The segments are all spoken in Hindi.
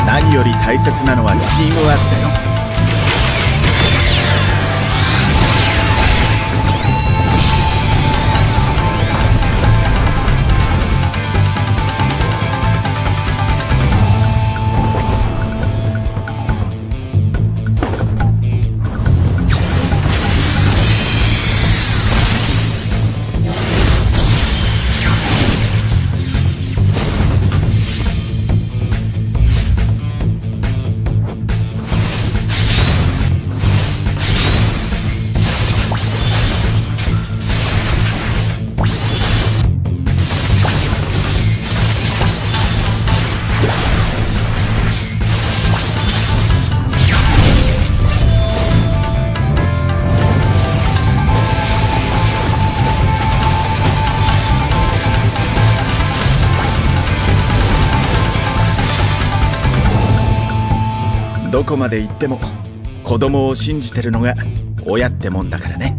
何より大切なのはチームワークだよ。どこまで行っても子供を信じてるのが親ってもんだからね。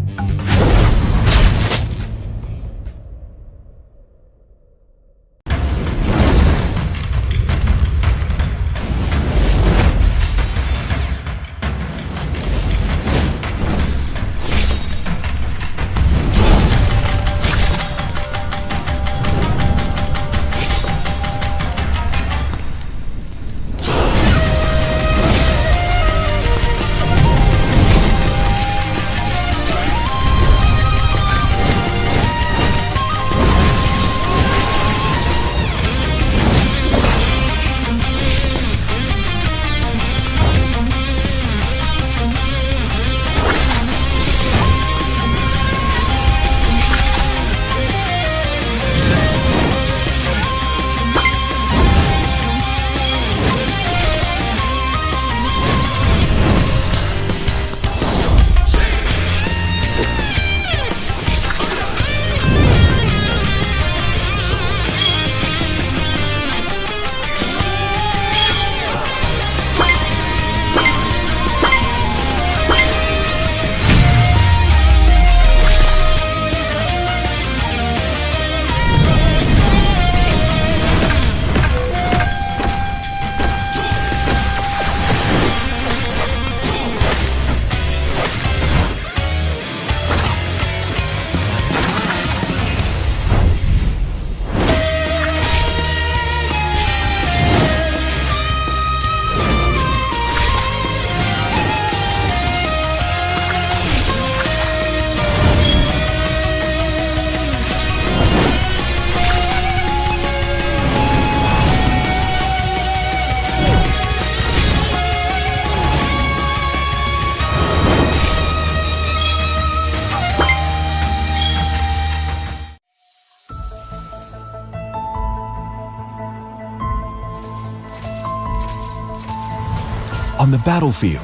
On the battlefield,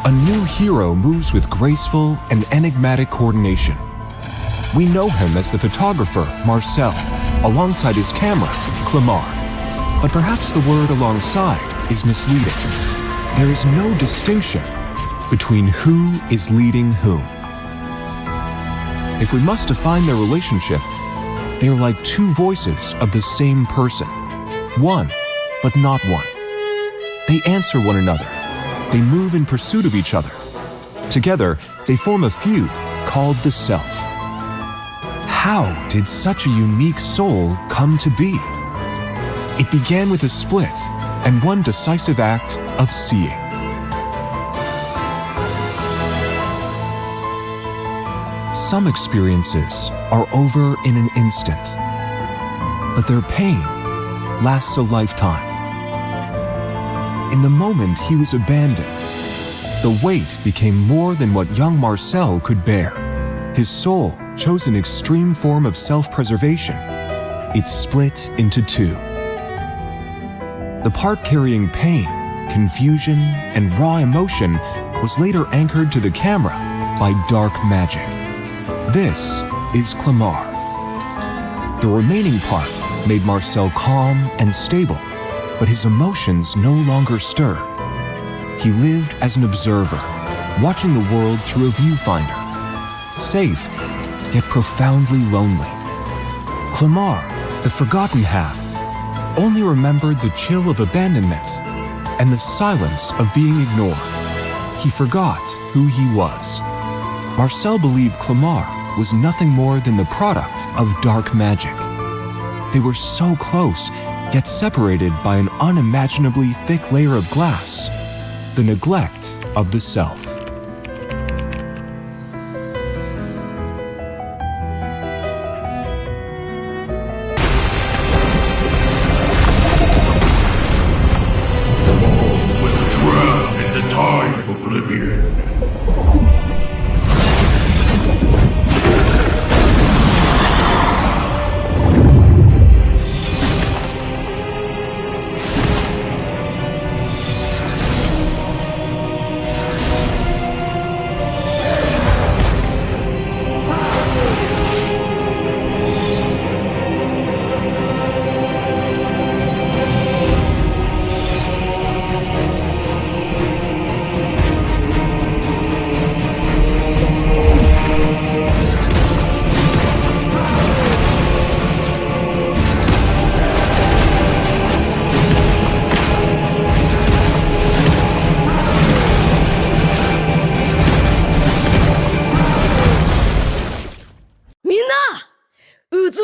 a new hero moves with graceful and enigmatic coordination. We know him as the photographer, Marcel, alongside his camera, Clamar. But perhaps the word alongside is misleading. There is no distinction between who is leading whom. If we must define their relationship, they are like two voices of the same person. One, but not one. They answer one another. They move in pursuit of each other. Together, they form a feud called the Self. How did such a unique soul come to be? It began with a split and one decisive act of seeing. Some experiences are over in an instant, but their pain lasts a lifetime. In the moment he was abandoned, the weight became more than what young Marcel could bear. His soul chose an extreme form of self-preservation. It split into two. The part carrying pain, confusion, and raw emotion was later anchored to the camera by dark magic. This is Clamar. The remaining part made Marcel calm and stable, but his emotions no longer stirred. He lived as an observer, watching the world through a viewfinder. Safe, yet profoundly lonely. Clamar, the forgotten half, only remembered the chill of abandonment and the silence of being ignored. He forgot who he was. Marcel believed Clamar was nothing more than the product of dark magic. They were so close, yet separated by an unimaginably thick layer of glass, the neglect of the self. Tide of oblivion.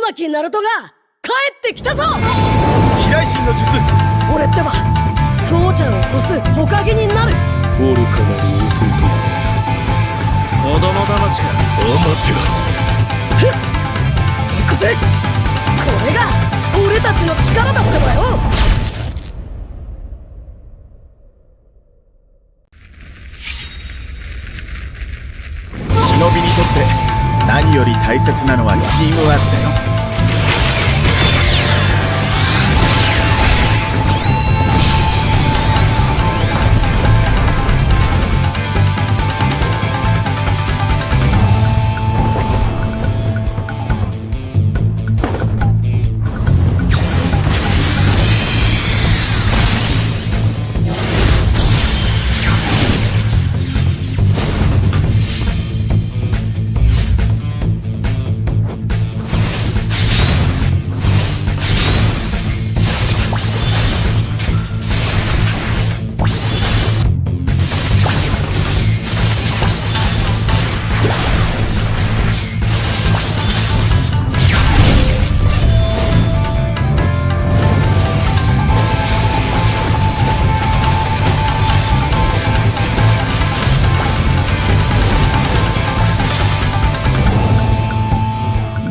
巻ナルトが帰ってきたぞ。飛来神の術。俺ってば父ちゃんを越す火影になる。愚かなる男。子供騙しか。アマテラス。行くぜ。これが俺たちの力だってばよ。忍びにとって何より大切なのはチームワークだよ。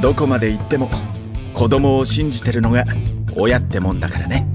どこまで行っても子供を信じてるのが親ってもんだからね。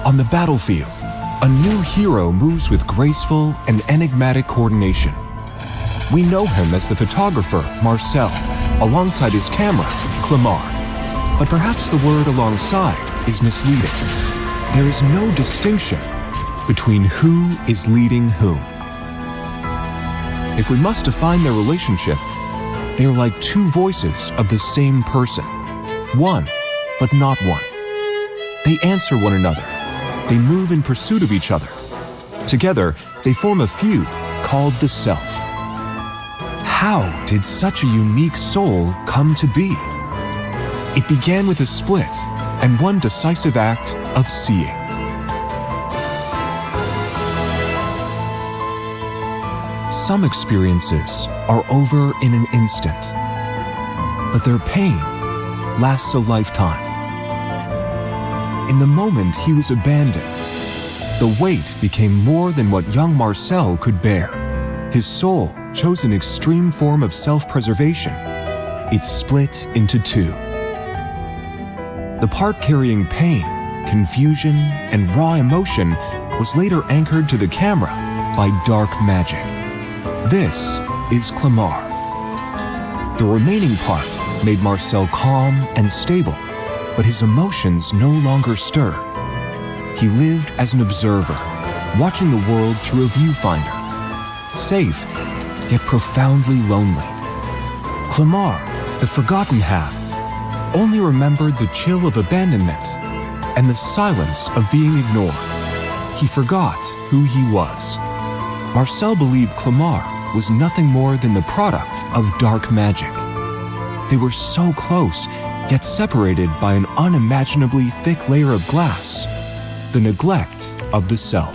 On the battlefield, a new hero moves with graceful and enigmatic coordination. We know him as the photographer, Marcel, alongside his camera, Clamar. But perhaps the word alongside is misleading. There is no distinction between who is leading whom. If we must define their relationship, they are like two voices of the same person. One, but not one. They answer one another. They move in pursuit of each other. Together, they form a feud called the Self. How did such a unique soul come to be? It began with a split and one decisive act of seeing. Some experiences are over in an instant, but their pain lasts a lifetime. In the moment he was abandoned, the weight became more than what young Marcel could bear. His soul chose an extreme form of self-preservation. It split into two. The part carrying pain, confusion, and raw emotion was later anchored to the camera by dark magic. This is Clamar. The remaining part made Marcel calm and stable, but his emotions no longer stirred. He lived as an observer, watching the world through a viewfinder. Safe, yet profoundly lonely. Clamar, the forgotten half, only remembered the chill of abandonment and the silence of being ignored. He forgot who he was. Marcel believed Clamar was nothing more than the product of dark magic. They were so close, yet separated by an unimaginably thick layer of glass, the neglect of the self.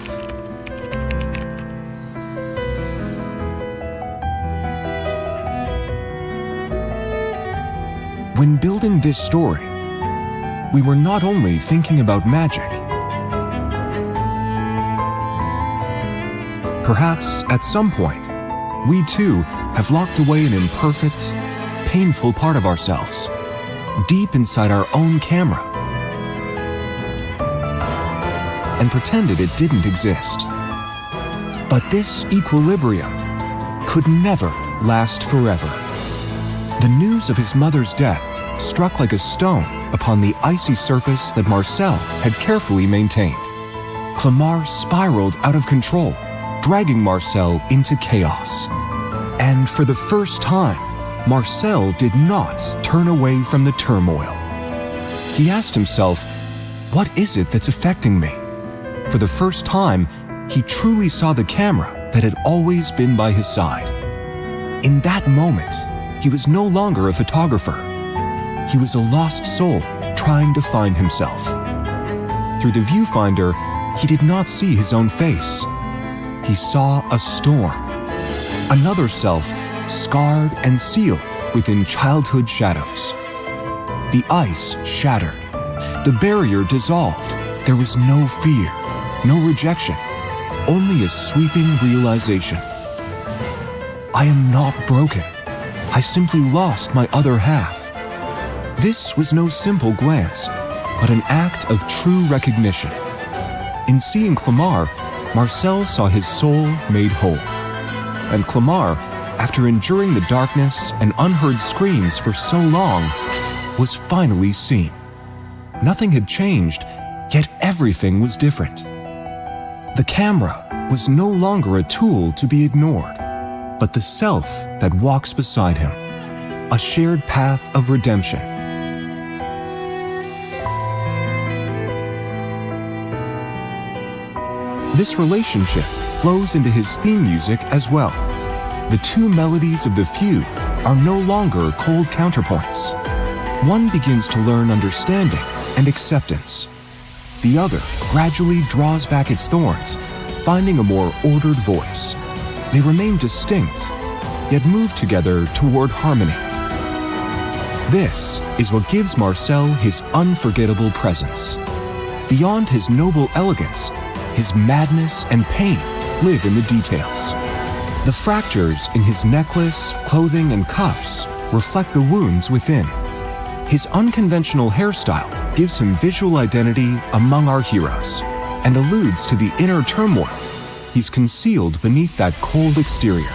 When building this story, we were not only thinking about magic. Perhaps at some point, we too have locked away an imperfect, painful part of ourselves, deep inside our own camera, and pretended it didn't exist. But this equilibrium could never last forever. The news of his mother's death struck like a stone upon the icy surface that Marcel had carefully maintained. Clamar spiraled out of control, dragging Marcel into chaos. And for the first time, Marcel did not turn away from the turmoil. He asked himself, what is it that's affecting me? For the first time, he truly saw the camera that had always been by his side. In that moment, he was no longer a photographer. He was a lost soul trying to find himself. Through the viewfinder, he did not see his own face. He saw a storm. Another self, scarred and sealed within childhood shadows. The ice shattered. The barrier dissolved. There was no fear, no rejection, only a sweeping realization. I am not broken. I simply lost my other half. This was no simple glance, but an act of true recognition. In seeing Clamar, Marcel saw his soul made whole. And Clamar, after enduring the darkness and unheard screams for so long, was finally seen. Nothing had changed, yet everything was different. The camera was no longer a tool to be ignored, but the self that walks beside him, a shared path of redemption. This relationship flows into his theme music as well. The two melodies of the feud are no longer cold counterpoints. One begins to learn understanding and acceptance. The other gradually draws back its thorns, finding a more ordered voice. They remain distinct, yet move together toward harmony. This is what gives Marcel his unforgettable presence. Beyond his noble elegance, his madness and pain live in the details. The fractures in his necklace, clothing, and cuffs reflect the wounds within. His unconventional hairstyle gives him visual identity among our heroes. and alludes to the inner turmoil he's concealed beneath that cold exterior.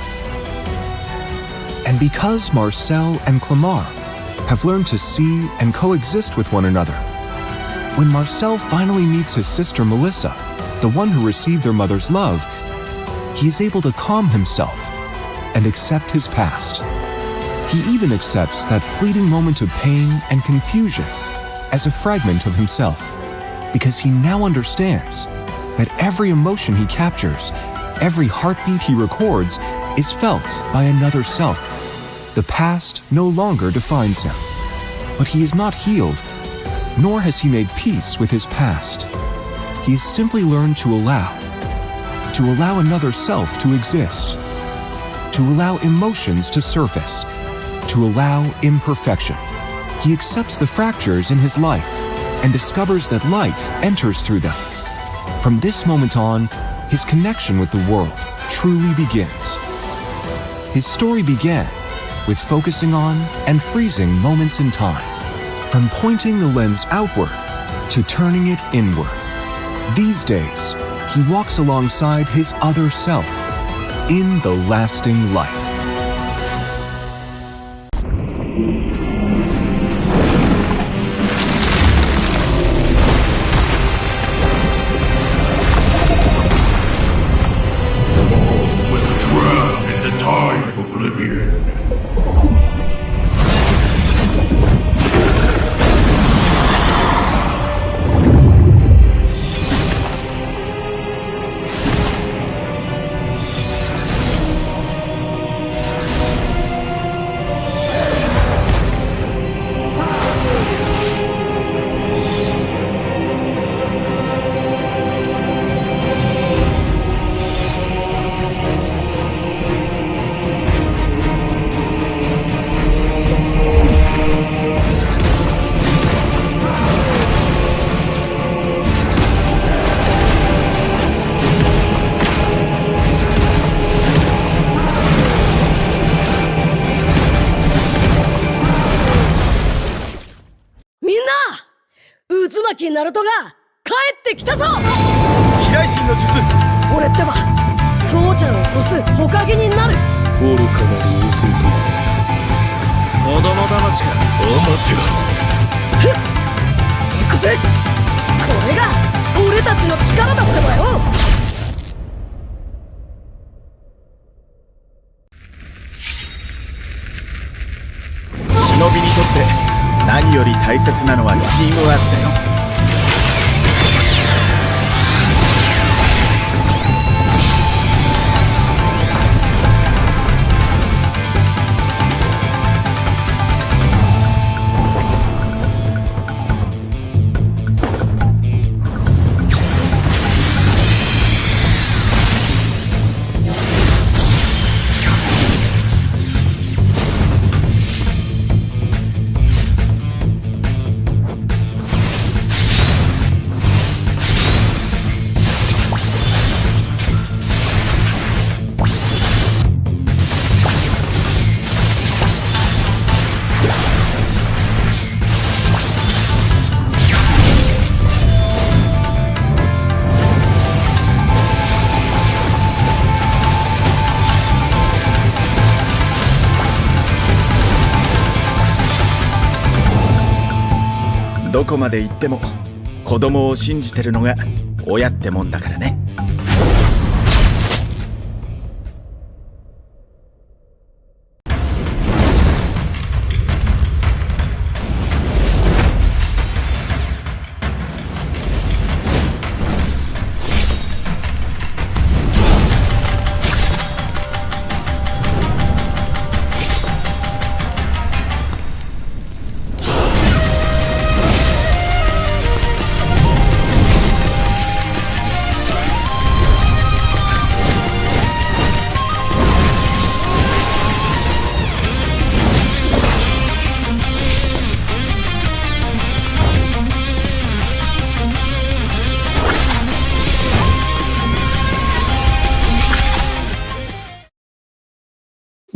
And because Marcel and Clamart have learned to see and coexist with one another, when Marcel finally meets his sister Melissa, the one who received their mother's love, he is able to calm himself and accept his past. He even accepts that fleeting moment of pain and confusion as a fragment of himself, because he now understands that every emotion he captures, every heartbeat he records, is felt by another self. The past no longer defines him, but he is not healed, nor has he made peace with his past. He has simply learned to allow another self to exist, to allow emotions to surface, to allow imperfection. He accepts the fractures in his life and discovers that light enters through them. From this moment on, his connection with the world truly begins. His story began with focusing on and freezing moments in time, from pointing the lens outward to turning it inward. These days, he walks alongside his other self in the lasting light.ナルトが帰ってきたぞ。飛来神の術。俺ってば父ちゃんを越す火影になる。愚かなる男。子供騙しか。アマテラス。ふっ、行くぜ。これが俺たちの力だってばよ。忍びにとって何より大切なのはチームワークだよ。どこまで行っても子供を信じてるのが親ってもんだからね。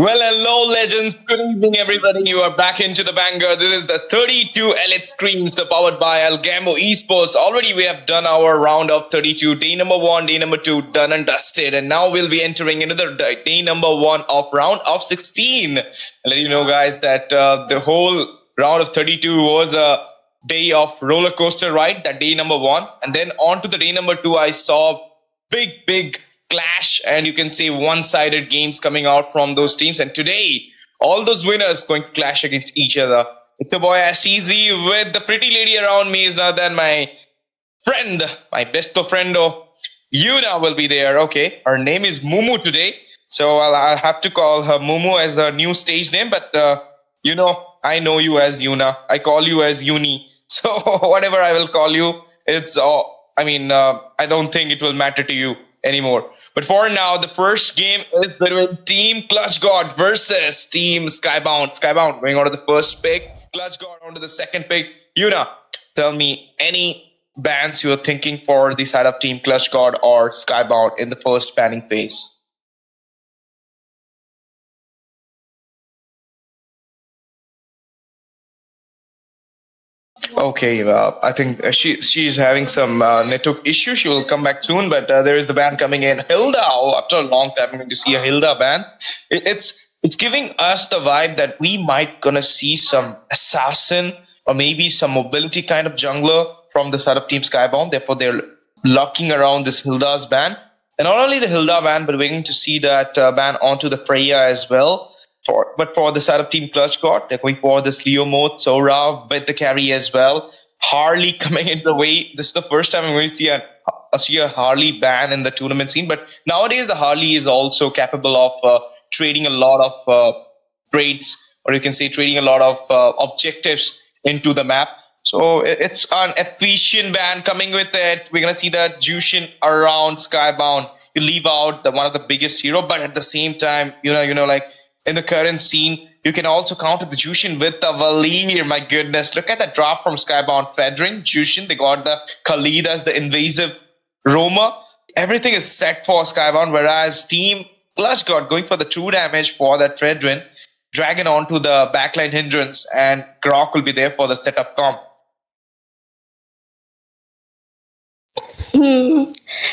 Well, hello, legends. Good evening, everybody. You are back into the banger. This is the 32 Elite Scrims powered by ALGAMBO Esports. Already, we have done our round of 32. Day number 1, day number 2, done and dusted. And now we'll be entering another day number 1 of round of 16. I'll let you know, guys, that the whole round of 32 was a day of roller coaster ride, that day number 1. And then on to the day number 2, I saw big clash, and you can say one-sided games coming out from those teams. And today, all those winners going to clash against each other. It's your boy Ashizi with the pretty lady around me is none than my friend, my best friendo, Yuna will be there. Okay, her name is Mumu today, so I'll have to call her Mumu as her new stage name. But you know, I know you as Yuna. I call you as Uni. So whatever I will call you, it's I don't think it will matter to you anymore. But for now, the first game is between Team Clutch God versus Team Skybound. Skybound going on to the first pick, Clutch God on to the second pick. Yuna, tell me any bans you are thinking for the side of Team Clutch God or Skybound in the first banning phase. Okay, I think she's having some network issue. She will come back soon, but there is the ban coming in. Hilda, after a long time, I'm going to see a Hilda ban. It's giving us the vibe that we might gonna see some assassin or maybe some mobility kind of jungler from the side of Team Skybound. Therefore, they're locking around this Hilda's ban. And not only the Hilda ban, but we're going to see that ban onto the Freya as well. But for the side of Team Clutch God, they're going for this Leo mode, Sora with the carry as well. Harley coming into the way. This is the first time I'm going to see a Harley ban in the tournament scene. But nowadays, the Harley is also capable of trading a lot of trades, or you can say trading a lot of objectives into the map. So it's an efficient ban coming with it. We're going to see that Jushin around Skybound. You leave out one of the biggest hero, but at the same time, you know, like, in the current scene, you can also counter the Jushin with the Valir. My goodness, look at that draft from Skybound. Fedrin, Jushin, they got the Khalid as the invasive roamer. Everything is set for Skybound, whereas Team Clutch God going for the true damage for that Fedrin, Dragon onto the backline hindrance, and Grok will be there for the setup comp.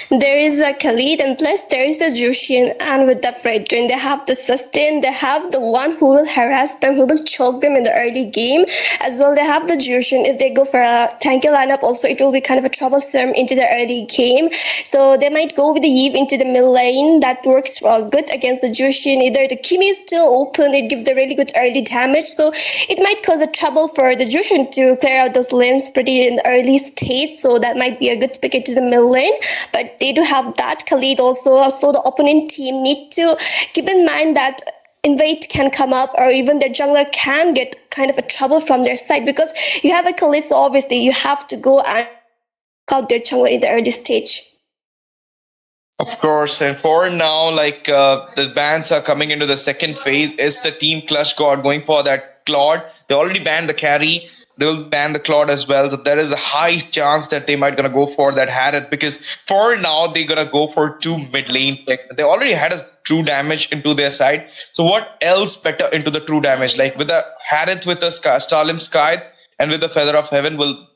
There is a Khalid, and plus there is a Jushin, and with that Fredrin, they have the sustain, they have the one who will harass them, who will choke them in the early game. As well, they have the Jushin. If they go for a tanky lineup, also it will be kind of a troublesome into the early game. So they might go with the Eve into the mid lane. That works good against the Jushin. Either the Kimi is still open, it gives the really good early damage. So it might cause a trouble for the Jushin to clear out those lanes pretty in the early stage. So that might be a good pick into the mid lane. But they do have that Khalid also. So the opponent team need to keep in mind that invade can come up, or even their jungler can get kind of a trouble from their side, because you have a Khalid, so obviously you have to go and out their jungler in the early stage. Of course, and for now, like the bans are coming into the second phase. Is the Team Clutch God going for that Claude? They already banned the carry. They will ban the Claude as well. So there is a high chance that they might gonna go for that Harith, because for now they're gonna go for 2 mid lane picks. They already had a true damage into their side. So what else better into the true damage? Like with the Harith with the Starlim Sky and with the Feather of Heaven will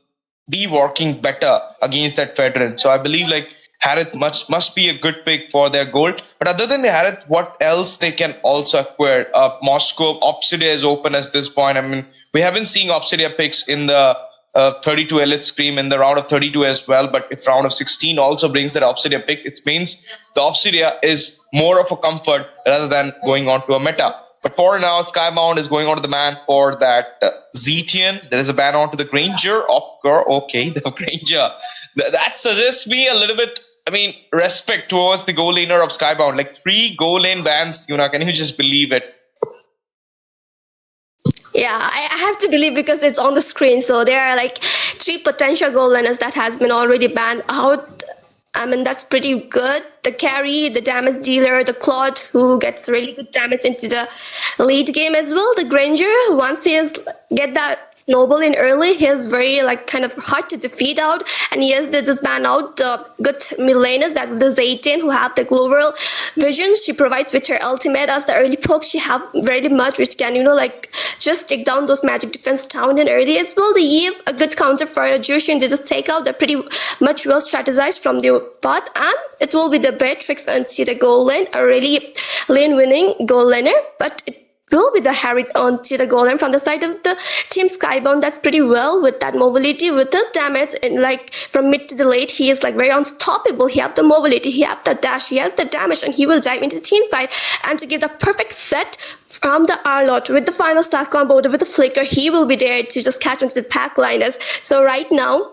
be working better against that Fedrin. So I believe like Harith must be a good pick for their gold. But other than the Harith, what else they can also acquire? Moscow, Obsidia is open at this point. I mean, we haven't seen Obsidia picks in the 32 Elite Scream in the round of 32 as well. But if round of 16 also brings that Obsidia pick, it means the Obsidia is more of a comfort rather than going on to a meta. But for now, Skybound is going on to the man for that Zetian. There is a ban on to the Granger. Okay, the Granger. That suggests me a little bit, I mean, respect towards the goal laner of Skybound. Like 3 goal lane bans, you know, can you just believe it? Yeah, I have to believe, because it's on the screen. So there are like 3 potential goal laners that has been already banned out. I mean, that's pretty good. the carry, the damage dealer, the Claude who gets really good damage into the late game as well. The Granger, once he is get that snowball in early, he is very like kind of hard to defeat out. And yes, they just ban out the good mid laners, that the Zaytin who have the global vision. She provides with her ultimate as the early poke. She have very much which can, you know, like just take down those magic defense down in early as well. They give a good counter for a Jushin. They just take out. They're pretty much well strategized from the path, and it will be the Beatrix onto the goal lane, a really lane winning goal laner, but it will be the Harry onto the goal lane from the side of the team Skybound. That's pretty well with that mobility, with his damage, and like from mid to the late, he is like very unstoppable. He have the mobility, he have the dash, he has the damage, and he will dive into the team fight. And to give the perfect set from the Arlott with the final staff combo with the flicker, he will be there to just catch onto the pack liners. So right now,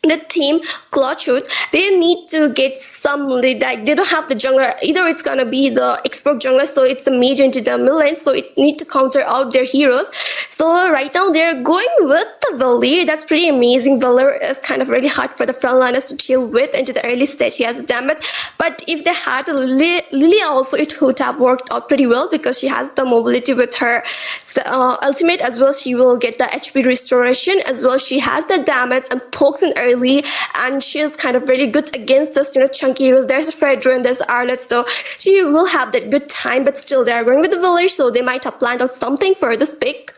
the team Clutchwood, they need to get some lead. Like they don't have the jungler. Either it's gonna be the expert jungler, so it's a mage into the mid lane, so it need to counter out their heroes. So right now they're going with the Valir. That's pretty amazing. Valir is kind of really hard for the frontliners to deal with into the early stage. He has damage, but if they had Lilia also, it would have worked out pretty well because she has the mobility with her ultimate as well. She will get the HP restoration as well. She has the damage and pokes in early, and she is kind of really good against this, you know, chunky heroes. There's a Fredro and there's Arlott, so she will have that good time, but still they are going with the village, so they might have planned out something for this pick.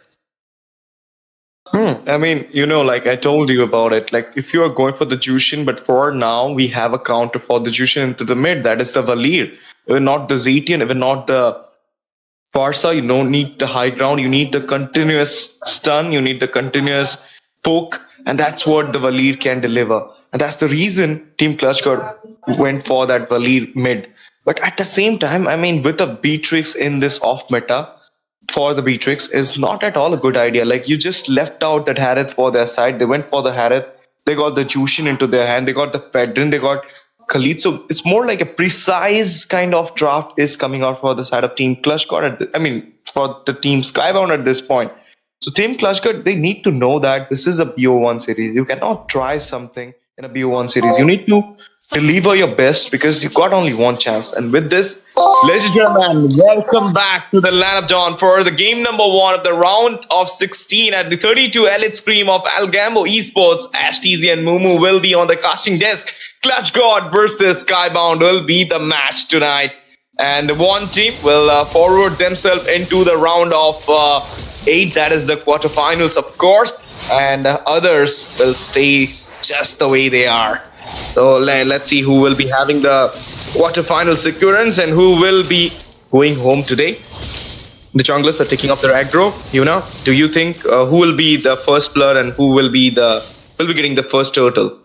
I mean, you know, like I told you about it, like if you are going for the Jushin, but for now we have a counter for the Jushin into the mid, that is the Valir. Even not the Zetian, even not the Farsa. You don't need the high ground, you need the continuous stun, you need the continuous poke, and that's what the Valir can deliver. And that's the reason Team ClutchGod went for that Valir mid. But at the same time, I mean, with a Beatrix in this off meta, for the Beatrix is not at all a good idea. Like you just left out that Harith for their side. They went for the Harith. They got the Jushin into their hand. They got the Fedrin. They got Khalid. So it's more like a precise kind of draft is coming out for the side of Team ClutchGod. For the Team Skybound at this point. So Team ClutchGod, they need to know that this is a BO1 series. You cannot try something in a BO1 series. You need to deliver your best because you got only one chance. And with this, ladies and gentlemen, welcome back to the lineup, John, for the game number 1 of the round of 16 at the 32 Elite Scream of ALGAMBO Esports. Ashteezy and Mumu will be on the casting desk. ClutchGod versus Skybound will be the match tonight. And one team will forward themselves into the round of 8, that is the quarterfinals, of course, and others will stay just the way they are. So let's see who will be having the quarterfinal securance and who will be going home today. The junglers are taking up their aggro. Do you think who will be the first blood and who will be getting the first turtle?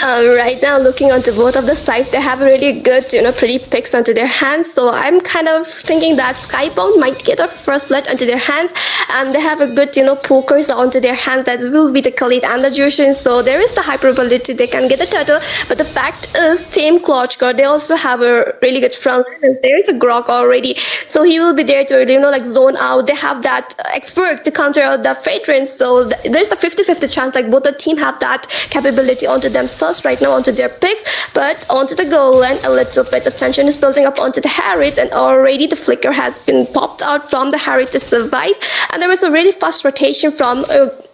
Right now, looking onto both of the sides, they have really good, pretty picks onto their hands. So I'm kind of thinking that Skybound might get a first blood onto their hands, and they have a good, pokers onto their hands. That will be the Khalid and the Jushin. So there is the high probability they can get the turtle. But the fact is, Team ClutchGod, they also have a really good front line. There is a Grok already, so he will be there to, zone out. They have that expert to counter out the Phaedrans. So there's a 50-50 chance, like both the team have that capability onto themselves right now onto their picks. But onto the goal line, a little bit of tension is building up onto the Harriet, and already the flicker has been popped out from the Harriet to survive. And there was a really fast rotation from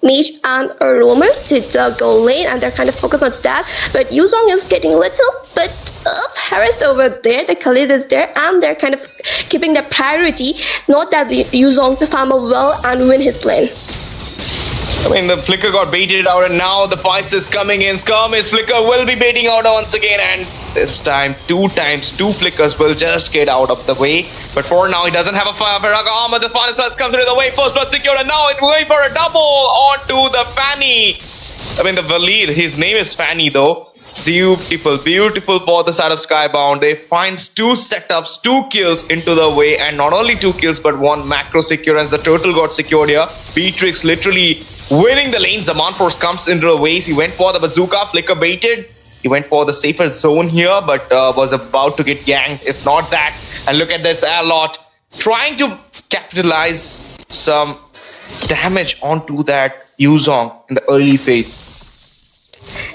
Mage and a Roamer to the goal lane, and they're kind of focused on that. But Yuzong is getting a little bit of harassed over there. The Khalid is there, and they're kind of keeping their priority, not that Yuzong to farm well and win his lane. The flicker got baited out, and now the fights is coming in. Skirmish flicker will be baiting out once again, and this time, 2 flickers will just get out of the way. But for now, he doesn't have a fire armor. The final size comes into the way. First blood secured, and now it's going for a double onto the Fanny. The Valir, his name is Fanny though. Beautiful for the side of Skybound. They finds 2 setups, 2 kills into the way, and not only 2 kills but 1 macro securance. The turtle got secured here. Beatrix literally winning the lane. Zaman Force comes into the ways. He went for the bazooka. Flicker baited. He went for the safer zone here, but was about to get ganked if not that. And look at this Arlott trying to capitalize some damage onto that Yuzong in the early phase.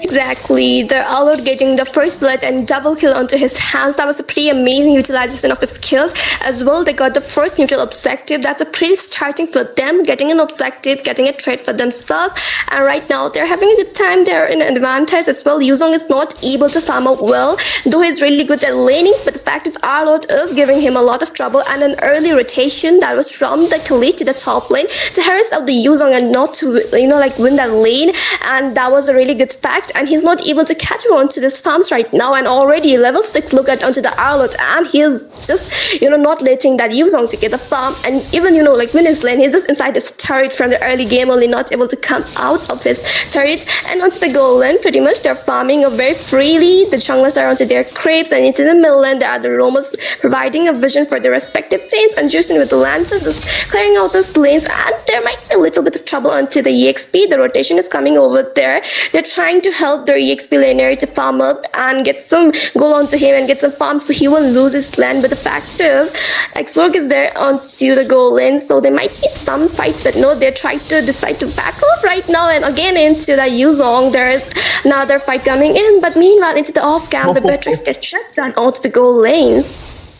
Exactly, the Allard getting the first blood and double kill onto his hands. That was a pretty amazing utilization of his skills. As well, they got the first neutral objective. That's a pretty starting for them, getting an objective, getting a trade for themselves. And right now, they're having a good time. They're in an advantage as well. Yuzong is not able to farm out well, though he's really good at laning. But the fact is, Allard is giving him a lot of trouble. And an early rotation that was from the Khalid to the top lane to harass out the Yuzong and not to, win that lane. And that was a really good fact. And he's not able to catch on to these farms right now, and already level 6 look at onto the Arlot, and he's just not letting that Yuzong to get the farm. And even win his lane, he's just inside his turret from the early game, only not able to come out of his turret. And onto the goal lane, pretty much they're farming very freely. The junglers are onto their creeps, and into the middle lane there are the roamers providing a vision for their respective teams, and Justin with the lantern just clearing out those lanes. And there might be a little bit of trouble onto the EXP. The rotation is coming over there. They're trying to help their EXP laner to farm up and get some goal onto him and get some farm so he won't lose his land. But the fact is, Xborg is there onto the goal lane, so there might be some fights, but no, they're trying to decide to back off right now. And again into the Yuzong, there's another fight coming in, but meanwhile into the off camp, the Beatrix gets shut down onto the goal lane.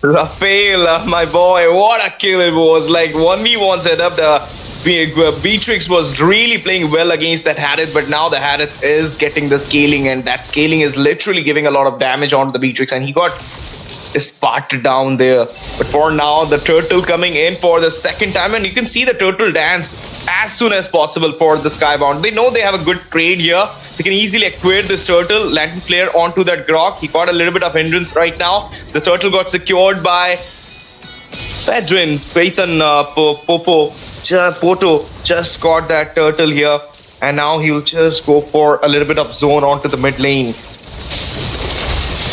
Rafael, my boy, what a kill it was. Like 1v1 setup. The Beatrix was really playing well against that Hadith, but now the Hadith is getting the scaling, and that scaling is literally giving a lot of damage onto the Beatrix, and he got sparked down there. But for now, the turtle coming in for the second time, and you can see the turtle dance as soon as possible for the Skybound. They know they have a good trade here. They can easily acquire this turtle, Lantern Flare onto that Grok. He got a little bit of hindrance right now. The turtle got secured by Pedrin, Payton, Poto just got that turtle here, and now he'll just go for a little bit of zone onto the mid lane.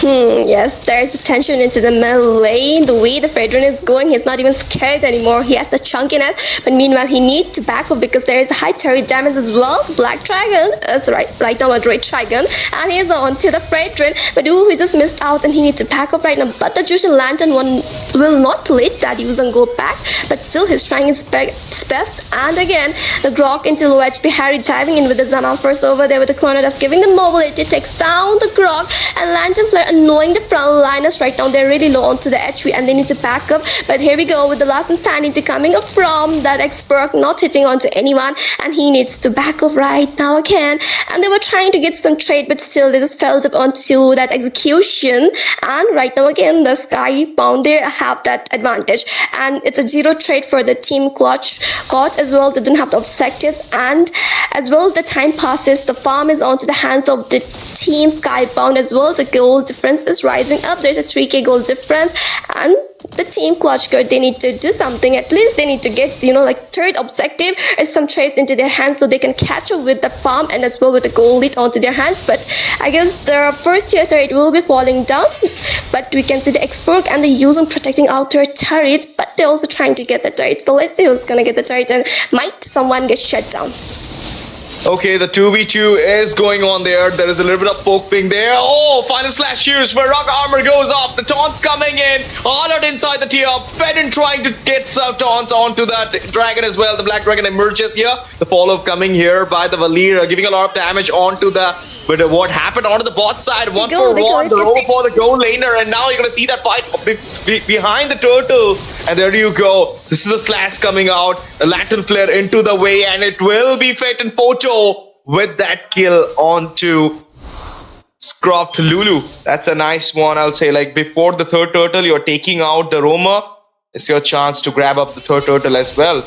Yes, there's tension into the middle lane. The way the Fredrin is going, he's not even scared anymore. He has the chunkiness, but meanwhile he needs to back up because there is a high turret damage as well. Black Dragon is right now a Red Dragon, and he is on to the Fredrin, but he just missed out and he needs to back up right now. But the Jushin Lantern one will not let that Yuzong go back, but still he's trying his best. And again, the Grok into low HP, Harry diving in with the Zaman first over there with the Chrono that's giving the mobility, takes down the Grok, and Lantern Flare annoying the front liners right now. They're really low onto the HP and they need to back up. But here we go with the last insanity coming up from that expert, not hitting onto anyone, and he needs to back up right now again. And they were trying to get some trade, but still they just fell up onto that execution. And right now again, the Skybound, they have that advantage, and it's a 0 trade for the team Clutch caught as well. They didn't have the objectives, and as well the time passes, the farm is onto the hands of the team Skybound as well. The goal difference is rising up. There's a 3k goal difference, and the team Clutch Guard, they need to do something. At least they need to get third objective or some trades into their hands so they can catch up with the farm and as well with the goal lead onto their hands. But I guess their first tier turret will be falling down, but we can see the Xborg and the Yuzong protecting out their turret, but they're also trying to get the turret. So let's see who's gonna get the turret, and might someone get shut down. Okay, the 2v2 is going on there. There is a little bit of poke ping there. Oh, final slash used where rock armor goes off. The taunts coming in. Honored inside the tier. Pedin trying to get some taunts onto that dragon as well. The black dragon emerges here. The follow-up coming here by the Valir, giving a lot of damage onto the... But what happened onto the bot side? One for one, the roll for the goal laner. And now you're going to see that fight behind the turtle. And there you go. This is a slash coming out. The Lantern Flare into the way. And it will be Fate and Poto with that kill onto Scropped Lulu. That's a nice one, I'll say. Like before the third turtle, you're taking out the Roma. It's your chance to grab up the third turtle as well.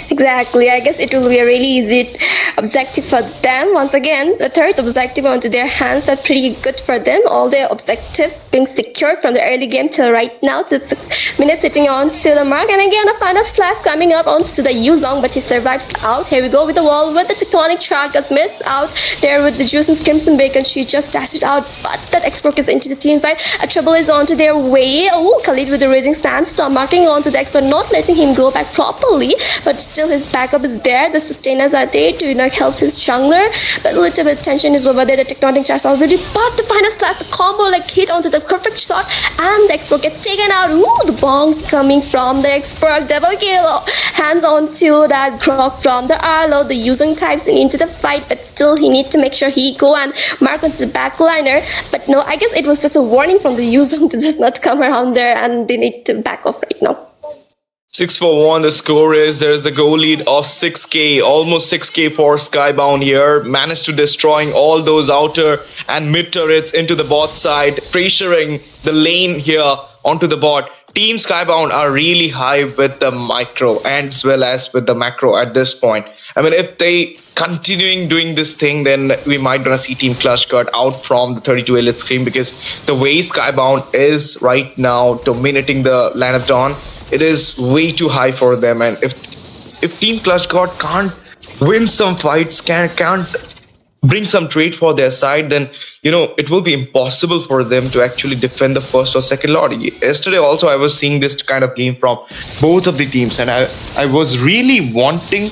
Exactly. I guess it will be a really easy objective for them. Once again, the third objective onto their hands. That's pretty good for them. All their objectives being secured from the early game till right now to 6 minutes sitting on to the mark. And again, a final slash coming up onto the Yuzong, but he survives out. Here we go with the wall with the Tectonic Shark has missed out there with the Juice and Crimson Bacon. She just dashed it out, but that expert is into the team fight. A trouble is onto their way. Oh, Khalid with the Raging Sandstorm marking onto the expert, not letting him go back properly, but still his backup is there. The sustainers are there to jungler helps his jungler, but a little bit tension is over there. The tectonic charge already, but the final slash, the combo like hit onto the perfect shot, and the expert gets taken out. Ooh, the bonk coming from the expert, double kill. Hands onto that grok from the Arlo. The using types into the fight, but still he needs to make sure he go and mark onto the backliner. But no, I guess it was just a warning from the user to just not come around there, and they need to back off right now. 6-1 the score is. There's a goal lead of 6k, almost 6k for Skybound here. Managed to destroying all those outer and mid turrets into the bot side, pressuring the lane here onto the bot. Team Skybound are really high with the micro as well as with the macro at this point. I mean, if they continuing doing this thing, then we might gonna see Team Clutch cut out from the 32 elite screen, because the way Skybound is right now dominating the Land of Dawn, it is way too high for them. And if Team Clutch God can't win some fights, can't bring some trade for their side, then it will be impossible for them to actually defend the first or second Lord. Yesterday also I was seeing this kind of game from both of the teams, and I was really wanting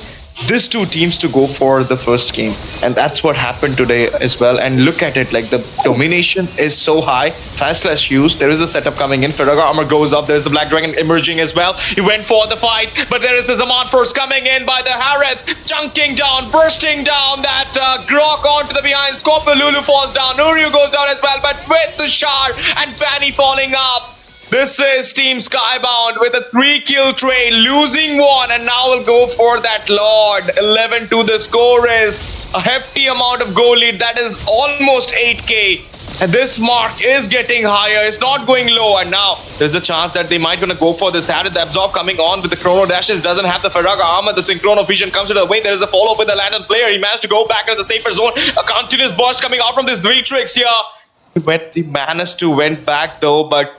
these two teams to go for the first game, and that's what happened today as well. And look at it, like the domination is so high. Fast slash use, there is a setup coming in. Ferraga armor goes up, there's the Black Dragon emerging as well. He went for the fight, but there is the Zaman Force coming in by the Hareth, chunking down, bursting down that grok onto the behind. Scorpio Lulu falls down, Nuryu goes down as well, but with the Shard and Fanny falling up. This is Team Skybound with a 3-kill trade, losing one, and now we'll go for that Lord. 11-2 the score is. A hefty amount of goal lead, that is almost 8k. And this mark is getting higher, it's not going low, and now there's a chance that they might gonna go for this. Harith, the Absorb coming on with the Chrono Dashes, doesn't have the Ferraga armor, the Synchrono Vision comes to the way, there is a follow-up with the Lantern player, he managed to go back into the safer zone, a continuous burst coming out from this V-Trix here. He managed to went back though, but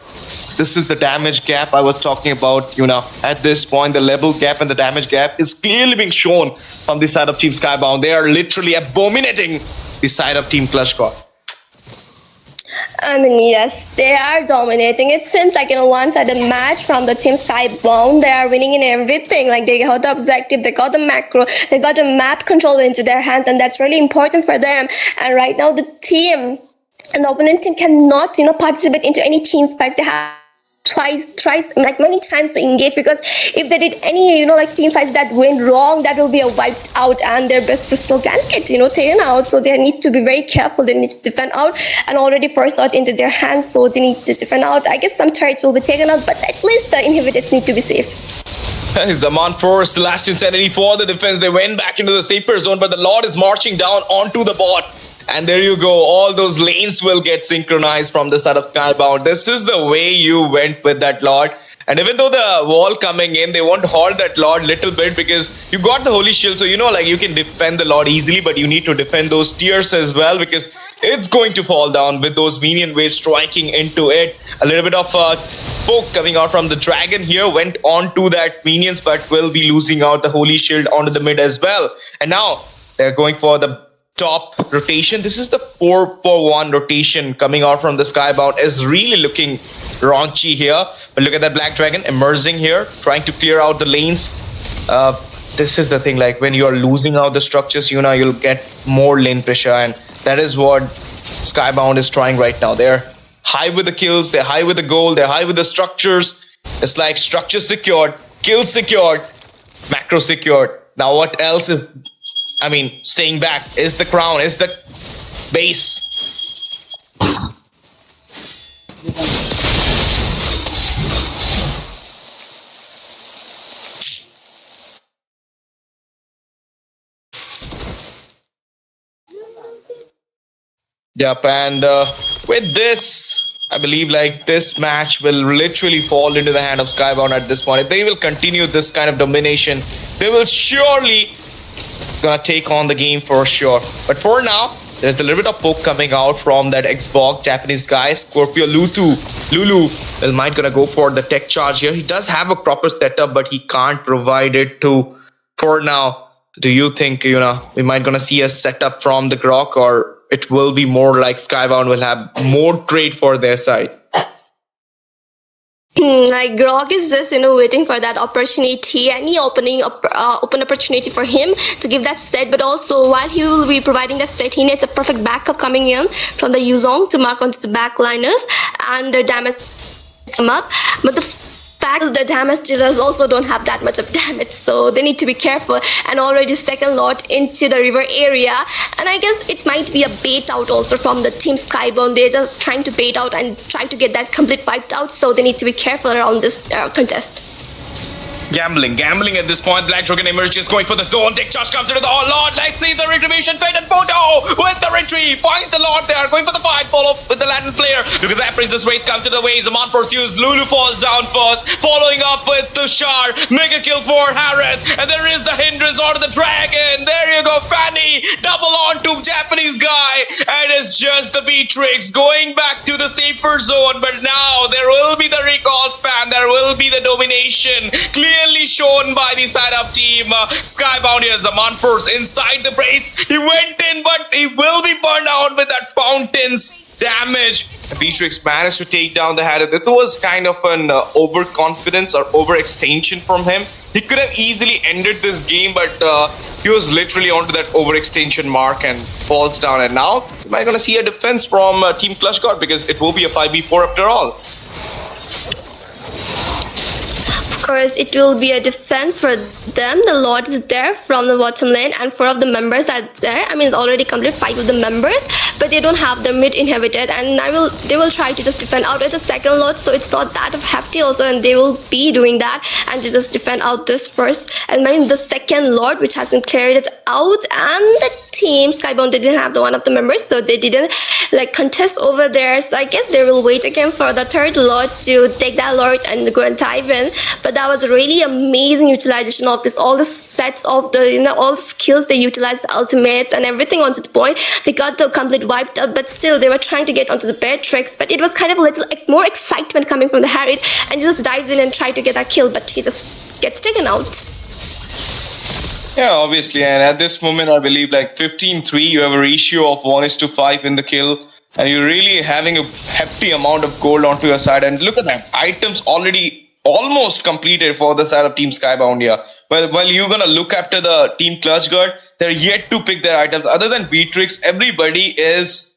this is the damage gap I was talking about. At this point, the level gap and the damage gap is clearly being shown from the side of Team Skybound. They are literally abominating the side of Team Clutch God. I mean, yes, they are dominating. It seems like one-sided match from the Team Skybound. They are winning in everything. Like, they got the objective, they got the macro, they got the map controller into their hands, and that's really important for them. And right now, the team and the opponent team cannot, participate into any team fights. They have twice like many times to engage, because if they did any team fights that went wrong, that will be a wiped out, and their best crystal can get taken out. So they need to be very careful. They need to defend out, and already first out into their hands, so they need to defend out. I guess some turrets will be taken out, but at least the inhibitors need to be safe. Zaman Force, the last insanity for the defense. They went back into the safer zone, but the Lord is marching down onto the bot. And there you go, all those lanes will get synchronized from the side of Skybound. This is the way you went with that Lord. And even though the wall coming in, they want to halt that Lord little bit, because you got the Holy Shield. So, you can defend the Lord easily, but you need to defend those tiers as well, because it's going to fall down with those minion waves striking into it. A little bit of poke coming out from the Dragon here, went on to that minions, but will be losing out the Holy Shield onto the mid as well. And now they're going for the top rotation. This is the 4-4-1 rotation coming out from the Skybound, is really looking raunchy here. But look at that Black Dragon emerging here, trying to clear out the lanes. This is the thing, like when you're losing out the structures, you'll get more lane pressure, and that is what Skybound is trying right now. They're high with the kills, they're high with the gold, they're high with the structures. It's like structure secured, kills secured, macro secured. Now what else is staying back? Is the crown, is the base. Yep, and with this, I believe this match will literally fall into the hand of Skybound at this point. If they will continue this kind of domination, they will surely gonna take on the game for sure. But for now, there's a little bit of poke coming out from that Xbox Japanese guy. Scorpio Lulu might gonna go for the tech charge here. He does have a proper setup, but he can't provide it for now. Do you think we might gonna see a setup from the grok, or it will be more like Skybound will have more trade for their side? Like Grok is just waiting for that opportunity, any open opportunity for him to give that set. But also while he will be providing that set, he needs a perfect backup coming in from the Yuzong to mark onto the backliners and the damage them up. But the fact is the damage dealers also don't have that much of damage, so they need to be careful. And already second lot into the river area, and I guess it might be a bait out also from the team Skybound. They're just trying to bait out and trying to get that complete wiped out, so they need to be careful around this contest. Gambling at this point. Black Dragon emerges, going for the zone. Dick Josh comes into the Lord. Let's see the retribution. Fate and Photo with the retrieve. Finds the Lord there. Going for the fight. Follow with the Latin Flare. Look at that. Princess Wraith comes to the ways. Amon pursues. Lulu falls down first. Following up with Tushar. Mega kill for Harith. And there is the hindrance onto the dragon. There you go. Fanny. Double on to Japanese guy. And it's just the Beatrix going back to the safer zone. But now there will be the recall spam. There will be the domination. Clearly shown by the side up team. Skybound here. Zaman first inside the brace. He went in, but he will be burned out with that fountain's damage. Beatrix managed to take down the Harith. It was kind of an overconfidence or overextension from him. He could have easily ended this game, but he was literally onto that overextension mark and falls down. And now we might gonna see a defense from Team Clutch God, because it will be a 5v4 after all. Of course, it will be a defense for them. The Lord is there from the bottom lane, and 4 of the members are there. I mean, it's already complete 5 of the members, but they don't have their mid inhibited, and they will try to just defend out with the second Lord, so it's not that of hefty also, and they will be doing that and to just defend out this first. And I mean, the second Lord, which has been cleared out, and the team Skybound didn't have the one of the members, so they didn't contest over there. So I guess they will wait again for the third Lord to take that Lord and go and dive in. But that was a really amazing utilization of this, all the sets of the all the skills they utilized, the ultimates and everything onto the point. They got the complete wiped out, but still they were trying to get onto the Beatrix. But it was kind of a little more excitement coming from the Harith, and he just dives in and tried to get that kill, but he just gets taken out. Yeah, obviously, and at this moment, I believe 15-3, you have a ratio of 1:5 in the kill, and you're really having a hefty amount of gold onto your side. And look at that, items already almost completed for the side of Team Skybound here. Well, while you're gonna look after the Team Clutch Guard, they're yet to pick their items. Other than Beatrix, everybody is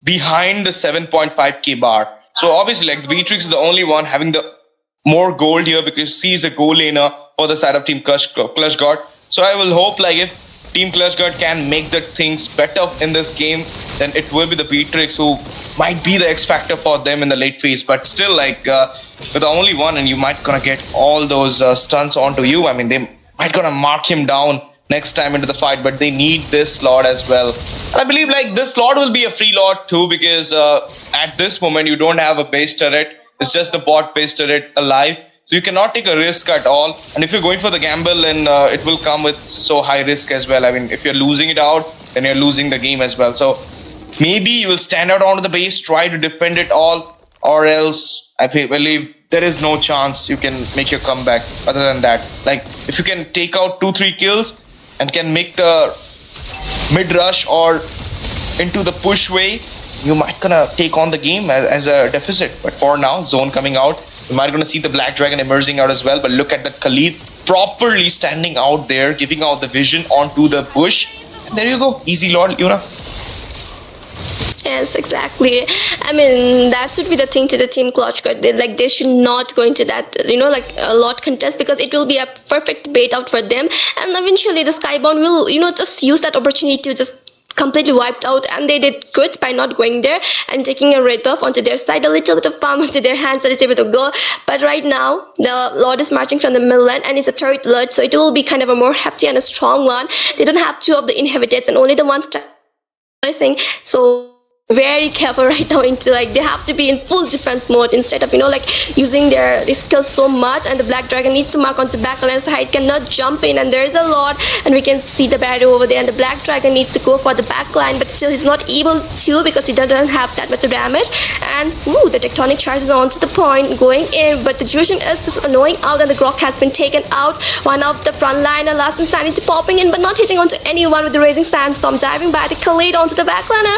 behind the 7.5k bar. So obviously, Beatrix is the only one having the more gold here, because she's a goal laner for the side of Team Clutch Guard. So I will hope if Team Clutch Guard can make the things better in this game, then it will be the Beatrix who might be the X factor for them in the late phase. But still, with the only one, and you might gonna get all those stunts onto you. I mean, they might gonna mark him down next time into the fight, but they need this Lord as well. And I believe this Lord will be a free Lord too, because at this moment you don't have a base turret. It's just the bot base turret alive. So you cannot take a risk at all. And if you're going for the gamble, then it will come with so high risk as well. I mean, if you're losing it out, then you're losing the game as well. So maybe you will stand out onto the base, try to defend it all, or else I believe there is no chance you can make your comeback other than that. If you can take out 2-3 kills and can make the mid rush or into the push way, you might gonna take on the game as a deficit. But for now, zone coming out, you might gonna see the Black Dragon emerging out as well. But look at that Khalid properly standing out there, giving out the vision onto the bush. And there you go, easy Lord, Yuna. Yes, exactly. I mean, that should be the thing to the Team Clutch God. They should not go into that, a lot contest, because it will be a perfect bait out for them. And eventually the Skybound will, just use that opportunity to just completely wiped out, and they did good by not going there and taking a red buff onto their side, a little bit of farm onto their hands, a little bit of go. But right now the Lord is marching from the middle lane, and it's a third Lord, so it will be kind of a more hefty and a strong one. They don't have 2 of the inhibited and only the one starting, so very careful right now into they have to be in full defense mode instead of using their skills so much. And the Black Dragon needs to mark onto the backline, so it cannot jump in, and there is a Lord, and we can see the barrier over there, and the Black Dragon needs to go for the backline, but still he's not able to, because he doesn't have that much of damage. And the tectonic charge is onto the point going in, but the Jushin is just annoying out, and the Grok has been taken out. One of the frontliner, Last Insanity, popping in but not hitting onto anyone with the Raising Sandstorm, diving by the Khalid onto the backliner.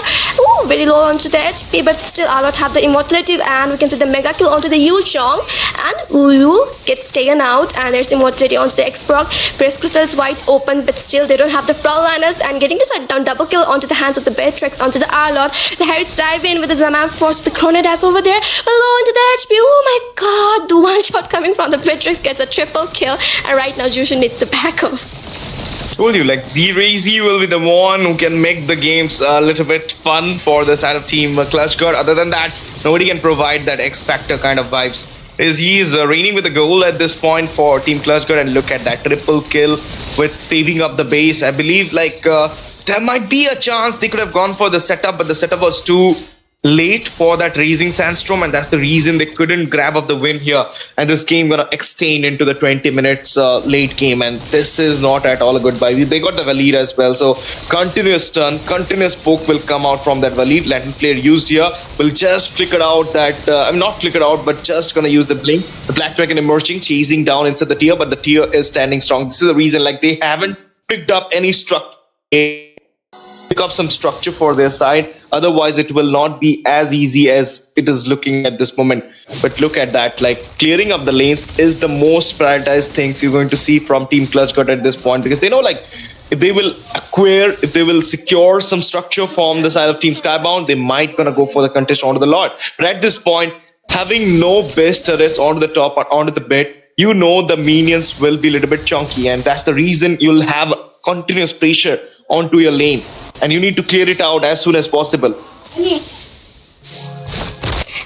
very low onto the HP, but still Arlot have the immortality, and we can see the mega kill onto the Yu Zhong, and Uyu gets taken out, and there's immortality onto the X-Proc. Press Crystal is wide open, but still they don't have the frontliners, and getting the shutdown double kill onto the hands of the Beatrix onto the Arlot. The Harrods dive in with the Zaman Force, the Chrono Dash over there, but low into the HP. Oh my god, the one shot coming from the Beatrix gets a triple kill, and right now Jushin needs to back off. Told you, like Z-Razy will be the one who can make the games a little bit fun for the side of Team Clutch God. Other than that, nobody can provide that X-Factor kind of vibes. He is reigning with a goal at this point for Team Clutch God, and look at that triple kill with saving up the base. I believe like there might be a chance they could have gone for the setup, but the setup was too late for that Rising Sandstorm, and that's the reason they couldn't grab up the win here. And this game gonna extend into the 20 minutes late game, and this is not at all a good buy. They got the Valid as well, so continuous stun, continuous poke will come out from that Valid. Latin Flare used here will just flicker out that I'm not flickered out, but just gonna use the blink. The Black Dragon emerging, chasing down inside the tier, but the tier is standing strong. This is the reason, like, they haven't picked up any structure. Pick up some structure for their side, otherwise it will not be as easy as it is looking at this moment. But look at that, like, clearing up the lanes is the most prioritized things you're going to see from Team Clutch God at this point, because they know, like, if they will acquire, if they will secure some structure from the side of Team Skybound, they might gonna go for the contest onto the Lord. But at this point, having no base turrets onto the top or onto the bed, you know the minions will be a little bit chunky, and that's the reason you'll have continuous pressure onto your lane, and you need to clear it out as soon as possible.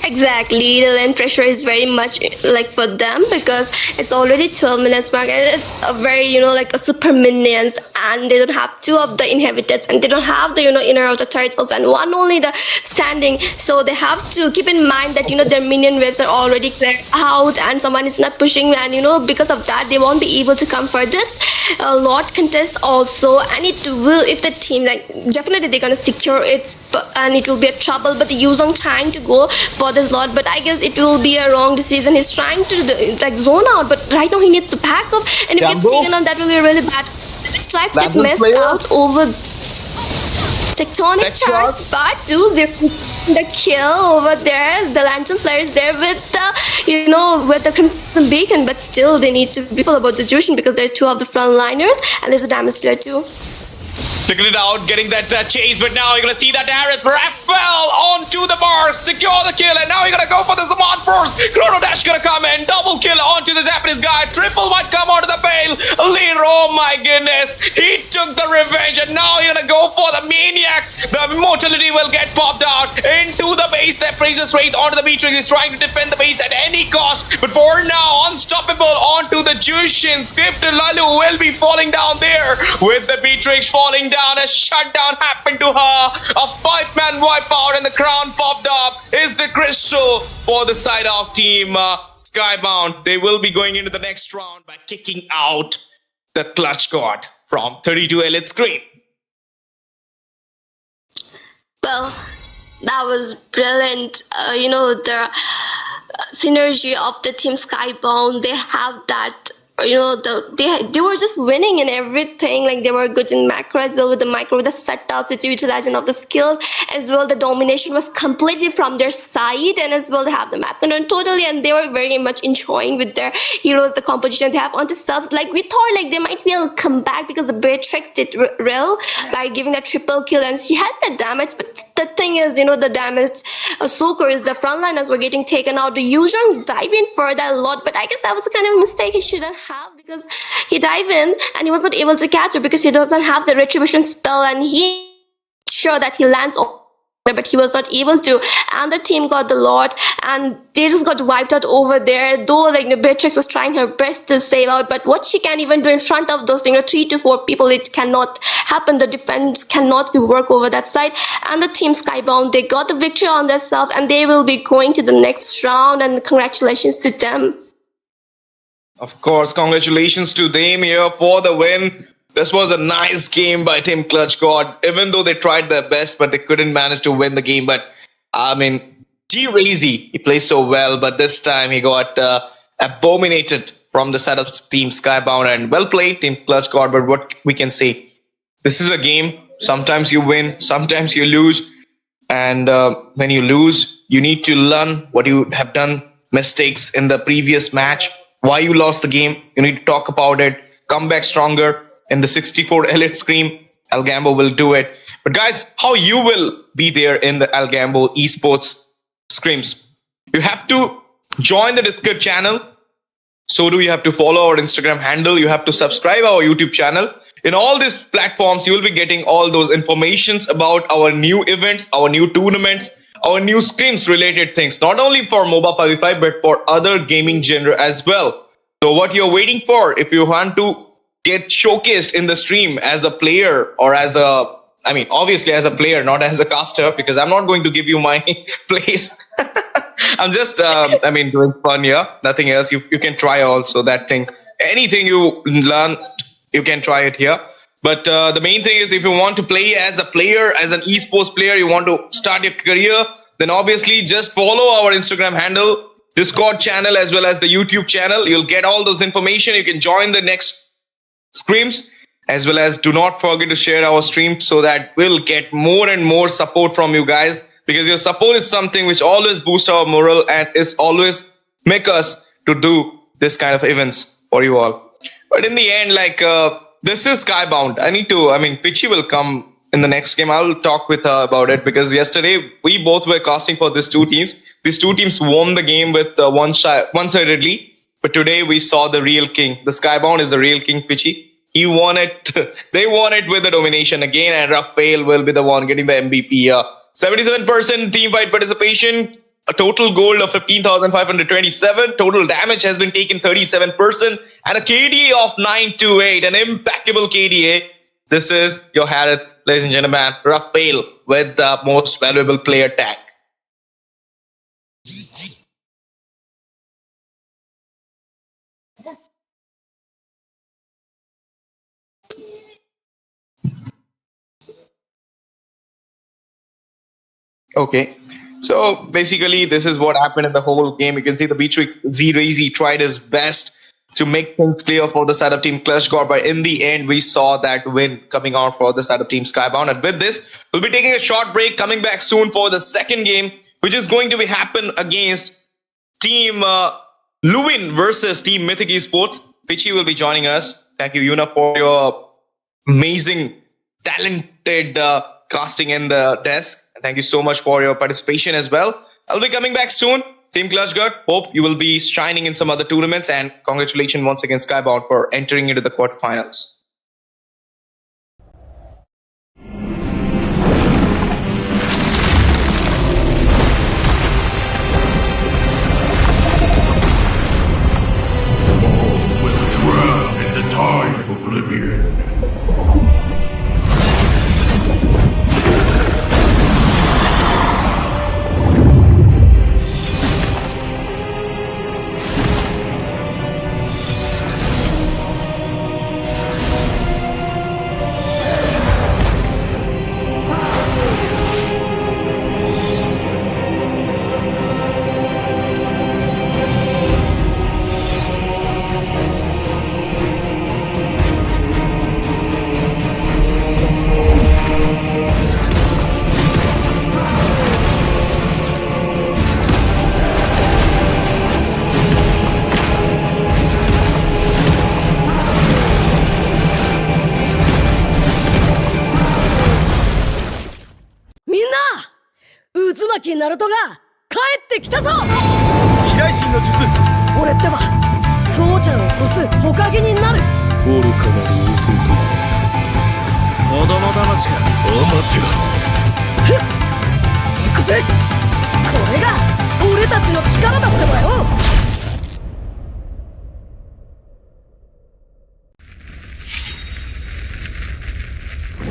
Exactly, the lane pressure is very much like for them, because it's already 12 minutes mark, and it's a very, you know, like a super minions, and they don't have two of the inhabitants, and they don't have the, you know, inner outer turrets also, and one only the standing. So they have to keep in mind that, you know, their minion waves are already cleared out, and someone is not pushing, and, you know, because of that they won't be able to come for this lot contest also. And it will, if the team, like, definitely they're gonna secure it, and it will be a trouble. But the Yu Zhong trying to go for this lot, but I guess it will be a wrong decision. He's trying to like zone out, but right now he needs to back up, and if he gets taken on, that will be really bad. His life gets messed out over tectonic charge, but 2-0 the kill over there. The Lantern Flare is there with the, you know, with the Crimson Beacon, but still they need to be careful about the Jushin, because there are two of the frontliners, and there's a damage dealer too. Figured it out, getting that chase, but now you're gonna see that Aerith rappel onto the bar, secure the kill, and now you're gonna go for the Zaman Force. Chrono Dash gonna come in, double kill onto the Japanese guy, triple might come onto the bale. Leader, oh my goodness, he took the revenge, and now you're gonna go for the Maniac. The immortality will get popped out into the base. That Praises Wraith onto the Beatrix is trying to defend the base at any cost, but for now, unstoppable onto the Jushin. Script and Lalu will be falling down there, with the Beatrix falling down. A shutdown happened to her. A 5-man wipeout, and the crown popped up. Is the crystal for the side of Team Skybound. They will be going into the next round by kicking out the Clutch God from 32 Elite Screen. Well, that was brilliant. You know, the synergy of the Team Skybound. They have that, you know, they were just winning in everything. Like, they were good in macro as well, with the micro, with the setups, with the utilization of the skills as well. The domination was completely from their side, and as well they have the map control totally, and they were very much enjoying with their heroes, the composition they have onto subs. Like, we thought like they might be able to come back, because the Beatrix did well by giving a triple kill, and she had the damage. But the thing is, you know, the damage soakers, the frontliners were getting taken out. The Yu Zhong dive in for that lot, but I guess that was a kind of a mistake he shouldn't have, because he dive in and he was not able to catch her, because he doesn't have the retribution spell, and he sure that he lands on her, but he was not able to. And the team got the lot, and they just got wiped out over there. Though, like, the Beatrix was trying her best to save out, but what she can even do in front of those, you know, 3 to 4 people, it cannot happen. The defense cannot be work over that side. And the Team Skybound, they got the victory on themselves, and they will be going to the next round, and congratulations to them. Of course, congratulations to them here for the win. This was a nice game by Team Clutch God, even though they tried their best, but they couldn't manage to win the game. But, I mean, G-Razy, he plays so well, but this time he got abominated from the side of Team Skybound, and well played, Team Clutch God. But what we can say, this is a game. Sometimes you win, sometimes you lose. And when you lose, you need to learn what you have done, mistakes in the previous match, why you lost the game. You need to talk about it, come back stronger. In the 64 Elite Scream, ALGAMBO will do it. But guys, how you will be there in the ALGAMBO esports Scrims? You have to join the Discord channel. So do you have to follow our Instagram handle. You have to subscribe our YouTube channel. In all these platforms, you will be getting all those informations about our new events, our new tournaments, our new Scrims related things, not only for MOBA 5v5, but for other gaming genre as well. So what you're waiting for, if you want to get showcased in the stream as a player or as a, I mean, obviously as a player, not as a caster, because I'm not going to give you my place. I'm just, doing fun here. Nothing else. You can try also that thing. Anything you learn, you can try it here. But the main thing is, if you want to play as a player, as an esports player, you want to start your career, then obviously just follow our Instagram handle, Discord channel, as well as the YouTube channel. You'll get all those information. You can join the next Scrims, as well as do not forget to share our stream so that we'll get more and more support from you guys, because your support is something which always boosts our morale and is always make us to do this kind of events for you all. But in the end, this is Skybound. Pitchy will come in the next game. I will talk with her about it, because yesterday we both were casting for these two teams. These two teams won the game with one-sidedly. But today we saw the real king. The Skybound is the real king, Pitchy. He won it. They won it with the domination again, and Rafael will be the one getting the MVP. 77% team fight participation, a total gold of 15,527. Total damage has been taken 37%, and a KDA of 928, an impeccable KDA. This is your Harith, ladies and gentlemen, Rafael with the most valuable player tag. Okay, so basically this is what happened in the whole game. You can see the Beatrix Z-Razy tried his best to make things clear for the side of Team Clutchgore, but in the end we saw that win coming out for the side of Team Skybound. And with this, we'll be taking a short break, coming back soon for the second game, which is going to be happen against Team Luin versus Team Mythic Esports. Pitchy will be joining us. Thank you, Yuna, for your amazing, talented casting in the desk. Thank you so much for your participation as well. I'll be coming back soon. Team Clutchgore, hope you will be shining in some other tournaments, and congratulations once again Skybound for entering into the quarterfinals. Will drown in the tide of oblivion.ナルトが帰ってきたぞ。飛来神の術。俺ってば父ちゃんを越す火影になる。愚かなる弟。子供騙しがアマテラス。行くぜ。これが俺たちの力だってばよ。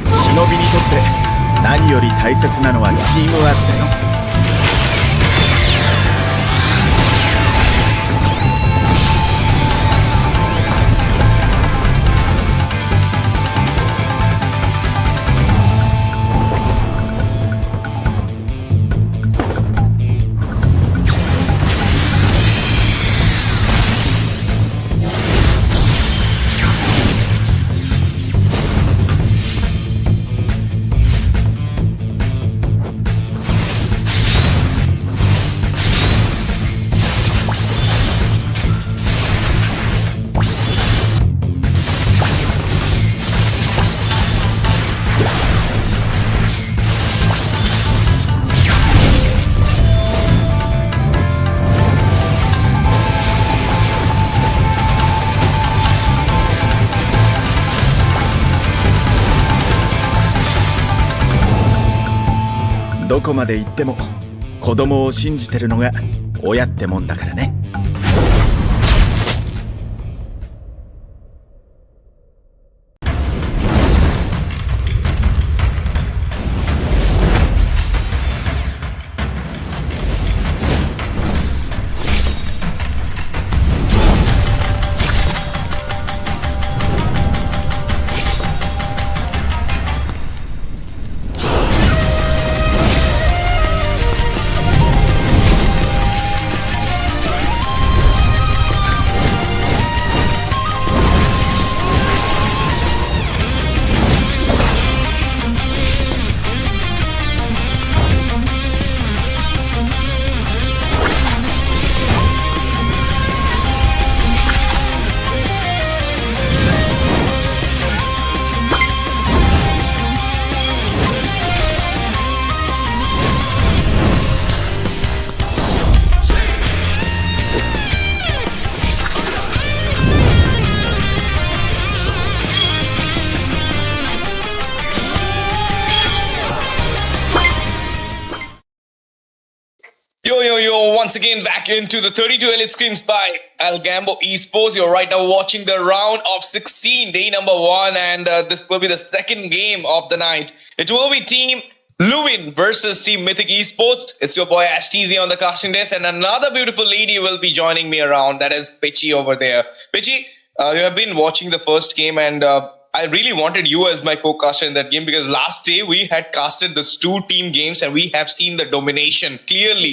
忍びにとって何より大切なのはチームワークだよ。どこまで行っても子供を信じてるのが親ってもんだからね。Yo, once again back into the 32 Elite Scrims by ALGAMBO Esports. You're right now watching the round of 16, day number 1, and this will be the second game of the night. It will be Team Luin versus Team Mythic Esports. It's your boy Ashteezy on the casting desk, and another beautiful lady will be joining me around. That is Pitchy over there. Pitchy, you have been watching the first game, and I really wanted you as my co-caster in that game because last day we had casted those 2 team games and we have seen the domination clearly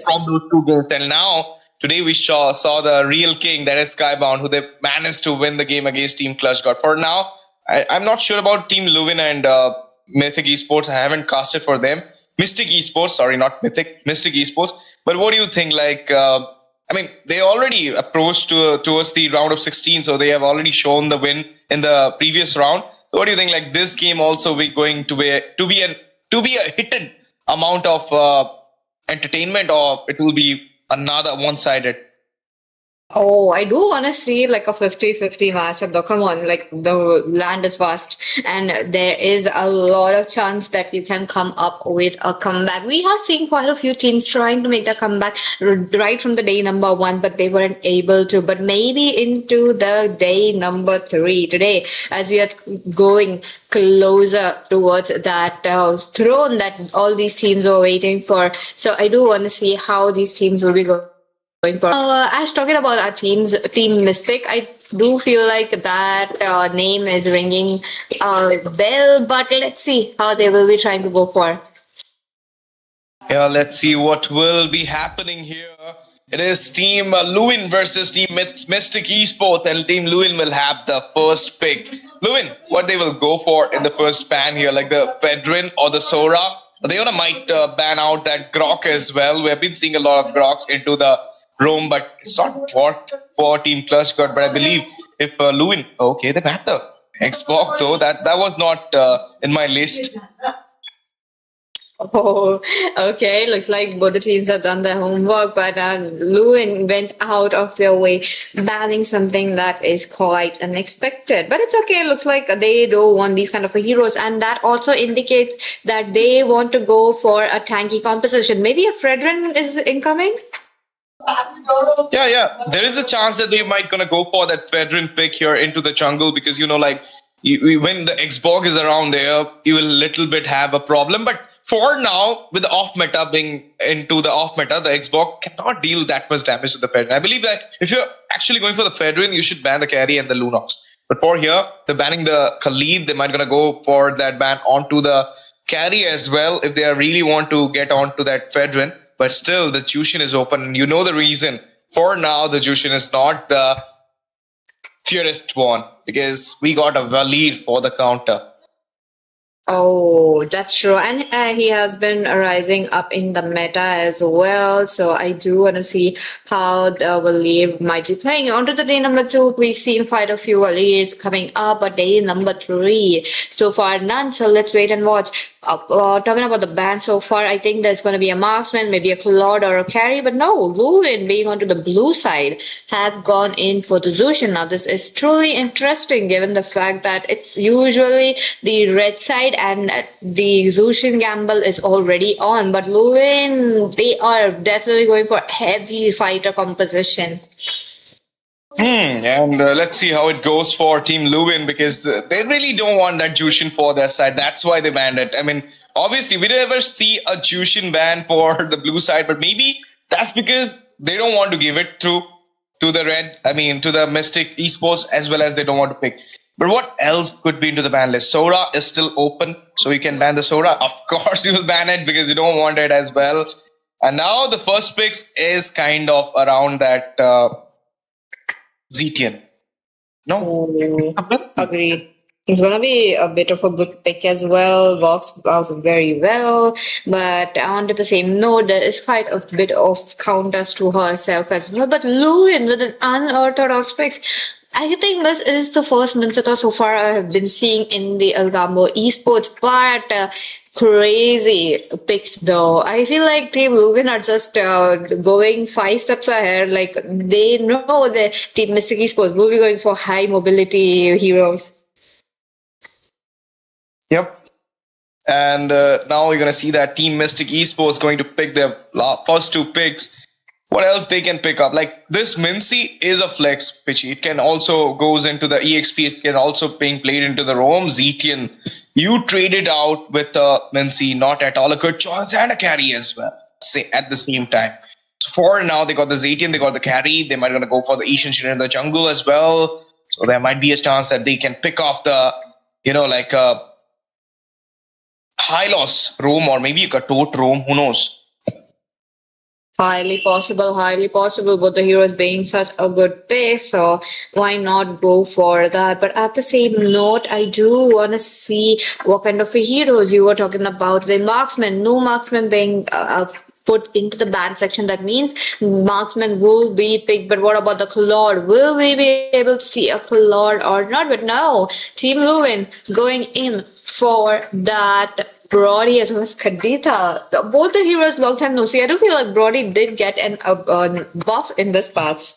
from those 2 games. And now, today we saw the real king, that is Skybound, who they managed to win the game against Team Clutch God. For now, I'm not sure about Team Luin and Mythic Esports. I haven't casted for them. Mystic Esports, sorry, not Mythic, Mystic Esports. But what do you think? I mean, they already approached towards the round of 16, so they have already shown the win in the previous round. So, what do you think? Like this game also be going to be a hidden amount of entertainment, or it will be another one-sided? Oh, I do want to see like a 50-50 matchup though. Come on, like the land is vast and there is a lot of chance that you can come up with a comeback. We have seen quite a few teams trying to make the comeback right from the day number 1, but they weren't able to. But maybe into the day number 3 today, as we are going closer towards that throne that all these teams are waiting for. So I do want to see how these teams will be going for. As talking about our Team Mystic, I do feel like that name is ringing a bell, but let's see how they will be trying to go for. Yeah, let's see what will be happening here. It is Team Luin versus Team Mystic Esports, and Team Luin will have the first pick. Luin, what they will go for in the first ban here, like the Fedrin or the Sora? They might ban out that Grok as well. We have been seeing a lot of Groks into the Rome, but it's not worked for Team Clutch God. But I believe if Luin, okay, they banned the Xbox though. That was not in my list. Oh, okay. Looks like both the teams have done their homework, but Luin went out of their way, banning something that is quite unexpected. But it's okay. It looks like they don't want these kind of heroes, and that also indicates that they want to go for a tanky composition. Maybe a Fredrin is incoming? Yeah. There is a chance that they might gonna go for that Fedrin pick here into the jungle because, you know, like when the Xbox is around there, you will little bit have a problem. But for now, with the off meta being into the off meta, the Xbox cannot deal that much damage to the Fedrin. I believe that if you're actually going for the Fedrin, you should ban the carry and the Lunox. But for here, they're banning the Khalid. They might gonna go for that ban onto the carry as well if they really want to get onto that Fedrin. But still, the Jushin is open, and you know the reason. For now, the Jushin is not the fiercest one because we got a lead for the counter. Oh, that's true. And he has been rising up in the meta as well. So I do want to see how the Waleed might be playing. On to the day number 2, we've seen quite a few Waleeds coming up, but day number 3, so far none. So let's wait and watch. Talking about the ban so far, I think there's going to be a marksman, maybe a Claude or a carry, but no, Luin being onto the blue side have gone in for the Zushin. Now this is truly interesting given the fact that it's usually the red side and the Zushin gamble is already on. But Luin, they are definitely going for heavy fighter composition. And let's see how it goes for Team Luin, because they really don't want that Jushin for their side. That's why they banned it. I mean, obviously, we never see a Jushin ban for the blue side, but maybe that's because they don't want to give it to the red, to the Mystic Esports, as well as they don't want to pick. But what else could be into the ban list? Sora is still open, so you can ban the Sora. Of course, you will ban it because you don't want it as well. And now the first picks is kind of around that Zetian. No? Agree. It's going to be a bit of a good pick as well. Works out very well. But on to the same note, there is quite a bit of counters to herself as well. But Luin with an unorthodox picks. I think this is the first Minnesota so far I have been seeing in the ALGAMBO esports, but crazy picks though. I feel like Team Luin are just going 5 steps ahead. Like they know the Team Mystic Esports will be going for high mobility heroes. Yep. And now we're going to see that Team Mystic Esports going to pick their first 2 picks. What else they can pick up? Like this Mincy is a flex pitchy. It can also goes into the EXP. It can also being played into the Rome. Zetian, you traded out with Mincy, not at all a good choice, and a carry as well. At the same time. So for now, they got the Zetian, they got the carry. They might gonna go for the Ishan Shin in the jungle as well. So there might be a chance that they can pick off the, Hylos Rome, or maybe a Tote Rome. Who knows? Highly possible, but the heroes being such a good pick, so why not go for that? But at the same note, I do want to see what kind of heroes you were talking about. The marksman, no marksman being put into the ban section. That means marksman will be picked. But what about the Claude? Will we be able to see a Claude or not? But no, Team Luin going in for that Brody as well as Kadita. Both the heroes long time no see. I do feel like Brody did get an buff in this patch.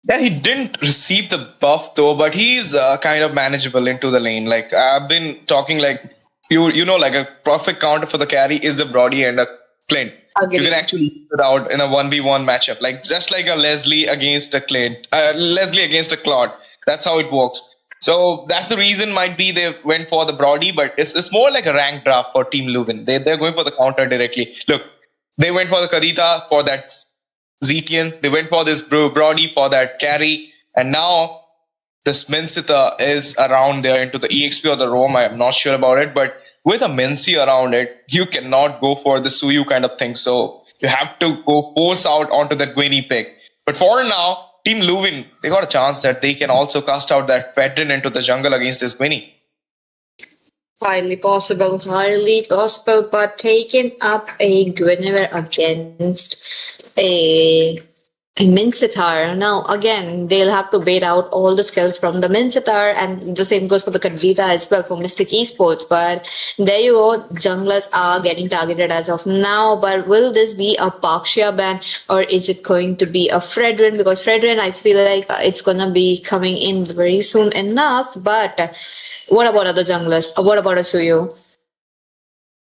Yeah, he didn't receive the buff though, but he's kind of manageable into the lane. Like I've been talking, like like a perfect counter for the carry is a Brody and a Clint. Agreed. You can actually use it out in a 1v1 matchup, like just like a Leslie against a Clint, Leslie against a Claude. That's how it works. So that's the reason might be they went for the Brody, but it's more like a rank draft for Team Luin. They're going for the counter directly. Look, they went for the Kadita for that Zetian. They went for this Brody for that carry. And now this Mincita is around there into the EXP or the Rome. I'm not sure about it. But with a Mincy around it, you cannot go for the Suyu kind of thing. So you have to go force out onto that Gwynny pick. But for now, Team Luin, they got a chance that they can also cast out that veteran into the jungle against this Gwynny. Highly possible, but taking up a Guinevere against a Mincitar. Now, again, they'll have to bait out all the skills from the Mincitar, and the same goes for the Kadita as well for Mystic Esports. But there you go, junglers are getting targeted as of now. But will this be a Pakshia ban, or is it going to be a Fredrin? Because Fredrin, I feel like it's going to be coming in very soon enough. But what about other junglers? What about a Suyu?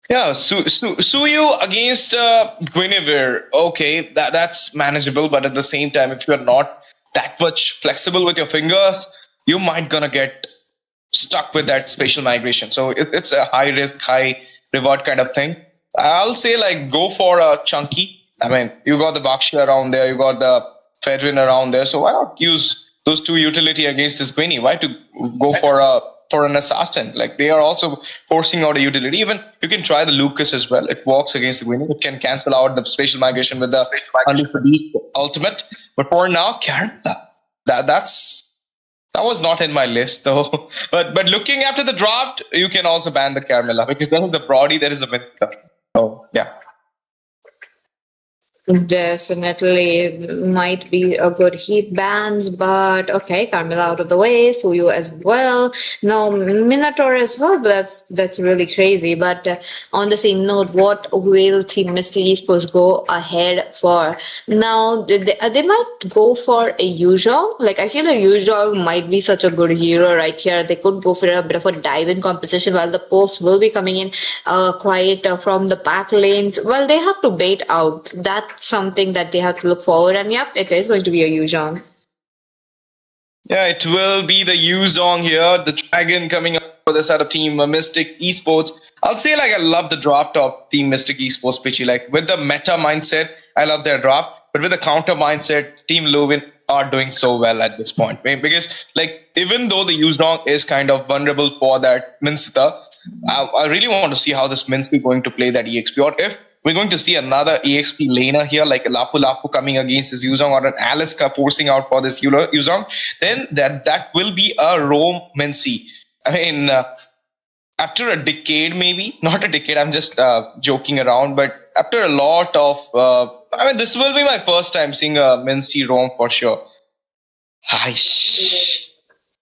Yeah, Suyu against Guinevere. Okay, that's manageable, but at the same time, if you're not that much flexible with your fingers, you might gonna get stuck with that spatial migration. So it's a high risk, high reward kind of thing. I'll say like go for a Chunky. I mean, you got the Bakshi around there, you got the Fedrin around there, so why not use those 2 utility against this Gwynny? Why to go for an assassin? Like they are also forcing out a utility. Even you can try the Lucas as well. It works against the Gwynny. It can cancel out the spatial migration with the ultimate. But for now, Carmilla, that was not in my list though. But looking after the draft, you can also ban the Carmilla because there is the Brody, there is a Winter. Oh yeah. Definitely might be a good heat bans, but okay, Carmilla out of the way, Suyu as well. Now Minotaur as well, but that's really crazy. But on the same note, what will Team Mystic Esports go ahead for? Now they might go for a Yuzhong. Like I feel like Yuzhong might be such a good hero right here. They could go for a bit of a dive-in composition while the pokes will be coming in quite from the back lanes. Well, they have to bait out. That's something that they have to look forward, and yep, it is going to be a Yuzhong. Yeah, it will be the Yuzhong here, the Dragon coming up for the side of Team Mystic Esports. I'll say like I love the draft of Team Mystic Esports, Pitchy. Like with the meta mindset, I love their draft, but with the counter mindset, Team Luin are doing so well at this point. Because like even though the Yuzhong is kind of vulnerable for that Minsita, I really want to see how this Minsita is going to play that EXP, or if we're going to see another EXP laner here, like a Lapu Lapu coming against this Yuzhong, or an Aliska forcing out for this Yuzhong, then that will be a Rome Mensi. I mean, after a decade, maybe, not a decade, I'm just joking around, but after a lot of, I mean, this will be my first time seeing a Mensi Rome for sure.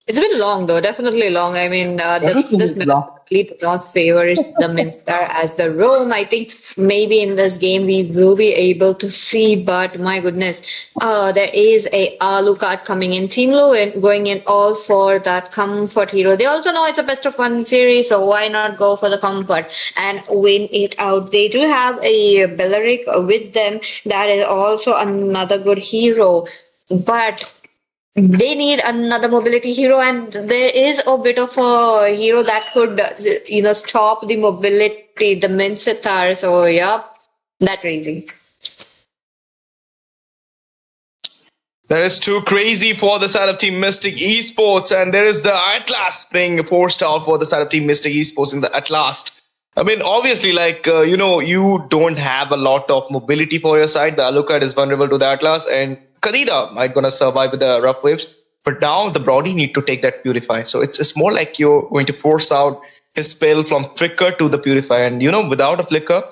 It's been long though, definitely long. I mean, this does not favor the Minster as the Rome. I think maybe in this game we will be able to see, but my goodness, there is a Alucard coming in. Team Luin going in all for that comfort hero. They also know it's a best of one series, so why not go for the comfort and win it out? They do have a Bellaric with them. That is also another good hero, but they need another mobility hero, and there is a bit of a hero that could, stop the mobility, the Mincetar. So, yeah, that's crazy. That is too crazy for the side of Team Mystic Esports, and there is the Atlas being forced out for the side of Team Mystic Esports in the Atlas. I mean, obviously, like, you don't have a lot of mobility for your side. The Alucard is vulnerable to the Atlas, and Khadida might gonna survive with the rough waves. But now the Brody need to take that Purify. So it's more like you're going to force out his spell from Flicker to the Purify. And, without a Flicker,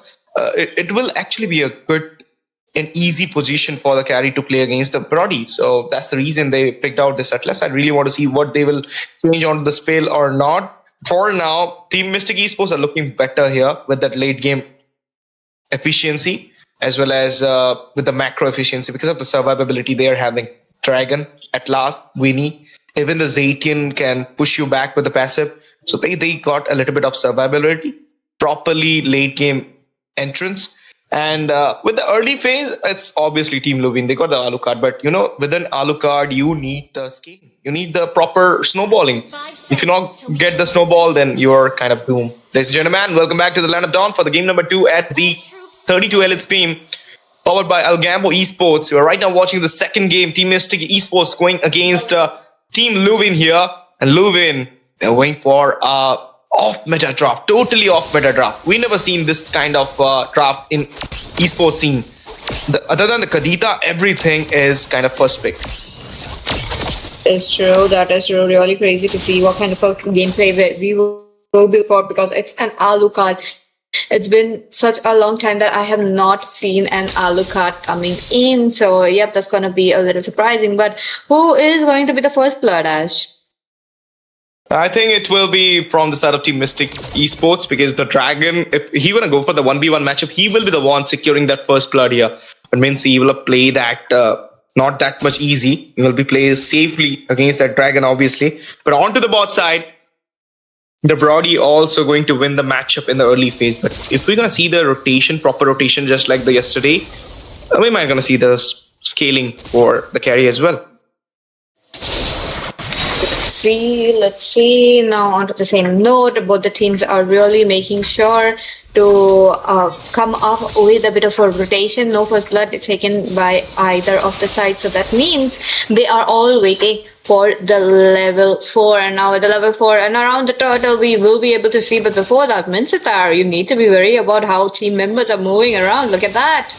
it will actually be a good and easy position for the carry to play against the Brody. So that's the reason they picked out this Atlas. I really want to see what they will change on the spell or not. For now, Team Mystic Esports are looking better here with that late game efficiency, as well as with the macro efficiency because of the survivability they are having. Dragon, Atlas, Winnie, even the Zatian can push you back with the passive. So they got a little bit of survivability, properly late game entrance. And with the early phase, it's obviously Team Luin. They got the Alucard, but with an Alucard, you need the scaling. You need the proper snowballing. If you not get the snowball, then you're kind of doomed. Ladies and gentlemen, welcome back to the Land of Dawn for the game number 2 at the 32 Elite Stream, powered by ALGAMBO ESPORTS. You are right now watching the second game, Team Mystic Esports going against Team Luin here. And Luin, they're going for off-meta draft, totally off-meta draft. We never seen this kind of draft in esports scene. Other than the Khadida, everything is kind of first pick. It's true. That is really crazy to see what kind of a gameplay we will be for, because it's an Alucard. It's been such a long time that I have not seen an Alucard coming in. So, yep, that's going to be a little surprising. But who is going to be the first blood, Ash? I think it will be from the side of Team Mystic Esports, because the Dragon, if he want to go for the 1v1 matchup, he will be the one securing that first blood here. But means he will play that not that much easy. He will be playing safely against that Dragon, obviously. But onto the bot side, the Brody also going to win the matchup in the early phase. But if we're going to see the rotation, proper rotation, just like the yesterday, we might going to see the scaling for the carry as well. Let's see. Now onto the same note, both the teams are really making sure to come up with a bit of a rotation. No first blood taken by either of the sides. So that means they are all waiting for the level 4. And now at the level 4 and around the turtle, we will be able to see. But before that, Mincetar, you need to be worried about how team members are moving around. Look at that.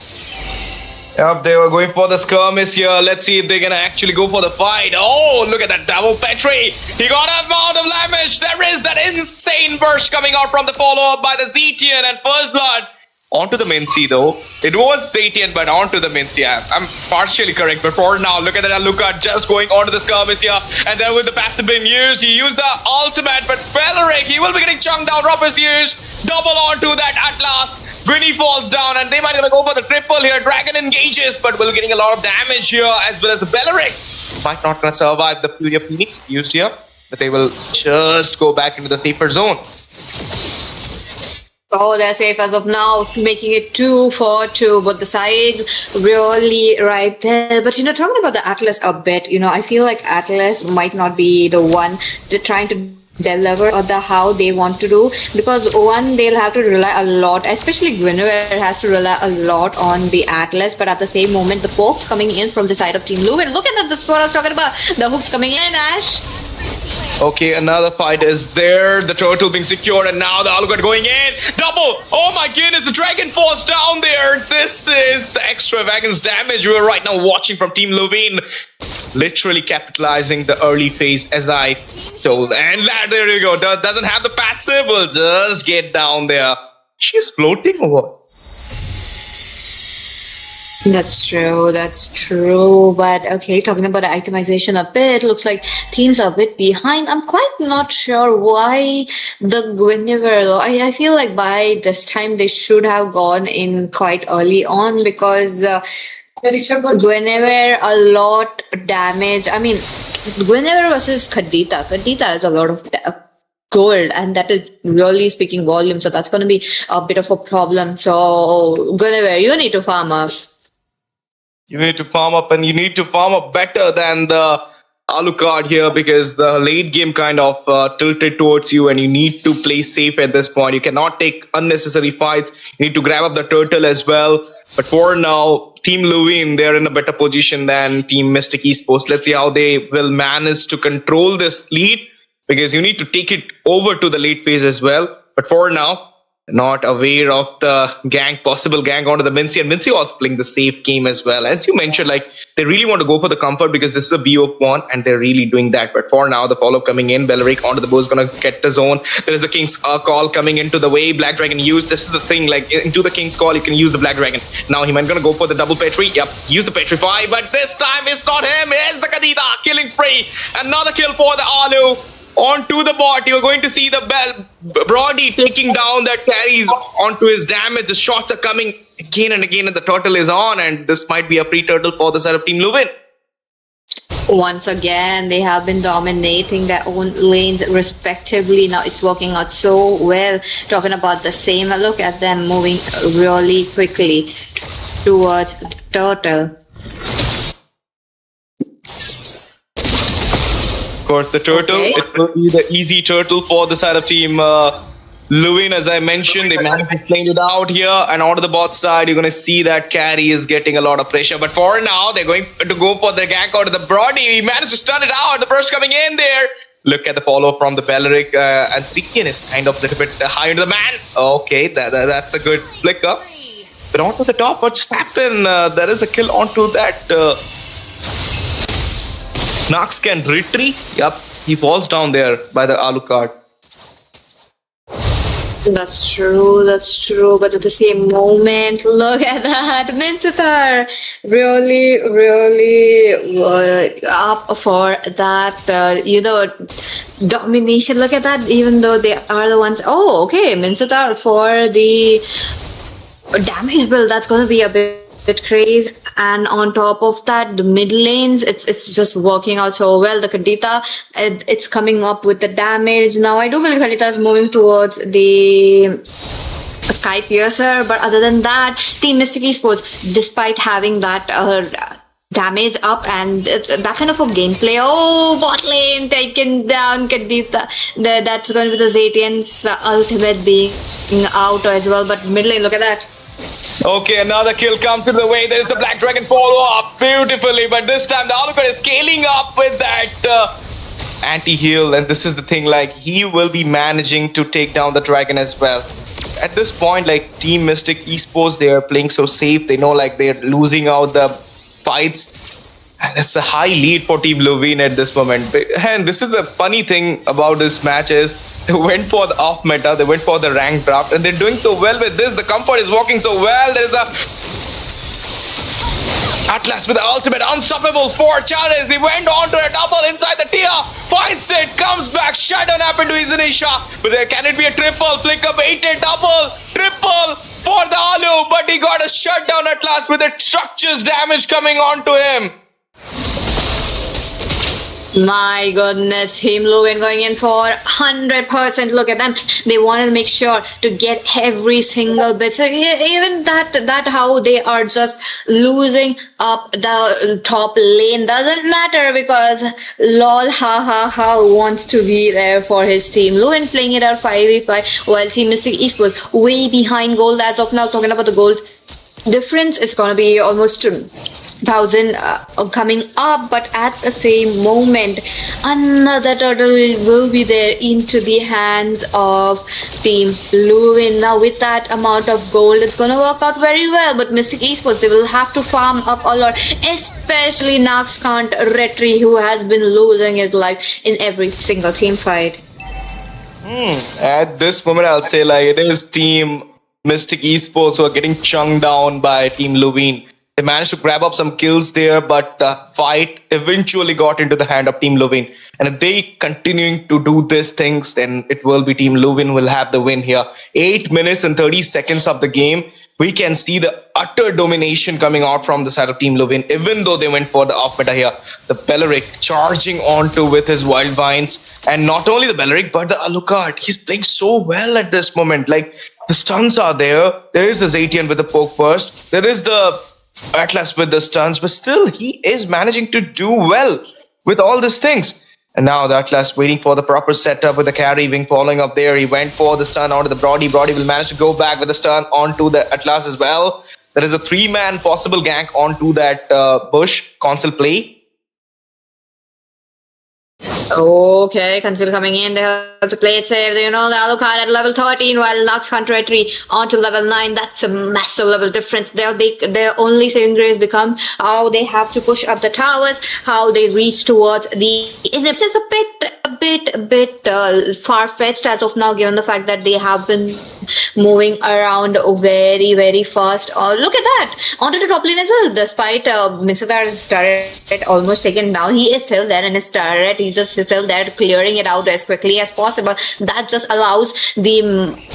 Yep, they were going for the skirmish here. Let's see if they're gonna actually go for the fight. Oh, look at that double Petri. He got a amount of damage. There is that insane burst coming out from the follow-up by the Zetian, and first blood onto the Mincy though. It was Satian, but onto the Mincy. I'm partially correct, but for now, look at that Alucard just going onto the Skirmish here. And then with the passive being used, he used the ultimate, but Beleric, he will be getting chunked down. Rob is used. Double onto that Atlas. Gwynny falls down, and they might gonna go for the triple here. Dragon engages, but will getting a lot of damage here, as well as the Beleric. Might not gonna survive the Fury of Phoenix used here, but they will just go back into the safer zone. Oh, they're safe as of now, making it 2-4-2, but the sides really right there. But, talking about the Atlas a bit, I feel like Atlas might not be the one trying to deliver or how they want to do, because one, they'll have to rely a lot, especially Guinevere has to rely a lot on the Atlas, but at the same moment, the pokes coming in from the side of Team Luin. Look at that, this is what I was talking about. The hooks coming in, Ash. Okay, another fight is there. The turtle being secured, and now the Alucard going in. Double! Oh my goodness, the dragon falls down there. This is the extravagance damage we are right now watching from Team Luin. Literally capitalizing the early phase, as I told. And there you go. Doesn't have the passive. Will just get down there. She's floating or what? That's true. But okay, talking about the itemization a bit, looks like teams are a bit behind. I'm quite not sure why the Guinevere, though. I feel like by this time they should have gone in quite early on, because Guinevere a lot damage. I mean, Guinevere versus Khadita. Khadita has a lot of gold, and that is really speaking volume. So that's going to be a bit of a problem. So Guinevere, you need to farm up. You need to farm up, and you need to farm up better than the Alucard here, because the late game kind of tilted towards you, and you need to play safe at this point. You cannot take unnecessary fights. You need to grab up the turtle as well. But for now, Team Luin, they're in a better position than Team Mystic Esports. Let's see how they will manage to control this lead, because you need to take it over to the late phase as well. But for now, not aware of the possible gank onto the Mincy, and Mincy also playing the safe game as well. As you mentioned, they really want to go for the comfort, because this is a BO1 and they're really doing that. But for now, the follow coming in, Beleric onto the bow is going to get the zone. There is a King's call coming into the way. Black Dragon used. This is the thing, into the King's call, you can use the Black Dragon. Now he might going to go for the double Petri. Yep, use the Petrify, but this time it's not him. It's the Khadita killing spree. Another kill for the Alu. Onto the bot, you're going to see the Brody taking down that carries onto his damage. The shots are coming again and again, and the turtle is on, and this might be a free turtle for the side of Team Luin. Once again, they have been dominating their own lanes respectively. Now it's working out so well. Talking about the same, look at them moving really quickly towards the turtle. Of course, the turtle, okay. It will be the easy turtle for the side of Team Luin. As I mentioned, they managed to play it out here, and onto the bot side, you're going to see that carry is getting a lot of pressure. But for now, they're going to go for the gank out of the Brody. He managed to stun it out. The burst coming in there. Look at the follow from the Beleric, and Zikian is kind of a little bit high into the man. Okay, that's a good flicker. But onto the top, what just happened? There is a kill onto that... Nox can retreat. Yep, he falls down there by the Alucard. That's true. But at the same moment, look at that. Mincetar really up for that, domination. Look at that, even though they are the ones. Oh, okay, Mincetar for the damage build. That's going to be a bit crazy. And on top of that, the mid lanes, it's just working out so well. The Khadita, it's coming up with the damage. Now, I do believe Khadita is moving towards the Sky Piercer, but other than that, Team Mystic Esports, despite having that damage up and that kind of a gameplay, bot lane taken down Khadita. That's going to be the Zatian's ultimate being out as well, but mid lane, look at that. Okay, another kill comes into the way. There is the Black Dragon follow-up beautifully, but this time the Alucard is scaling up with that anti-heal, and this is the thing, he will be managing to take down the dragon as well. At this point, Team Mystic Esports, they are playing so safe. They know they're losing out the fights, And it's a high lead for Team Luin at this moment. And this is the funny thing about this match is they went for the off meta, they went for the rank draft, and they're doing so well with this. The comfort is working so well. There's the Atlas with the ultimate, unstoppable for Charis. He went on to a double inside the tier, finds it, comes back, shutdown happened to Izanisha. But there can it be a triple? Flicker baited, double, triple for the Alu, but he got a shutdown at last with the structures damage coming on to him. My goodness, Team Luin going in for 100%. Look at them. They wanted to make sure to get every single bit. So even that how they are just losing up the top lane doesn't matter because lol wants to be there for his team. Luin playing it out 5v5 while Team Mystic Esports way behind gold as of now. Talking about the gold difference, it's gonna be almost 1,000 coming up, but at the same moment another turtle will be there into the hands of Team Luin. Now with that amount of gold, it's gonna work out very well, but Mystic Esports, they will have to farm up a lot, especially Naxkant Retri, who has been losing his life in every single team fight. At this moment, I'll say like it is Team Mystic Esports who are getting chunked down by Team Luin. They managed to grab up some kills there, but the fight eventually got into the hand of Team Luin. And if they continuing to do these things, then it will be Team Luin will have the win here. 8 minutes and 30 seconds of the game, we can see the utter domination coming out from the side of Team Luin, even though they went for the off meta here. The Belleric charging onto with his Wild Vines. And not only the Belleric, but the Alucard. He's playing so well at this moment. Like, the stuns are there. There is the Zatian with the poke burst. There is the Atlas with the stuns, but still he is managing to do well with all these things. And now the Atlas waiting for the proper setup with the carry wing following up there. He went for the stun onto the Brody. Brody will manage to go back with the stun onto the Atlas as well. There is a 3-man possible gank onto that bush console play. Okay, Conceal coming in. They have to play it safe. You know, the Alucard at level 13 while Naxkant Retri on to level 9. That's a massive level difference. Their only saving grace becomes how they have to push up the towers, how they reach towards the... It's just a bit far-fetched as of now, given the fact that they have been moving around very, very fast. Look at that. Onto the top lane as well. Despite Misadar's turret almost taken down, he is still there in his turret. He's just still there clearing it out as quickly as possible. That just allows the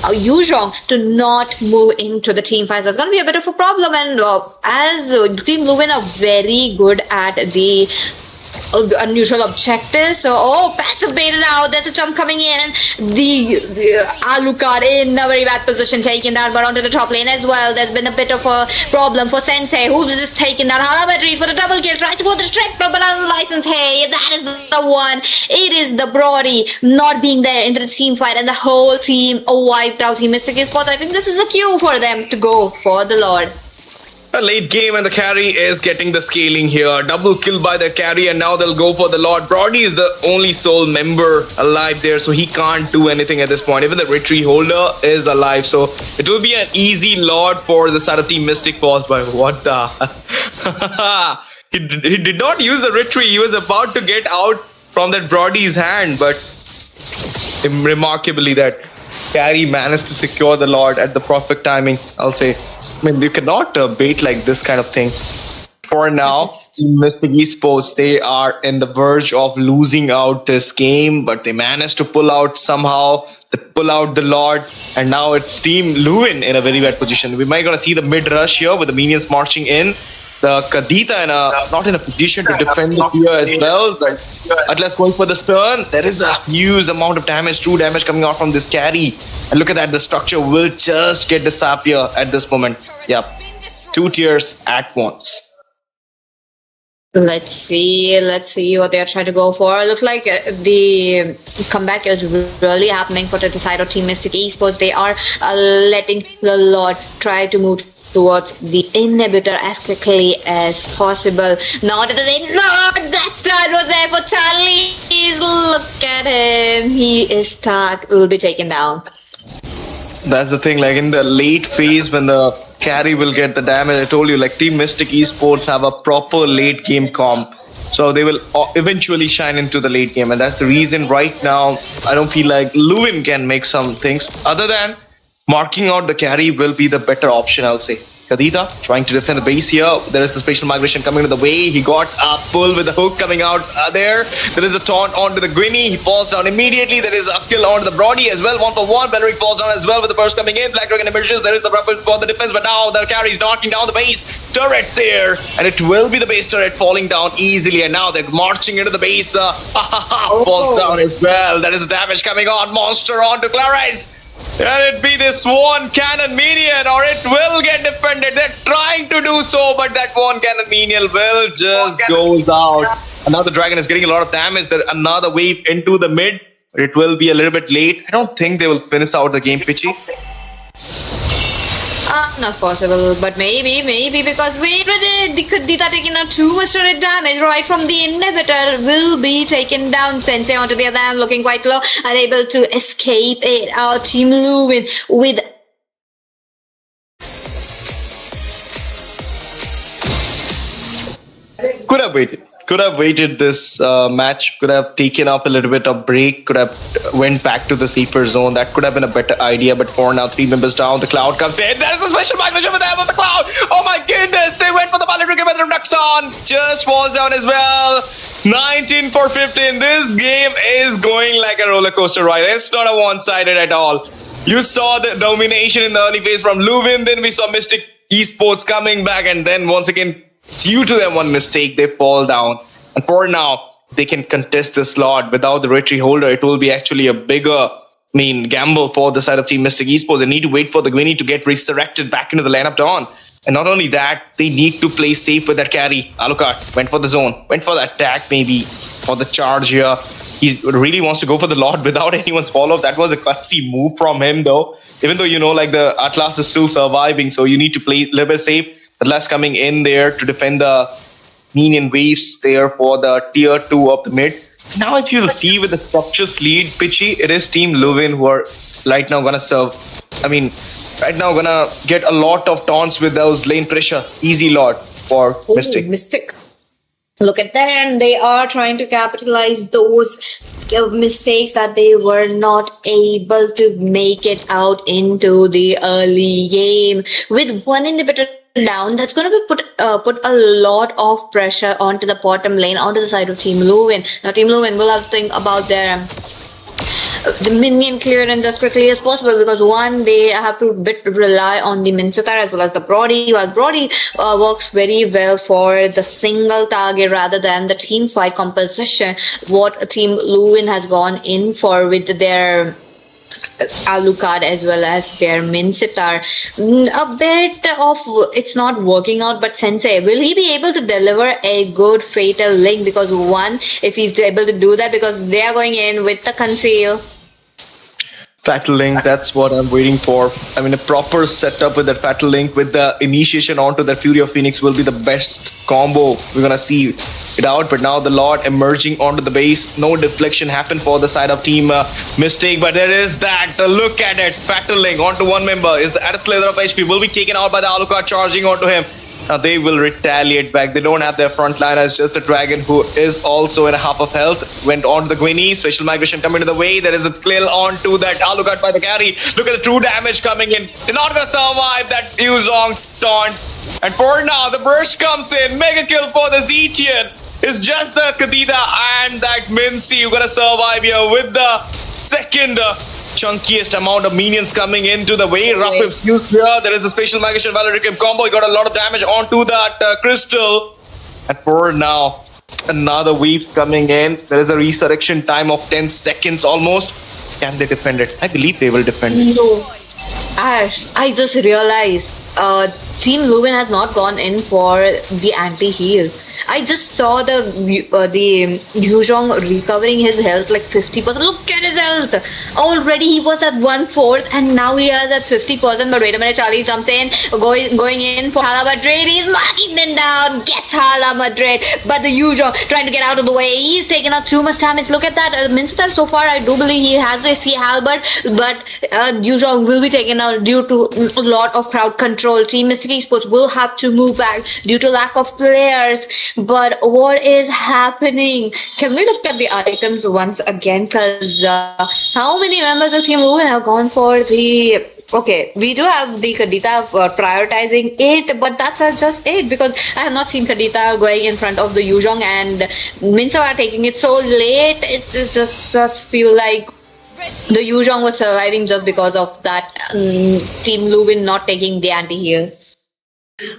Yuzhong to not move into the team fights. That's going to be a bit of a problem. And as Team Luin are very good at the unusual objectives. So, passive baited out. There's a jump coming in. The Alucard in a very bad position, taken down, but onto the top lane as well. There's been a bit of a problem for Sensei, who's just taken down. Halabatri for the double kill, tries to go to the triple, but unlicensed. Hey, that is the one. It is the Brody not being there into the team fight, and the whole team wiped out. He missed the spot. I think this is the cue for them to go for the Lord. A late game and the carry is getting the scaling here. Double kill by the carry and now they'll go for the Lord. Brody is the only sole member alive there, so he can't do anything at this point. Even the retreat holder is alive, so it will be an easy Lord for the side of Team Mystic Force. But what the... he did not use the retreat. He was about to get out from that Brody's hand, but remarkably that carry managed to secure the Lord at the perfect timing, I'll say. I mean, you cannot bait like this kind of things. For now, Team Mystic Esports, they are in the verge of losing out this game, but they managed to pull out somehow. They pull out the Lord, and now it's Team Luin in a very bad position. We might gonna see the mid rush here with the minions marching in. The Kadita not in a position to defend the tier as well. But Atlas going for the stun. There is a huge amount of damage, true damage coming out from this carry. And look at that, the structure will just get disappear at this moment. Yep, 2 tiers at once. Let's see what they are trying to go for. Looks like the comeback is really happening for the side of Team Mystic Esports. They are letting the Lord try to move towards the inhibitor as quickly as possible. Now to the same Lord, that stun was there for Charlie. Look at him. He is stuck. Will be taken down. That's the thing, like in the late phase when the carry will get the damage. I told you, like Team Mystic Esports have a proper late game comp. So they will eventually shine into the late game. And that's the reason right now I don't feel like Luin can make some things. Other than marking out the carry will be the better option, I'll say. Kadita trying to defend the base here. There is the spatial migration coming to the way. He got a pull with the hook coming out there. There is a taunt onto the Gwynny. He falls down immediately. There is a kill onto the Brody as well. 1-for-1. Belleric falls down as well with the burst coming in. Black Dragon emerges. There is the Ruffles for the defense, but now the carry is knocking down the base turret there. And it will be the base turret falling down easily. And now they're marching into the base. Falls down as well. There is damage coming on. Monster onto Clarice. Can it be this one cannon minion, or it will get defended? They're trying to do so, but that one cannon minion will just goes out. Another dragon is getting a lot of damage. There's another wave into the mid. It will be a little bit late. I don't think they will finish out the game, Pitchy. Not possible, but maybe because wait, Kadita taking out too much turret damage right from the inhibitor will be taken down. Sensei onto the other hand, looking quite low, unable to escape it. Our Team Luin with Could have waited this match. Could have taken up a little bit of break. Could have went back to the safer zone. That could have been a better idea. But for now, 3 members down. The Cloud comes in. There's a special migration with them on the Cloud. Oh my goodness! They went for the Ballet Brigade, but the Nuxon just falls down as well. 19 for 15. This game is going like a roller coaster ride. It's not a one-sided at all. You saw the domination in the early phase from Luin. Then we saw Mystic Esports coming back, and then once again, due to their one mistake, they fall down. And for now, they can contest the slot without the retreat holder. It will be actually a bigger, gamble for the side of Team Mystic Esports. They need to wait for the Gwynny to get resurrected back into the lineup Dawn. And not only that, they need to play safe with that carry. Alucard went for the zone, went for the attack maybe, for the charge here. He really wants to go for the Lord without anyone's follow-up. That was a gutsy move from him though. Even though, like the Atlas is still surviving, so you need to play a little bit safe. Atlas coming in there to defend the minion waves there for the tier 2 of the mid. Now if you'll see with the structures lead, Pitchy, it is Team Luin who are right now gonna serve. Right now gonna get a lot of taunts with those lane pressure. Easy Lord for Mystic. Look at that, and they are trying to capitalize those mistakes that they were not able to make it out into the early game. With one inhibitor down, that's going to be put a lot of pressure onto the bottom lane, onto the side of Team Luin. Now Team Luin will have to think about their the minion clearance as quickly as possible, because one, they have to rely on the Mincitar as well as the Brody. While Brody works very well for the single target rather than the team fight composition, what Team Luin has gone in for with their Alucard as well as their Mincitar. A bit of it's not working out, but Sensei, will he be able to deliver a good fatal link? Because one, if he's able to do that, because they are going in with the conceal. Fatal Link, that's what I'm waiting for. A proper setup with that Fatal Link with the initiation onto the Fury of Phoenix will be the best combo. We're gonna see it out, but now the Lord emerging onto the base. No deflection happened for the side of Team Mystic, but there is that. Look at it. Fatal Link onto one member is at a slither of HP. Will be taken out by the Alucard charging onto him. Now they will retaliate back. They don't have their frontliner. It's just a dragon who is also in a half of health. Went on to the Gwynny. Special migration coming to the way. There is a kill onto that Alucard by the carry. Look at the true damage coming in. They're not going to survive that Yuzong's taunt. And for now, the burst comes in. Mega kill for the Zetian. It's just the Kadita and that Mincy who going to survive here with the second chunkiest amount of minions coming into the way. Rough Whip's used here. There is a special migration Valoricum combo. He got a lot of damage onto that crystal. And for now, another wave's coming in. There is a resurrection time of 10 seconds almost. Can they defend it? I believe they will defend it. No. Ash, I just realized Team Luin has not gone in for the anti-heal. I just saw the Yuzhong recovering his health like 50%. Look at his health. Already he was at 1/4 and now he is at 50%. But wait a minute, Charlie jumps in, going in for Hala Madrid. He's marking them down, gets Hala Madrid. But the Yuzhong trying to get out of the way. He's taken up too much damage. Look at that. Minstar so far, I do believe he has the C halberd, but Yuzhong will be taken out due to a lot of crowd control. Team Mystic Esports will have to move back due to lack of players. But what is happening? Can we look at the items once again? Because how many members of Team Luin have gone for the... Okay, we do have the Kadita prioritizing it, but that's just it, because I have not seen Kadita going in front of the Yuzhong, and Minso are taking it so late. It's just feel like the Yuzhong was surviving just because of that Team Luin not taking the anti-heal.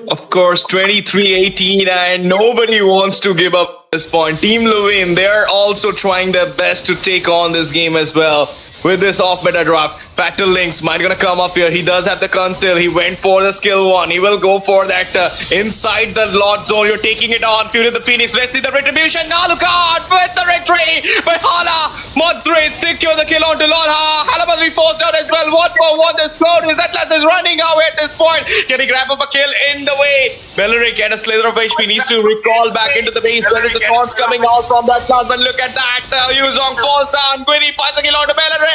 Of course, 23-18, and nobody wants to give up at this point. Team Luin, they're also trying their best to take on this game as well. With this off-meta drop, Fatal Links might gonna come up here. He does have the con still. He went for the skill one. He will go for that inside the Lord zone. You're taking it on. Fury the Phoenix. Let's see the retribution. Now look out with the retry by Hala Madrid. Secure the kill onto Lolha. Hala must be forced out as well. 1-for-1. The Cloud. His Atlas is running away at this point. Can he grab up a kill in the way? Beleric and a slither of HP needs to recall back into the base. There is the taunts coming out from that cloud. But look at that. Yuzhong falls down. Gwynny finds a kill onto Beleric.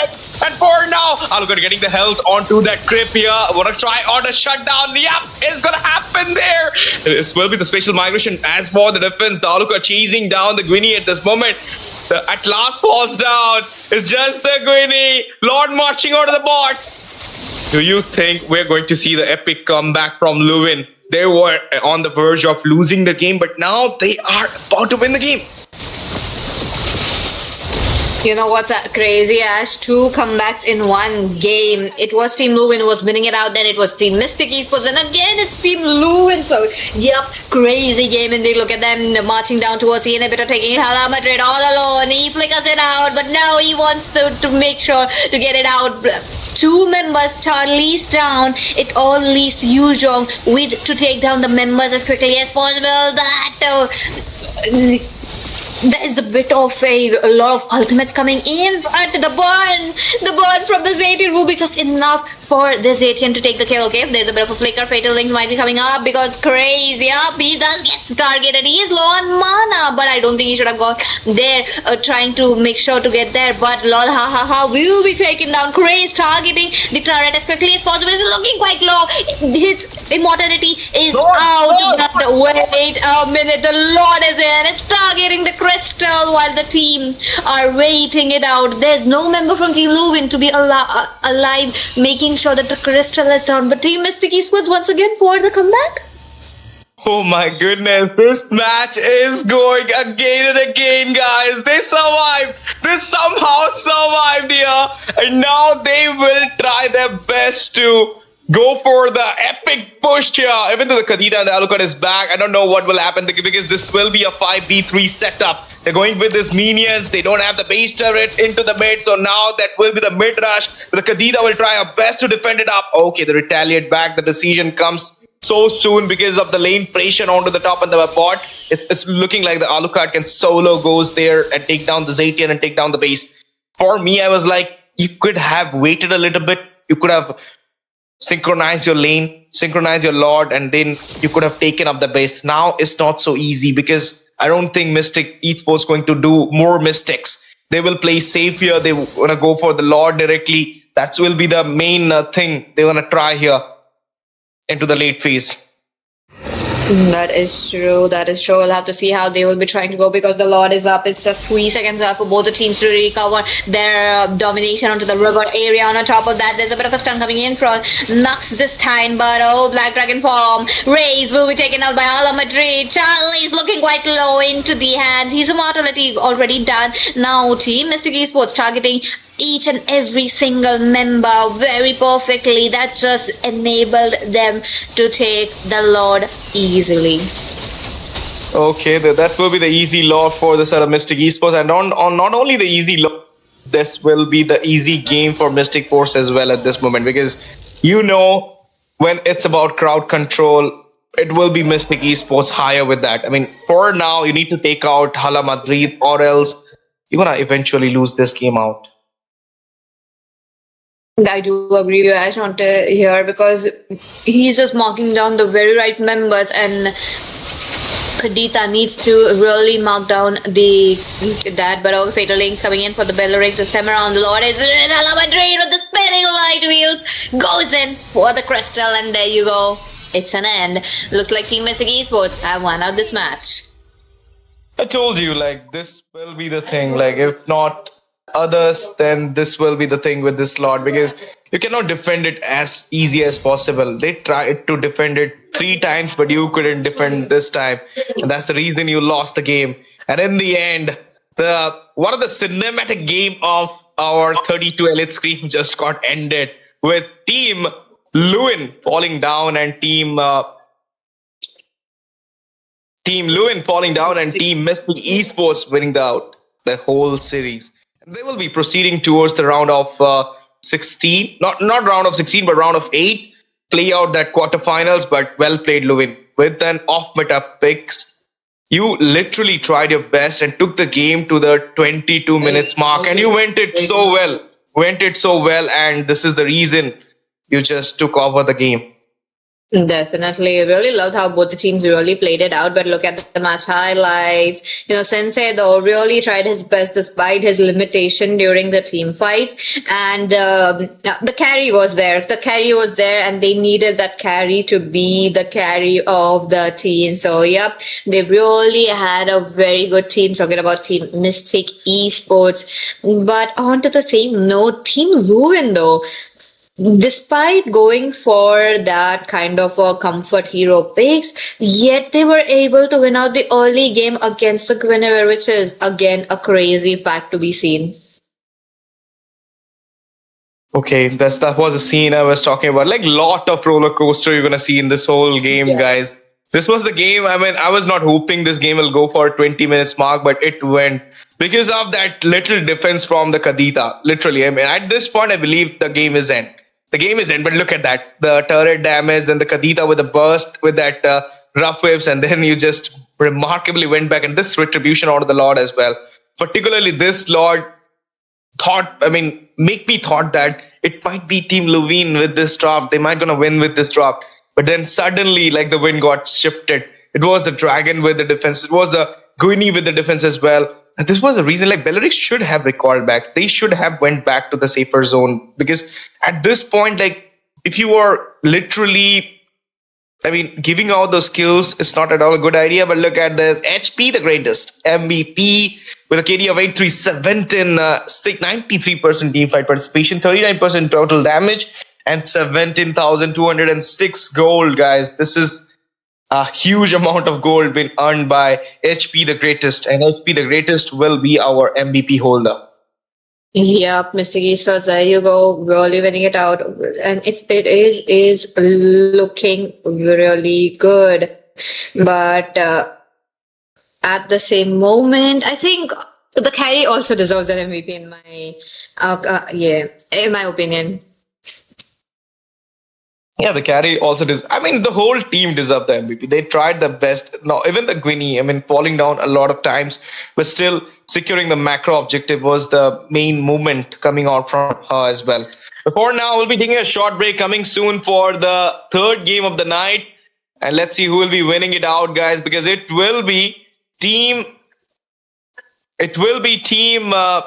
And for now, Alucard getting the health onto that creep here. Wanna try on a shutdown. Yep, it's gonna happen there. This will be the spatial migration. As for the defense, the Alucard chasing down the Gwynny at this moment. The at last falls down. It's just the Gwynny. Lord marching out of the bot. Do you think we're going to see the epic comeback from Luin? They were on the verge of losing the game, but now they are about to win the game. You know what's crazy, Ash? 2 comebacks in one game. It was Team Luin who was winning it out, then it was Team Mystic Esports, and again it's Team Luin. So, yep, crazy game indeed. Look at them marching down towards the inhibitor, taking it Hala Madrid all alone. He flickers it out, but now he wants to make sure to get it out. 2 members, Charlie's down. It all leaves Yuzhong with to take down the members as quickly as possible. There is a bit of a lot of ultimates coming in, but the burn from the Zetian will be just enough for the Zetian to take the kill. Okay, if there's a bit of a flicker, Fatal Link might be coming up because crazy up. He does get targeted. He is low on mana, but I don't think he should have gone there trying to make sure to get there. But lol, will be taken down. Craze targeting the turret as quickly as possible. It's looking quite low. His immortality is out. But wait a minute, the Lord is in. It's targeting the crystal while the team are waiting it out. There's no member from Team Luin to be alive, making sure that the crystal is down. But Team Mystic Esports once again for the comeback. Oh my goodness, this match is going again and again, guys. They survived. They somehow survived here. And now they will try their best to go for the epic push here. Even though the Kadita and the Alucard is back, I don't know what will happen because this will be a 5v3 setup. They're going with these minions. They don't have the base turret into the mid, so now that will be the mid rush. The Kadita will try her best to defend it up. Okay, the retaliate back. The decision comes so soon because of the lane pressure onto the top and the bot. It's looking like the Alucard can solo goes there and take down the Zetian and take down the base. For me, I was like, you could have waited a little bit. You could have synchronize your lane, synchronize your Lord, and then you could have taken up the base. Now it's not so easy because I don't think Mystic Esports going to do more mistakes. They will play safe here. They want to go for the Lord directly. That will be the main thing they want to try here into the late phase. That is true. That is true. We'll have to see how they will be trying to go because the Lord is up. It's just 3 seconds left for both the teams to recover their domination onto the river area. On top of that, there's a bit of a stun coming in from Nux this time. But oh, Black Dragon form. Raze will be taken out by Hala Madrid. Charlie's looking quite low into the hands. His immortality already done. Now Team Mystic Esports targeting each and every single member very perfectly. That just enabled them to take the Lord easily. Okay, that will be the easy Lord for the side of Mystic Esports, and on not only the easy Lord, this will be the easy game for Mystic Force as well at this moment, because you know when it's about crowd control, it will be Mystic Esports higher with that. I mean, for now, you need to take out Hala Madrid, or else you're gonna eventually lose this game out. I do agree with you, Ash, not here, because he's just marking down the very right members, and Kadita needs to really mark down that. But all Fatal Links coming in for the Belleric this time around. The Lord is Hala Madrid with the spinning light wheels, goes in for the crystal, and there you go. It's an end. Looks like Team Mystic Esports have won out this match. I told you, like, this will be the thing. Like, if not others, then this will be the thing with this slot, because you cannot defend it as easy as possible. They tried to defend it 3 times, but you couldn't defend this time, and that's the reason you lost the game. And in the end, one of the cinematic game of our 32 Elite Scream just got ended with Team Luin falling down and Team Luin falling down and Team Mystic Esports winning the whole series. They will be proceeding towards the round of 16, not round of 16, but round of 8. Play out that quarterfinals, but well played, Luin. With an off-meta picks, you literally tried your best and took the game to the 22 minutes mark, and you went it so well. And this is the reason you just took over the game. Definitely. I really loved how both the teams really played it out, but look at the match highlights. Sensei though really tried his best despite his limitation during the team fights, and the carry was there. And they needed that carry to be the carry of the team. So yep, they really had a very good team, talking about Team Mystic Esports. But on to the same note, Team Luin though, despite going for that kind of a comfort hero picks, yet they were able to win out the early game against the Guinevere, which is again a crazy fact to be seen. Okay, that was a scene I was talking about. Like, lot of roller coaster you're gonna see in this whole game, guys. This was the game. I mean, I was not hoping this game will go for a 20 minutes mark, but it went because of that little defense from the Kadita. Literally, I mean, at this point, I believe the game is end. But look at that. The turret damage and the Kadita with the burst, with that rough waves, and then you just remarkably went back. And this retribution out of the Lord as well. Particularly this Lord make me thought that it might be Team Luin with this drop. They might gonna win with this drop. But then suddenly, like, the win got shifted. It was the Dragon with the defense. It was the Guinea with the defense as well. And this was the reason, like, Belleric should have recoiled back. They should have went back to the safer zone, because at this point, like, if you are literally, giving out those kills is not at all a good idea. But look at this. HP, the greatest MVP with a KD of 837, 93% teamfight participation, 39% total damage, and 17,206 gold, guys. This is a huge amount of gold been earned by HP the Greatest, and HP the Greatest will be our MVP holder. Yep, Mr. Esports, there you go, really winning it out, and it is looking really good. But at the same moment, I think the carry also deserves an MVP in my opinion. Yeah, the carry also does. The whole team deserved the MVP. They tried their best. No, even the Guinea, falling down a lot of times, but still securing the macro objective was the main movement coming out from her as well. Before now, we'll be taking a short break, coming soon for the third game of the night. And let's see who will be winning it out, guys, because it will be Team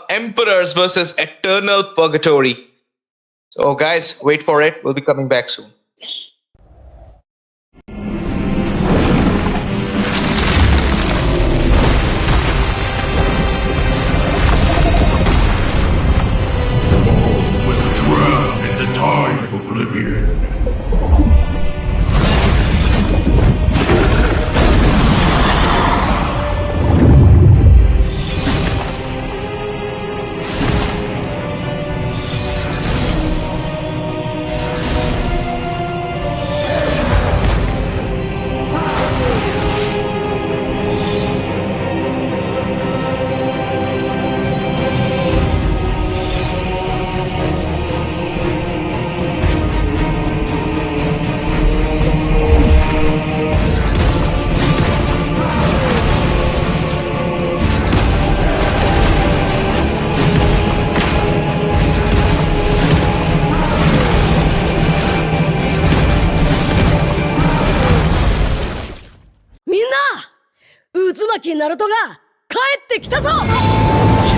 Emperors versus Eternal Purgatory. So, guys, wait for it. We'll be coming back soon. Will drown in the tide of oblivion. 巻ナルトが帰ってきたぞ。飛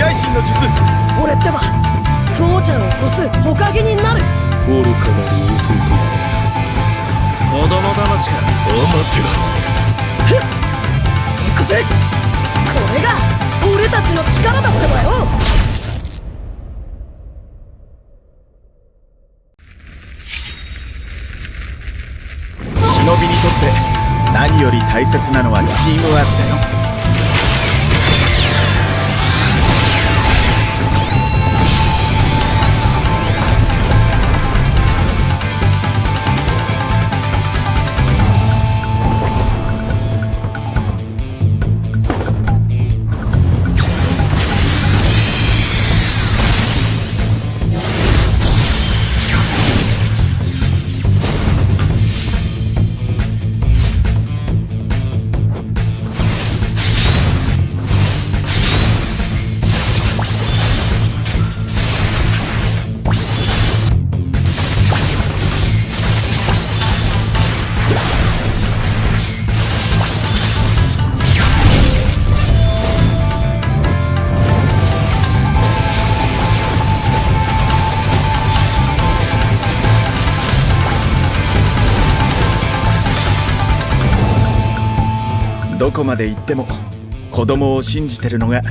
来神の術。俺ってば父ちゃんを越すほかげになる。愚かなる弟子供騙しか。アマテラス。行くぜ。これが俺たちの力だってばよ。忍びにとって何より大切なのはチームワークだよ。どこまで行っても子供を信じてるのが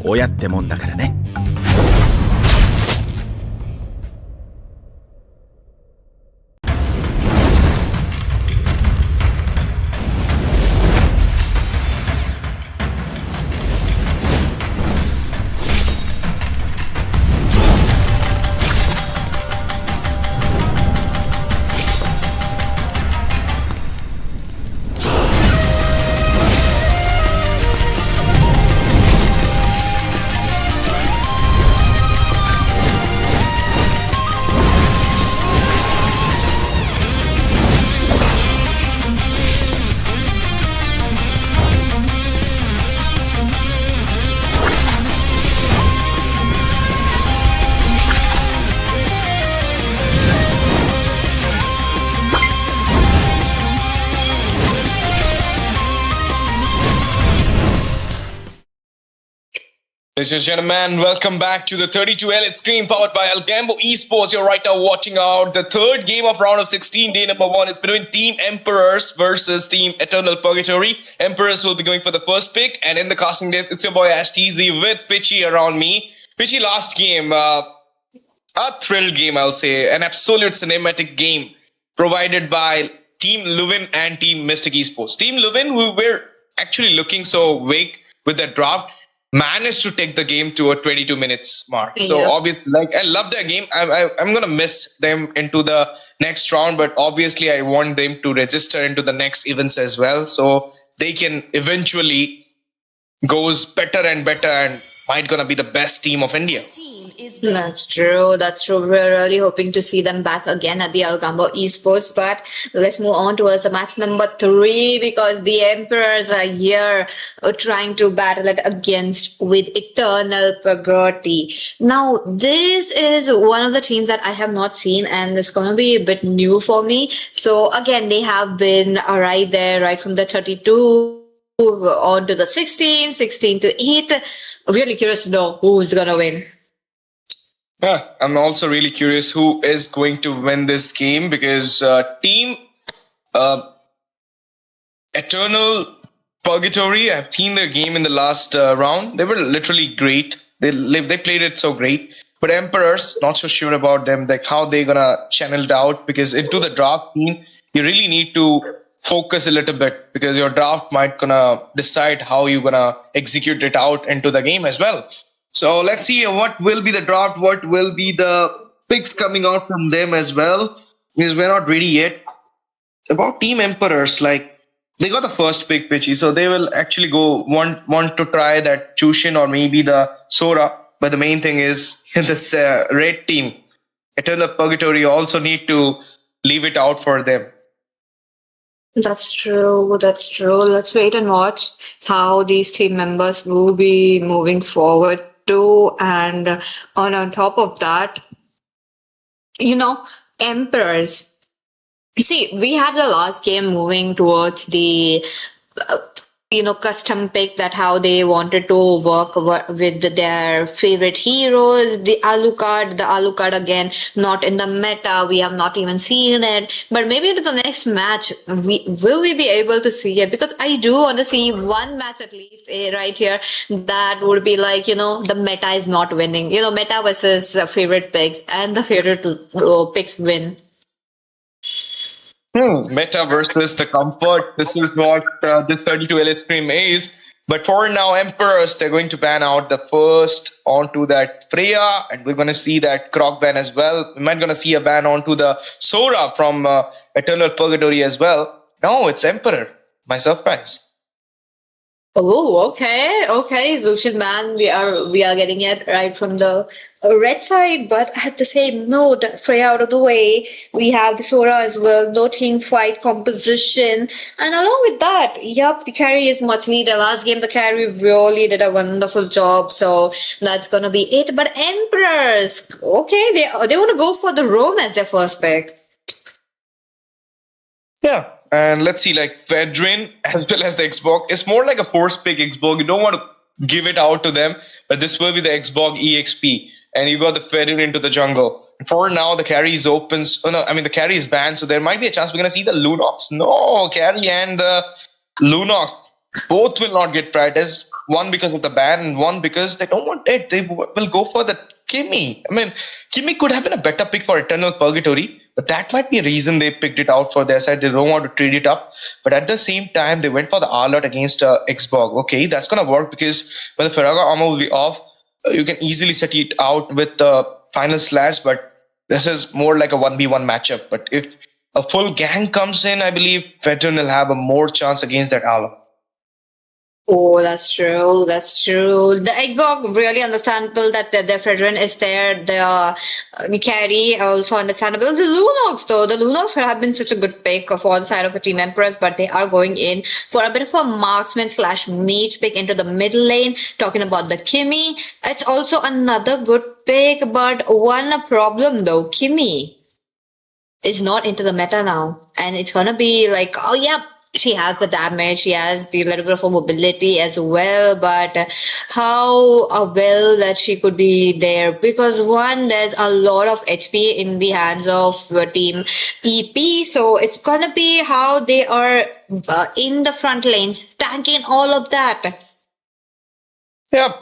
親ってもんだからね。Ladies and gentlemen, welcome back to the 32L. It's Scream powered by ALGAMBO eSports. You're right now watching out the third game of round of 16, day number 1. It's between Team Emperors versus Team Eternal Purgatory. Emperors will be going for the first pick, and in the casting desk, it's your boy AshTZ with Pitchy around me. Pitchy, last game, a thrill game, I'll say, an absolute cinematic game provided by Team Luin and Team Mystic Esports. Team Luin, who were actually looking so weak with their draft, managed to take the game to a 22 minutes mark. So obviously, like, I love their game. I'm gonna miss them into the next round, but obviously I want them to register into the next events as well, so they can eventually goes better and better and might gonna be the best team of India. That's true. That's true. We're really hoping to see them back again at the ALGAMBO eSports. But let's move on towards the match number 3, because the Emperors are here trying to battle it against with Eternal Purgatory. Now, this is one of the teams that I have not seen, and it's going to be a bit new for me. So again, they have been right there, right from the 32 on to the 16 to 8. Really curious to know who's going to win. Yeah, I'm also really curious who is going to win this game, because Team Eternal Purgatory, I've seen their game in the last round. They were literally great. They played it so great. But Emperors, not so sure about them, like how they're gonna channel it out, because into the draft team, you really need to focus a little bit, because your draft might gonna decide how you're gonna execute it out into the game as well. So let's see what will be the draft, what will be the picks coming out from them as well, because we're not ready yet. About Team Emperors, like, they got the first pick, Pitchy, so they will actually want to try that Chushin or maybe the Sora. But the main thing is this red team, Eternal Purgatory, also need to leave it out for them. That's true. That's true. Let's wait and watch how these team members will be moving forward too. And on top of that, Emperors. You see, we had the last game moving towards the custom pick that how they wanted to work with their favorite heroes. The Alucard again, not in the meta. We have not even seen it. But maybe into the next match, will we be able to see it? Because I do want to see one match at least right here that would be like, the meta is not winning. Meta versus favorite picks, and the favorite picks win. Meta versus the comfort. This is what this 32 LS stream is. But for now, Emperors, they're going to ban out the first onto that Freya, and we're going to see that Croc ban as well. We might going to see a ban onto the Sora from Eternal Purgatory as well. No, it's Emperor. My surprise. Oh, okay. Zushin man, we are getting it right from the red side, but at the same note, Freya out of the way, we have the Sora as well, no team fight composition, and along with that, the carry is much needed. Last game, the carry really did a wonderful job, so that's gonna be it. But Emperors, okay, they want to go for the Rome as their first pick. Yeah. And let's see, like Fedrin as well as the Xbox. It's more like a force pick Xbox. You don't want to give it out to them, but this will be the Xbox EXP. And you got the Fedrin into the jungle. For now, the carry is open. The carry is banned, so there might be a chance we're going to see the Lunox. No, carry and the Lunox both will not get prioritized. One because of the ban, and one because they don't want it. They will go for the Kimi. Kimi could have been a better pick for Eternal Purgatory, but that might be a reason they picked it out for their side. They don't want to trade it up. But at the same time, they went for the Arlot against Xbox. Okay, that's going to work because when the Feraga armor will be off, you can easily set it out with the final slash, but this is more like a 1v1 matchup. But if a full gang comes in, I believe Veteran will have a more chance against that Arlot. Oh, that's true. The Xbox really understandable that their Fredrin is there. The carry also understandable. The Lunox though, the Lunox would have been such a good pick for the side of a Team Empress, but they are going in for a bit of a marksman / mage pick into the middle lane. Talking about the Kimi, it's also another good pick, but one problem though, Kimi is not into the meta now, and it's gonna be like, oh yeah, she has the damage, she has the little bit of a mobility as well, but how well that she could be there, because one, there's a lot of HP in the hands of Team EP, so it's gonna be how they are in the front lanes, tanking all of that. Yeah,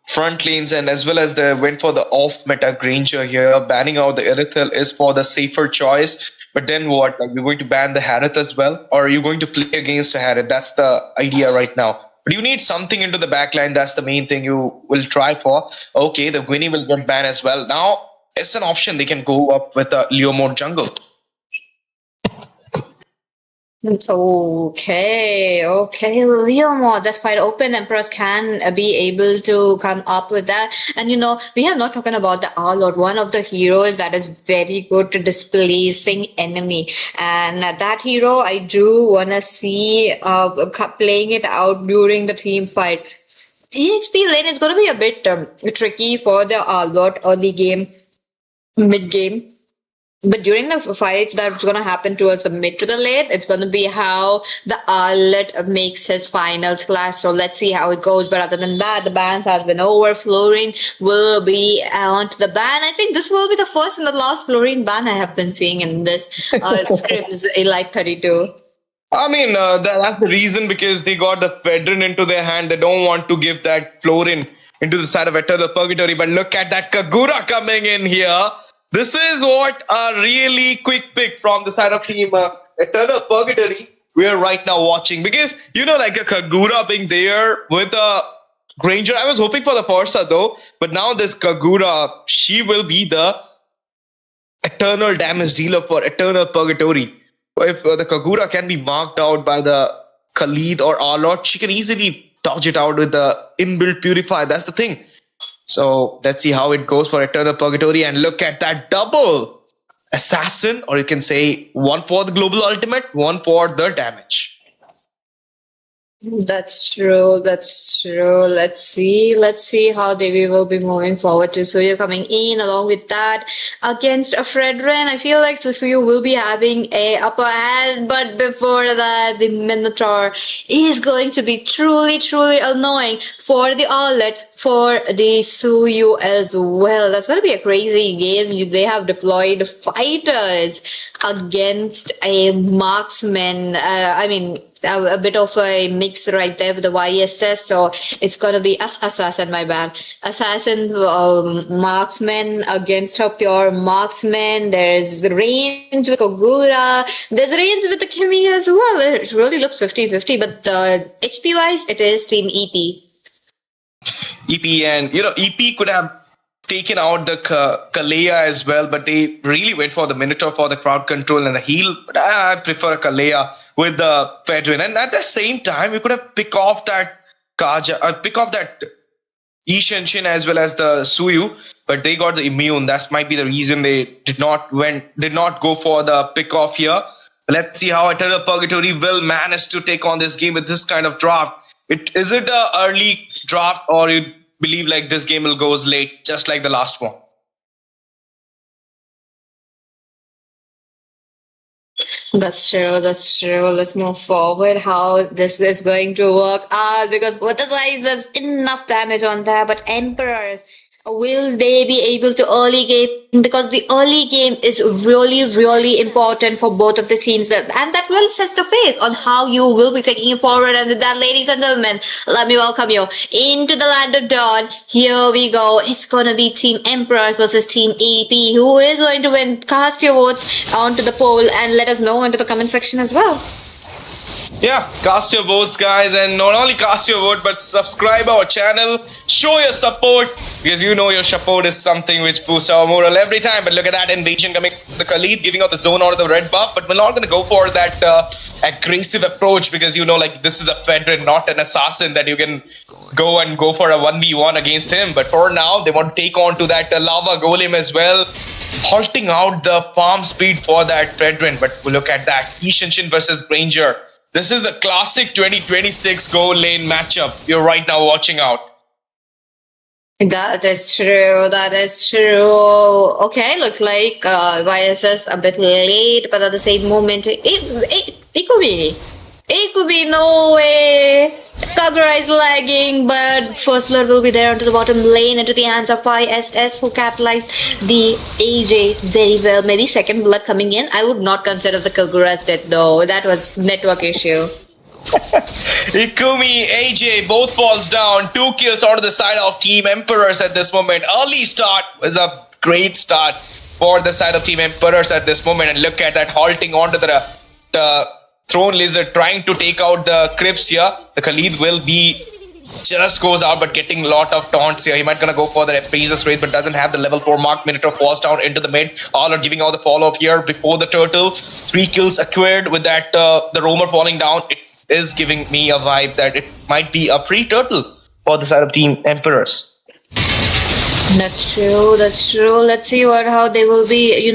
front lanes, and as well as they went for the off-meta Granger here. Banning out the Irithel is for the safer choice. But then what? Like, you're going to ban the Harith as well? Or are you going to play against the Harith? That's the idea right now. But you need something into the backline. That's the main thing you will try for. Okay, the Gwynny will get banned as well. Now, it's an option. They can go up with a Leomord jungle. Okay, Leomord, that's quite open. Emperors can be able to come up with that. And we have not talking about the Arlord, one of the heroes that is very good to displacing enemy. And that hero, I do want to see playing it out during the team fight. EXP lane is going to be a bit tricky for the Arlord early game, mid game. But during the fights that's going to happen towards the mid to the late, it's going to be how the Arlet makes his final clash. So let's see how it goes. But other than that, the bans has been over. Florine will be on to the ban. I think this will be the first and the last Florine ban I have been seeing in this Scrims Elite 32. That's the reason, because they got the Fedrin into their hand. They don't want to give that Florine into the side of Eternal Purgatory. But look at that Kagura coming in here. This is what a really quick pick from the side of Team Eternal Purgatory we are right now watching. Because, like a Kagura being there with a Granger. I was hoping for the Forza though. But now this Kagura, she will be the eternal damage dealer for Eternal Purgatory. If the Kagura can be marked out by the Khalid or Arlot, she can easily dodge it out with the inbuilt Purify. That's the thing. So let's see how it goes for Eternal Purgatory. And look at that double assassin, or you can say one for the global ultimate, one for the damage. That's true. That's true. Let's see. Let's see how they will be moving forward. To Suyu coming in along with that against a Fredrin. I feel like Suyu will be having a upper hand, but before that, the Minotaur is going to be truly, truly annoying for the Outlet, for the Suyu as well. That's going to be a crazy game. They have deployed fighters against a marksman. A bit of a mix right there with the YSS, so it's gonna be assassin, my bad. Assassin, marksman against her pure marksman. There's the range with Kogura. There's range with the Kimi as well. It really looks 50-50, but HP wise, it is Team EP. EP, and EP could have taken out the Kalea as well, but they really went for the Minotaur for the crowd control and the heal. But I prefer a Kalea with the Fedrin, and at the same time, we could have pick off that Ishenshin as well as the Suyu, but they got the immune. That might be the reason they did not go for the pick off here. Let's see how Eternal Purgatory will manage to take on this game with this kind of draft. Is it an early draft, or you believe like this game will go late, just like the last one? That's true. That's true. Let's move forward. How this is going to work out, because both the sides has enough damage on there, but Emperors, will they be able to early game? Because the early game is really, really important for both of the teams, and that will set the face on how you will be taking it forward. And with that, ladies and gentlemen, let me welcome you into the land of dawn. Here we go. It's gonna be Team Emperors versus Team EP. Who is going to win? Cast your votes onto the poll and let us know into the comment section as well. Yeah, cast your votes, guys, and not only cast your vote, but subscribe our channel, show your support, because your support is something which boosts our morale every time. But look at that invasion coming, the Khalid giving out the zone out of the red buff, but we're not going to go for that aggressive approach, because this is a Fedrin, not an assassin that you can go for a 1v1 against him. But for now, they want to take on to that lava golem as well, halting out the farm speed for that Fedrin. But look at that, Ishenshin versus Granger. This is the classic 2026 goal lane matchup you're right now watching out. That is true. That is true. Okay, looks like YSS a bit late, but at the same moment, it could be no way. Kagura is lagging, but first blood will be there onto the bottom lane into the hands of ISS, who capitalized the AJ very well. Maybe second blood coming in. I would not consider the Kagura's dead though. That was network issue. Ikumi, AJ both falls down. 2 kills onto the side of Team Emperors at this moment. Early start is a great start for the side of Team Emperors at this moment. And look at that, halting onto the Throne Lizard, trying to take out the Crips here. The Khalid will be just goes out, but getting a lot of taunts here. He might gonna go for the Praises Race, but doesn't have the level 4 mark. Minotaur falls down into the mid. All are giving out the fall off here before the turtle. 3 kills acquired with that the roamer falling down. It is giving me a vibe that it might be a free turtle for the side of Team Emperors. That's true. That's true. Let's see how they will be,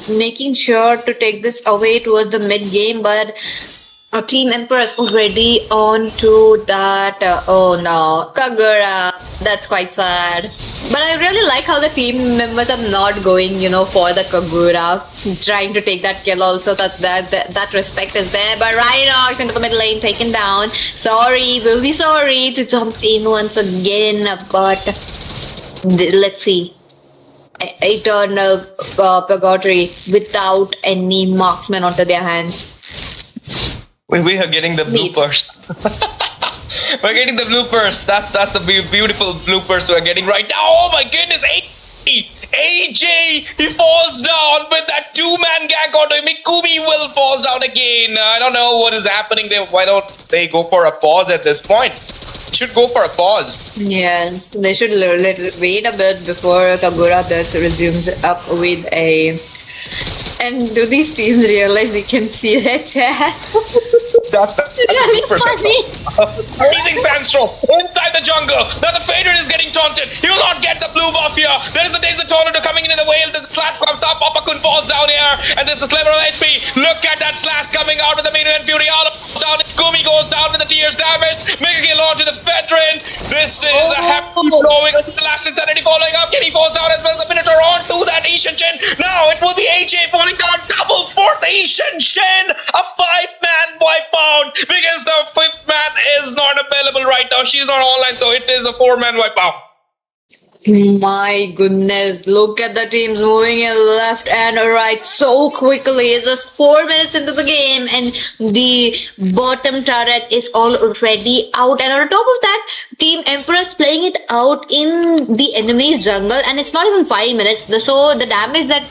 making sure to take this away towards the mid game. But Team Emperor is already on to that. Oh no, Kagura. That's quite sad. But I really like how the team members are not going, for the Kagura, trying to take that kill also. That respect is there. But Rhinox into the mid lane, taken down. Sorry, will be sorry to jump in once again, but let's see. Eternal Purgatory without any marksmen onto their hands. We are getting the bloopers. We're getting the bloopers. That's the beautiful bloopers we're getting right now. Oh my goodness, AJ, he falls down with that 2-man gang onto him. Mikumi will fall down again. I don't know what is happening there. Why don't they go for a pause at this point? Should go for a pause. Yes, they should wait a bit before Kagura resumes up with a And do these teams realize we can see their chat? That's Really 100%. funny. Amazing Sandstorm inside the jungle. Now the Fader is getting taunted. He will not get the blue buff here. There is the Days of Tornado coming in the whale. The slash comes up. Papa-kun falls down here. And this is level of HP. Look at that slash coming out with the main event Fury. All down. Kumi goes down with the tears damage. Mega kill onto the veteran. This is a happy blowing. The last insanity following up. Kenny falls down as well as the Minotaur onto that Ishin Shin. Now it will be AJ falling down. Double for the Ishin Shin. A 5-man wipeout because the 5th man is not available right now. She's not online, so it is a 4-man wipeout. My goodness, look at the teams moving in left and right so quickly. It's just 4 minutes into the game and the bottom turret is already out. And on top of that, Team Empress playing it out in the enemy's jungle, and it's not even 5 minutes. So the damage that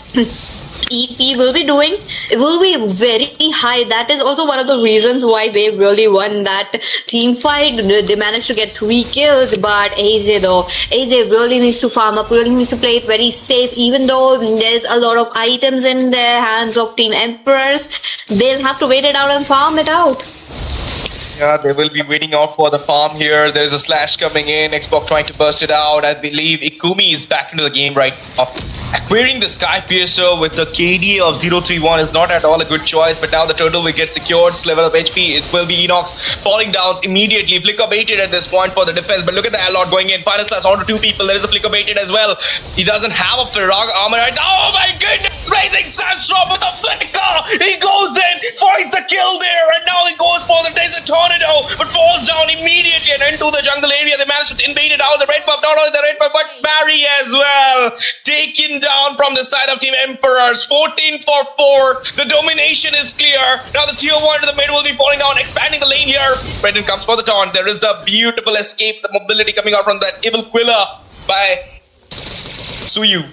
EP will be doing, it will be very high. That is also one of the reasons why they really won that team fight. They managed to get 3 kills, but AJ really needs to farm up, really needs to play it very safe. Even though there's a lot of items in the hands of Team Emperors, they'll have to wait it out and farm it out. Yeah, they will be waiting out for the farm here. There's a slash coming in. Xbox trying to burst it out. I believe Ikumi is back into the game right now. Acquiring the Sky Piercer with the KDA of 031 is not at all a good choice, but now the turtle will get secured. Level of HP, it will be Enox falling down immediately. Flicker baited at this point for the defense, but look at the Alord going in. Final slash onto 2 people. There is a Flicker baited as well. He doesn't have a Farag armor right now. Oh my goodness! Raising Sandstorm with a Flicker! He goes in, finds the kill there, and now he goes for the Desert Tornado, but falls down immediately and into the jungle area. They managed to invade it out. The red buff, not only the red buff, but Barry as well. Taken down from the side of Team Emperors. 14 for 4. The domination is clear. Now the tier 1 to the mid will be falling down, expanding the lane here. Brendan comes for the taunt. There is the beautiful escape, the mobility coming out from that evil Quilla by Suyu.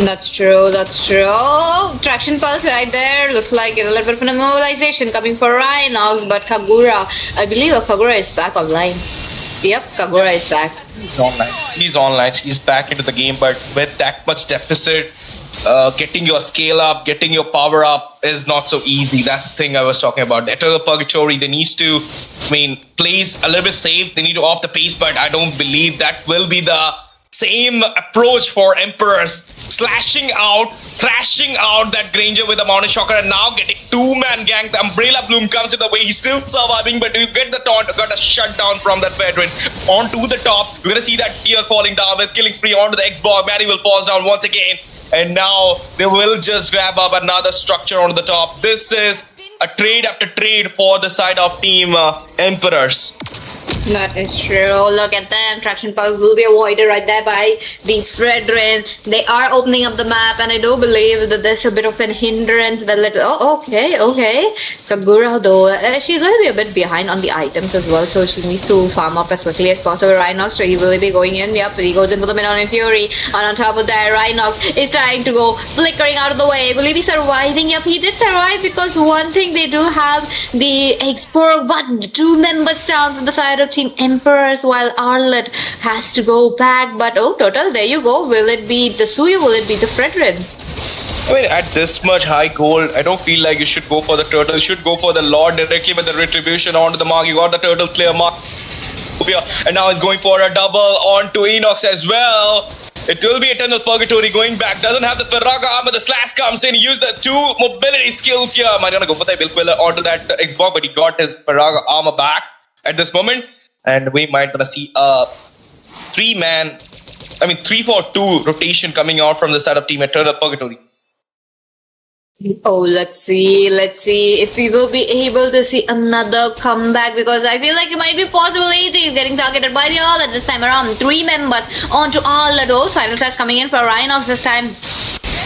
That's true, that's true. Oh, Traction Pulse right there. Looks like a little bit of an immobilization coming for Rhinox, but Kagura, I believe Kagura is back online. Yep, Kagura is back. He's online. He's back into the game, but with that much deficit, getting your scale up, getting your power up is not so easy. That's the thing I was talking about. The Eternal Purgatory, they need to, plays a little bit safe. They need to off the pace, but I don't believe that will be the same approach for Emperors. Slashing out, thrashing out that Granger with a Mountain Shocker, and now getting 2-man gank. The Umbrella Bloom comes in the way. He's still surviving, but you get the taunt, got a shutdown from that veteran. Onto the top, we're gonna see that tier falling down with Killing Spree onto the Xbox. Manny will pause down once again, and now they will just grab up another structure onto the top. This is a trade after trade for the side of Team Emperors. That is true. Look at them. Traction Pulse will be avoided right there by the Fredrin. They are opening up the map, and I do believe that there's a bit of an hindrance. Okay. Kagura though, she's going to be a bit behind on the items as well, so she needs to farm up as quickly as possible. Rhinox, he will be going in. Yep, he goes in for the mid-on Fury, and on top of that, Rhinox is trying to go flickering out of the way. Will he be surviving? Yep, he did survive, because one thing, they do have the Xborg, but 2 members down from the side of Team Emperors, while Arlet has to go back. But total, there you go. Will it be the Suyu? Will it be the Fredrin? At this much high gold, I don't feel like you should go for the turtle. You should go for the Lord directly with the retribution onto the mark. You got the turtle clear mark, and now he's going for a double onto Enox as well. It will be Eternal Purgatory going back. Doesn't have the Ferraga armor. The slash comes in. He used the 2 mobility skills here. Might gonna go for the Vilquilla onto that Xbox, but he got his Ferraga armor back at this moment. And we might gonna see a 3-4-2 rotation coming out from the side of Team Eternal Purgatory. Oh, let's see if we will be able to see another comeback, because I feel like it might be possible. AJ is getting targeted by the Arlet this time around. 3 members onto Arlet. Final slash coming in for Rhinox this time.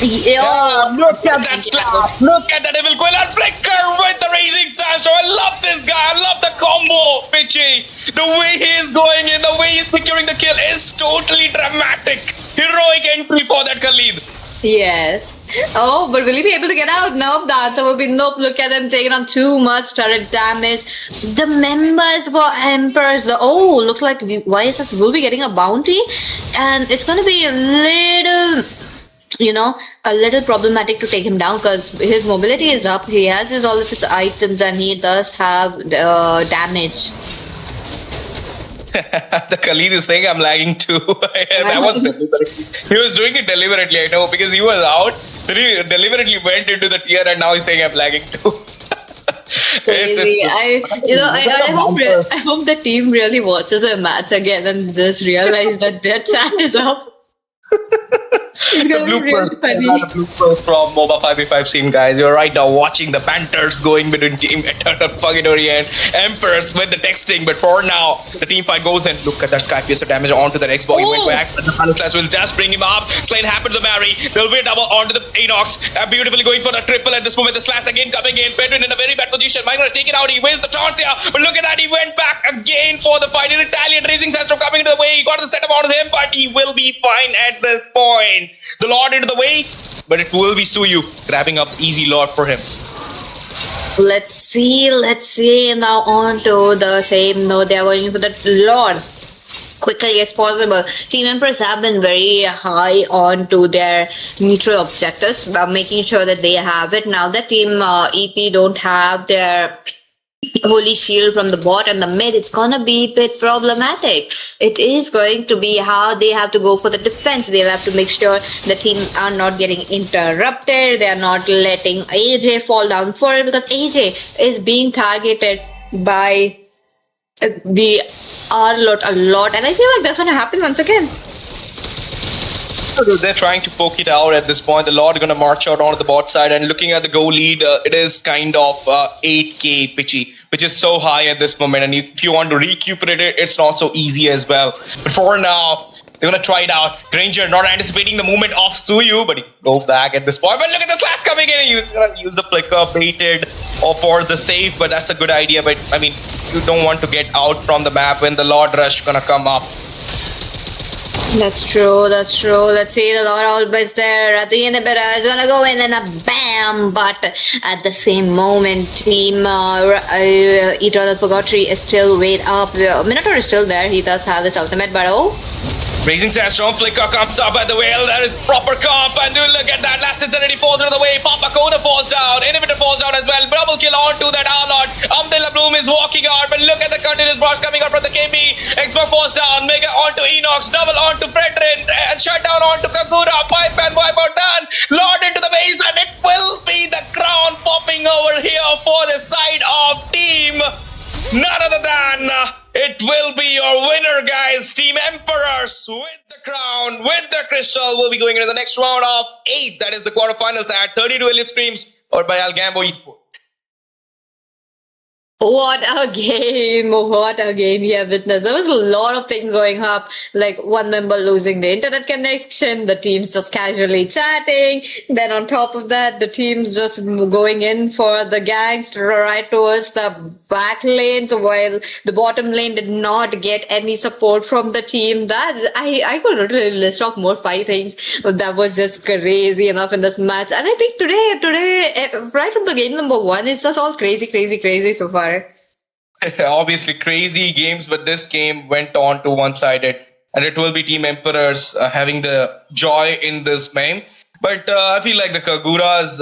Look at that slash. Look at that Evil Quill and Flicker with the Raising Sandstorm. I love this guy. I love the combo, Pitchy. The way he is going in, the way he's securing the kill is totally dramatic. Heroic entry for that Khalid. Yes. Oh, but will he be able to get out? Nope, the answer will be nope. Look at them taking on too much turret damage. The members for Emperors, looks like the YSS will be getting a bounty, and it's going to be a little a little problematic to take him down because his mobility is up. He has all of his items and he does have damage. The Khalid is saying I'm lagging too. That was he was doing it deliberately, I know, because he was out. Then he deliberately went into the tier and now he's saying I'm lagging too. Crazy. I hope the team really watches the match again and just realize that their chat is up. It's gonna be really funny. The blooper from MOBA 5v5 scene, guys. You're right now watching the banters going between Team Eternal Purgatory and Emperors with the texting. But for now, the team fight goes in. Look at that Sky Piercer damage onto the X-Boy. He went back, but the final class will just bring him up. Slain happened to the Mary. There'll be a double onto the Enox. Beautifully going for the triple at this moment. The slash again coming in. Pedrin in a very bad position. Might gonna take it out. He wins the taunt here. But look at that. He went back again for the fight. In Italian Rising Sastro coming into the way. He got the setup out of him, but he will be fine at this point. The Lord into the way, but it will be Suyu grabbing up easy Lord for him. Let's see. Now on to the same note. They are going for the Lord quickly as possible. Team Empress have been very high on to their neutral objectives, making sure that they have it. Now the team EP don't have their Holy Shield from the bot and the mid. It's gonna be a bit problematic. It is going to be how they have to go for the defense. They'll have to make sure the team are not getting interrupted. They are not letting AJ fall down for it, because AJ is being targeted by the R-Lot a lot, and I feel like that's gonna happen once again. They're trying to poke it out at this point. The Lord are going to march out onto the bot side, and looking at the goal lead, it is kind of 8k pitchy, which is so high at this moment. And if you want to recuperate it, it's not so easy as well. But for now, they're going to try it out. Granger not anticipating the movement of Suyu, but he goes back at this point. But look at the slash coming in. He's going to use the flicker, baited, or for the save. But that's a good idea. But I mean, you don't want to get out from the map when the Lord Rush going to come up. That's true. Let's see, the Lord always there. At the inhibitor is gonna go in and a bam, but at the same moment, Team Eternal Purgatory is still way up. Minotaur is still there. He does have his ultimate, but Raising Sandstorm, Flicker comes up at the whale. That is proper comp, and look at that. Last Insanity falls out of the way. Papa Kona falls down. Inhibitor falls down as well. Double kill onto that Arlot. Umbrella Bloom is walking out, but look at the continuous brush coming out from the KB. Xbox falls down. Mega onto Enox. Double onto Fredrin. And shut down onto Kagura. Pipe and wipeout done. Lord into the base, and it will be the crown popping over here for the side of Team. None other than it will be your winner, guys. Team Emperors with the crown, with the crystal, will be going into the next round of 8. That is the quarterfinals at 32 Elite Scrims, or by ALGAMBO ESPORTS. What a game we have witnessed. There was a lot of things going up, like one member losing the internet connection, the teams just casually chatting, then on top of that, the teams just going in for the gangs right towards the back lanes, while the bottom lane did not get any support from the team. That I could literally list off more 5 things that was just crazy enough in this match. And I think today, right from the game number 1, it's just all crazy so far. Obviously crazy games, but this game went on to one-sided, and it will be Team Emperors having the joy in this game. But I feel like the Kaguras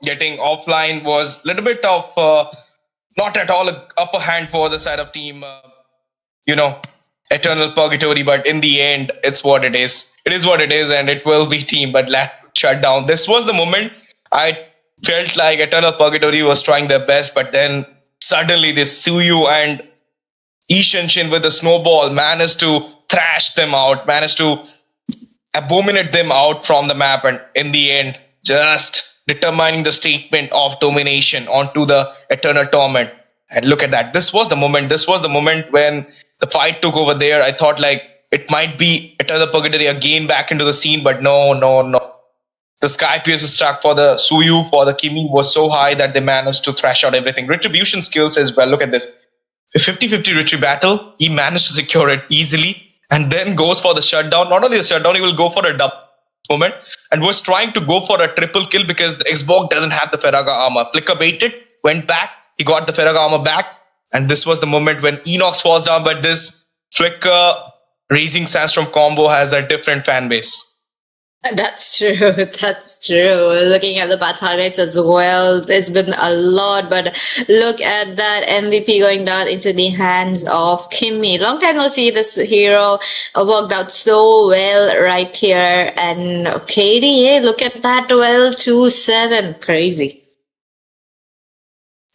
getting offline was a little bit of not at all an upper hand for the side of Team Eternal Purgatory, but in the end, it's what it is. It is what it is, and it will be Team but shut down. This was the moment I felt like Eternal Purgatory was trying their best, but then suddenly this Suyu and Ishenshin with the snowball managed to thrash them out, managed to abominate them out from the map, and in the end, just determining the statement of domination onto the Eternal Torment. And look at that. This was the moment when the fight took over there. I thought like it might be Eternal Purgatory again back into the scene, but no. The Sky Piercer struck for the Suyu, for the Kimi was so high that they managed to thrash out everything. Retribution skills as well. Look at this. A 50-50 retry battle. He managed to secure it easily and then goes for the shutdown. Not only the shutdown, he will go for a double moment and was trying to go for a triple kill because the Xbox doesn't have the Feraga armor. Flicker baited, went back. He got the Feraga armor back. And this was the moment when Enox falls down. But this Flicker Raising Sandstorm combo has a different fan base. That's true. That's true. Looking at the batch highlights as well, there's been a lot, but look at that MVP going down into the hands of Kimmy. Long time no see. This hero worked out so well right here. And KDA, look at that 12-7. Crazy.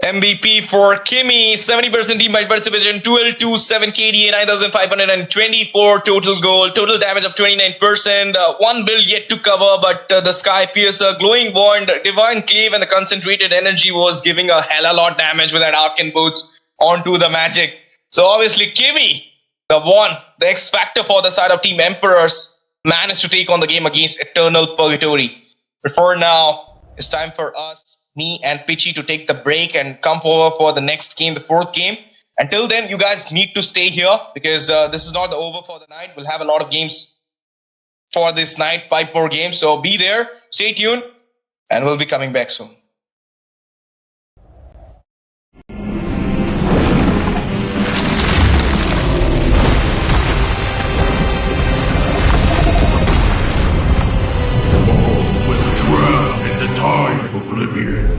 MVP for Kimmy, 70% team fight participation, 12-7 KDA, 9,524 total goal, total damage of 29%, one build yet to cover, but the Sky Piercer, Glowing Wand, Divine Cleave, and the Concentrated Energy was giving a hell a lot damage with that Arcane Boots onto the Magic. So obviously Kimmy, the one, the X Factor for the side of Team Emperors, managed to take on the game against Eternal Purgatory. But for now, it's time for us, me and Pitchy, to take the break and come over for the next game, the fourth game. Until then, you guys need to stay here because this is not the over for the night. We'll have a lot of games for this night, 5 more games. So be there, stay tuned, and we'll be coming back soon. Will drown in the tide of oblivion.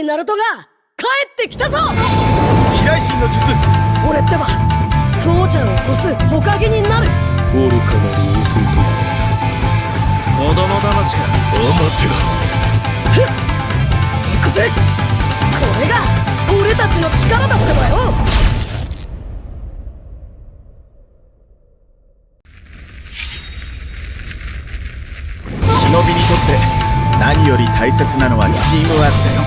ナルトが帰ってきたぞ。飛来神の術。俺ってば父ちゃんを越す火影になる。愚かなる男。子供騙しか。アマテラス。行くぜ。これが俺たちの力だってばよ。忍びにとって何より大切なのはチームワークだよ。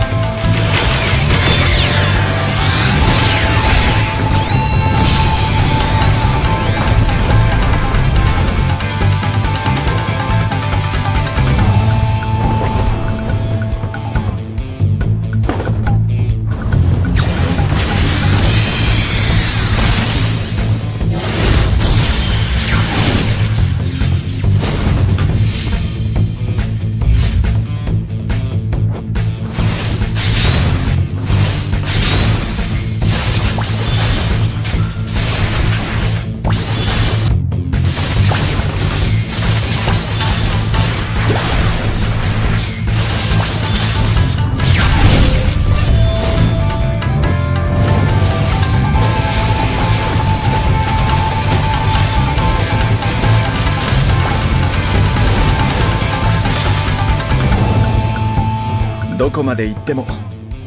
どこまで行っても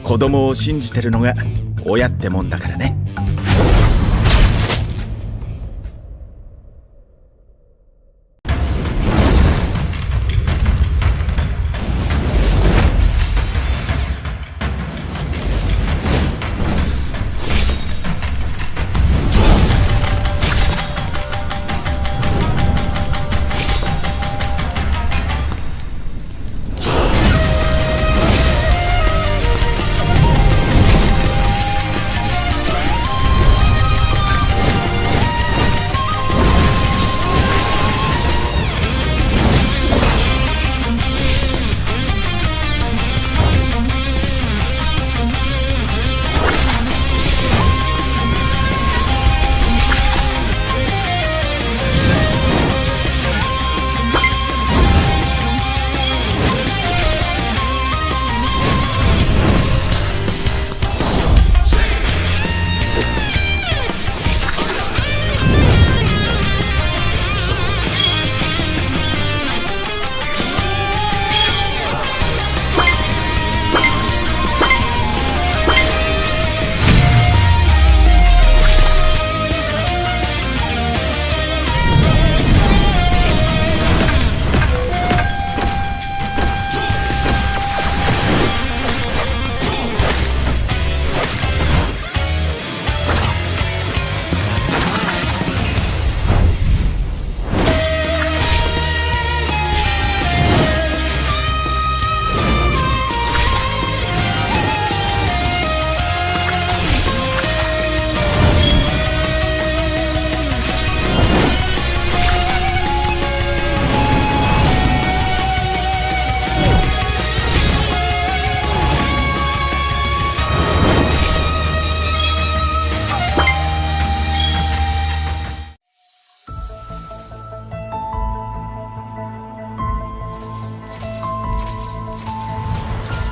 子供を信じてるのが親ってもんだからね。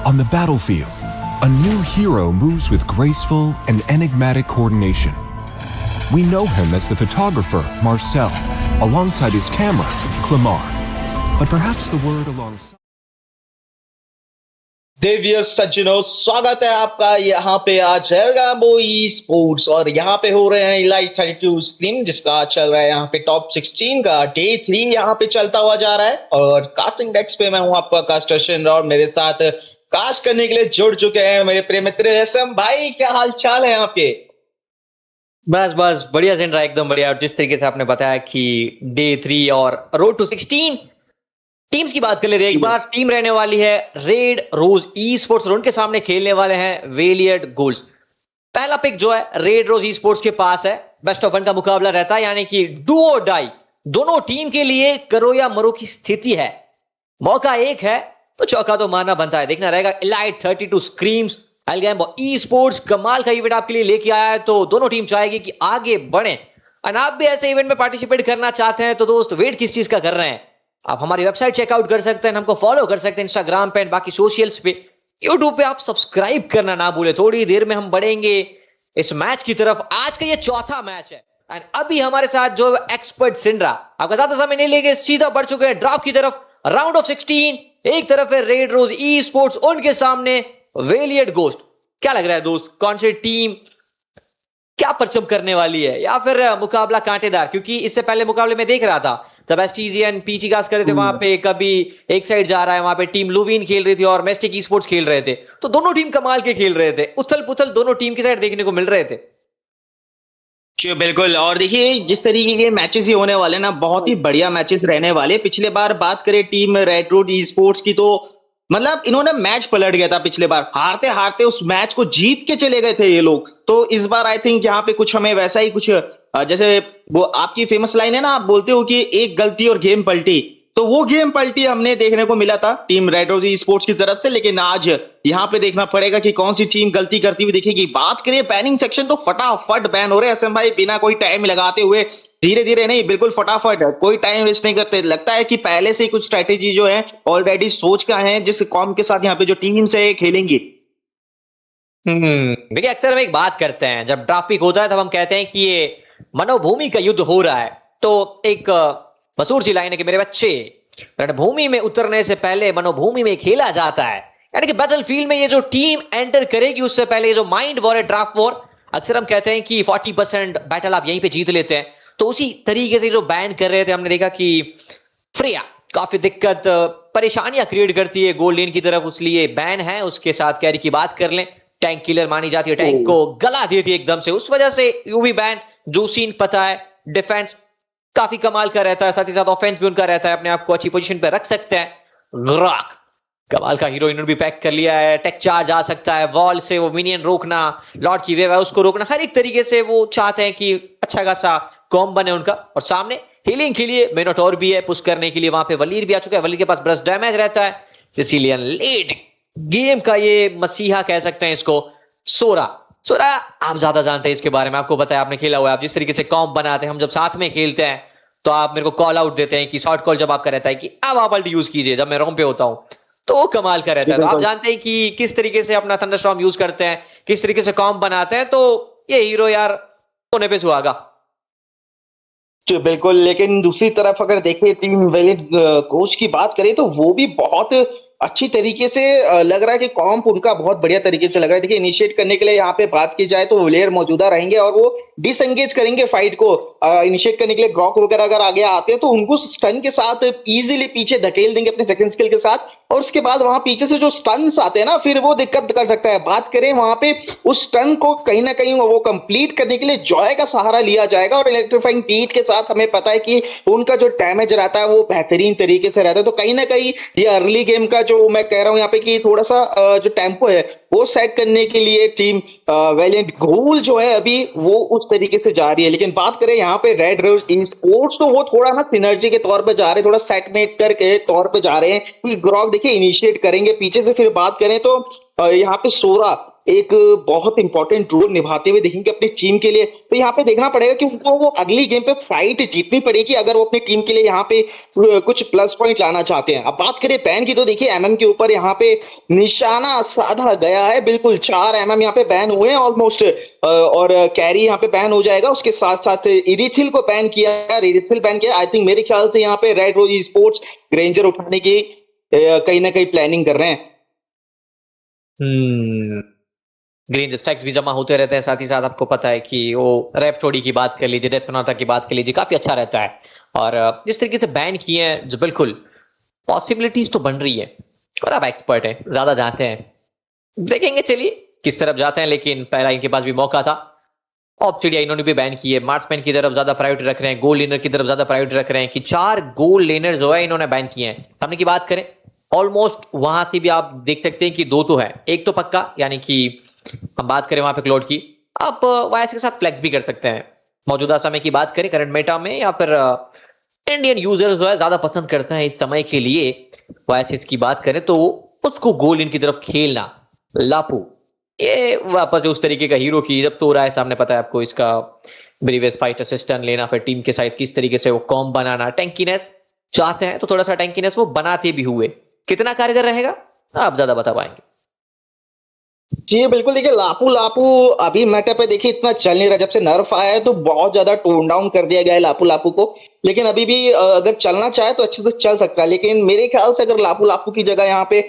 On the battlefield, a new hero moves with graceful and enigmatic coordination. We know him as the photographer, Marcel, alongside his camera, Clemar. But perhaps the word alongside... देवियर सज्जनों, स्वागत है आपका यहाँ पे आज एल्गाम्बो ई स्पोर्ट्स और यहाँ पे हो रहे हैं इलाइट 32 स्क्रीम जिसका चल रहा है यहाँ पे टॉप 16 का डे 3 यहाँ पे चलता हुआ जा रहा है और कास्टिंग डेस्क पे मैं हूँ आपका कास्टर और मेरे साथ कास्ट करने के लिए जुड़ चुके हैं मेरे प्रिय मित्र एसएम भाई। क्या हाल चाल है यहाँ पे? बस बढ़िया चल रहा है, एकदम बढ़िया। जिस तरीके से आपने बताया कि डे 3 और रोड टू 16 टीम्स की बात कर लेते हैं एक बार। टीम रहने वाली है रेड रोज ई स्पोर्ट्स और उनके सामने खेलने वाले हैं वेलियड गोल्ड्स। पहला पिक जो है रेड रोज ई स्पोर्ट्स के पास है, बेस्ट ऑफ 1 का मुकाबला रहता है, यानी कि डू और डाई दोनों टीम के लिए करो या मरो की स्थिति है। मौका एक है तो चौका तो मारना बनता है। देखना रहेगा इलाइट 32 स्क्रीम्स एल्गैम्बो ई स्पोर्ट्स कमाल का इवेंट आपके लिए लेके आया है, तो दोनों टीम चाहेगी कि आगे बढ़े। और आप भी ऐसे इवेंट में पार्टिसिपेट करना चाहते हैं तो दोस्त वेट किस चीज का कर रहे हैं? आप हमारी वेबसाइट चेकआउट कर सकते हैं, हमको फॉलो कर सकते हैं इंस्टाग्राम पे, बाकी सोशल्स पे, यूट्यूब पे आप सब्सक्राइब करना ना भूले। थोड़ी देर में हम बढ़ेंगे इस मैच की तरफ। आज का ये चौथा मैच है एंड अभी हमारे साथ जो एक्सपर्ट सिंड्रा आपका ज्यादा समय नहीं लेंगे, सीधा बढ़ चुके हैं ड्रॉप की तरफ। राउंड ऑफ 16 एक तरफ है रेड रोज ई स्पोर्ट्स, उनके सामने वेलियड गोस्ट। क्या लग रहा है दोस्त, कौन सी टीम क्या परचम करने वाली है या फिर मुकाबला कांटेदार? क्योंकि इससे पहले मुकाबले में देख रहा था तब एसटीजीएन पीची कास्ट कर रहे थे, वहां पे कभी एक साइड जा रहा है, वहां पे टीम लुविन खेल रही थी और मेस्टिक ई स्पोर्ट्स खेल रहे थे, तो दोनों टीम कमाल के खेल रहे थे, उथल पुथल दोनों टीम की साइड देखने को मिल रहे थे। जी बिल्कुल, और देखिए जिस तरीके के मैचेस ही होने वाले ना, बहुत ही बढ़िया मैचेस रहने वाले। पिछले बार बात करें team red road e sports की तो मतलब इन्होंने मैच पलट गया था पिछले बार, हारते हारते उस मैच को जीत के चले गए थे ये लोग। तो इस बार आई थिंक यहाँ पे कुछ हमें वैसा ही कुछ जैसे वो आपकी फेमस लाइन है ना, आप बोलते हो कि एक गलती और गेम पलटी, तो वो गेम पलटी हमने देखने को मिला था Team Red Rose Esports की तरफ से। लेकिन आज यहाँ पे देखना पड़ेगा कि कौन सी टीम गलती करती हुई दिखेगी। बात करें बैनिंग सेक्शन तो फटाफट बैन हो रहे हैं एसएम भाई, बिना कोई टाइम लगाते हुए, धीरे धीरे नहीं, बिल्कुल फटाफट, कोई टाइम वेस्ट नहीं करते। लगता है कि पहले से कुछ स्ट्रेटेजी जो है ऑलरेडी सोच का है जिस कॉम के साथ यहाँ पे जो टीम से खेलेंगी। देखिए अक्सर हम एक बात करते हैं, जब ड्राफ्ट पिक होता है तब हम कहते हैं कि ये मनोभूमि का युद्ध हो रहा है। तो एक मशहूर सी लाइन है कि मेरे बच्चे, रणभूमि में उतरने से पहले मनोभूमि में खेला जाता है। यानी कि बैटलफील्ड में ये जो टीम एंटर करेगी उससे पहले ये जो माइंड वॉर है, ड्राफ्ट वॉर, अक्सर हम कहते हैं कि 40% बैटल आप यहीं पे जीत लेते हैं। तो उसी तरीके से जो बैन कर रहे थे, हमने देखा कि फ्रिया काफी दिक्कत परेशानियां क्रिएट करती है गोल्ड लेन की तरफ, इसलिए बैन है। उसके साथ कैरी की बात कर लें, टैंक किलर मानी जाती है, टैंक को गला देती है एकदम से, उस वजह से यू भी बैन। जो सीन पता है, डिफेंस काफी कमाल का रहता है, साथ ही साथ ऑफेंस भी उनका रहता है, अपने आप को अच्छी पोजीशन पे रख सकते हैं। ग्राक कमाल का हीरो इन्होंने भी पैक कर लिया है, टेक चार्ज आ सकता है, वॉल से वो मिनियन रोकना, लॉर्ड की वेव है उसको रोकना, हर एक तरीके से वो चाहते हैं कि अच्छा खासा कॉम बने उनका। और सामने हीलिंग के लिए मेनोटोर भी है, पुश करने के लिए वहां पे वलीर भी आ चुका है, वलीर के पास ब्रस्ट डैमेज रहता है। सिसिलियन लेट गेम का ये मसीहा कह सकते हैं इसको, सोरा आप ज्यादा जानते हैं इसके बारे में, आपको बताया, आपने खेला हुआ है। आप जिस तरीके से कॉम्प बनाते हैं, हम जब साथ में खेलते हैं तो आप मेरे को कॉल आउट देते हैं कि शॉर्ट कॉल जब आपका रहता है कि अब आप अल्ट यूज कीजिए जब मैं रोम पे होता हूं, तो वो कमाल का रहता है। तो आप जानते हैं कि किस तरीके से अपना थंडरस्टॉर्म यूज करते हैं, किस तरीके से कॉम्प बनाते हैं, तो ये हीरो यार होने पे सुहागा। बिल्कुल, लेकिन दूसरी तरफ अगर देखें टीम वेलिड कोच की बात करें तो वो भी बहुत अच्छी तरीके से लग रहा है कि कॉम्प उनका बहुत बढ़िया तरीके से लग रहा है। देखिए इनिशिएट करने के लिए यहाँ पे बात की जाए तो वेलियर मौजूदा रहेंगे और वो डिसएंगेज करेंगे फाइट को। इनिशिएट करने के लिए ग्रॉक वगैरह अगर आगे आते हैं तो उनको स्टन के साथ इजीली पीछे धकेल देंगे अपने सेकंड स्किल के साथ, और उसके बाद वहां पीछे से जो स्टन्स आते हैं ना, फिर वो दिक्कत कर सकता है। बात करें वहां पे उस स्टन को कहीं ना कहीं वो कंप्लीट करने के लिए जॉय का सहारा लिया जाएगा, और इलेक्ट्रीफाइंग बीट के साथ हमें पता है कि उनका जो डैमेज रहता है वो बेहतरीन तरीके से रहता है। तो कहीं ना कहीं ये अर्ली गेम का जो मैं कह रहा हूं यहाँ पे कि थोड़ा सा जो टेम्पो है वो सेट करने के लिए टीम वेलियंट गोल जो है अभी वो उस तरीके से जा रही है। लेकिन बात करें यहाँ पे रेड रोज ई स्पोर्ट्स तो वो थोड़ा ना सिनर्जी के तौर पे जा रहे हैं, थोड़ा सेटमेट करके तौर पे जा रहे हैं। ग्रॉक देखिए इनिशिएट करेंगे पीछे से। फिर बात करें तो यहाँ पे सोरा एक बहुत इंपॉर्टेंट रोल निभाते हुए देखेंगे अपनी टीम के लिए। तो यहाँ पे देखना पड़ेगा कि उनको वो अगली गेम पे फाइट जीतनी पड़ेगी अगर वो अपनी टीम के लिए यहाँ पे कुछ प्लस पॉइंट लाना चाहते हैं। अब बात करें बैन की तो देखिए एमएम के ऊपर यहाँ पे निशाना साधा गया है, बिल्कुल 4 एमएम यहाँ पे बैन हुए हैं ऑलमोस्ट, और कैरी यहाँ पे बैन हो जाएगा। उसके साथ साथ इरिथिल को बैन किया है, इरिथिल बैन किया। आई थिंक मेरे ख्याल से यहाँ पे रेड रोज स्पोर्ट्स ग्रेंजर उठाने की कहीं ना कहीं प्लानिंग कर रहे हैं। ग्रीन स्टैक्स भी जमा होते रहते हैं, साथ ही साथ आपको पता है कि वो रैप्टोडी की बात कर लीजिए, डेथ पेनाल्टी की बात कर लीजिए, काफी अच्छा रहता है। और जिस तरीके से बैन किए हैं, जो बिल्कुल पॉसिबिलिटीज तो बन रही है, और आप एक्सपर्ट हैं, ज्यादा जानते हैं, देखेंगे चलिए किस तरफ जाते हैं। लेकिन पहला इनके पास भी मौका था, ऑब्सिडिया इन्होंने भी बैन किए, मार्क्समैन की तरफ ज्यादा प्रायोरिटी रख रहे हैं, गोल लेनर की तरफ ज्यादा प्रायोरिटी रख रहे हैं कि 4 गोल लेनर जो है इन्होंने बैन किए हैं। सामने की बात करें ऑलमोस्ट वहां से भी आप देख सकते हैं कि 2 तो है, एक तो पक्का, यानी कि हम बात करें वहां पे क्लोड की, आप वायस के साथ फ्लेक्स भी कर सकते हैं। मौजूदा समय की बात करें करंट मेटा में, या फिर इंडियन यूजर्स जो है ज्यादा पसंद करते हैं इस समय के लिए वायस की बात करें तो उसको गोल इन की तरफ खेलना। लापू ये वापस उस तरीके का हीरो की जब तो रहा है सामने, पता है आपको इसका ब्रीवियस फाइट असिस्टेंट लेना, फिर टीम के साइड किस तरीके से वो कॉम बनाना, टैंकीनेस चाहते हैं तो थोड़ा सा टैंकीनेस वो बनाते भी हुए, कितना कारगर रहेगा आप ज्यादा बता पाएंगे। जी बिल्कुल, देखिए लापू अभी मेटा पे देखिए इतना चल नहीं रहा, जब से नर्फ आया है तो बहुत ज्यादा टोन डाउन कर दिया गया है लापू को। लेकिन अभी भी अगर चलना चाहे तो अच्छे से चल सकता है। लेकिन मेरे ख्याल से अगर लापू की जगह यहाँ पे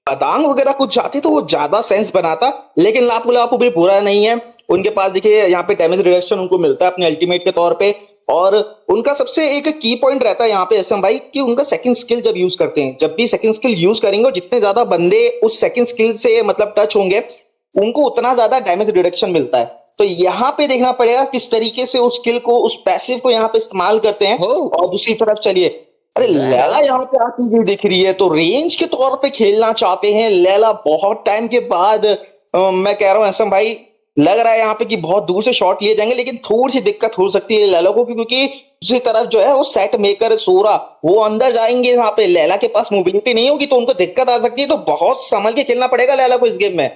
पतंग वगैरह कुछ जाती तो वो ज्यादा सेंस बनाता। लेकिन लापू भी बुरा नहीं है, उनके पास देखिए यहाँ पे डैमेज रिडक्शन उनको मिलता है अपने अल्टीमेट के तौर पे, और उनका सबसे एक की पॉइंट रहता है यहाँ पे एसएम भाई कि उनका सेकंड स्किल जब यूज करते हैं, जब भी सेकंड स्किल यूज करेंगे जितने ज्यादा बंदे उस सेकंड स्किल से मतलब टच होंगे उनको उतना ज्यादा डैमेज रिडक्शन मिलता है। तो यहाँ पे देखना पड़ेगा किस तरीके से उस स्किल को, उस पैसिव को यहाँ पे इस्तेमाल करते हैं। और दूसरी तरफ चलिए, अरे लैला यहाँ पे आती हुई दिख रही है, तो रेंज के तौर पे खेलना चाहते हैं लैला बहुत टाइम के बाद। मैं कह रहा हूँ एसएम भाई, लग रहा है यहाँ पे कि बहुत दूर से शॉट लिए जाएंगे, लेकिन थोड़ी सी दिक्कत हो सकती है लैला को, क्योंकि दूसरी तरफ जो है वो सेट मेकर सोरा वो अंदर जाएंगे, यहाँ पे लैला के पास मोबिलिटी नहीं होगी तो उनको दिक्कत आ सकती है। तो बहुत संभल के खेलना पड़ेगा लैला को इस गेम में।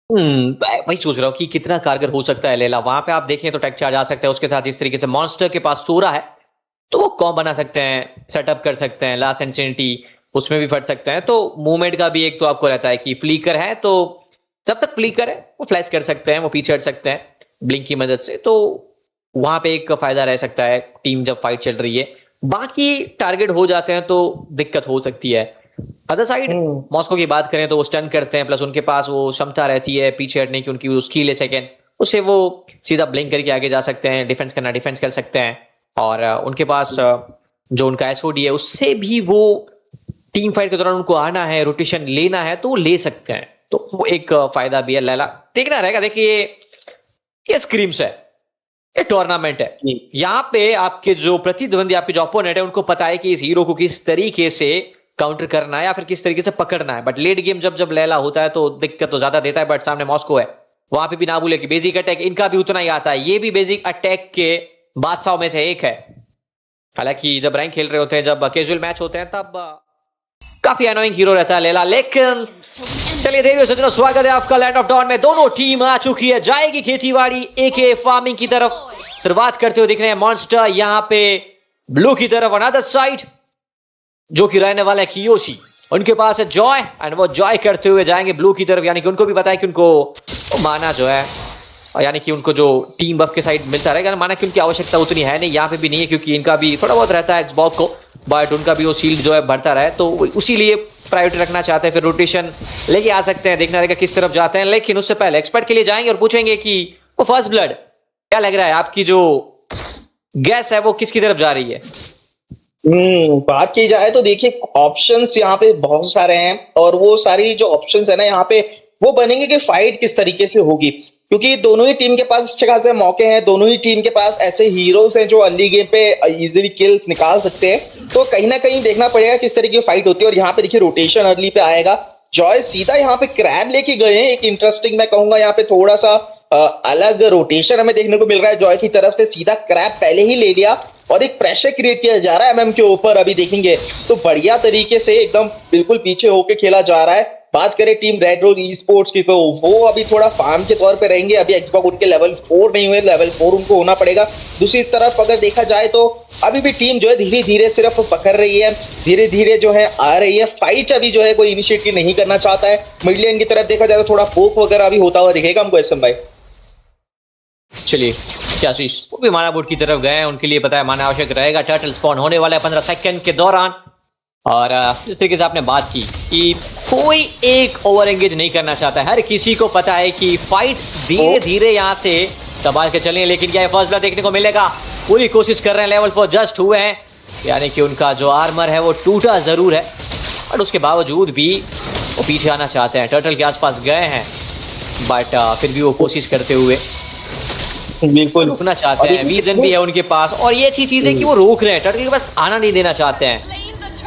वही सोच रहा हूँ कि कितना कारगर हो सकता है लैला। वहां पे आप देखें तो टेक चार्ज आ सकता है, उसके साथ इस तरीके से मॉन्स्टर के पास सोरा है तो वो कॉम बना सकते हैं, सेटअप कर सकते हैं, लास्ट इंसेनिटी उसमें भी फट सकते हैं। तो मूवमेंट का भी एक तो आपको रहता है कि फ्लीकर है, तो जब तक फ्लीकर है वो फ्लैश कर सकते हैं, वो पीछे हट सकते हैं ब्लिंक की मदद से, तो वहां पे एक फायदा रह सकता है टीम जब फाइट चल रही है। बाकी टारगेट हो जाते हैं तो दिक्कत हो सकती है। अदर साइड मॉस्को की बात करें तो वो स्टन करते हैं, प्लस उनके पास वो क्षमता रहती है पीछे हटने की, उनकी स्किल है सेकंड, उससे वो सीधा ब्लिंक करके आगे जा सकते हैं, डिफेंस करना डिफेंस कर सकते हैं। और उनके पास जो उनका एसओडी है उससे भी वो टीम फाइट के दौरान उनको आना है, रोटेशन लेना है तो वो ले सकते हैं, तो वो एक फायदा भी है। लैला देखना रहेगा। देखिए ये स्क्रीम्स है, ये टूर्नामेंट है, यहाँ पे आपके जो प्रतिद्वंदी, आपके जो अपोनेंट है, उनको पता है कि इस हीरो को किस तरीके से काउंटर करना है या फिर किस तरीके से पकड़ना है। बट लेट गेम जब लैला होता है तो दिक्कत तो ज्यादा देता है। बट सामने मॉस्को है, वहां पे भी ना भूले कि बेसिक अटैक इनका भी उतना ही आता है, ये भी बेसिक अटैक के बादशाहों में से एक है। हालांकि जब रैंक खेल रहे होते हैं, जब कैजुअल मैच होते हैं, तब काफी अनोइंग हीरो रहता है लैला। लेकिन चलिए देवियों सज्जनों, स्वागत है आपका लैंड ऑफ डॉन में। दोनों टीम आ चुकी है, जाएगी खेतीबाड़ी एके फार्मिंग की तरफ। शुरुआत करते हुए दिख रहे हैं मॉन्स्टर यहाँ पे ब्लू की तरफ, अनदर साइड जो कि रहने वाला है कियोशी, उनके पास है जॉय, एंड वो जॉय करते हुए जाएंगे ब्लू की तरफ। यानी कि उनको भी पता है कि उनको माना जो है, यानी कि उनको जो टीम बफ के साइड मिलता रहेगा, माना कि उनकी आवश्यकता उतनी है नहीं, यहाँ पे भी नहीं है, क्योंकि इनका भी थोड़ा बहुत रहता है एक्सबॉक्स को, बट उनका भी वो शील्ड जो है बढ़ता रहे, तो उसी लिए प्रायोरिटी रखना चाहते हैं। फिर रोटेशन लेके आ सकते हैं, देखना रहेगा किस तरफ जाते हैं। लेकिन उससे पहले एक्सपर्ट के लिए जाएंगे और पूछेंगे कि वो फर्स्ट ब्लड क्या लग रहा है, आपकी जो गैस है वो किसकी तरफ जा रही है? बात की जाए तो देखिए ऑप्शंस यहाँ पे बहुत सारे हैं, और वो सारी जो ऑप्शंस है ना यहाँ पे वो बनेंगे कि फाइट किस तरीके से होगी, क्योंकि दोनों ही टीम के पास अच्छे खासे मौके हैं, दोनों ही टीम के पास ऐसे हीरोज हैं जो अर्ली गेम पे इजीली किल्स निकाल सकते हैं। तो कहीं ना कहीं देखना पड़ेगा किस तरीके की फाइट होती है। और यहाँ पे देखिए रोटेशन अर्ली पे आएगा, जॉय सीधा यहाँ पे क्रैब लेके गए हैं, एक इंटरेस्टिंग मैं कहूंगा यहाँ पे थोड़ा सा अलग रोटेशन हमें देखने को मिल रहा है। जॉय की तरफ से सीधा क्रैब पहले ही ले लिया और एक प्रेशर क्रिएट किया जा रहा है एमएम के ऊपर। अभी देखेंगे तो बढ़िया तरीके से एकदम बिल्कुल पीछे होके खेला जा रहा है। बात करें team red road e sports की तो वो अभी थोड़ा फार्म के तौर पे रहेंगे, अभी एक्सबॉक्स उनके लेवल 4 नहीं हुए, लेवल 4 उनको होना पड़ेगा। दूसरी तरफ अगर देखा जाए तो अभी भी टीम जो है धीरे धीरे सिर्फ पकड़ रही है, धीरे धीरे जो है आ रही है, फाइट अभी जो है कोई इनिशिएटिव नहीं करना चाहता है। मिड लेन की तरफ देखा जाए तो थोड़ा पोक वगैरह अभी होता हुआ दिखेगा हमको एसएम भाई। चलिए क्या शीश वो भी माना बोर्ड की तरफ गए हैं, उनके लिए पता है माना आवश्यक रहेगा। टर्टल स्पॉन होने वाला है 15 सेकंड के दौरान। और जिस तरीके से आपने बात की कि कोई एक ओवर एंगेज नहीं करना चाहता है, हर किसी को पता है कि फाइट धीरे धीरे यहाँ से संभाल के चलें, लेकिन क्या फर्स्ट ब्लड देखने को मिलेगा? पूरी कोशिश कर रहे हैं, लेवल 4 जस्ट हुए हैं, यानी कि उनका जो आर्मर है वो टूटा जरूर है, बट उसके बावजूद भी वो पीछे आना चाहते हैं। टर्टल के आसपास गए हैं बट फिर भी वो कोशिश करते हुए बिल्कुल रुकना चाहते हैं। विजन भी है उनके पास और ये अच्छी चीज है कि वो रोक रहे हैं, टर्टल के पास आना नहीं देना चाहते हैं।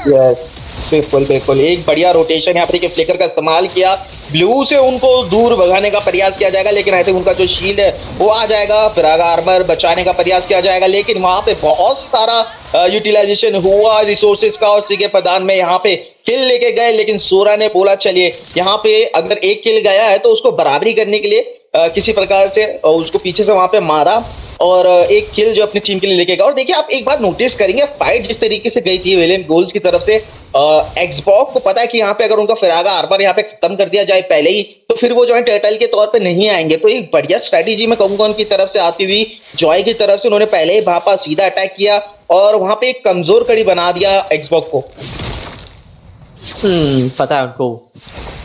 यस बिल्कुल बिल्कुल, एक बढ़िया रोटेशन यहाँ पर फ्लिकर का इस्तेमाल किया, ब्लू से उनको दूर भगाने का प्रयास किया जाएगा, लेकिन आई थिंक उनका जो शील्ड है वो आ जाएगा, फिर आर्मर बचाने का प्रयास किया जाएगा, लेकिन वहां पे बहुत सारा यूटिलाइजेशन हुआ रिसोर्सेज का और सीके प्रदान में यहाँ पे किल लेके गए, लेकिन सोरा ने बोला चलिए यहाँ पे अगर एक किल गया है तो उसको बराबरी करने के लिए किसी प्रकार से उसको पीछे से वहां पे मारा और एक किल जो अपनी टीम के लिए लेके गया। और देखिए आप एक बात नोटिस करेंगे, फाइट जिस तरीके से गई थी वेलियंट गोल्स की तरफ से, एक्सबॉक्स को पता है कि यहाँ पे अगर उनका फिरागा आर्मर यहाँ पे खत्म कर दिया जाए पहले ही तो फिर वो जो है टर्टल के तौर पे नहीं आएंगे। तो एक बढ़िया स्ट्रेटेजी मैं कहूंगा उनकी तरफ से आती हुई, जॉय की तरफ से उन्होंने पहले ही भापा सीधा अटैक किया और वहां पे एक कमजोर कड़ी बना दिया एक्सबॉक्स को। पता है उनको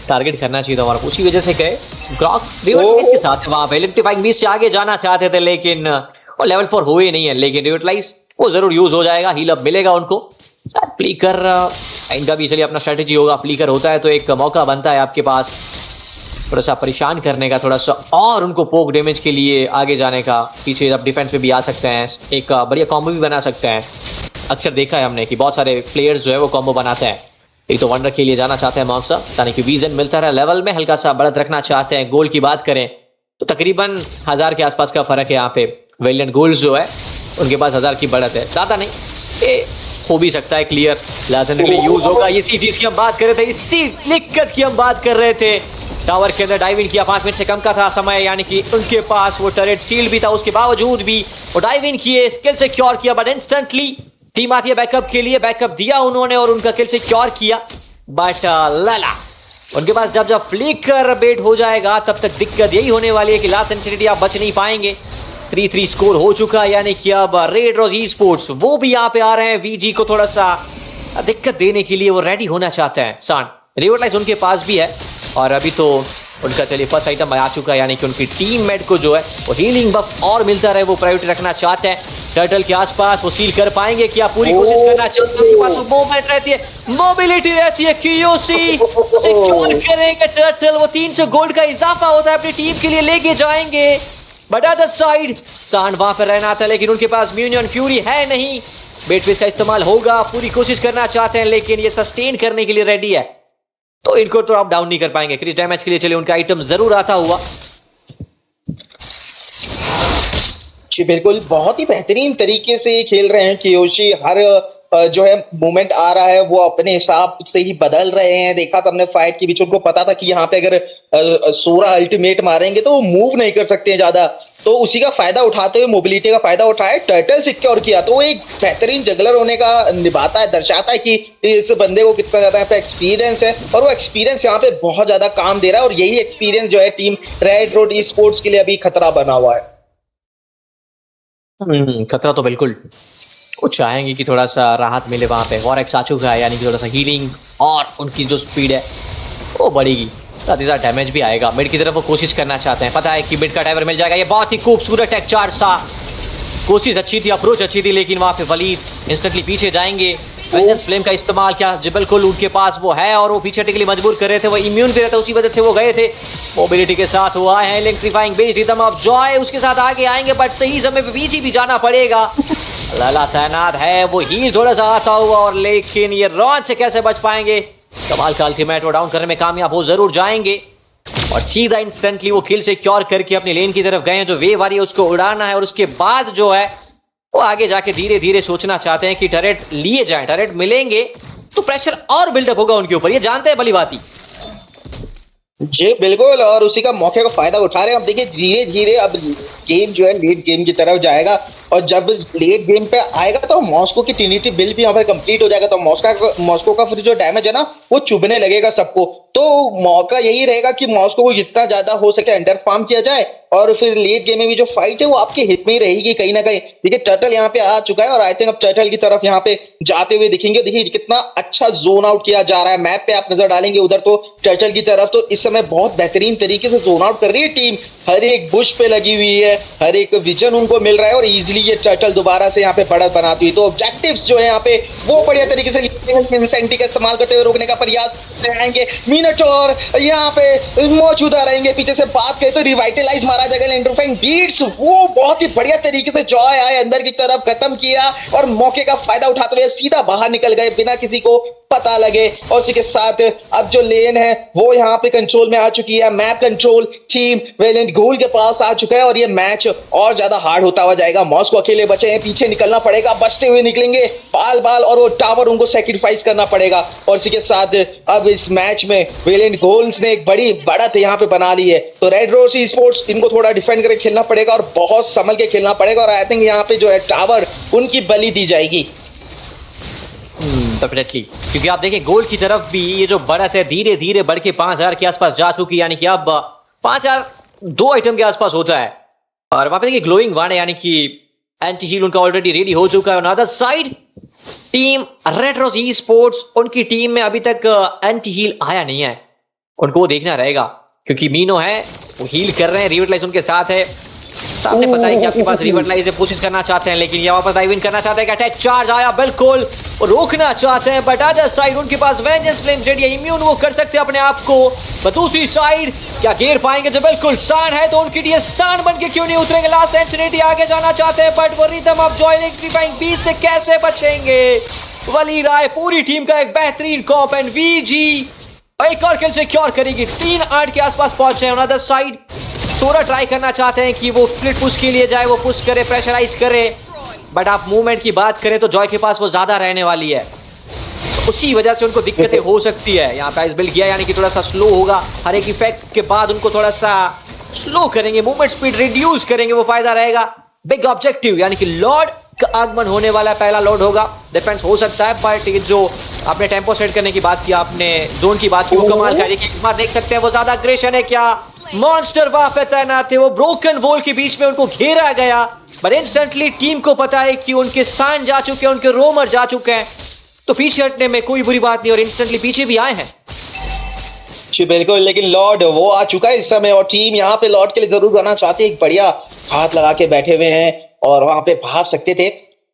टारगेट करना चाहिए था हमारा, उसी वजह से गए। ग्रॉक रिवर्टलाइज के साथ वहां पे इलेक्ट्रीफाइंग बीस्ट से आगे जाना चाहते थे, लेकिन वो लेवल 4 हुए नहीं है, लेकिन रिवर्टलाइज वो जरूर यूज हो जाएगा, हील अप मिलेगा उनको। प्लीकर इनका भी चलिए अपना स्ट्रेटेजी होगा, प्लीकर होता है तो एक मौका बनता है आपके पास थोड़ा सा परेशान करने का, थोड़ा सा और उनको पोक डैमेज के लिए आगे जाने का। पीछे आप डिफेंस पे भी आ सकते हैं, एक बढ़िया कॉम्बो भी बना सकते हैं। अक्सर देखा है हमने कि बहुत सारे प्लेयर्स जो है वो कॉम्बो बनाते हैं। एक तो वंडर के लिए जाना चाहते हैं मॉन्स्टर, यानी कि विजन मिलता रहा, लेवल में हल्का सा बढ़त रखना चाहते हैं। गोल की बात करें तो तकरीबन 1000 के आसपास का फर्क है यहाँ पे। वेलियंट गोल्स जो है उनके पास 1000 की बढ़त है, ज्यादा नहीं, ये हो भी सकता है क्लियर लाजन के लिए यूज होगा। इसी चीज की हम बात कर रहे थे, इसी दिक्कत की हम बात कर रहे थे। टावर के अंदर डाइव इन किया, 5 मिनट से कम का था समय, यानी कि उनके पास वो टरेट सील्ड भी था, उसके बावजूद भी वो डाइव इन किए, स्किल सिक्योर किया, बट इंस्टेंटली टीम आती है बैकअप के लिए, बैकअप दिया उन्होंने और उनका किल सिक्योर किया। बट लाला उनके पास जब जब फ्लिकर बेट हो जाएगा तब तक दिक्कत यही होने वाली है कि लास्ट इंसिडेंट आप बच नहीं पाएंगे। 3-3 स्कोर हो चुका है, यानी कि अब रेड रोज ई स्पोर्ट्स वो भी यहाँ पे आ रहे हैं वीजी को थोड़ा सा दिक्कत देने के लिए, वो रेडी होना चाहते हैं। सान रिवर्टलाइज उनके पास भी है और अभी तो उनका चलिए फर्स्ट आइटम आ चुका है, यानी कि उनकी टीम मेट को जो है वो हीलिंग बफ और मिलता रहे वो प्रायोरिटी रखना चाहते हैं। टर्टल के आसपास वो सील कर पाएंगे क्या? पूरी कोशिश करना चाहते हैं, उनके पास मूवमेंट रहती है, मोबिलिटी रहती है, क्यूसी सिक्योर करेंगे टर्टल, वो 300 गोल्ड का इजाफा होता है अपनी टीम के लिए लेके जाएंगे। बट अदर साइड सांड वहां पर रहना था, लेकिन उनके पास म्यूनियन फ्यूरी है नहीं, बेटफिश का इस्तेमाल होगा, पूरी कोशिश करना चाहते हैं लेकिन ये सस्टेन करने के लिए रेडी है, तो इनको तो आप डाउन नहीं कर पाएंगे। क्रिस डैमेज के लिए चलिए उनका आइटम जरूर आता हुआ। जी बिल्कुल, बहुत ही बेहतरीन तरीके से खेल रहे हैं कियोशी, हर जो है मूवमेंट आ रहा है वो अपने हिसाब से ही बदल रहे हैं। देखा था हमने फाइट के बीच, उनको पता था कि यहाँ पे अगर सोरा अल्टीमेट मारेंगे तो वो मूव नहीं कर सकते हैं ज्यादा, तो उसी का फायदा उठाते हुए मोबिलिटी का फायदा उठाए टर्टल सिक्योर किया, तो वो एक बेहतरीन जगलर होने का निभाता है, दर्शाता है कि इस बंदे को कितना ज्यादा यहाँ पे एक्सपीरियंस है, और वो एक्सपीरियंस यहाँ पे बहुत ज्यादा काम दे रहा है, और यही एक्सपीरियंस जो है team red road e sports के लिए अभी खतरा बना हुआ है। खतरा तो बिल्कुल, वो चाहेंगे कि थोड़ा सा राहत मिले वहां पे। वॉरेक्स आ चुका है, यानी कि थोड़ा सा हीलिंग और उनकी जो स्पीड है वो बढ़ेगी, साथ ही साथ डैमेज भी आएगा। मिड की तरफ वो कोशिश करना चाहते हैं, पता है कि मिड का डाइवर मिल जाएगा। ये बहुत ही खूबसूरत टेक चार्ज सा, कोशिश अच्छी थी, अप्रोच अच्छी थी, लेकिन वहां पे वलीद इंस्टेंटली पीछे जाएंगे। वेंजेंस फ्लेम का इस्तेमाल क्या बिल्कुल उनके पास वो है, और वो पीछे हटने के लिए मजबूर कर रहे थे, वो इम्यून भी रहता, उसी वजह से वो गए थे। मोबिलिटी के साथ वो आए हैं, electrifying base rhythm of Joy उसके साथ आगे आएंगे, बट सही समय पे पीछे भी जाना पड़ेगा। लाला तैनात है, वो हील थोड़ा सा आता हुआ, और लेकिन ये रॉन से कैसे बच पाएंगे? कमाल का अल्टीमेट वो डाउन करने में कामयाब हो जरूर जाएंगे, और सीधा इंस्टेंटली वो किल सिक्योर करके अपनी लेन की तरफ गए हैं। जो वेव आ रही है उसको उड़ाना है, और उसके बाद जो है वो आगे जाके धीरे धीरे सोचना चाहते हैं कि टरेट लिए जाएं, टरेट मिलेंगे तो प्रेशर और बिल्डअप होगा उनके ऊपर, ये जानते हैं भली बात ही। जी बिल्कुल, और उसी का मौके का फायदा उठा रहे हैं। अब देखिए धीरे धीरे अब गेम जो है लेट गेम की तरफ जाएगा, और जब लेट गेम पे आएगा तो मॉस्को की ट्रिनिटी बिल्ड भी यहाँ पर कंप्लीट हो जाएगा, तो मॉस्को का फिर जो डैमेज है ना वो चुभने लगेगा सबको। तो मौका यही रहेगा कि मॉस्को को जितना ज्यादा हो सके अंडर फार्म किया जाए, और फिर लेट गेम में भी जो फाइट है वो आपके हित में ही रहेगी कहीं ना कहीं। देखिए टर्टल यहाँ पे आ चुका है, और आई थिंक अब टर्टल की तरफ यहाँ पे जाते हुए दिखेंगे। देखिए कितना अच्छा जोन आउट किया जा रहा है, मैप पे आप नजर डालेंगे उधर तो टर्टल की तरफ तो इस समय बहुत बेहतरीन तरीके से जोन आउट कर रही है टीम। हर एक बुश पे लगी हुई है, हर एक विजन उनको मिल रहा है, और इजीली ये टर्टल दोबारा से यहाँ पे बढ़त बनाती हुई। तो ऑब्जेक्टिव्स जो है यहाँ पे वो बढ़िया तरीके से इंसेंटी का इस्तेमाल करते हुए रोकने का प्रयास रहेंगे। मिनटोर यहाँ पे मौजूदा रहेंगे, पीछे से बात करें तो रिवाइटलाइज मारा जाएगा इलेक्ट्रीफाइंग बीट्स, वो बहुत ही बढ़िया तरीके से जॉय आए अंदर की तरफ खत्म किया, और मौके का फायदा उठाते हुए सीधा बाहर निकल गए बिना किसी को पता लगे। और इसी के साथ अब जो लेन है वो यहाँ पे कंट्रोल में आ चुकी है, मैप कंट्रोल टीम वेलेंट गोल के पास आ चुका है, और ये मैच और ज्यादा हार्ड होता हुआ जाएगा। मॉस्को अकेले बचे हैं, पीछे निकलना पड़ेगा, बचते हुए निकलेंगे बाल बाल, और वो टावर उनको सेक्रीफाइस करना पड़ेगा। और इसी के साथ अब इस मैच में वेलेंट गोल्स ने एक बड़ी बढ़त यहाँ पे बना ली है, तो रेड रोज स्पोर्ट्स इनको थोड़ा डिफेंड करके खेलना पड़ेगा और बहुत संभल के खेलना पड़ेगा, और आई थिंक यहाँ पे जो है टावर उनकी बलि दी जाएगी। डेफिनेटली, क्योंकि आप देखिए गोल की तरफ भी ये जो बढ़त है धीरे धीरे बढ़ के 5000 के आसपास जा चुकी है, यानी कि अब 5000 2 आइटम के आसपास होता है। और वहां पे देखिए ग्लोइंग वाण है, यानी कि एंटी हील उनका ऑलरेडी रेडी हो चुका है। On other side Team Red Rose Sports, उनकी टीम में अभी तक एंटी हील आया नहीं है, उनको वो देखना रहेगा, क्योंकि मीनो है वो हील कर रहे हैं, रिविटलाइज उनके साथ है। सामने पता है कि आपके पास रिविटलाइज से कोशिश करना चाहते हैं, लेकिन ये वापस डाइव इन करना चाहते हैं कि अटैक चार्ज आया बिल्कुल रोकना चाहते हैं, बट अदर साइड उनके पास वेंजेंस फ्लेम्स रेडी है, इम्यून वो कर सकते हैं अपने आप को। पर दूसरी साइड क्या घेर पाएंगे? जो बिल्कुल सान है तो उनके लिए सान बन के क्यों नहीं उतरेंगे, लास्ट सेंचुरी आगे जाना चाहते हैं, बट वो rhythm of Joy electrifying beast से कैसे बचेंगे? वली राय पूरी टीम का एक बेहतरीन कॉप, एंड वीजी एक और किल सिक्योर करेगी, 3-8 के आसपास पहुंचे हैं। On other side Sora try करना चाहते हैं कि वो स्प्लिट पुश के लिए जाए, वो पुश करे, प्रेशराइज करे, बट आप मूवमेंट की बात करें तो जॉय के पास वो ज्यादा रहने वाली है, उसी वजह से उनको दिक्कतें हो सकती है। यहाँ पे आइस बिल्ड किया, यानी कि थोड़ा सा स्लो होगा, हर एक इफेक्ट के बाद उनको थोड़ा सा स्लो करेंगे, मूवमेंट स्पीड रिड्यूस करेंगे, वो फायदा रहेगा। बिग ऑब्जेक्टिव यानी कि लॉर्ड का आगमन होने वाला, पहला लॉर्ड होगा, डिफेंस हो सकता है, बट ये जो आपने टेम्पो सेट करने की बात की, आपने जोन की बात की, वो कमाल का है। एक बार देख सकते हैं वो ज्यादा अग्रेशन है क्या, मॉन्स्टर वहां पे तैनात थे, वो ब्रोकन वॉल के बीच में उनको घेरा गया, बट इंस्टेंटली टीम को पता है कि उनके सान जा चुके हैं, उनके रोमर जा चुके हैं, तो पीछे हटने में कोई बुरी बात नहीं, और इंस्टेंटली पीछे भी आए हैं। जी बिल्कुल, लेकिन लॉर्ड वो आ चुका है इस समय, और टीम यहाँ पे लॉर्ड के लिए जरूर आना चाहती है, एक बढ़िया हाथ लगा के बैठे हुए हैं और वहां पे भाग सकते थे।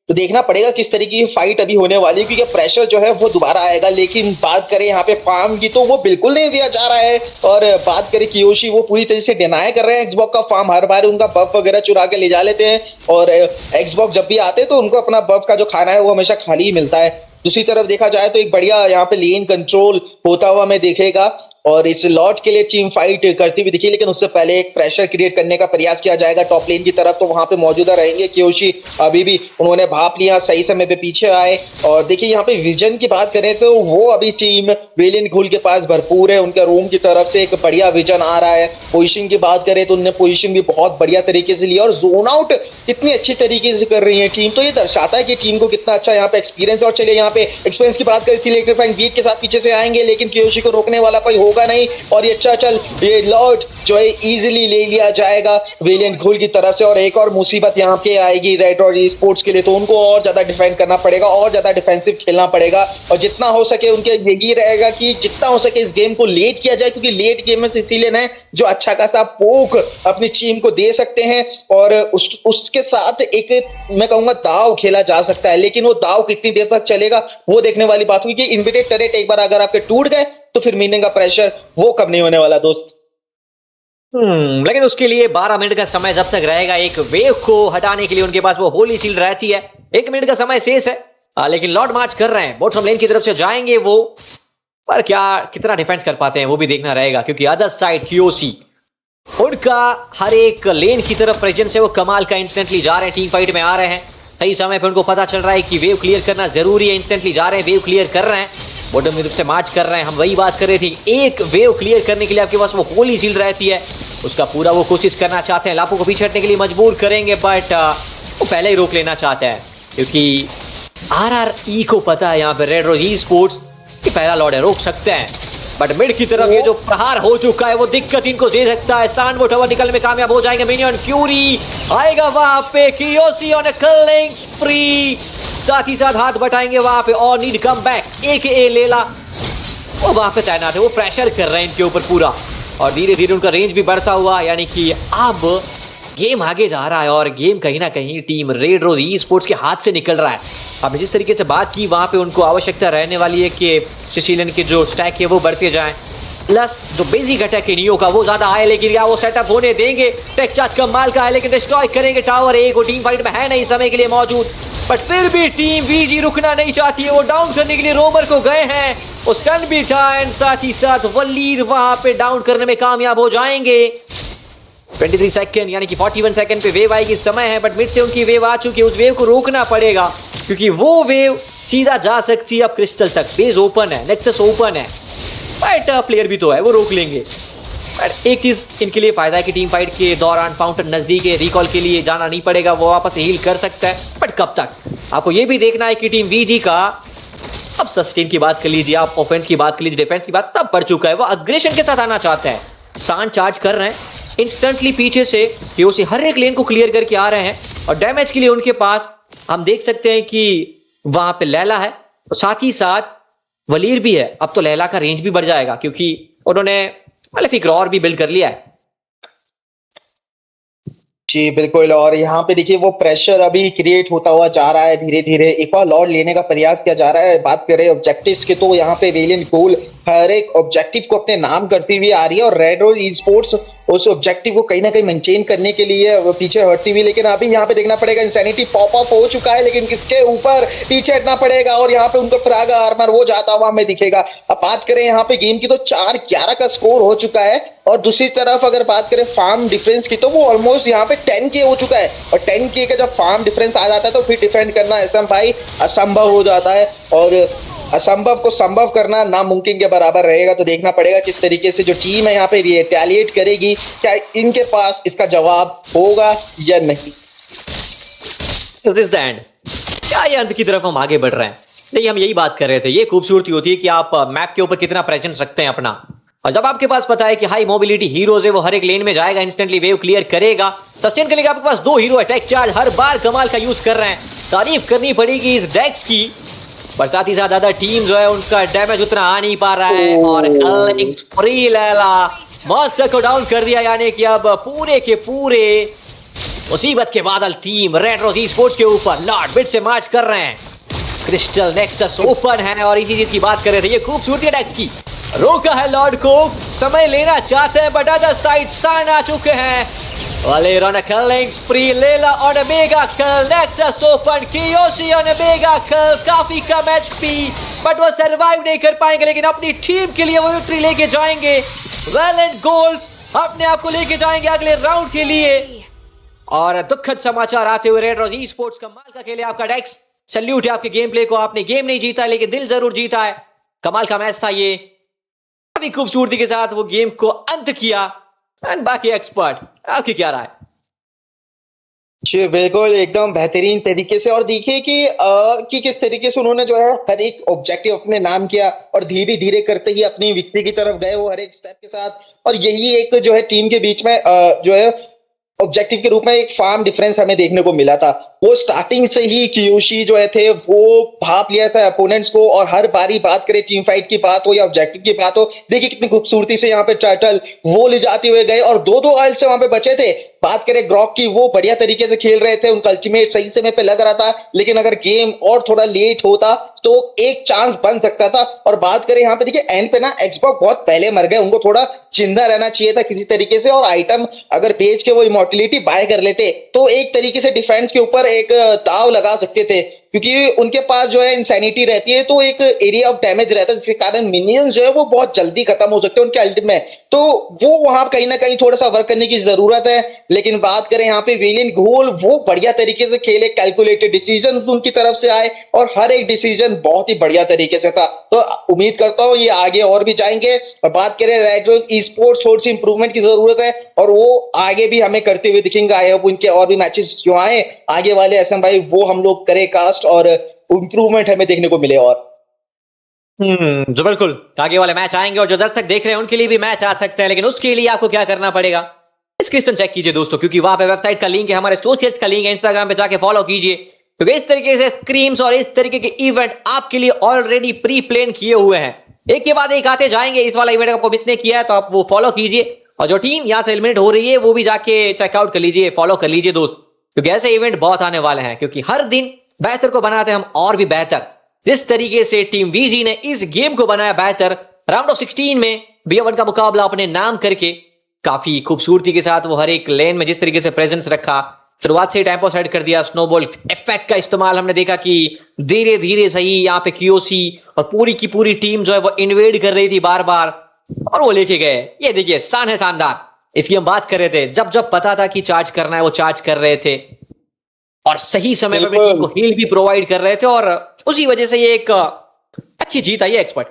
तो देखना पड़ेगा किस तरीके की फाइट अभी होने वाली है, क्योंकि प्रेशर जो है वो दोबारा आएगा। लेकिन बात करें यहाँ पे फार्म की तो वो बिल्कुल नहीं दिया जा रहा है, और बात करें कियोशी वो पूरी तरह से डिनाई कर रहे हैं एक्सबॉक्स का फार्म, हर बार उनका बफ वगैरह चुरा के ले जा लेते हैं, और एक्सबॉक्स जब भी आते हैं तो उनको अपना बफ का जो खाना है वो हमेशा खाली ही मिलता है। दूसरी तरफ देखा जाए तो एक बढ़िया यहाँ पे लेन कंट्रोल होता हुआ हमें देखेगा, और इस लॉट के लिए टीम फाइट करती हुई दिखी, लेकिन उससे पहले एक प्रेशर क्रिएट करने का प्रयास किया जाएगा टॉप लेन की तरफ, तो वहां पे मौजूदा रहेंगे कियोशी। अभी भी उन्होंने भाप लिया, सही समय पे पीछे आए, और देखिए यहाँ पे विजन की बात करें तो वो अभी टीम वेलियंट घुल के पास भरपूर है, उनके रूम की तरफ से एक बढ़िया विजन आ रहा है। पोजिशन की बात करें तो उन्होंने पोजिशन भी बहुत बढ़िया तरीके से लिया, और जोन आउट कितनी अच्छी तरीके से कर रही है टीम, तो ये दर्शाता है कि टीम को कितना अच्छा यहाँ पे एक्सपीरियंस। और चलिए यहाँ पे एक्सपीरियंस की बात करें थी, इलेक्ट्रीफाइंग बीट के साथ पीछे से आएंगे, लेकिन कियोशी को रोकने वाला कोई होगा नहीं, और ये चल ये लॉर्ड जो है इजीली ले लिया जाएगा वेलियंट घोल की तरफ से। और एक और मुसीबत यहाँ पे आएगी रेड और स्पोर्ट्स के लिए, तो उनको और ज्यादा डिफेंड करना पड़ेगा, और ज्यादा डिफेंसिव खेलना पड़ेगा, और जितना हो सके उनके यही रहेगा कि जितना हो सके इस गेम को लेट किया जाए, क्योंकि लेट गेम में इसीलिए ना जो अच्छा खासा पोक अपनी टीम को दे सकते हैं, और उसके साथ एक मैं कहूंगा दाव खेला जा सकता है, लेकिन वो दाव कितनी देर तक चलेगा वो देखने वाली बात हुई, कि इन्विटेड टरेट एक बार अगर आपके टूट गए तो फिर मीनिंग का प्रेशर वो कब नहीं होने वाला दोस्त। लेकिन उसके लिए 12 मिनट का समय जब तक रहेगा, एक वेव को हटाने के लिए उनके पास वो होली शील्ड रहती है, 1 मिनट का समय शेष है, लेकिन लॉर्ड मार्च कर रहे हैं, बॉटम लेन की तरफ से जाएंगे वो, पर क्या कितना डिफेंस कर पाते हैं वो भी देखना रहेगा, क्योंकि अदर साइड कियोशी उनका हर एक लेन की तरफ प्रेजेंस है, वो कमाल का इंस्टेंटली जा रहे हैं, टीम फाइट में आ रहे हैं, सही समय पर उनको पता चल रहा है कि वेव क्लियर करना जरूरी है, इंस्टेंटली जा रहे हैं, वेव क्लियर कर रहे हैं, बॉटम की तरफ से मार्च कर रहे हैं, हम वही बात कर रहे थे, एक वेव क्लियर करने के लिए आपके पास वो होली शील्ड रहती है, उसका पूरा वो कोशिश करना चाहते हैं, लापो को पीछे हटने के लिए मजबूर करेंगे, बट वो पहले ही रोक लेना चाहते हैं क्योंकि RRE को पता है यहाँ पे रेड रोज ई-स्पोर्ट्स कि पहला लॉर्ड है, रोक सकते हैं, बट मिड की तरफ ये जो प्रहार हो चुका है वो दिक्कत इनको दे सकता है। सांडवो टावर निकलने में कामयाब हो जाएंगे, मिनियन फ्यूरी आएगा वहां पे, कियोशी ऑन अ किलिंग स्प्री, साथ ही साथ हाथ बटाएंगे वहां पे, और नीड कम बैक AKA लेला वो वहां पे तैनात है, वो प्रेशर कर रहे हैं इनके ऊपर पूरा, और धीरे धीरे उनका रेंज भी बढ़ता हुआ, यानी कि अब गेम आगे जा रहा है और गेम कहीं ना कहीं टीम रेड रोज ई-स्पोर्ट्स के हाथ से निकल रहा है। आपने जिस तरीके से बात की वहां पे उनको आवश्यकता रहने वाली है कि सिसिलियन के जो स्टैक है वो बढ़ते जाएं, प्लस जो बेसिक अटैक है नियो का वो ज्यादा है, लेकिन क्या वो सेटअप होने देंगे? टेक चार्ज कमाल का है लेकिन डिस्ट्रॉय करेंगे टावर ए को, टीम फाइट में है नहीं समय के लिए मौजूद, बट फिर भी टीम VG रुकना नहीं चाहती है, वो डाउन करने के लिए रोमर को गए हैं, वो स्टन भी था, एंड साथ ही साथ वलीर वहां पे डाउन करने में कामयाब हो जाएंगे। 23 सेकंड यानी कि 41 सेकंड पे वेव आएगी, समय है, बट मिड से उनकी वेव आ चुकी है, उस वेव को रोकना पड़ेगा क्योंकि वो वेव सीधा जा सकती है अब क्रिस्टल तक, बेस ओपन है, नेक्सस ओपन है, बट प्लेयर भी तो है, वो रोक लेंगे। बट एक चीज इनके लिए फायदा है कि टीम फाइट के दौरान फाउंटेन नजदीक है, रिकॉल के लिए जाना नहीं पड़ेगा, वो वापस हील कर सकता है, बट कब तक? आपको ये भी देखना है कि टीम VG का अब सस्टेन की बात कर लीजिए, आप ऑफेंस की बात कर लीजिए, डिफेंस की बात, सब पड़ चुका है, वो अग्रेशन के साथ आना चाहते हैं। सान चार्ज कर रहे हैं इंस्टेंटली पीछे से, पीओसी हर एक लेन को क्लियर करके आ रहे हैं, और डैमेज के लिए उनके पास हम देख सकते हैं कि वहां पे लैला है, और साथ ही साथ वलीर भी है। अब तो लैला का रेंज भी बढ़ जाएगा क्योंकि उन्होंने फिक्र और भी बिल्ड कर लिया है। जी बिल्कुल, और यहाँ पे देखिए वो प्रेशर अभी क्रिएट होता हुआ जा रहा है, धीरे धीरे एक और लॉर्ड लेने का प्रयास किया जा रहा है। बात करें ऑब्जेक्टिव्स के तो यहाँ पे वेलियंट गोल हर एक ऑब्जेक्टिव को अपने नाम करती हुई आ रही है, और रेड रोज ई-स्पोर्ट्स उस ऑब्जेक्टिव को कहीं ना कहीं मेंटेन करने के लिए पीछे हटती हुई, लेकिन अभी यहाँ पे देखना पड़ेगा इंसैनिटी पॉप अप हो चुका है, लेकिन किसके ऊपर पीछे हटना पड़ेगा, और यहाँ पे उनका फ्रागा आर्मर वो जाता हुआ हमें दिखेगा। अब बात करें यहाँ पे गेम की तो 4-11 का स्कोर हो चुका है, और दूसरी तरफ अगर बात करें फार्म डिफरेंस की तो वो ऑलमोस्ट यहाँ पे 10K हो चुका है, और 10K का जब फार्म डिफरेंस आ जाता है तो फिर डिफेंड करना SM भाई असंभव हो जाता है, और असंभव को संभव करना नामुमकिन के बराबर रहेगा। तो देखना पड़ेगा किस तरीके से जो टीम है यहाँ पे रिटेलिएट करेगी, क्या इनके पास इसका जवाब होगा या नहीं। This is the end। क्या ये अंत की तरफ हम आगे बढ़ रहे हैं? नहीं, हम यही बात कर रहे थे, ये खूबसूरती होती है कि आप मैप के ऊपर कितना प्रेजेंस रखते हैं अपना, और जब आपके पास पता है कि हाई मोबिलिटी हीरोज है, वो हर एक लेन में जाएगा, इंस्टेंटली वेव क्लियर करेगा, सस्टेन करेगा, आपके पास 2 हीरो अटैक चार्ज हर बार कमाल का यूज कर रहे हैं, तारीफ करनी पड़ेगी इस डेक्स की, पर साथ ही साथ अदर टीम जो है उनका डैमेज उतना आ नहीं पा रहा है, और किलिंग स्प्री लैला मॉन्स्टर को डाउन कर दिया, यानी कि अब पूरे के पूरे मुसीबत के बादल टीम रेड रोज ई-स्पोर्ट्स के ऊपर लॉर्ड बिट से मार्च कर रहे हैं। क्रिस्टल नेक्सस ओपन है, और इसी चीज की बात कर रहे थे, ये खूबसूरती डेक्स की, रोका है लॉर्ड को, समय लेना चाहते हैं, बट अदर साइड सान आ चुके हैं, Valir on a killing spree, Layla on a mega kill, Nexus open, Kiyoshi on a mega kill, काफी कम HP, बट वो सरवाइव नहीं कर पाएंगे, लेकिन अपनी टीम के लिए वो विक्ट्री लेके जाएंगे, वैलेंट गोल्स अपने आप को लेके जाएंगे अगले राउंड के लिए। और दुखद समाचार आते हुए रेड रोज ई-स्पोर्ट्स कमाल का खेले आपका डेक्स, सैल्यूट है आपके गेम प्ले को, आपने गेम नहीं जीता लेकिन दिल जरूर जीता है, कमाल का मैच था ये, काफी खूबसूरती के साथ वो गेम को अंत किया। एंड बाकी एक्सपर्ट आपकी क्या राय? जी बिल्कुल, एकदम बेहतरीन तरीके से, और देखिए कि किस तरीके से उन्होंने जो है हर एक ऑब्जेक्टिव अपने नाम किया, और धीरे धीरे करते ही अपनी विक्ट्री की तरफ गए वो हर एक स्टेप के साथ, और यही एक जो है टीम के बीच में जो है ऑब्जेक्टिव के रूप में एक फार्म डिफरेंस हमें देखने को मिला था। वो स्टार्टिंग से ही कियोशी जो है थे वो भाप लिया था अपोनेंट्स को, और हर बारी बात करें टीम फाइट की बात हो या ऑब्जेक्टिव की बात हो, देखिए कितनी खूबसूरती से यहाँ पे टर्टल वो ले जाते हुए गए, और 2-2 ऑयल से वहां पे बचे थे। बात करें ग्रॉक की, वो बढ़िया तरीके से खेल रहे थे, उनका अल्टीमेट सही समय पे लग रहा था, लेकिन अगर गेम और थोड़ा लेट होता तो एक चांस बन सकता था। और बात करें यहाँ पे देखिए एंड पे ना एक्सबॉक्स बहुत पहले मर गए, उनको थोड़ा जिंदा रहना चाहिए था किसी तरीके से, और आइटम अगर बेच के वो इमोर्टिलिटी बाय कर लेते तो एक तरीके से डिफेंस के ऊपर एक दाव लगा सकते थे। क्योंकि उनके पास जो है इंसैनिटी रहती है, तो एक एरिया ऑफ डैमेज रहता है जिसके कारण मिनियंस जो है वो बहुत जल्दी खत्म हो सकते हैं उनके अल्टीमेट में, तो वो वहां कहीं ना कहीं थोड़ा सा वर्क करने की जरूरत है। लेकिन बात करें यहाँ पे वेलियन घोल, वो बढ़िया तरीके से खेले, कैलकुलेटेड डिसीजन उनकी तरफ से आए और हर एक डिसीजन बहुत ही बढ़िया तरीके से था। तो उम्मीद करता हूँ ये आगे और भी जाएंगे। और बात करें रेड रोज ई स्पोर्ट्स, थोड़ी सी इंप्रूवमेंट की जरूरत है और वो आगे भी हमें करते हुए दिखेंगे। आई होप उनके और भी मैचेस जो आए आगे वाले एसएम भाई वो हम लोग करें कास्ट और इंप्रूवमेंट हमें देखने को मिले। और जो बिल्कुल आगे वाले मैच आएंगे और जो दर्शक देख रहे हैं उनके लिए भी मैच आ सकते हैं, लेकिन उसके लिए आपको क्या करना पड़ेगा, डिस्क्रिप्शन चेक कीजिए दोस्तों, क्योंकि वहां पे वेबसाइट का लिंक है, हमारे एसोसिएट का लिंक है, इंस्टाग्राम पे जाके फॉलो कीजिए, क्योंकि इस तरीके से स्क्रीम्स और इस तरीके के इवेंट आपके लिए ऑलरेडी प्री प्लान किए हुए हैं, एक के बाद एक आते जाएंगे। इस वाला इवेंट आपको मिस किया है तो आप वो फॉलो कीजिए, और जो टीम यहाँ से एलिमिनेट हो रही है वो भी जाके चेकआउट कर लीजिए, फॉलो कर लीजिए दोस्त, क्योंकि ऐसे इवेंट बहुत आने वाले हैं, क्योंकि हर दिन बेहतर को बनाते हैं हम और भी बेहतर। जिस तरीके से टीम वीजी ने इस गेम को बनाया बेहतर, राउंड ऑफ 16 में BO1 का मुकाबला अपने नाम करके काफी खूबसूरती के साथ वो हर एक लेन में जिस तरीके से प्रेजेंस रखा, शुरुआत से टेम्पो सेट कर दिया, स्नोबॉल इफेक्ट का इस्तेमाल हमने देखा कि धीरे धीरे सही यहाँ पे क्यूओसी और पूरी की पूरी टीम जो है वो इन्वेड कर रही थी बार बार, और वो लेके गए। ये देखिए शान है शानदार, इसकी हम बात कर रहे थे, जब जब पता था कि चार्ज करना है वो चार्ज कर रहे थे और सही समय पर टीम को हील भी प्रोवाइड कर रहे थे, और उसी वजह से ये एक अच्छी जीत आई है एक्सपर्ट।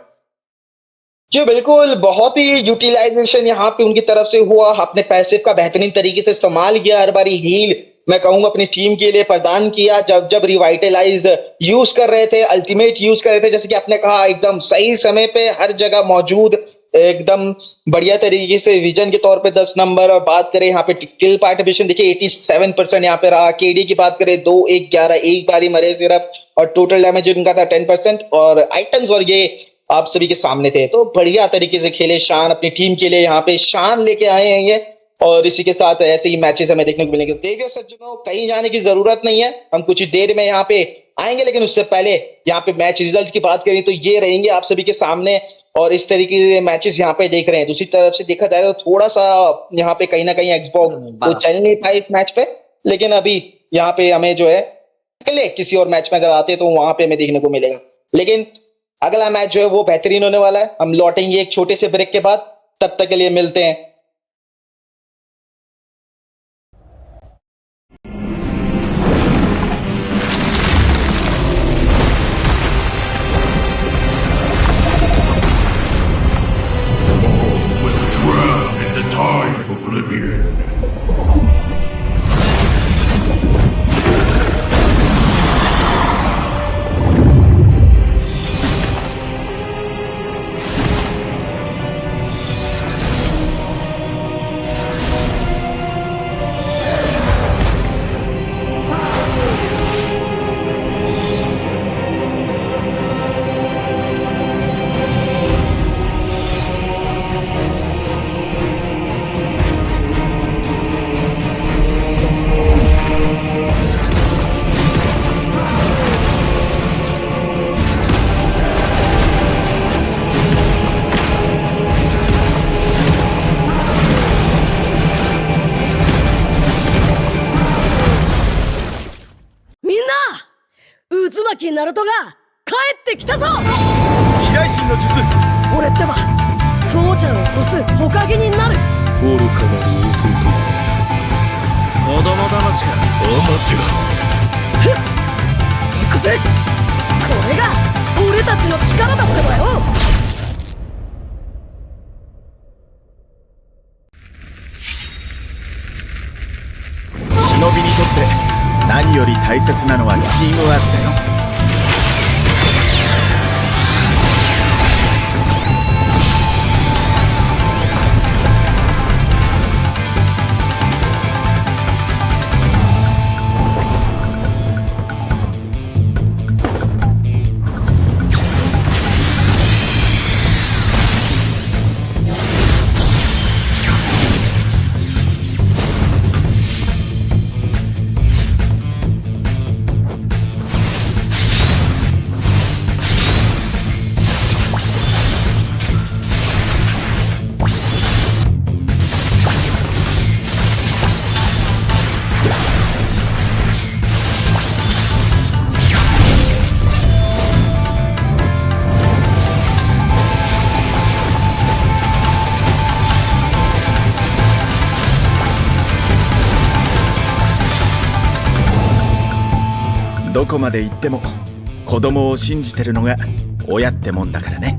जी बिल्कुल, बहुत ही यूटिलाइजेशन यहाँ पे उनकी तरफ से हुआ, अपने पैसे का बेहतरीन तरीके से इस्तेमाल किया, हर बारी हील मैं कहूंगा अपनी टीम के लिए प्रदान किया, जब जब रिवाइटलाइज यूज कर रहे थे, अल्टीमेट यूज कर रहे थे, जैसे कि आपने कहा एकदम सही समय पे हर जगह मौजूद, एकदम बढ़िया तरीके से विजन के तौर पे 10 नंबर। और बात करें यहाँ पे किल पार्टिसिपेशन देखिए 87% यहाँ पे रहा। केडी की बात करें 2-1-11 एक बारी मरे सिर्फ, और टोटल डैमेज उनका था 10%, और आइटम्स और ये आप सभी के सामने थे, तो बढ़िया तरीके से खेले। शान अपनी टीम के लिए यहाँ पे शान लेके आए हैं ये, और इसी के साथ ऐसे ही मैचेस हमें देखने को मिलेंगे। देखिए सज्जनों, कहीं जाने की जरूरत नहीं है, हम कुछ ही देर में यहाँ पे आएंगे, लेकिन उससे पहले यहाँ पे मैच रिजल्ट की बात करें तो ये रहेंगे आप सभी के सामने, और इस तरीके से मैचेस यहाँ पे देख रहे हैं। दूसरी तरफ से देखा जाए तो थोड़ा सा यहाँ पे कहीं ना कहीं एक्सबॉक्स तो चल नहीं पाए इस मैच पे, लेकिन अभी यहाँ पे हमें जो है पहले किसी और मैच में अगर आते तो वहां पे हमें देखने को मिलेगा। लेकिन अगला मैच जो है वो बेहतरीन होने वाला है। हम लौटेंगे एक छोटे से ब्रेक के बाद, तब तक के लिए मिलते हैं।ナルトが帰ってきたぞ。飛来神の術。俺ってば父ちゃんを越す火影になる。愚かなる男。子供騙しか。アマテラス。行くぜ。これが俺たちの力だってばよ。忍びにとって何より大切なのはチームワークだよ。どこまで行っても子供を信じてるのが親ってもんだからね。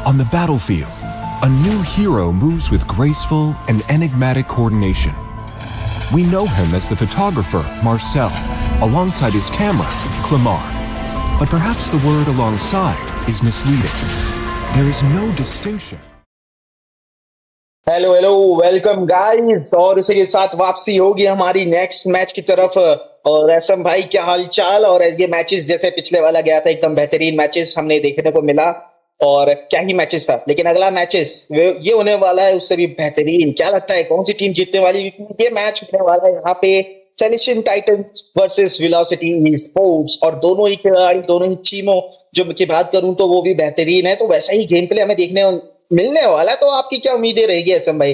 On the battlefield, a new hero moves with graceful and enigmatic coordination. We know him as the photographer, Marcel, alongside his camera, Clemar. But perhaps the word alongside is misleading. There is no distinction. Hello hello welcome guys. और इसी के साथ वापसी होगी हमारी नेक्स्ट मैच की तरफ। और ऐसम भाई क्या हाल चाल। और ये मैचेस जैसे पिछले वाला गया था एकदम बेहतरीन मैचेस हमने देखने को मिला और क्या ही मैचेस था। लेकिन अगला मैचेस ये होने वाला है उससे भी बेहतरीन। क्या लगता है कौन सी टीम जीतने वाली? ये मैच होने वाला है यहाँ पे सेलेशन टाइटंस वर्सेस वेलोसिटी स्पोर्ट्स। और दोनों ही खिलाड़ी दोनों ही टीमों जो की बात करूं तो वो भी बेहतरीन है। तो वैसा ही गेम प्ले हमें देखने मिलने वाला है। तो आपकी क्या उम्मीदें रहेगी ऐसम भाई?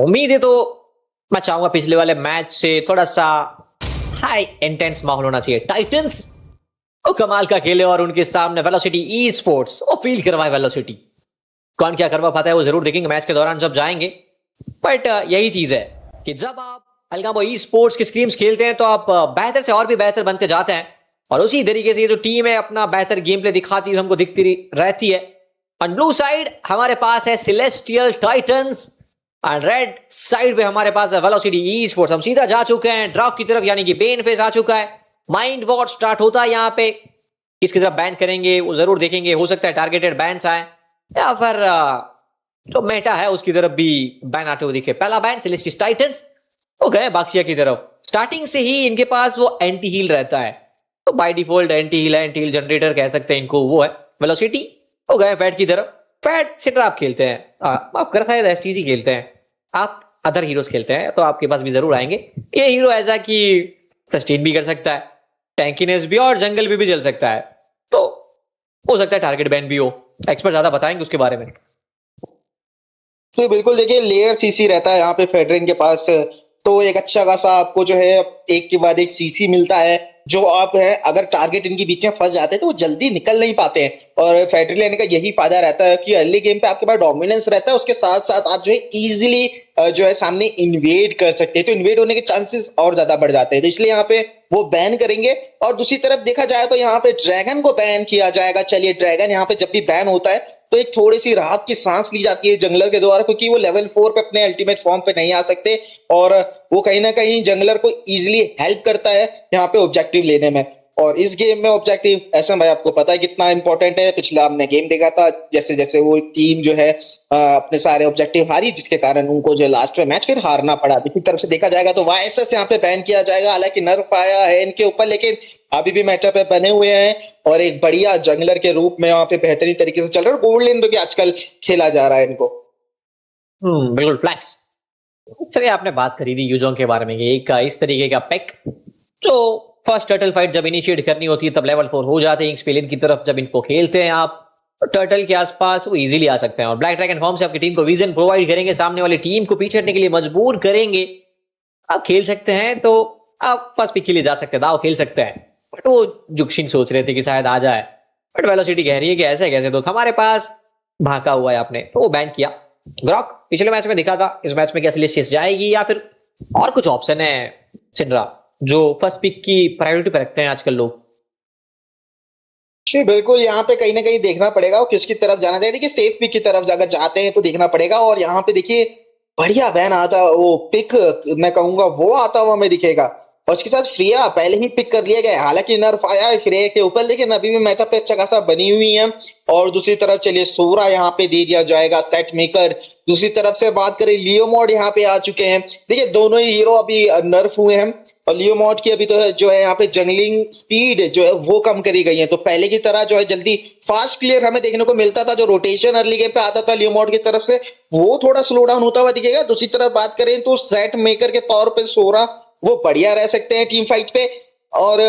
उम्मीदें तो मैं चाहूंगा पिछले वाले मैच से थोड़ा सा हाई इंटेंस माहौल होना चाहिए। टाइटंस वो कमाल का खेले और उनके सामने वेलोसिटी ई स्पोर्ट्स वो फील करवाए। वेलोसिटी कौन क्या करवा पाता है वो जरूर देखेंगे मैच के दौरान जब जाएंगे। बट यही चीज है कि जब आप अलगाम्बो ई स्पोर्ट्स की स्क्रीम्स खेलते हैं तो आप बेहतर से और भी बेहतर बनते जाते हैं। और उसी तरीके से ये जो टीम है अपना बेहतर गेम प्ले दिखाती हुई हमको दिखती रहती है। ऑन ब्लू साइड हमारे पास है सेलेस्टियल टाइटंस और रेड साइड पे हमारे पास है वेलोसिटी ई स्पोर्ट्स। हम सीधा जा चुके हैं ड्राफ्ट की तरफ, यानी कि बेन फेज आ चुका है। माइंड वॉर स्टार्ट होता है यहाँ पे। किसकी तरफ बैन करेंगे वो जरूर देखेंगे। हो सकता है टारगेटेड बैन्स आए या फिर जो मेटा है उसकी तरफ भी बैन आते हुए दिखे। पहला बैन सेलेस्टियल टाइटंस वो गए बाक्सिया की तरफ। स्टार्टिंग से ही इनके पास वो एंटी हील रहता है तो बाय डिफॉल्ट एंटी हील है, एंटी हील जनरेटर कह सकते हैं इनको। वो है वेलोसिटी वो गए फैट की तरफ। फैट से ट्रैप खेलते हैं, माफ कर शायद एसटीजी खेलते हैं। आप अदर हीरोज खेलते हैं तो आपके पास भी जरूर आएंगे। ये हीरो ऐसा कि सस्टेन भी कर सकता है, टैंकीनेस भी और जंगल भी चल सकता है। तो हो सकता है टारगेट बैन भी हो। एक्सपर्ट ज्यादा बताएंगे उसके बारे में। तो बिल्कुल देखिए लेयर सीसी रहता है यहाँ पे फेडरिन के पास। तो एक अच्छा खासा आपको जो है एक के बाद एक सीसी मिलता है जो आप है अगर टारगेट इनके बीच में फंस जाते हैं तो वो जल्दी निकल नहीं पाते हैं। और फेडरिन लेने का यही फायदा रहता है कि अर्ली गेम पे आपके पास डोमिनेंस रहता है, उसके साथ साथ आप जो है इजीली जो है सामने इन्वेड कर सकते हैं। तो इन्वेड होने के चांसेस और ज्यादा बढ़ जाते हैं। तो इसलिए यहाँ पे वो बैन करेंगे। और दूसरी तरफ देखा जाए तो यहाँ पे ड्रैगन को बैन किया जाएगा। चलिए ड्रैगन यहाँ पे जब भी बैन होता है तो एक थोड़ी सी राहत की सांस ली जाती है जंगलर के द्वारा, क्योंकि वो लेवल 4 पे अपने अल्टीमेट फॉर्म पे नहीं आ सकते। और वो कहीं ना कहीं जंगलर को इजीली हेल्प करता है यहाँ पे ऑब्जेक्टिव लेने में। और इस गेम में ऑब्जेक्टिव ऐसा भाई आपको पता है कितना इंपॉर्टेंट है। पिछला हमने गेम देखा था जैसे जैसे वो टीम जो है अपने सारे ऑब्जेक्टिव हारी, जिसके कारण उनको जो लास्ट में मैच फिर हारना पड़ा। दूसरी तरफ से देखा जाएगा तो YSS यहाँ पे बैन किया जाएगा, हालांकि नर्फ आया है इनके ऊपर, लेकिन अभी भी मैचअप पे बने हुए हैं और एक बढ़िया जंगलर के रूप में यहाँ पे बेहतरीन तरीके से चल रहा है। गोल्ड लेन में भी आजकल खेला जा रहा है इनको। बिल्कुल फ्लैक्स। चलिए, आपने बात करी थी यूजोंग के बारे में, एक इस तरीके का पैक जो फर्स्ट टर्टल फाइट जब इनिशिएट करनी होती है तब लेवल 4 हो जाते हैं। स्पेलिन की तरफ जब इनको खेलते हैं आप टर्टल के आसपास, वो इजीली आ सकते हैं और ब्लैक ड्रैगन फॉर्म से आपकी टीम को विजन प्रोवाइड करेंगे, सामने वाली टीम को पीछे हटने के लिए मजबूर करेंगे। आप खेल सकते हैं तो आप फर्स्ट पिक के लिए जा सकते हैं, दाव खेल सकते हैं। बट वो जुक्शिन सोच रहे थे कि शायद आ जाए, बट वेलोसिटी कह रही है कि ऐसे कैसे, तो हमारे पास भागा हुआ है आपने, तो वो बैन किया। ग्रॉक पिछले मैच में दिखा था, इस मैच में क्या सिलेस्टियस जाएगी या फिर और कुछ ऑप्शन है चिंद्रा जो फर्स्ट पिक की प्रायोरिटी पर रखते हैं आजकल लोग? जी बिल्कुल, यहाँ पे कहीं ना कहीं देखना पड़ेगा वो किसकी तरफ जाना चाहिए। देखिए सेफ पिक की तरफ अगर जाते हैं तो देखना पड़ेगा, और यहाँ पे देखिए बढ़िया बैन आता, वो पिक मैं कहूंगा वो आता हुआ हमें दिखेगा, और उसके साथ फ्रिया पहले ही पिक कर लिया गया। हालांकि नर्फ आया है फ्रिया के ऊपर, लेकिन अभी भी मेटा पे अच्छा खासा बनी हुई है। और दूसरी तरफ चलिए सोरा यहाँ पे दे दिया जाएगा, सेट मेकर। दूसरी तरफ से बात करें लियो मॉड यहाँ पे आ चुके हैं। देखिए दोनों ही हीरो अभी नर्फ हुए हैं, और लियो मॉड की अभी तो जो है यहाँ पे जंगलिंग स्पीड जो है वो कम करी गई है, तो पहले की तरह जो है जल्दी फास्ट क्लियर हमें देखने को मिलता था। जो रोटेशन अर्ली गेम पे आता था लियो मॉड की तरफ से, वो थोड़ा स्लो डाउन होता हुआ दिखेगा। दूसरी तरफ बात करें तो सेट मेकर के तौर पर सोरा वो बढ़िया रह सकते हैं टीम फाइट पे, और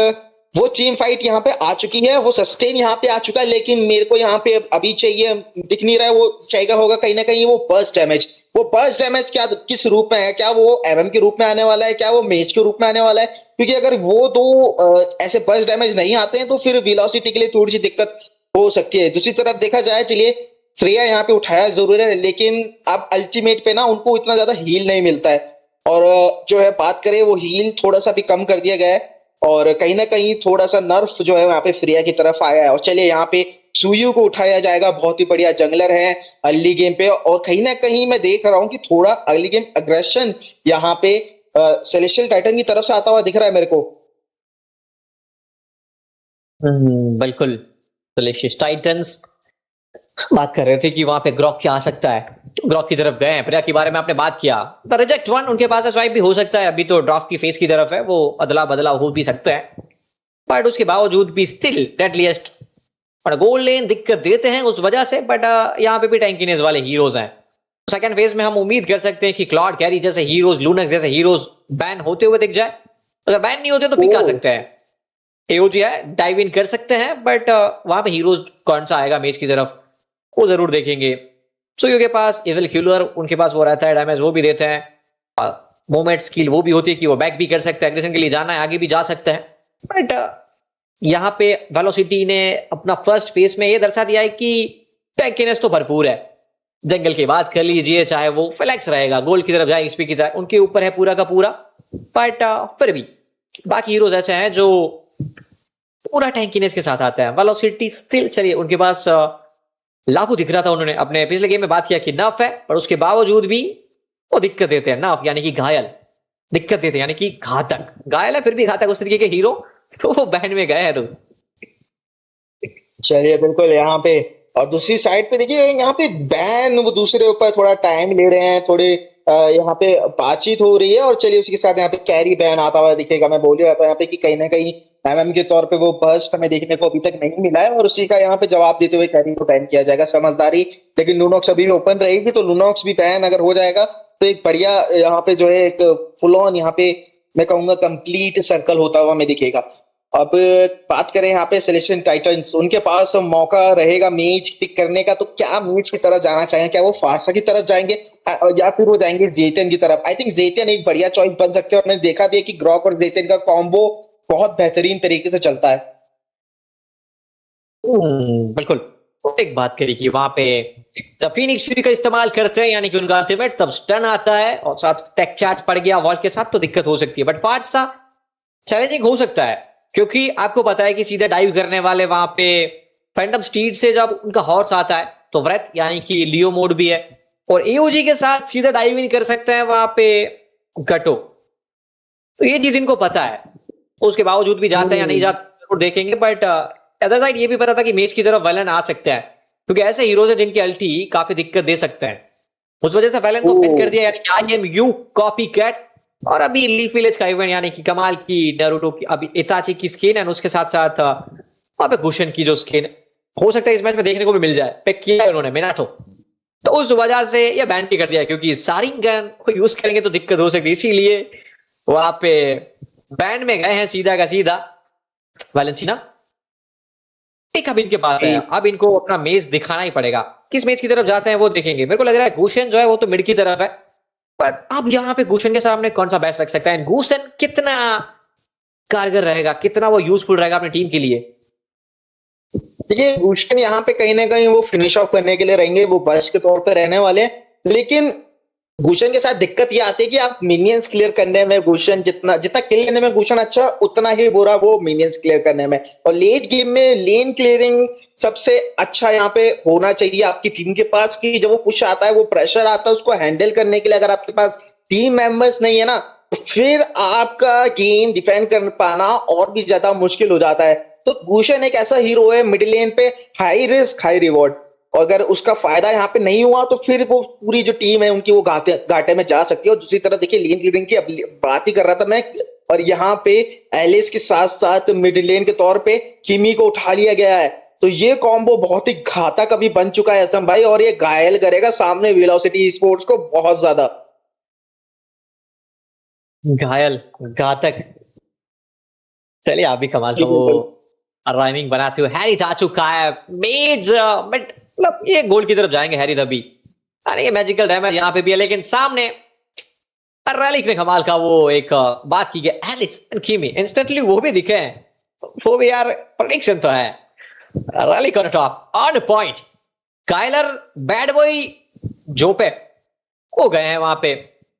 वो टीम फाइट यहाँ पे आ चुकी है, वो सस्टेन यहाँ पे आ चुका है। लेकिन मेरे को यहाँ पे अभी चाहिए, दिख नहीं रहा है, वो चाहिए होगा कहीं ना कहीं वो बर्स्ट डैमेज। वो बर्स्ट डैमेज क्या किस रूप में है, क्या वो एमएम के रूप में आने वाला है, क्या वो मेज के रूप में आने वाला है? क्योंकि अगर वो दो ऐसे बर्स्ट डैमेज नहीं आते हैं तो फिर वेलोसिटी के लिए थोड़ी सी दिक्कत हो सकती है। दूसरी तरफ देखा जाए, चलिए फ्रेया यहाँ पे उठाया जरूर है, लेकिन अब अल्टीमेट पे ना उनको इतना ज्यादा हील नहीं मिलता है, और जो है बात करें वो हील थोड़ा सा भी कम कर दिया गया है, और कहीं ना कहीं थोड़ा सा नर्फ जो है यहाँ पे फ्रिया की तरफ आया है। और चलिए यहाँ पे सुयू को उठाया जाएगा, बहुत ही बढ़िया जंगलर है अर्ली गेम पे, और कहीं ना कहीं मैं देख रहा हूँ कि थोड़ा अर्ली गेम अग्रेशन यहाँ पे सेलेस्टियल टाइटन की तरफ से आता हुआ दिख रहा है मेरे को। बिल्कुल, सेलेस्टियल टाइटन्स बात कर रहे थे कि वहां पे ग्रॉक क्या आ सकता है, ग्रॉक की तरफ गए हैं। प्रिया के बारे में आपने बात किया, द रिजेक्ट वन उनके पास स्वाइप भी हो सकता है, अभी तो ड्रॉप की फेस की तरफ है, वो अदला बदला हो भी सकता है, बट उसके बावजूद भी स्टिल डेडलीस्ट और गोल्ड लेन दिक्कत देते हैं उस वजह से। बट यहाँ पे भी टैंकीनेस वाले हीरोज हैं। सेकंड फेज में हम उम्मीद कर सकते हैं कि क्लॉड कैरी जैसे हीरोज, लूनक्स जैसे हीरोज बैन होते हुए दिख जाए। अगर बैन नहीं होते तो पिक आ सकते हैं, एओजी है, डाइव इन कर सकते हैं, बट वहां पे हीरोज कौन सा आएगा मेज की तरफ वो जरूर देखेंगे। सुयो के पास इविल किलर, उनके पास वो रहता है, डैमेज वो भी देते हैं, मोमेंट स्किल वो भी होती है कि वो बैक भी कर सकते हैं, एग्रेशन के लिए जाना है आगे भी जा सकते हैं। बट यहाँ पे वेलोसिटी ने अपना फर्स्ट फेज में ये दर्शा दिया है कि टैंकीनेस तो भरपूर है। जंगल की बात कर लीजिए, चाहे वो फ्लैक्स रहेगा, गोल्ड की तरफ जाए, एक्सपी की जाए, उनके ऊपर है पूरा का पूरा। बट फिर भी बाकी हीरोज ऐसे हैं जो पूरा टैंकीनेस के साथ आते हैं। वेलोसिटी स्टिल चलिए उनके पास लाखों दिख रहा था, उन्होंने अपने पिछले गेम में बात किया कि नफ है, पर उसके बावजूद भी वो दिक्कत देते हैं। नफ यानी कि घायल, दिक्कत देते हैं यानी कि घातक, घायल है फिर भी घातक, उस तरीके के हीरो, तो वो बैंड में गए हैं। तो चलिए बिल्कुल यहाँ पे, और दूसरी साइड पे देखिए यहाँ पे बैन वो दूसरे ऊपर थोड़ा टाइम ले रहे हैं, थोड़े यहाँ पे बातचीत हो रही है, और चलिए उसके साथ यहाँ पे कैरी बैन आता हुआ दिखेगा। मैं बोल ही रहा था यहाँ पे कि कहीं ना कहीं एमएम के तौर पे वो बर्स्ट हमें देखने को अभी तक नहीं मिला है, और उसी का यहाँ पे जवाब देते हुए कैरी को बैन किया जाएगा, समझदारी। लेकिन लूनॉक्स अभी भी ओपन रहेगी, तो लूनॉक्स भी बैन अगर हो जाएगा तो एक बढ़िया यहाँ पे जो है एक फुल ऑन यहाँ पे मैं कहूंगा कंप्लीट सर्कल होता हुआ हमें दिखेगा। अब बात करें यहाँ पे सेलेस्टियल टाइटन्स, उनके पास मौका रहेगा मेज पिक करने का, तो क्या मेज की तरफ जाना चाहिए? क्या वो फारसा की तरफ जाएंगे या फिर वो जाएंगे जेतन की तरफ? आई थिंक जेतन एक बढ़िया चॉइस बन सकते हैं, और मैंने देखा भी है कि ग्रॉक और जेतन का कॉम्बो बहुत बेहतरीन तरीके से चलता है। बिल्कुल, एक बात करी कि वहां पे जब फीनिक्स फ्यूरी का इस्तेमाल करते हैं यानी कि उनका अल्टीमेट, तब स्टन आता है और साथ टेक चार्ज पड़ गया वॉल के साथ, तो दिक्कत हो सकती है। बट फारसा चैलेंजिंग हो सकता है, क्योंकि आपको पता है कि सीधे डाइव करने वाले वहां पे फैंटम स्टीड से जब उनका हॉर्स आता है तो व्रत यानी कि लियो मोड भी है, और एओजी के साथ सीधे डाइव इन कर सकते हैं वहां पे गटो, तो ये चीज इनको पता है, उसके बावजूद भी जाते हैं या नहीं जाते जरूर देखेंगे, बट अदर साइड ये भी पता था कि मेज की तरफ वैलन आ सकता है, क्योंकि ऐसे हीरोज है जिनकी अल्टी काफी दिक्कत दे सकते हैं। उस वजह से वैलन को पिन कर दिया, यानी I am you copy cat. और अभी लीफ विलेज का इवेंट यानी कि कमाल की नारुतो की अभी इताची की स्किन है, उसके साथ साथ वहां पे गुशन की जो स्किन हो सकता है इस मैच में देखने को भी मिल जाए, पिक किया है उन्होंने मिनाटो। तो उस वजह से ये बैन भी कर दिया, क्योंकि सारिंगन को यूज करेंगे तो दिक्कत हो सकती है, इसीलिए वहां पे बैन में गए हैं सीधा का सीधा वैलेंटीना। एक अब इनके पास है, अब इनको अपना मेज दिखाना ही पड़ेगा। किस मेज की तरफ जाते हैं वो देखेंगे। मेरे को लग रहा है गुशन जो है वो तो मिड की तरफ है, पर अब यहाँ पे गुशन के सामने कौन सा बेस्ट रख सकता है, गुशन कितना कारगर रहेगा, कितना वो यूजफुल रहेगा अपनी टीम के लिए। देखिए गुशन यहाँ पे कहीं ना कहीं वो फिनिश ऑफ करने के लिए रहेंगे, वो बस्ट के तौर पे रहने वाले हैं। लेकिन गुशन के साथ दिक्कत ये आती है कि आप मिनियंस क्लियर करने में गुशन जितना किल करने में गुशन अच्छा, उतना ही बुरा वो मिनियंस क्लियर करने में। और लेट गेम में लेन क्लियरिंग सबसे अच्छा यहाँ पे होना चाहिए आपकी टीम के पास, कि जब वो पुश आता है, वो प्रेशर आता है, उसको हैंडल करने के लिए अगर आपके पास टीम मेंबर्स नहीं है ना, तो फिर आपका गेम डिफेंड कर पाना और भी ज्यादा मुश्किल हो जाता है। तो गुशन एक ऐसा हीरो है मिडिल लेन पे, हाई रिस्क हाई रिवॉर्ड, और अगर उसका फायदा यहाँ पे नहीं हुआ तो फिर वो पूरी जो टीम है उनकी वो घाटे में जा सकती है। और दूसरी तरफ देखिए लेन क्लियरिंग की बात ही कर रहा था मैं, और यहाँ पे एलिस के साथ साथ मिडिल लेन के तौर पे किमी को उठा लिया गया है। तो ये कॉम्बो बहुत ही घातक अभी बन चुका है असम भाई, और ये घायल करेगा सामने वेलोसिटी स्पोर्ट्स को बहुत ज्यादा। घायल घातक, चलिए आप भी कमाल का वो राइमिंग बनाते हो। हैरी आ चुका है मेज, बट मतलब ये गोल की तरफ जाएंगे हैरी तभी, अरे ये मैजिकल डैमेज यहाँ पे भी है, लेकिन सामने रैलिक ने कमाल का वो एक बात की गई, एलिस एंड किमी इंस्टेंटली वो भी दिखे हैं, वो भी यार प्रेडिक्शन तो है। रैलिक ऑन टॉप ऑन पॉइंट, काइलर बैड बॉय जो पे वो गए हैं वहां पे।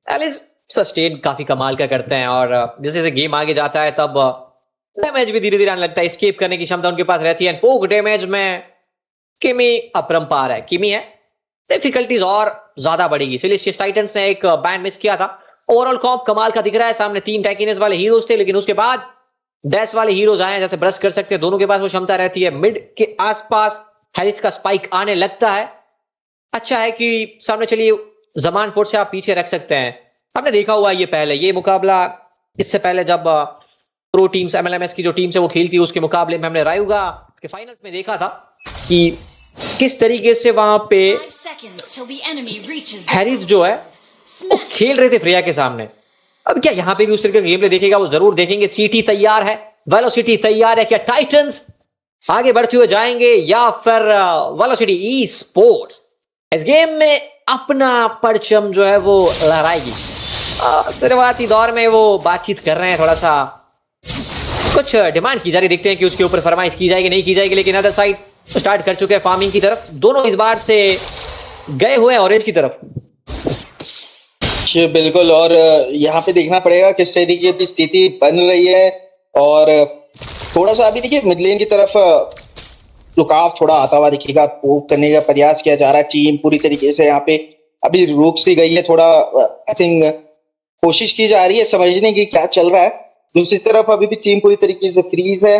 एलिस सस्टेन काफी कमाल का करते हैं, और जैसे जैसे गेम आगे जाता है तब डैमेज भी धीरे धीरे आने लगता है, एस्केप करने की क्षमता उनके पास रहती है। पोक डैमेज में किमी अपरंपार है, किमी है, डिफिकल्टीज और ज्यादा बढ़ेगी। सिलेस्टियस टाइटंस ने एक बैंड मिस किया था। ओवरऑल कॉम्प कमाल का दिख रहा है, सामने 3 टैकिनेस वाले हीरोज थे, लेकिन उसके बाद डैश वाले हीरोज आए जैसे ब्रश कर सकते हैं, दोनों के पास वो क्षमता रहती है। मिड के आसपास हेरिथ का स्पाइक आने लगता है, अच्छा है कि सामने चलिए जमानपुर से आप पीछे रख सकते हैं। आपने देखा हुआ ये पहले ये मुकाबला, इससे पहले जब प्रो टीम्स एमएलएमएस की जो टीम से वो खेलती है उसके मुकाबले में हमने रायुगा के फाइनल्स में देखा था कि किस तरीके से वहां पे हैरिथ जो है वो खेल रहे थे फ्रेया के सामने। अब क्या यहाँ पे भी उस तरीके का गेम प्ले देखेगा, वो जरूर देखेंगे। सीटी तैयार है, वेलोसिटी तैयार है, क्या टाइटंस आगे बढ़ते हुए जाएंगे या फिर वेलोसिटी ई स्पोर्ट्स इस गेम में अपना परचम जो है वो लहराएगी। शुरुआती दौर में वो बातचीत कर रहे हैं, थोड़ा सा कुछ डिमांड की जा रही, देखते हैं कि उसके ऊपर फरमाइश की जाएगी नहीं की जाएगी। लेकिन अदर साइड स्टार्ट कर चुके हैं फार्मिंग की तरफ, दोनों इस बार से गए हुए हैं ऑरेंज की तरफ। बिल्कुल, और यहाँ पे देखना पड़ेगा किस तरीके की स्थिति बन रही है। और थोड़ा सा अभी देखिए मिडलेन की तरफ रुकाव थोड़ा आता हुआ दिखेगा, पोक करने का प्रयास किया जा रहा है। टीम पूरी तरीके से यहाँ पे अभी रुक सी गई है, थोड़ा आई थिंक कोशिश की जा रही है समझने की क्या चल रहा है। दूसरी तरफ अभी भी टीम पूरी तरीके से फ्रीज है।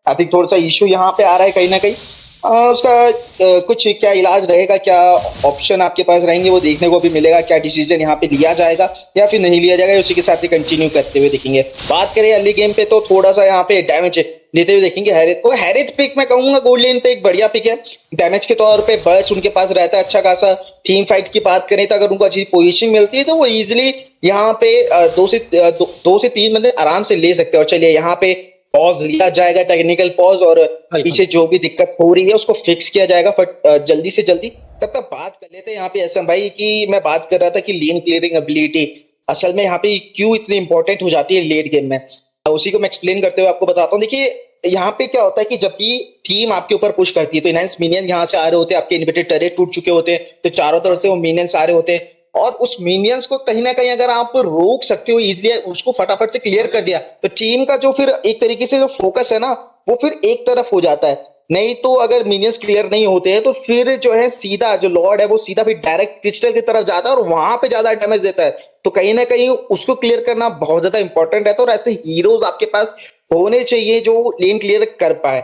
आई थिंक थोड़ा सा इशू यहाँ पे आ रहा है कहीं ना कहीं। उसका कुछ क्या इलाज रहेगा, क्या ऑप्शन आपके पास रहेंगे वो देखने को भी मिलेगा। क्या डिसीजन यहाँ पे लिया जाएगा या फिर नहीं लिया जाएगा, उसी के साथ ही कंटिन्यू करते हुए देखेंगे। बात करें अर्ली गेम पे तो थोड़ा सा यहाँ पे डैमेज देते हुए देखेंगे हैरिथ को। हैरिथ पिक मैं कहूंगा गोल्ड लेन पे एक बढ़िया पिक है डैमेज के तौर पे। बर्स्ट उनके पास रहता है अच्छा खासा। टीम फाइट की बात करें तो अगर उनको अच्छी पोजीशन मिलती है तो वो इजिली यहाँ पे 2 से 3 बंदे आराम से ले सकते हैं। और चलिए यहाँ पे पॉज लिया जाएगा, टेक्निकल पॉज, और पीछे जो भी दिक्कत हो रही है उसको फिक्स किया जाएगा जल्दी से जल्दी। तब तक बात कर लेते हैं यहाँ पे असम भाई की मैं बात कर रहा था कि लेन क्लियरिंग एबिलिटी असल में यहाँ पे क्यों इतनी इंपॉर्टेंट हो जाती है लेट गेम में, उसी को मैं एक्सप्लेन करते हुए आपको बताता हूँ। देखिए यहाँ पे क्या होता है कि जब भी टीम आपके ऊपर पुश करती है तो इनहेंस मिनियन यहाँ से आ रहे होते हैं, आपके इन्वर्टेड टर्रेट टूट चुके होते हैं, तो चारों तरफ से वो मिनियंस आ रहे होते हैं। और उस मिनियंस को कहीं ना कहीं अगर आप रोक सकते हो इजीली, उसको फटाफट से क्लियर कर दिया, तो टीम का जो फिर एक तरीके से जो फोकस है ना वो फिर एक तरफ हो जाता है। नहीं तो अगर मिनियंस क्लियर नहीं होते हैं तो फिर जो है सीधा जो लॉर्ड है वो सीधा फिर डायरेक्ट क्रिस्टल की तरफ जाता है और वहां पे ज्यादा डैमेज देता है। तो कहीं ना कहीं उसको क्लियर करना बहुत ज्यादा इंपॉर्टेंट रहता है और ऐसे हीरोज आपके पास होने चाहिए जो लेन क्लियर कर पाए।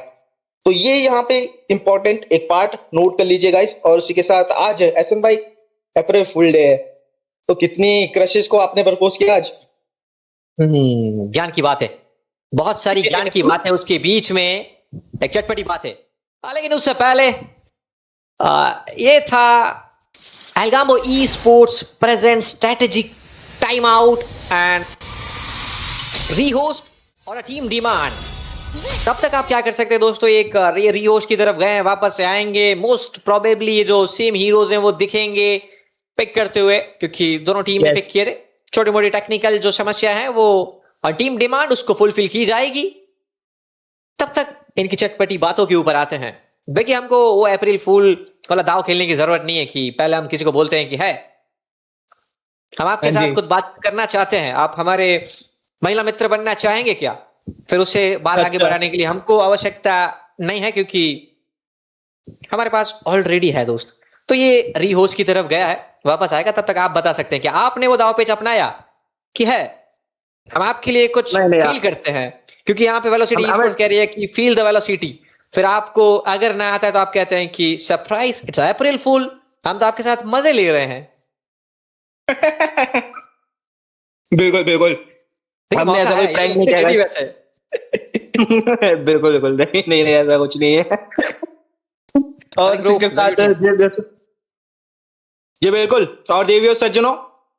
तो ये यहाँ पे इंपॉर्टेंट एक पार्ट नोट कर लीजिए गाइस। और उसी के साथ आज एसएम भाई अप्रैल फुल डे है, तो कितनी क्रशेस को आपने प्रपोज किया आज? ज्ञान की बात है, बहुत सारी ज्ञान की बात है, उसके बीच में एक चटपटी बात है। लेकिन उससे पहले ये था एल्गाम्बो esports present strategic time out and रीहोस्ट और टीम डिमांड। तब तक आप क्या कर सकते हैं दोस्तों, एक रीहोस्ट की तरफ गए, वापस से आएंगे, मोस्ट प्रोबेबली ये जो सेम हीरोज हैं वो दिखेंगे पिक करते हुए, क्योंकि दोनों टीम ने पिक किए थे। छोटी मोटी टेक्निकल जो समस्या है वो टीम डिमांड उसको फुलफिल की जाएगी। तब तक इनकी चटपटी बातों के ऊपर आते हैं। देखिए, हमको वो अप्रैल फूल वाला दाव खेलने की जरूरत नहीं है कि पहले हम किसी को बोलते हैं कि है हम आपके साथ कुछ बात करना चाहते हैं, आप हमारे महिला मित्र बनना चाहेंगे क्या? फिर उससे बात आगे बढ़ाने के लिए हमको आवश्यकता नहीं है, क्योंकि हमारे पास ऑलरेडी है दोस्त। तो ये रीहोस्ट की तरफ गया है, वापस आएगा। तब तक आप बता सकते हैं कि आपने वो दाव पेच अपनाया कि है हम आपके लिए कुछ फील करते हैं, क्योंकि यहाँ पे वेलोसिटी स्पोर्ट्स कह रही है कि फील द वेलोसिटी। फिर आपको अगर ना आता है तो आप कहते हैं कि सरप्राइज, इट्स अप्रैल फूल, हम तो आपके साथ मजे ले रहे हैं। बिल्कुल बिल्कुल, हमने ऐसा कोई प्रैंक नहीं किया वैसे। बिल्कुल बिल्कुल, नहीं नहीं नहीं, ऐसा कुछ नहीं है। और इसके साथ जी बिल्कुल, और देवियों सज्जनों,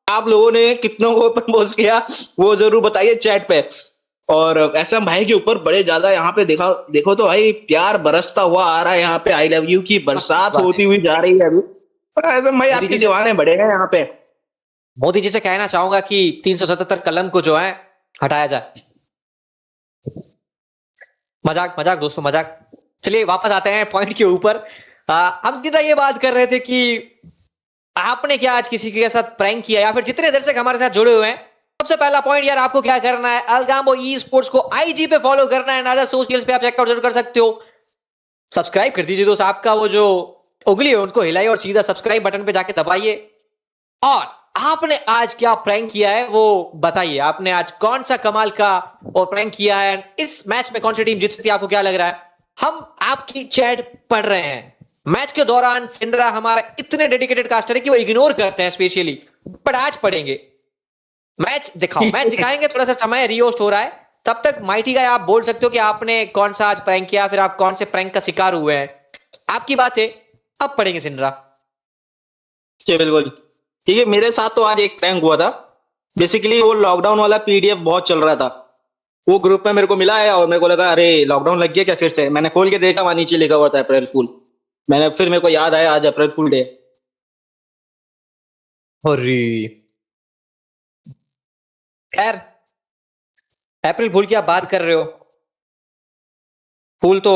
आप लोगों ने कितनों को प्रपोज किया वो जरूर बताइए चैट पे। और ऐसा भाई के ऊपर बड़े ज्यादा यहाँ पे देखो तो भाई प्यार बरसता हुआ आ रहा है, यहाँ पे आई लव यू की बरसात होती हुई जा रही है अभी। ऐसा भाई आपके जवाने बड़े हैं यहाँ पे। मोदी जी से कहना चाहूंगा कि 377 कलम को जो है हटाया जाए। मजाक मजाक दोस्तों, मजाक। चलिए वापस आते हैं पॉइंट के ऊपर। हम सीधा ये बात कर रहे थे कि आपने क्या आज किसी के साथ प्रैंक किया, या फिर जितने दर्शक हमारे साथ जुड़े हुए हैं, सबसे पहला पॉइंट यार आपको क्या करना है, अल्गाम्बो ई स्पोर्ट्स को आईजी पे फॉलो करना है, अदर सोशल्स पे आप चेकआउट जरूर कर सकते हो। सब्सक्राइब कर दीजिए दोस्त, आपका वो जो उंगली है उसको हिलाइए और सीधा सब्सक्राइब बटन पे जाके दबाइए। और आपने आज क्या प्रैंक किया है वो बताइए, आपने आज कौन सा कमाल का और प्रैंक किया है, इस मैच में कौन सी टीम जीत सकती है, आपको क्या लग रहा है? हम आपकी चैट पढ़ रहे हैं। मैच के दौरान सिंड्रा हमारा इतने डेडिकेटेड कास्टर है कि वो इग्नोर करते हैं स्पेशली, बट आज पढ़ेंगे। मैच दिखाओ, मैच दिखाएंगे, थोड़ा सा समय रीहोस्ट हो रहा है, तब तक माइटी का आप बोल सकते हो कि आपने कौन सा आज प्रैंक किया, फिर आप कौन से प्रैंक का शिकार हुए हैं, आपकी बात है। अब पढ़ेंगे सिंड्रा। बिल्कुल ठीक है, मेरे साथ तो आज एक प्रैंक हुआ था। बेसिकली वो लॉकडाउन वाला पीडीएफ बहुत चल रहा था, वो ग्रुप में मेरे को मिला है और मेरे को लगा अरे लॉकडाउन लग गया क्या फिर से। मैंने खोल के देखा, वहां नीचे लिखा हुआ था अप्रैल फूल। फिर मेरे को याद आया आज अप्रैल फूल डे। खैर, अप्रैल फूल की आप बात कर रहे हो, फूल तो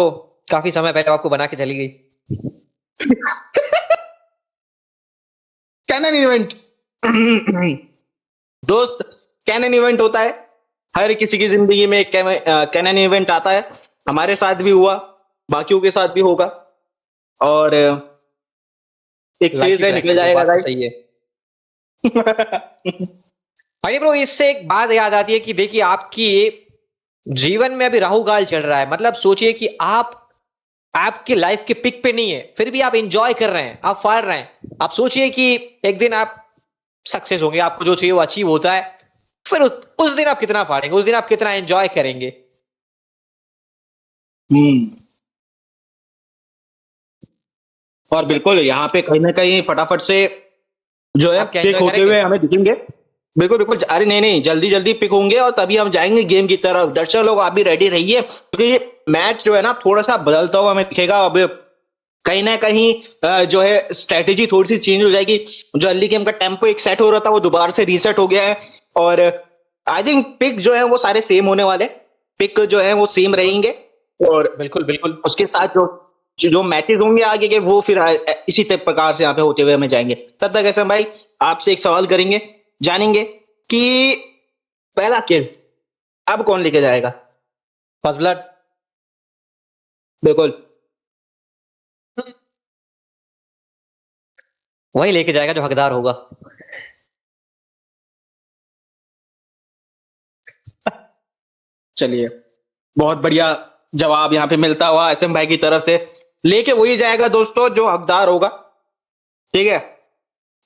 काफी समय पहले आपको बना के चली गई। कैनन इवेंट दोस्त, कैनन इवेंट होता है हर किसी की जिंदगी में। कैनन इवेंट आता है, हमारे साथ भी हुआ, बाकियों के साथ भी होगा, और एक फेज है, निकल जाएगा गाइस। सही है। अरे ब्रो, इससे एक बात याद आती है कि देखिए आपकी जीवन में अभी राहु काल चल रहा है, मतलब सोचिए कि आप आपके लाइफ के पिक पे नहीं है, फिर भी आप एंजॉय कर रहे हैं, आप फाड़ रहे हैं। आप सोचिए कि एक दिन आप सक्सेस होंगे, आपको जो चाहिए वो अचीव होता है, फिर उस दिन आप कितना फाड़ेंगे, उस दिन आप कितना एंजॉय करेंगे। और बिल्कुल यहाँ पे कहीं ना कहीं फटाफट से जो है पिक होते हुए हमें दिखेंगे। बिल्कुल बिल्कुल, अरे नहीं नहीं, जल्दी जल्दी पिक होंगे और तभी हम जाएंगे गेम की तरफ। दर्शक लोग आप भी रेडी रहिए, क्योंकि मैच जो है ना थोड़ा सा बदलता हुआ हमें दिखेगा। अब कहीं ना कहीं जो है स्ट्रेटेजी थोड़ी सी चेंज हो जाएगी। जो अर्ली गेम का टेम्पो एक सेट हो रहा था वो दोबारा से रीसेट हो गया है, और आई थिंक पिक जो है वो सारे सेम होने वाले, पिक जो है वो सेम रहेंगे। और बिल्कुल बिल्कुल उसके साथ जो मैचेस होंगे आगे के वो फिर इसी प्रकार से यहाँ पे होते हुए हमें जाएंगे। तब तक ऐसा भाई आपसे एक सवाल करेंगे, जानेंगे कि पहला किल अब कौन लेके जाएगा? First blood. बिल्कुल, वही लेके जाएगा जो हकदार होगा। चलिए, बहुत बढ़िया जवाब यहाँ पे मिलता हुआ एसएम भाई की तरफ से, लेके वही जाएगा दोस्तों जो हकदार होगा, ठीक है।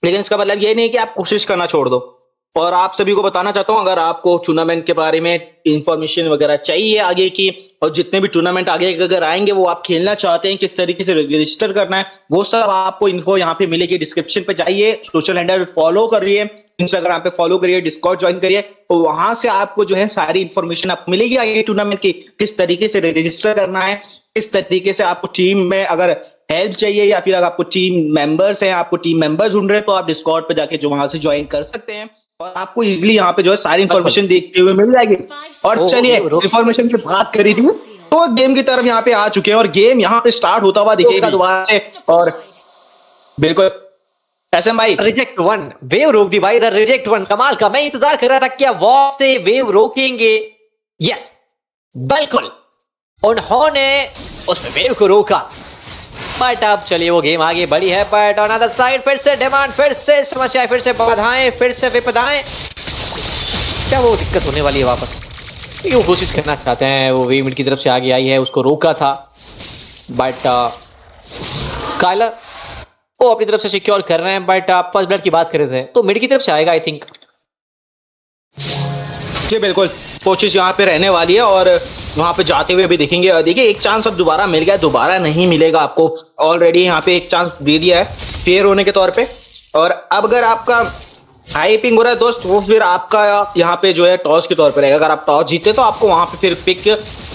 लेकिन इसका मतलब ये नहीं कि आप कोशिश करना छोड़ दो। और आप सभी को बताना चाहता हूं, अगर आपको टूर्नामेंट के बारे में इंफॉर्मेशन वगैरह चाहिए आगे की, और जितने भी टूर्नामेंट आगे अगर आएंगे वो आप खेलना चाहते हैं, किस तरीके से रजिस्टर करना है, वो सब आपको इन्फो यहाँ पे मिलेगी। डिस्क्रिप्शन पे जाइए, सोशल हैंडल फॉलो करिए, इंस्टाग्राम पे फॉलो करिए, डिस्कॉर्ड ज्वाइन करिए, तो वहां से आपको जो है सारी इंफॉर्मेशन आपको मिलेगी आगे टूर्नामेंट की, किस तरीके से रजिस्टर करना है, किस तरीके से आपको टीम में अगर हेल्प चाहिए या फिर अगर आपको टीम मेंबर्स हैं, आपको टीम मेंबर्स ढूंढ रहे हैं, तो आप डिस्कॉर्ड पे जाके जो वहां से ज्वाइन कर सकते हैं, और आपको इजीली यहाँ पे जो है सारी इंफॉर्मेशन देखते हुए मिल जाएगी। और चलिए, इंफॉर्मेशन की बात करी थी तो गेम की तरफ यहाँ पे आ चुके हैं, और गेम यहाँ पे स्टार्ट होता हुआ दिखेगा दोबारा से। और बिल्कुल एसएम भाई, रिजेक्ट वन, वेव रोक दी भाई, रिजेक्ट वन। कमाल का, मैं इंतजार कर रहा था क्या वॉल से वेव रोकेंगे। यस, बिल्कुल उन्होंने उस वेव को रोका। बट अब चलिए वो गेम आगे बढ़ी है, बट ऑन अदर साइड फिर से डिमांड, फिर से समस्याएं, फिर से बाधाएं, फिर से विपदाएं। क्या वो दिक्कत होने वाली है वापस? वो कोशिश करना चाहते हैं, वो वे मिड की तरफ से आगे आई है, उसको रोका था, बट कायलर वो अपनी तरफ से सिक्योर कर रहे हैं। बट आप फर्स्ट ब्लड की बात कर रहे थे तो मिड की तरफ से आएगा आई थिंक। जी बिल्कुल, कोशिश यहाँ पे रहने वाली है, और वहां पे जाते हुए भी देखेंगे। और देखिए, एक चांस अब दोबारा मिल गया, दोबारा नहीं मिलेगा आपको, ऑलरेडी यहाँ पे एक चांस दे दिया है फेयर होने के तौर पे। और अब अगर आपका हाई पिंग हो रहा है दोस्त, वो फिर आपका यहाँ पे जो है टॉस के तौर पे रहेगा। अगर आप टॉस जीते तो आपको वहां पे फिर पिक,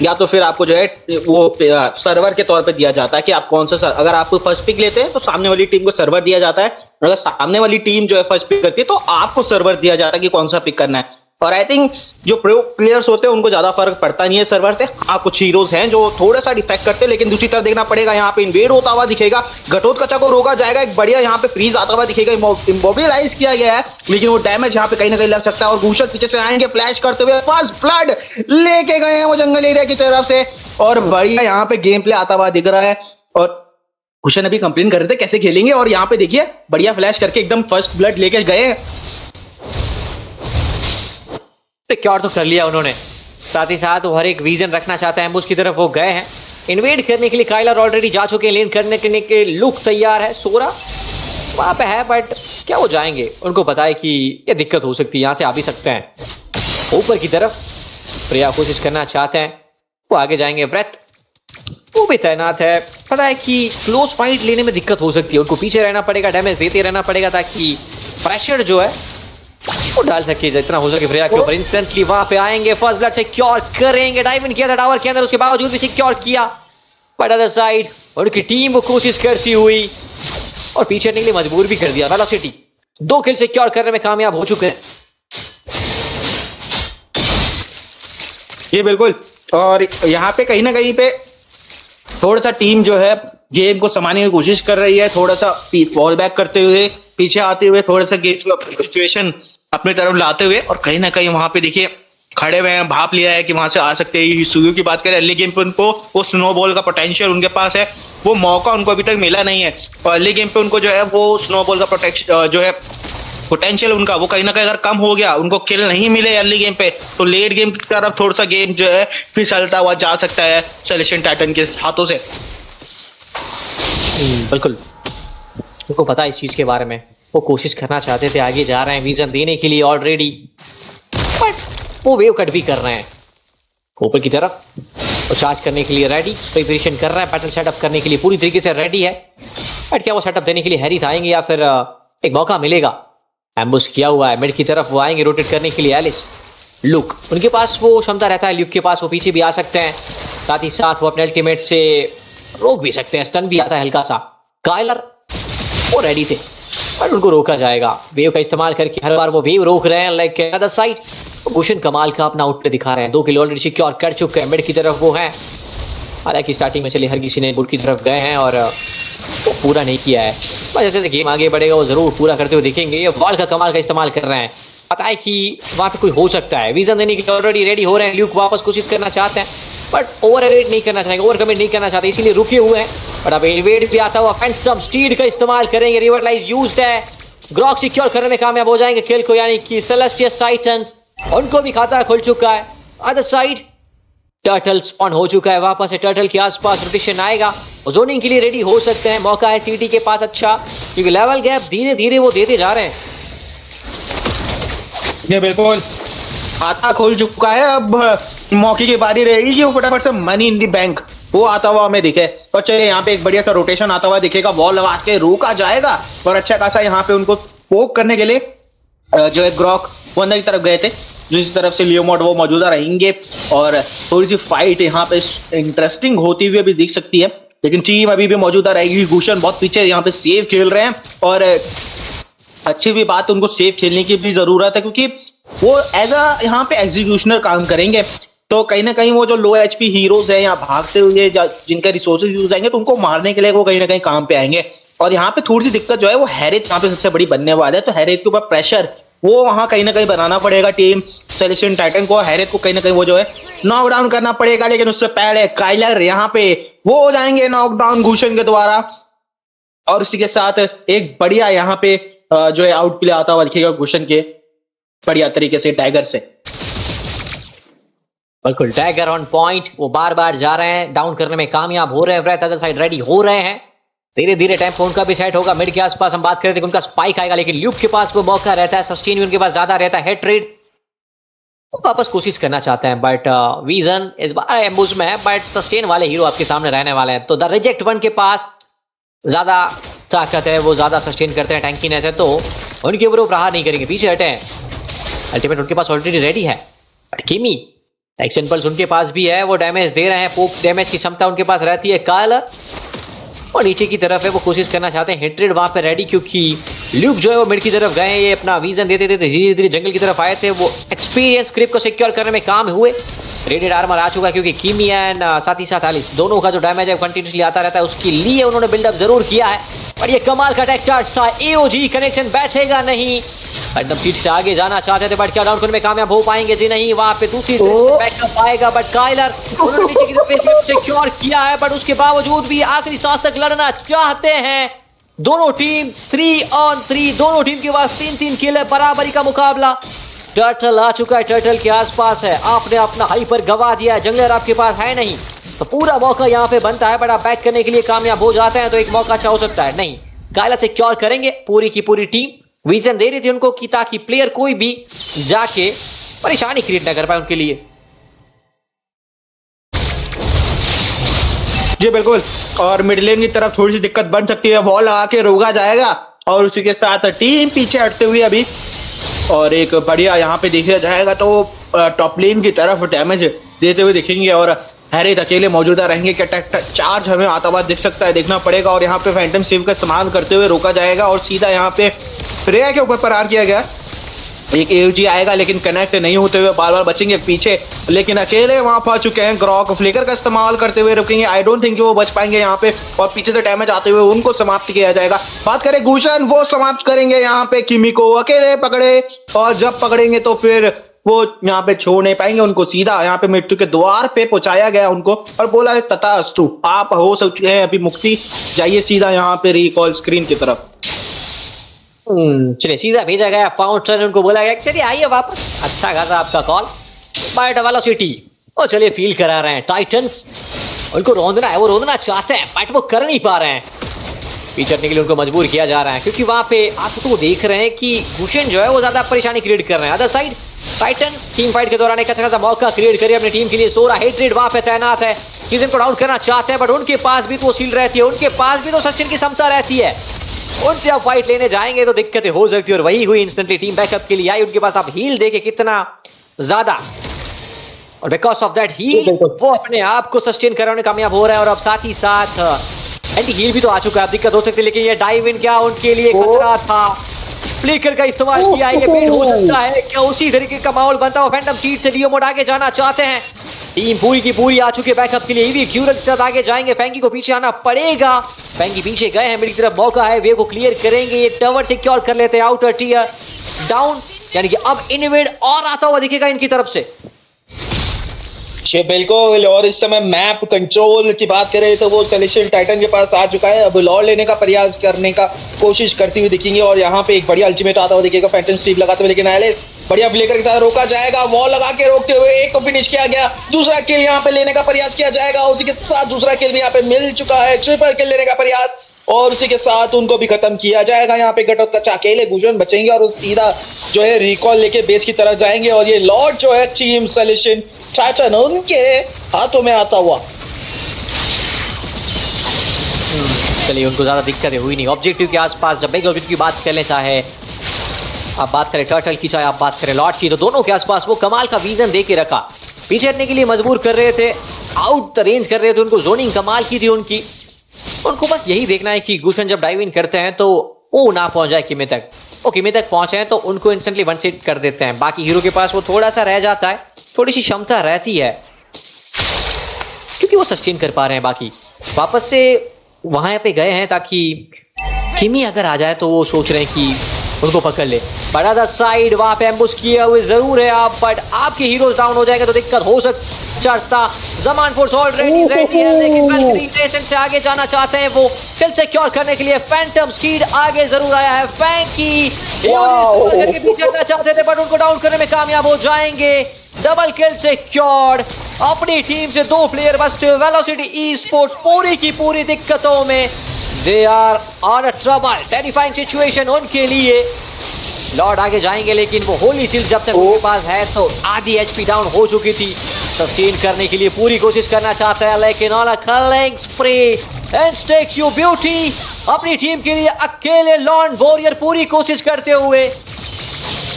या तो फिर आपको जो है वो सर्वर के तौर पे दिया जाता है कि आप कौन सा, अगर आप फर्स्ट पिक लेते हैं तो सामने वाली टीम को सर्वर दिया जाता है, अगर सामने वाली टीम जो है फर्स्ट पिक करती है तो आपको सर्वर दिया जाता है कि कौन सा पिक करना है। और आई थिंक जो प्रो प्लेयर्स होते हैं उनको ज्यादा फर्क पड़ता नहीं है सर्वर से। हाँ, कुछ हीरोज हैं जो थोड़ा सा डिफेक्ट करते हैं, लेकिन दूसरी तरफ देखना पड़ेगा, यहाँ पे इन्वेड होता हुआ दिखेगा, घटोत्कचा को रोका जाएगा, एक बढ़िया यहाँ पे फ्रीज आता हुआ दिखेगा, इमोबिलाइज किया गया है, लेकिन वो डैमेज यहाँ पे कहीं ना कहीं लग सकता है। और घूसर पीछे से आएंगे फ्लैश करते हुए, फर्स्ट ब्लड लेके गए हैं वो जंगल एरिया की तरफ से, और बढ़िया यहाँ पे गेम प्ले आता हुआ दिख रहा है। और कुशन अभी कंप्लेन कर रहे थे कैसे खेलेंगे, और यहाँ पे देखिए बढ़िया फ्लैश करके एकदम फर्स्ट ब्लड लेके गए। सिक्योर तो कर लिया उन्होंने, साथ ही साथ वो हर एक विजन रखना चाहते हैं, एम्बुश की तरफ वो गए हैं। इन्वेड करने के लिए काइलर ऑलरेडी जा चुके हैं, लेन करने के लुक तैयार है, सोरा वहां पे है, बट क्या वो जाएंगे? उनको पता है कि ये दिक्कत हो सकती है, यहां से आ भी सकते हैं। ऊपर की तरफ प्रिया कोशिश करना चाहते हैं, वो आगे जाएंगे। व्रत वो भी तैनात है, पता है कि क्लोज फाइट लेने में दिक्कत हो सकती है, उनको पीछे रहना पड़ेगा, डैमेज देते रहना पड़ेगा, ताकि प्रेशर जो है वो डाल सके जितना हो सके प्रिया के ऊपर। इंस्टेंटली वहां पे आएंगे, फर्स्ट ब्लड सिक्योर करेंगे, डाइव इन किया था टावर के अंदर, उसके बावजूद भी सिक्योर किया। बट अदर साइड उनकी टीम वो कोशिश करती हुई और पीछे नहीं, मजबूर भी कर दिया। वेलोसिटी 2 किल सिक्योर करने में कामयाब हो चुके हैं। ये बिल्कुल, और यहाँ पे कहीं ना कहीं पे थोड़ा सा टीम जो है गेम को संभालने की कोशिश कर रही है, थोड़ा सा फॉल बैक करते हुए, पीछे आते हुए, थोड़ा सा गेम को सिचुएशन अपनी तरफ लाते हुए, और कहीं ना कहीं वहां पे देखिए खड़े हुए हैं, भाप लिया है कि वहां से आ सकते हैं। सुयू की बात करें, अर्ली गेम पे उनको वो स्नोबॉल का पोटेंशियल उनके पास है, वो मौका उनको अभी तक मिला नहीं है, और अर्ली गेम पे उनको जो है वो स्नोबॉल का प्रोटेक्शन जो है पोटेंशियल उनका वो कहीं ना कहीं अगर कम हो गया, उनको किल नहीं मिले अर्ली गेम पे, तो लेट गेम की तरफ थोड़ा सा गेम जो है फिसलता हुआ जा सकता है सेलेस्टियल टाइटन के हाथों से। बिल्कुल, उनको पता है इस चीज के बारे में, वो कोशिश करना चाहते थे, आगे जा रहे हैं विजन देने के लिए ऑलरेडी, बट वो वेव कट भी कर रहे हैं। ऊपर की तरफ वो चार्ज करने के लिए रेडी, प्रिपरेशन कर रहा है, बैटल सेटअप करने के लिए पूरी तरीके से रेडी है। बट क्या वो सेटअप देने के लिए हैरी आएंगे या फिर एक मौका मिलेगा? एम्बुश किया हुआ है, मिड की तरफ वो आएंगे रोटेट करने के लिए। एलिस, लुक, उनके पास वो क्षमता रहता है, ल्यूक के पास वो पीछे भी आ सकते हैं, साथ ही साथ वो अपने अल्टीमेट से रोक भी सकते हैं, स्टन भी आता है हल्का सा। काइलर वो रेडी थे, पर उनको रोका जाएगा। वेव का इस्तेमाल करके हर बार वो वेव रोक रहे हैं। लाइक अदर साइड भूषण कमाल का अपना आउटलेट दिखा रहे हैं, 2 किल ऑलरेडी सिक्योर कर चुके हैं। मिड की तरफ वो हैं, हालांकि स्टार्टिंग में चले हर किसी ने बुल की तरफ गए हैं और वो पूरा नहीं किया है, बस जैसे गेम आगे बढ़ेगा वो जरूर पूरा करते हुए दिखेंगे। ये वॉल का कमाल का इस्तेमाल कर रहे हैं, पता है कि वहां पे कोई हो सकता है, विजन देने के लिए ऑलरेडी रेडी हो रहे हैं। ल्यूक वापस कोशिश करना चाहते हैं, बट ओवर रेट नहीं करना चाहेंगे, ओवर कमिट नहीं करना चाहते, इसीलिए रुके हुए हैं। और अब इन्वेड भी आता हुआ फैंटम स्टीड का इस्तेमाल करेंगे, रिवर्टलाइज यूज्ड है, ग्रॉक सिक्योर करने में कामयाब हो जाएंगे किल को, यानी कि सेलेस्टियस टाइटंस उनको भी खाता खुल चुका है। अदर साइड टर्टल स्पॉन हो चुका है, वापस से टर्टल के आसपास रोटेशन आएगा, जोनिंग के लिए रेडी हो सकते हैं। मौका है सीटी के पास अच्छा, क्योंकि लेवल गैप धीरे धीरे वो देते जा रहे हैं। ये बिल्कुल खाता खोल चुका है, अब मौके की बारी रहेगी कि वो फटाफट से मनी इन दी बैंक वो आता हुआ हमें दिखे। और चलिए यहाँ पे एक बढ़िया सा रोटेशन आता हुआ दिखेगा, वॉल लगा के रोका जाएगा और अच्छा खासा यहाँ पे उनको पोक करने के लिए जो है ग्रॉक वो अंदर की तरफ गए थे, दूसरी तरफ से लियो मोड वो मौजूदा रहेंगे और थोड़ी सी फाइट यहाँ पे इंटरेस्टिंग होती हुई अभी दिख सकती है, लेकिन टीम अभी भी मौजूदा रहेगी। भूषण बहुत पीछे यहाँ पे सेफ खेल रहे हैं और अच्छी भी बात, उनको सेफ खेलने की भी जरूरत है क्योंकि वो एज अ यहाँ पे एग्जीक्यूशनर काम करेंगे। तो कहीं ना कहीं वो जो लो एचपी हीरोज हैं या भागते हुए जिनका रिसोर्सेज यूज आएंगे तो उनको मारने के लिए वो कहीं ना कहीं काम पे आएंगे। और यहाँ पे थोड़ी सी दिक्कत जो है वो हैरिथ यहाँ पे सबसे बड़ी बनने वाला है, तो हैरिथ के ऊपर प्रेशर वो वहां कहीं ना कहीं बनाना पड़ेगा टीम सेलेस्टियल टाइटन को। हैरिथ को कहीं ना कहीं वो जो है नॉकडाउन करना पड़ेगा, लेकिन उससे पहले काइलर यहाँ पे वो हो जाएंगे नॉकडाउन घूषण के द्वारा। और उसी के साथ एक बढ़िया यहाँ पे जो है आउट प्ले आता हुआ दिखेगा घूषण के बढ़िया तरीके से डैगर से। बिल्कुल डैगर ऑन पॉइंट, वो बार बार जा रहे हैं, डाउन करने में कामयाब हो रहे हैं। अदर साइड रेडी हो रहे हैं, धीरे धीरे टेम्पो उनका भी सेट होगा। मिड के आसपास हम बात करते हैं उनका स्पाइक आएगा, लेकिन ल्यूक के पास वो मौका रहता है, सस्टेन भी उनके पास ज्यादा रहता है। हेड ट्रेड वापस कोशिश करना चाहते हैं, बट वीजन इस बार एम्बुश में है, बट सस्टेन वाले हीरो आपके सामने रहने वाले हैं। तो द रिजेक्ट वन के पास ज्यादा ताकत है, वो ज्यादा सस्टेन करते हैं, टैंकीनेस है, तो उनके ऊपर वो प्रहार नहीं करेंगे, पीछे हटे हैं। अल्टीमेट उनके पास ऑलरेडी रेडी है, बट किमी एक्शन पल्स उनके पास भी है, वो डैमेज दे रहे हैं, पोप डैमेज की क्षमता उनके पास रहती है। कालर और नीचे की तरफ है, वो कोशिश करना चाहते हैं। हिट्रेड वहां पे रेडी, क्योंकि ल्यूक जो है वो मिड की तरफ गए, ये अपना विजन देते देते धीरे धीरे जंगल की तरफ आए थे। वो एक्सपीरियंस क्रिप को सिक्योर करने में काम हुए। रेडेड आर्मर आ चुका है, क्योंकि कीमी एंड साथ ही साथ एलिस दोनों का जो डैमेज है कंटिन्यूसली आता रहता है, उसके लिए उन्होंने बिल्डअप जरूर किया है। और ये कमाल का अटैक चार्ज था, एओजी कनेक्शन बैठेगा नहीं, एकदम सीट से आगे जाना चाहते थे, बट क्या डाउन करने में कामयाब हो पाएंगे जी नहीं। वहां पे दूसरी बैकअप आएगा, बट काइलर उन्होंने नीचे की तरफ सिक्योर किया है, बट उसके बावजूद भी आखिरी सांस तक लड़ना चाहते हैं दोनों टीम। 3 on 3 दोनों टीम के पास 3-3 किल है, बराबरी का मुकाबला। टर्टल आ चुका है, टर्टल के आसपास है, आपने अपना हाइपर गवा दिया है, जंगलर आपके पास है नहीं, तो पूरा मौका यहाँ पे बनता है, बट आप बैक करने के लिए कामयाब हो जाते हैं तो एक मौका अच्छा हो सकता है। नहीं, काइलर सिक्योर करेंगे, पूरी की पूरी टीम विजन दे रही थी उनको कि ताकि प्लेयर कोई भी जाके परेशानी क्रिएट ना कर पाए उनके लिए। जी बिल्कुल, और मिड लेन की तरफ थोड़ी सी दिक्कत बन सकती है, वॉल लगा के रोका जाएगा और उसी के साथ टीम पीछे हटते हुए अभी, और एक बढ़िया यहाँ पे देखा जाएगा तो टॉप लेन की तरफ डैमेज देते हुए दिखेंगे और हैरिथ अकेले मौजूदा रहेंगे। क्या चार्ज हमें आता हुआ दिख सकता है, देखना पड़ेगा। और यहाँ पे फैंटम सेव का इस्तेमाल करते हुए रोका जाएगा और सीधा यहाँ पे फ्रेया के ऊपर प्रहार किया गया। एक एओजी आएगा, लेकिन कनेक्ट नहीं होते हुए बार बार बचेंगे पीछे, लेकिन अकेले वहां पहुंच चुके हैं। ग्रॉक फ्लिकर का इस्तेमाल करते हुए रुकेंगे, आई डोंट थिंक वो बच पाएंगे यहाँ पे, और पीछे से डैमेज आते हुए उनको समाप्त किया जाएगा। बात करें घूषण, वो समाप्त करेंगे यहाँ पे किमी को, अकेले पकड़े, और जब पकड़ेंगे तो फिर वो यहाँ पे छोड़ नहीं पाएंगे, उनको सीधा यहाँ पे मृत्यु के द्वार पे पहुंचाया गया उनको और बोला है तथास्तु, आप हो सकते हैं अभी मुक्ति, जाइए सीधा यहाँ पे रिकॉल स्क्रीन की तरफ। चलिए सीधा भेजा गया फाउंटेन, उनको बोला गया चलिए आइए वापस। अच्छा खासा आपका कॉल, बाइट वेलोसिटी, और चलिए फील करा रहे हैं टाइटंस, उनको रोंदना है, वो रोंदना चाहते हैं बट वो कर नहीं पा रहे हैं, पीछे हटने के लिए उनको मजबूर किया जा रहा है, क्योंकि वहां पे आप तो देख रहे हैं कि भूषण जो है वो ज्यादा परेशानी क्रिएट कर रहे हैं। Other side Titans team fight के दौरान एक अच्छा खासा मौका क्रिएट करिए अपनी टीम के लिए। सोरा हेट्रेड वहां पे तैनात है, सीजन को डाउन करना चाहते हैं, बट उनके पास भी तो सील रहती है, उनके पास भी तो सस्टेन की क्षमता रहती है, उनसे आप फाइट लेने जाएंगे तो दिक्कतें हो सकती है, और वही हुई। इंस्टेंटली टीम बैकअप के लिए आई, उनके पास आप हील देके कितना ज्यादा, और बिकॉज ऑफ दैट हील वो अपने आप को सस्टेन कराने में कामयाब हो रहा है, और अब साथ ही साथ एंटी हील भी तो आ चुका है, अब दिक्कत हो सकती है, लेकिन ये डाइव इन क्या उनके लिए खतरा था, फ्लिकर का इस्तेमाल किया है, ये बेट हो सकता है क्या उसी तरीके का माहौल बनता हुआ फैंटम स्टीड से लियो मोड आगे जाना चाहते हैं। टीम पूरी की पूरी आ चुकी है बैकअप के लिए, ईवी क्यूरल के साथ आगे जाएंगे, फैंकी को पीछे आना पड़ेगा, फैंकी पीछे गए हैं, मेरी तरफ मौका है, वे को क्लियर करेंगे, ये टावर सिक्योर कर लेते हैं, आउटर टियर डाउन, यानी कि अब इनवेड और आता हुआ दिखेगा इनकी तरफ से। जी बिल्कुल। और इस समय मैप कंट्रोल की बात करें तो वो सेलेस्टियल टाइटन के पास आ चुका है। अब लॉर्ड लेने का प्रयास करने का कोशिश करती हुई दिखेंगे और यहाँ पे एक बढ़िया अल्टीमेट आता हुआ दिखेगा फैंटम स्टीप लगाते हुए, लेकिन एलिस बढ़िया ब्लेकर के साथ रोका जाएगा, वॉल लगा के रोकते हुए एक को फिनिश किया गया। दूसरा किल यहाँ पे लेने का प्रयास किया जाएगा, उसी के साथ दूसरा किल भी यहाँ पे मिल चुका है। ट्रिपल किल लेने का प्रयास और उसी के साथ उनको भी खत्म किया जाएगा। यहाँ पे घटोत्कच अकेले भूषण बचेंगे और सीधा जो है रिकॉल लेके बेस की तरफ जाएंगे और ये लॉर्ड जो है टीम सेलेस्टियल टाइटन उनके हाथों में आता हुआ। चलिए, उनको ज्यादा दिक्कतें हुई नहीं ऑब्जेक्टिव के आसपास। जब एक ऑब्जेक्टिव की बात करने चाहे आप बात करें टर्टल की, चाहे आप बात करें लॉर्ड की, तो दोनों के आसपास वो कमाल का विजन दे के रखा। पीछे हटने के लिए मजबूर कर रहे थे, आउट द रेंज कर रहे थे, उनको जोनिंग कमाल की थी उनकी। उनको बस यही देखना है कि गुशन जब डाइव इन करते हैं तो वो ना पहुंच जाए किमे तक। वो किमे तक पहुंचे हैं तो उनको इंस्टेंटली वन सेट कर देते हैं। बाकी हीरो के पास वो थोड़ा सा रह जाता है, थोड़ी सी क्षमता रहती है क्योंकि वो सस्टेन कर पा रहे हैं। बाकी वापस से वहां पे गए हैं ताकि किमी अगर आ जाए तो वो सोच रहे हैं कि उनको पकड़ ले। बट अदर साइड वहां पे एम्बुश किए हुए जरूर है आप, बट आपके हीरोज डाउन हो जाएंगे तो दिक्कत हो सकता। जमान फोर्स ऑलरेडी रेडी है, लेकिन वैल्क्यूरी नेशन से आगे जाना चाहते हैं वो किल सिक्योर करने के लिए। फैंटम स्टीड आगे जरूर आया है। फैंकी करके पीछे हटना चाहते थे बट उनको डाउन करने में कामयाब हो जाएंगे। Double kill secured. अपनी टीम से 2 प्लेयर बचते हुए वेलोसिटी ई स्पोर्ट्स पूरी की पूरी दिक्कतों में। They are on a trouble, terrifying situation उनके लिए। लॉर्ड आगे जाएंगे लेकिन वो होली सील जब तक उनके पास है तो आधी एचपी डाउन हो चुकी थी। सस्टेन करने के लिए पूरी कोशिश करना चाहता है लेकिन on a killing spree and take you beauty. अपनी टीम के लिए अकेले लॉर्ड वॉरियर पूरी कोशिश करते हुए,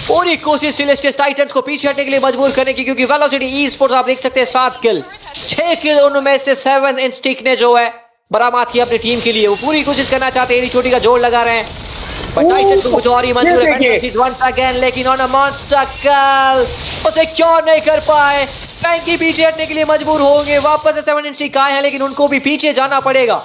पूरी कोशिश सेलेस्टियल टाइटंस को पीछे हटने के लिए मजबूर करने की, क्योंकि वेलोसिटी ई स्पोर्ट्स आप देख सकते हैं 7 किल, 6 किल उनमें से 7 इंस्टिक ने जो है बरामद की अपनी टीम के लिए। वो पूरी कोशिश करना चाहते हैं, छोटी का जोड़ लगा रहे हैं बट टाइटन को कुछ और ही मंजूर है। वंस अगेन लेकिन ऑन अ मॉन्स्टर कल उसे क्यों नहीं कर पाए। फैंकी पीछे हटने के लिए मजबूर होंगे। वापस से 7 इंस्टिक आए हैं लेकिन उनको भी पीछे जाना पड़ेगा।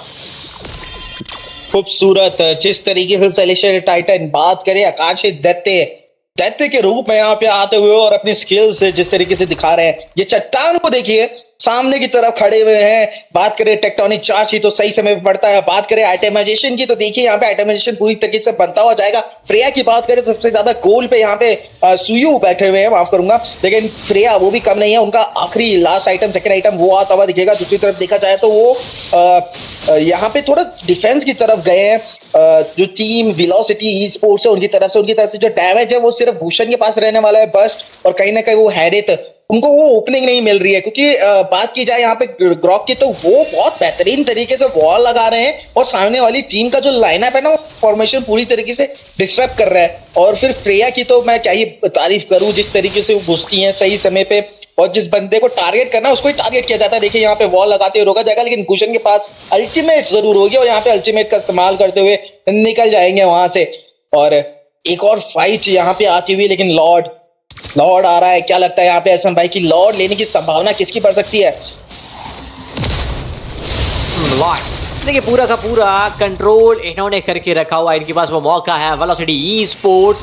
खूबसूरत जिस तरीके से सेलेस्टियल टाइटन बात करें आकाशीय दैत्य के रूप में यहाँ पे आते हुए और अपनी स्किल्स जिस तरीके से दिखा रहे हैं। ये चट्टान को देखिए सामने की तरफ खड़े हुए हैं। बात करें टेक्टोनिक चार्ज की तो सही समय पे पड़ता है। बात करें आइटमाइजेशन की तो देखिए यहाँ पे आइटमाइजेशन पूरी तरीके से बनता हुआ जाएगा। फ्रेया की बात करें तो सबसे ज्यादा गोल पे यहाँ पे सुयू बैठे हुए हैं, माफ करूंगा, लेकिन फ्रेया वो भी कम नहीं है। उनका आखिरी लास्ट आइटम सेकंड आइटम वो आता हुआ दिखेगा। दूसरी तरफ देखा जाए तो वो यहाँ पे थोड़ा डिफेंस की तरफ गए हैं। जो टीम वेलोसिटी ई स्पोर्ट्स है उनकी तरफ से जो डैमेज है वो सिर्फ भूषण के पास रहने वाला है बस्ट, और कहीं ना कहीं वो हैरित उनको वो ओपनिंग नहीं मिल रही है। क्योंकि बात की जाए यहाँ पे ग्रॉक की तो वो बहुत बेहतरीन तरीके से वॉल लगा रहे हैं और सामने वाली टीम का जो लाइनअप है ना वो फॉर्मेशन पूरी तरीके से डिस्टर्ब कर रहा है। और फिर फ्रेया की तो मैं क्या ही तारीफ करूं, जिस तरीके से वो घुसती हैं सही समय पे और जिस बंदे को टारगेट करना है उसको ही टारगेट किया जाता है। देखिए यहाँ पे वॉल लगाते हुए रोका जाएगा लेकिन कुशन के पास अल्टीमेट जरूर होगी और यहाँ पे अल्टीमेट का इस्तेमाल करते हुए निकल जाएंगे वहां से। और एक और फाइट यहाँ पे आती हुई, लेकिन लॉर्ड आ रहा है। क्या लगता है यहाँ पे एसएम भाई की लॉर्ड लेने की संभावना किसकी बढ़ सकती है? लॉर्ड देखिए पूरा का पूरा कंट्रोल इन्होंने करके रखा हुआ। इनके पास वो मौका है वेलोसिटी ई स्पोर्ट्स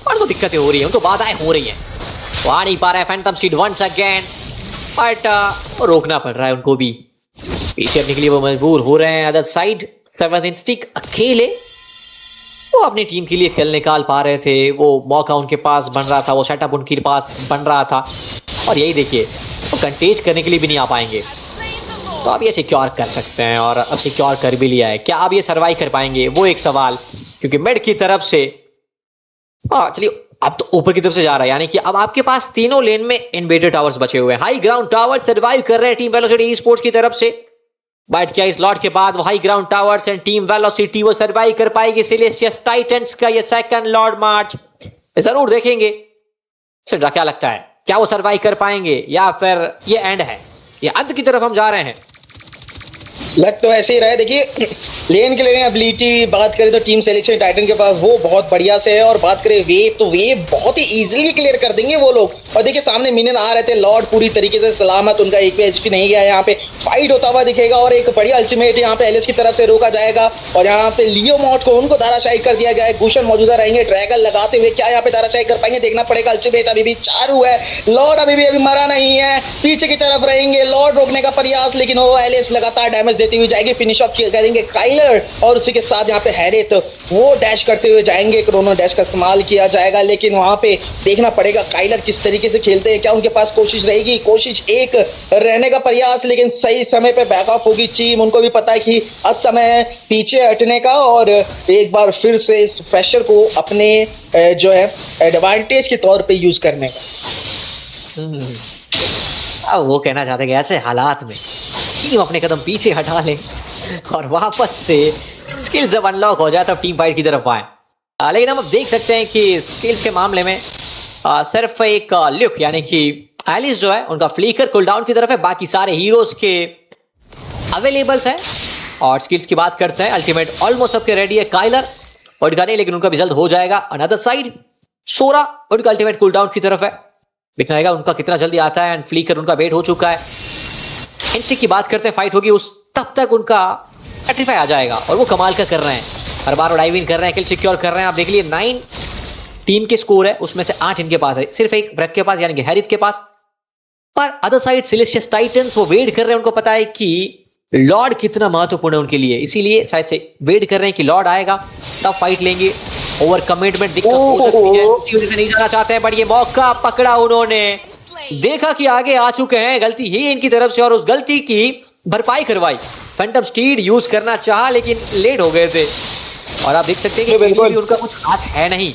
और तो दिक्कतें हो रही है, उनको बाधाएं हो रही है, वो आ नहीं पा रहा है। Phantom steed once again but रोकना पड़ रहा है उनको भी। पीछे हटने के लिए वो मजबूर हो रहे हैं। अदर साइड 7 इंस्टिक अकेले वो अपनी टीम के लिए खेल निकाल पा रहे थे। वो मौका उनके पास बन रहा था, वो सेटअप उनके पास बन रहा था और यही देखिए वो कंटेज करने के लिए भी नहीं आ पाएंगे। तो अब ये सिक्योर कर सकते हैं और अब सिक्योर कर भी लिया है। क्या अब ये सर्वाइव कर पाएंगे वो एक सवाल, क्योंकि मिड की तरफ से चलिए अब तो ऊपर की तरफ से जा रहा है, यानी कि अब आपके पास तीनों लेन में इन्वेडर टावर्स बचे हुए हैं। हाई ग्राउंड टावर्स सर्वाइव कर रहे हैं टीम वेलोसिटी ई स्पोर्ट्स की तरफ से। बट क्या इस लॉट के बाद वो high ground towers and team velocity वो सर्वाइव कर पाएगी सेलेस्टियल टाइटंस का ये सेकंड लॉर्ड मार्च? जरूर देखेंगे। सिद्धा क्या लगता है, क्या वो सर्वाइव कर पाएंगे या फिर ये एंड है, ये अंत की तरफ हम जा रहे हैं? लग तो ऐसे ही रहा है। देखिए लेन के लेने एबिलिटी बात करें तो टीम सिलेक्शन टाइटन के पास वो बहुत बढ़िया से है, और बात करें वेव तो वेव बहुत ही इजीली क्लियर कर देंगे वो लोग। और देखिए सामने मिनियन आ रहे थे, लॉर्ड पूरी तरीके से सलामत, उनका एक भी एचपी नहीं गया। यहाँ पे फाइट होता हुआ दिखेगा और एक बढ़िया अल्टीमेट यहाँ पे एलिस की तरफ से रोका जाएगा, और यहाँ पे लियो मॉट को उनको धाराशाही कर दिया गया है। गुशन मौजूदा रहेंगे ड्रैगन लगाते हुए, क्या यहाँ पे धाराशाही कर पाएंगे देखना पड़ेगा। अल्टीमेट अभी भी चारू है, लॉर्ड अभी मरा नहीं है, पीछे की तरफ रहेंगे, लॉर्ड रोकने का प्रयास, लेकिन वो एलिस लगातार डैमेज देती हुई जाएगी। फिनिश ऑफ करेंगे काइलर, और उसी के साथ यहाँ पे हैरिथ वो डैश करते हुए जाएंगे। क्रोनो डैश का इस्तेमाल किया जाएगा, लेकिन वहां पे देखना पड़ेगा काइलर किस तरीके से खेलते हैं। क्या उनके पास कोशिश रहेगी, कोशिश एक रहने का प्रयास, लेकिन सही समय पे बैक ऑफ होगी टीम। उनको भी पता है कि अब समय है पीछे हटने का, और एक बार फिर से इस प्रेशर को अपने जो है एडवांटेज के तौर पे यूज करने का। अब वो कहना चाहते हैं कि ऐसे हालात में टीम अपने कदम पीछे हटा ले और वापस से स्किल्स जब अनलॉक हो जाए तब टीम फाइट की तरफ आए। लेकिन हम अब देख सकते हैं कि स्किल्स के मामले में सिर्फ एक ल्यूक यानी कि एलिस जो है उनका फ्लिकर कूलडाउन की तरफ है, बाकी सारे हीरोज के अवेलेबल्स हैं। और स्किल्स की बात करते हैं, अल्टीमेट ऑलमोस्ट सबके रेडी है। काइलर और नहीं, लेकिन उनका भी जल्द हो जाएगा। अनदर साइड सोरा उनका अल्टीमेट कूलडाउन की तरफ है, देखना है उनका कितना जल्दी आता है। एंड फ्लिकर उनका वेट हो चुका है। इंस्टिक की बात करते हैं, फाइट होगी उस तब तक उनका एट्रीफाई आ जाएगा, और वो कमाल का कर रहे हैं, हर बार डाइव इन कर रहे हैं, किल सिक्योर कर रहे हैं। आप देख लीजिए 9 टीम के स्कोर है, उसमें से 8 इनके पास है, सिर्फ एक ब्रेक के पास यानी कि हैरिथ के पास। पर अदर साइड सिलेस्टियस टाइटन्स वो वेट कर रहे हैं, उनको पता है कि लॉर्ड कितना महत्वपूर्ण है उनके लिए, इसीलिए शायद से वेट कर रहे हैं कि लॉर्ड आएगा तब फाइट लेंगे। ओवर कमिटमेंट दिक्कत हो सकती है, इसी वजह से नहीं जाना चाहते हैं, बट ये मौका पकड़ा उन्होंने, देखा कि आगे आ चुके हैं, गलती ही इनकी तरफ से और उस गलती की भरपाई करवाई। फैंटम स्टीड यूज करना चाहा लेकिन लेट हो गए थे, और आप देख सकते हैं कि बिल्कुल उनका कुछ खास है नहीं।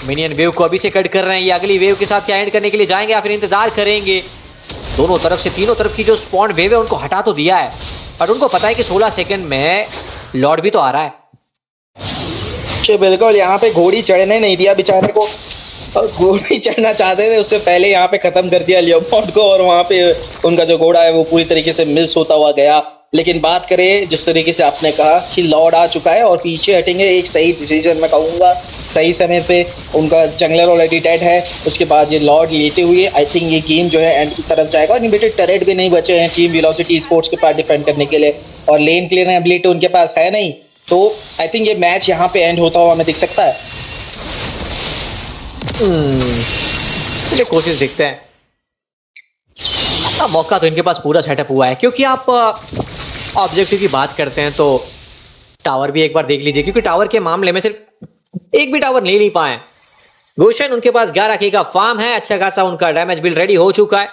मिनियन वेव को अभी से कट कर रहे हैं, ये अगली वेव के साथ क्या एंड करने के लिए जाएंगे या फिर इंतजार करेंगे। दोनों तरफ से तीनों तरफ की जो स्पॉन वेव है उनको हटा तो दिया है, और उनको पता है कि 16 सेकंड में लॉर्ड भी तो आ रहा है। बिल्कुल यहाँ पे घोड़ी चढ़ने नहीं दिया बेचारे को, और घोड़ी चढ़ना चाहते थे उससे पहले यहाँ पे खत्म कर दिया लियोपॉल्ड को, और वहां पे उनका जो घोड़ा है वो पूरी तरीके से मिस होता हुआ गया। लेकिन बात करें जिस तरीके से आपने कहा कि लॉर्ड आ चुका है और पीछे हटेंगे, एक सही डिसीजन मैं कहूंगा, सही समय पे उनका जंगलर ऑलरेडी डेड है, उसके बाद ये लॉर्ड लेते हुए आई थिंक ये गेम जो है एंड की तरफ जाएगा। और इनविटेड टरेट भी नहीं बचे हैं टीम वेलोसिटी स्पोर्ट्स के पास डिफेंड करने के लिए, और लेन क्लियर एबिलिटी उनके पास है नहीं, तो आई थिंक ये मैच यहाँ पे एंड होता हुआ हमें दिख सकता है। चलिए कोशिश देखते हैं। मौका तो इनके पास पूरा सेटअप हुआ है, क्योंकि आप ऑब्जेक्टिव की बात करते हैं तो टावर भी एक बार देख लीजिए, क्योंकि टावर के मामले में सिर्फ एक भी टावर ले नहीं पाए। गोशन उनके पास 11K का फार्म है, अच्छा खासा उनका डैमेज बिल रेडी हो चुका है,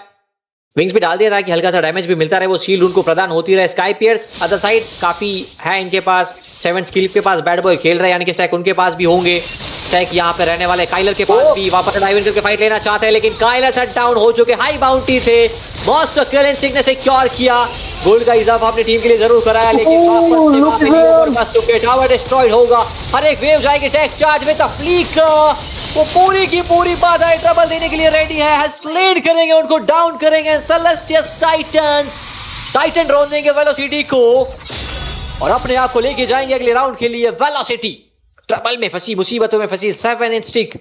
विंग्स भी डाल दिया ताकि हल्का सा डैमेज भी मिलता रहे, वो शील्ड उनको प्रदान होती रहे। स्काई पियर्स अदर साइड काफी है इनके पास, 7 स्किल के पास बैड बॉय खेल रहे हैं, यानी कि स्टैक उनके पास भी होंगे। स्टैक यहाँ पे रहने वाले काइलर के पास भी वापस डाइव इन करके फाइट लेना चाहते हैं, लेकिन काइलर शट डाउन हो चुके, हाई बाउंटी थे। मॉस्ट किल इंस्टिंक्ट ने सिक्योर किया, गोल्ड का इजाफा अपनी टीम के लिए जरूर कराया, लेकिन वापस से वहां पे लीवर बस चुके, टावर डिस्ट्रॉयड होगा। हर एक वेव जाएगी टैक चार्ज विद द फ्लीक, वो पूरी की पूरी बाधा ट्रबल देने के लिए रेडी है, स्लेड करेंगे उनको, डाउन करेंगे सेलेस्टियस टाइटन्स। टाइटन ड्रोन देंगे वेलोसिटी को और अपने आप को लेके जाएंगे अगले राउंड के लिए। वेलोसिटी ट्रबल में फंसी, मुसीबतों में फंसी, 7 इंस्टिक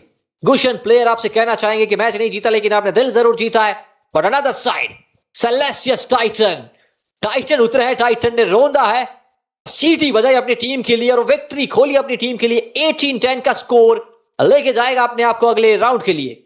गुशन प्लेयर आपसे कहना चाहेंगे कि मैच नहीं जीता लेकिन आपने दिल जरूर जीता है। बट अनदर साइड सेलेस्टियस टाइटन उतरे हैं, टाइटन ने रोंदा है, सीटी बजाई अपनी टीम के लिए और विक्ट्री खोली अपनी टीम के लिए। 18-10 का स्कोर लेके जाएगा अपने आप को अगले राउंड के लिए।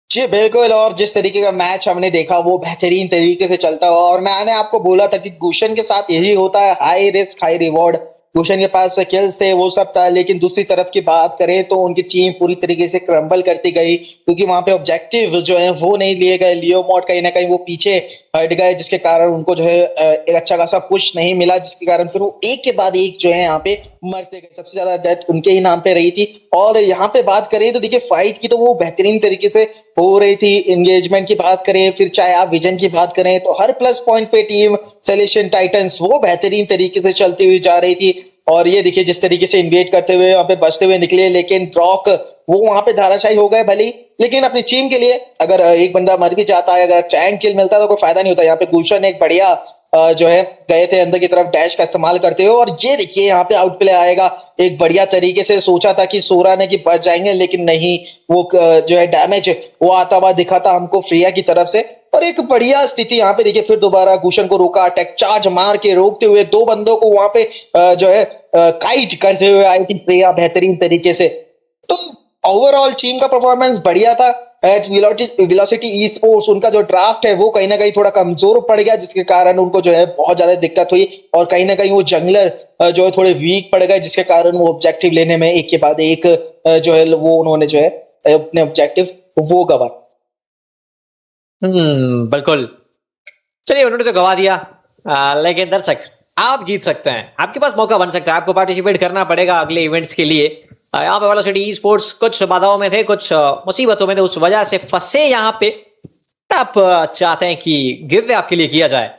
जी बिल्कुल, और जिस तरीके का मैच हमने देखा वो बेहतरीन तरीके से चलता हुआ, और मैंने आपको बोला था कि गुशन के साथ यही होता है, हाई रिस्क हाई रिवॉर्ड। गुशन के पास किल्स थे, वो सब था, लेकिन दूसरी तरफ की बात करें तो उनकी टीम पूरी तरीके से क्रम्बल करती गई, क्योंकि वहां पे ऑब्जेक्टिव जो है वो नहीं लिए गए। लियो मॉड कहीं ना कहीं वो पीछे हट गए, जिसके कारण उनको जो है एक अच्छा खासा पुश नहीं मिला, जिसके कारण फिर वो एक के बाद एक जो है यहाँ पे मरते गए। सबसे ज्यादा डेथ उनके ही नाम पे रही थी। और यहाँ पे बात करें तो देखिए फाइट की तो वो बेहतरीन तरीके से हो रही थी। एंगेजमेंट की बात करें, फिर चाहे आप विजन की बात करें, तो हर प्लस पॉइंट पे टीम सेलेशन टाइटंस वो बेहतरीन तरीके से चलती हुई जा रही थी। और ये देखिए जिस तरीके से इन्वेट करते हुए वहां पे बचते हुए निकले, लेकिन ड्रॉक वो वहां पे धाराशायी हो गए भली, लेकिन अपनी टीम के लिए अगर एक बंदा मर भी जाता है, अगर चैन किल मिलता है तो कोई फायदा नहीं होता। यहाँ पे गुशन एक बढ़िया जो है गए थे अंदर की तरफ डैश का इस्तेमाल करते हुए। और ये देखिए यहाँ पे आउट प्ले आएगा एक बढ़िया तरीके से। सोचा था कि सोरा ने कि बच जाएंगे, लेकिन नहीं, वो जो है डैमेज वो आता हुआ दिखा था हमको फ्रिया की तरफ से। और एक बढ़िया स्थिति यहाँ पे देखिए, फिर दोबारा गुशन को रोका, अटैक चार्ज मार के रोकते हुए दो बंदों को वहां पे जो है काइट करते हुए आई थी फ्रिया बेहतरीन तरीके से। तो ओवरऑल टीम का परफॉर्मेंस बढ़िया था। एट वेलोसिटी ई स्पोर्ट्स उनका जो ड्राफ्ट है वो कहीं ना कहीं थोड़ा कमजोर पड़ गया, जिसके कारण उनको जो है बहुत ज्यादा दिक्कत हुई। और कहीं ना कहीं वो जंगलर जो है थोड़े वीक पड़ गए, जिसके कारण वो ऑब्जेक्टिव लेने में एक के बाद एक जो है वो उन्होंने जो है अपने ऑब्जेक्टिव वो गवा। बिल्कुल। चलिए, उन्होंने तो गवा दिया, लेकिन दर्शक आप जीत सकते हैं, आपके पास मौका बन सकता है। आपको पार्टिसिपेट करना पड़ेगा अगले इवेंट्स के लिए। यहाँ पे वेलोसिटी ई स्पोर्ट्स कुछ बाधाओं में थे, कुछ मुसीबतों में थे, उस वजह से फंसे यहाँ पे। आप चाहते हैं कि गिव वे आपके लिए किया जाए,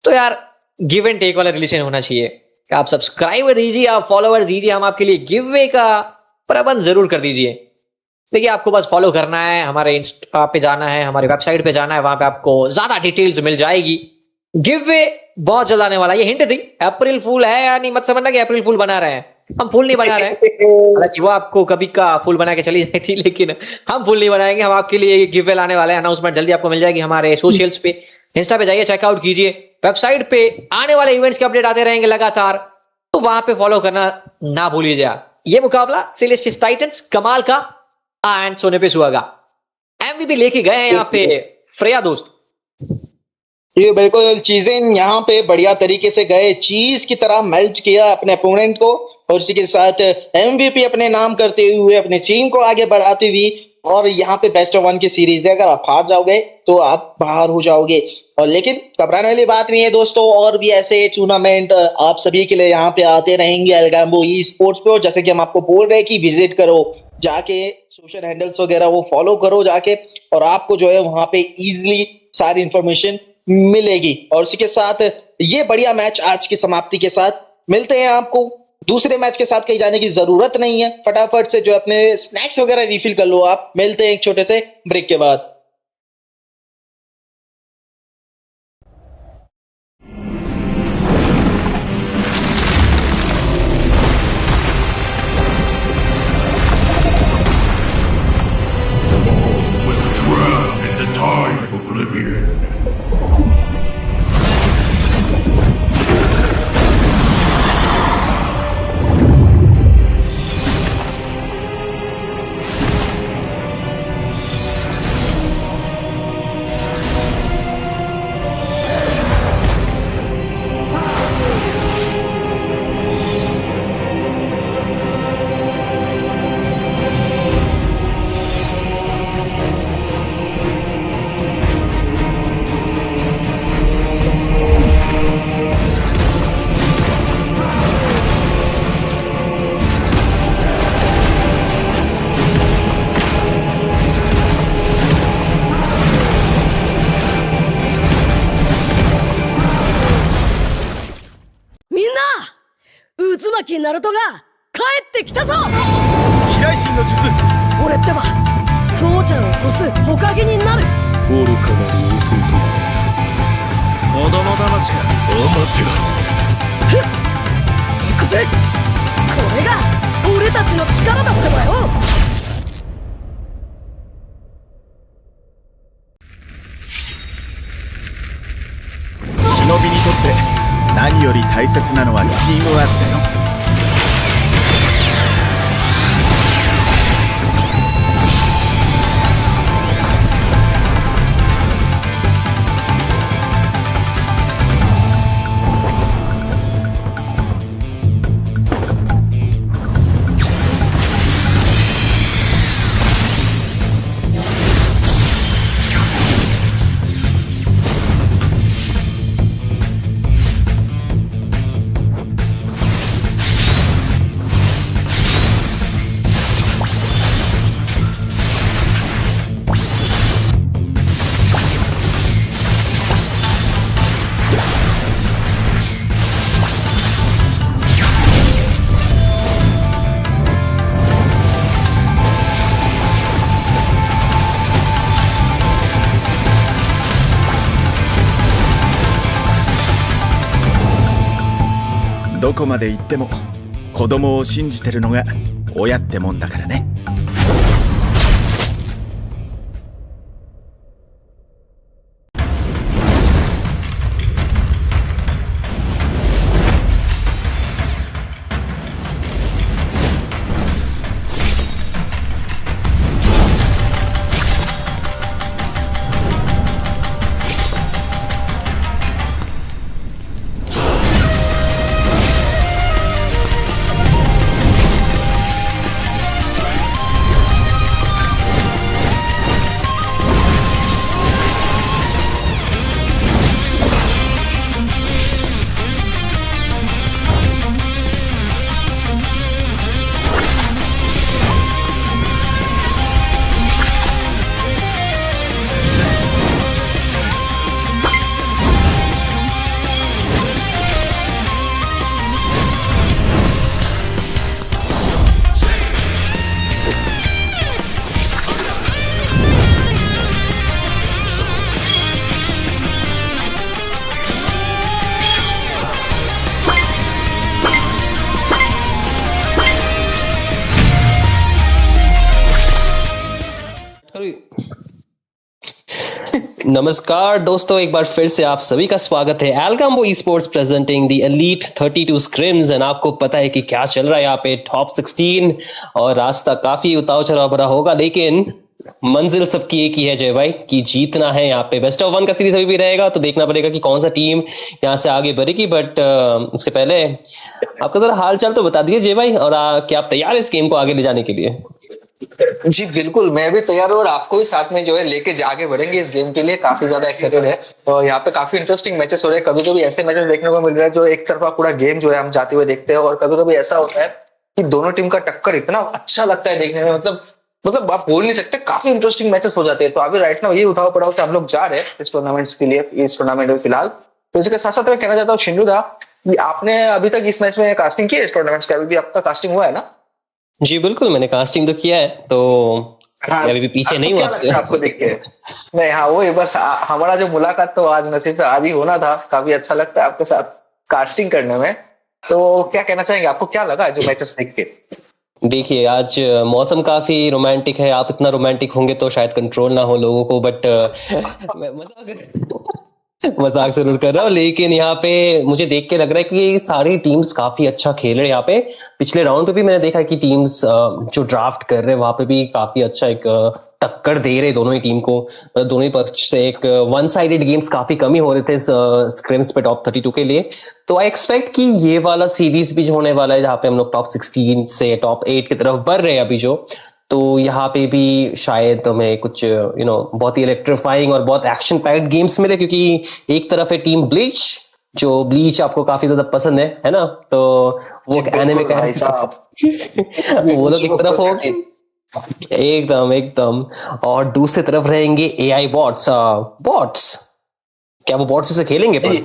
तो यार गिव एंड टेक वाला रिलेशन होना चाहिए। आप सब्सक्राइबर दीजिए, आप फॉलोवर दीजिए, हम आपके लिए गिव वे का प्रबंध जरूर कर दीजिए। देखिए, आपको बस फॉलो करना है, हमारे इंस्टा पे जाना है, हमारी वेबसाइट पे जाना है, वहां पे आपको ज्यादा डिटेल्स मिल जाएगी। गिव वे बहुत जल्द आने वाला है। ये हिंट थी, अप्रैल फूल है या नहीं मत समझना कि अप्रैल फूल बना रहे हैं। हम फूल नहीं बना रहे हैं, हालांकि वो आपको कभी का फूल बना के चली जाती थी, लेकिन हम फूल नहीं बनाएंगे। हम आपके लिए गिव वे लाने वाले हैं। अनाउंसमेंट जल्दी आपको मिल जाएगी हमारे सोशल्स पे, इंस्टा पे जाइए, चेकआउट कीजिए। वेबसाइट पे आने वाले इवेंट्स के अपडेट आते रहेंगे लगातार, तो वहां पे फॉलो करना ना भूलिएगा। ये मुकाबला सेलेस्टियस टाइटंस कमाल का एंड सोने पे सुहागा एमवीपी लेके गए हैं यहाँ पे फ्रेया दोस्त। ये बिल्कुल चीजें यहाँ पे बढ़िया तरीके से गए, चीज की तरह मेल्ट किया अपने अपोनेंट को, और इसी के साथ एमवीपी अपने नाम करते हुए अपनी टीम को आगे बढ़ाती हुई। और यहाँ पे बेस्ट ऑफ 1 की सीरीज है, अगर आप हार जाओगे तो आप बाहर हो जाओगे। और लेकिन घबराने वाली बात नहीं है दोस्तों, और भी ऐसे टूर्नामेंट आप सभी के लिए यहाँ पे आते रहेंगे अल्गाम्बो ई स्पोर्ट्स पे। और जैसे कि हम आपको बोल रहे हैं कि विजिट करो, जाके सोशल हैंडल्स वगैरह वो फॉलो करो जाके, और आपको जो है वहां पे इजिली सारी इंफॉर्मेशन मिलेगी। और इसी के साथ ये बढ़िया मैच आज की समाप्ति के साथ मिलते हैं आपको। दूसरे मैच के साथ कहीं जाने की जरूरत नहीं है, फटाफट से जो अपने स्नैक्स वगैरह रिफिल कर लो आप। मिलते हैं एक छोटे से ब्रेक के बाद। Tide of oblivion. Uzumaki Naruto が帰ってきたぞ。飛来神の術。俺ってば父ちゃんを越す火影になる。愚かなる弟。子供騙しか。アマテラス。行くぜ。これが俺たちの力だってばよ。忍びにとって何より大切なのはチームワークだよ。どこまで行っても子供を信じてるのが親ってもんだからね。नमस्कार दोस्तों, एक बार फिर से आप सभी का स्वागत है एल्गाम्बो esports presenting the elite 32 scrims. And आपको पता है कि क्या चल रहा है यहाँ पे टॉप 16 और रास्ता काफी उतार चढ़ाव भरा होगा, लेकिन मंजिल सबकी एक ही है जय भाई कि जीतना है। यहाँ पे बेस्ट ऑफ 1 का सीरीज अभी भी रहेगा, तो देखना पड़ेगा कि कौन सा टीम यहाँ से आगे बढ़ेगी। बट उसके पहले आपका जरा हाल चाल तो बता दीजिए जय भाई, और क्या आप तैयार है इस गेम को आगे ले जाने के लिए? जी बिल्कुल, मैं भी तैयार हूँ और आपको भी साथ में जो है लेके आगे बढ़ेंगे इस गेम के लिए। काफी ज्यादा एक्साइटेड है और यहाँ पे काफी इंटरेस्टिंग मैचेस हो रहे हैं। कभी कभी ऐसे मैचेस देखने को मिल रहा है जो एक तरफा पूरा गेम जो है हम जाते हुए देखते हैं, और कभी कभी ऐसा होता है कि दोनों टीम का टक्कर इतना अच्छा लगता है देखने में, मतलब आप बोल नहीं सकते, काफी इंटरेस्टिंग मैचेस हो जाते हैं। तो अभी राइट नाउ ये उठाव पड़ाव से हम लोग जा रहे हैं इस टूर्नामेंट्स के लिए, इस टूर्नामेंट में फिलहाल। तो इसके साथ साथ मैं कहना चाहता हूँ शिंदू दा, आपने अभी तक इस मैच में कास्टिंग की है इस टूर्नामेंट्स का? अभी भी आपका कास्टिंग हुआ है ना? जी बिल्कुल, मैंने कास्टिंग तो किया है, तो हाँ, अभी भी पीछे नहीं हूँ आपसे। आपको देख के नहीं, हाँ वही बस हमारा जो मुलाकात तो आज नसीब से आज ही होना था। काफी अच्छा लगता है आपके साथ कास्टिंग करने में। तो क्या कहना चाहेंगे, आपको क्या लगा जो मैचेस देख के? देखिए, आज मौसम काफी रोमांटिक है। आप इतना रोमांटिक होंगे तो शायद कंट्रोल ना हो लोगों को, बट मजाक जरूर कर रहा हूँ। लेकिन यहाँ पे मुझे देख के लग रहा है कि सारी टीम्स काफी अच्छा खेल रहे हैं यहाँ पे। पिछले राउंड पे भी मैंने देखा कि टीम्स जो ड्राफ्ट कर रहे हैं वहां पे भी काफी अच्छा एक टक्कर दे रहे दोनों ही टीम को। मतलब दोनों ही पक्ष से एक वन साइडेड गेम्स काफी कम ही हो रहे थे स्क्रिम्स पे टॉप 32 के लिए। तो आई एक्सपेक्ट कि ये वाला सीरीज भी जो होने वाला है, जहाँ पे हम लोग टॉप 16 से टॉप 8 की तरफ बढ़ रहे हैं अभी जो, तो यहाँ पे भी शायद हमें कुछ बहुत ही इलेक्ट्रीफाइंग और बहुत एक्शन पैक्ड गेम्स मिले। क्योंकि एक तरफ है टीम ब्लीच, जो ब्लीच आपको काफी ज्यादा पसंद है ना? तो वो एनिमे का वो लोग एक तरफ हो एकदम, और दूसरी तरफ रहेंगे एआई बॉट्स। क्या वो बॉट्स से खेलेंगे? पर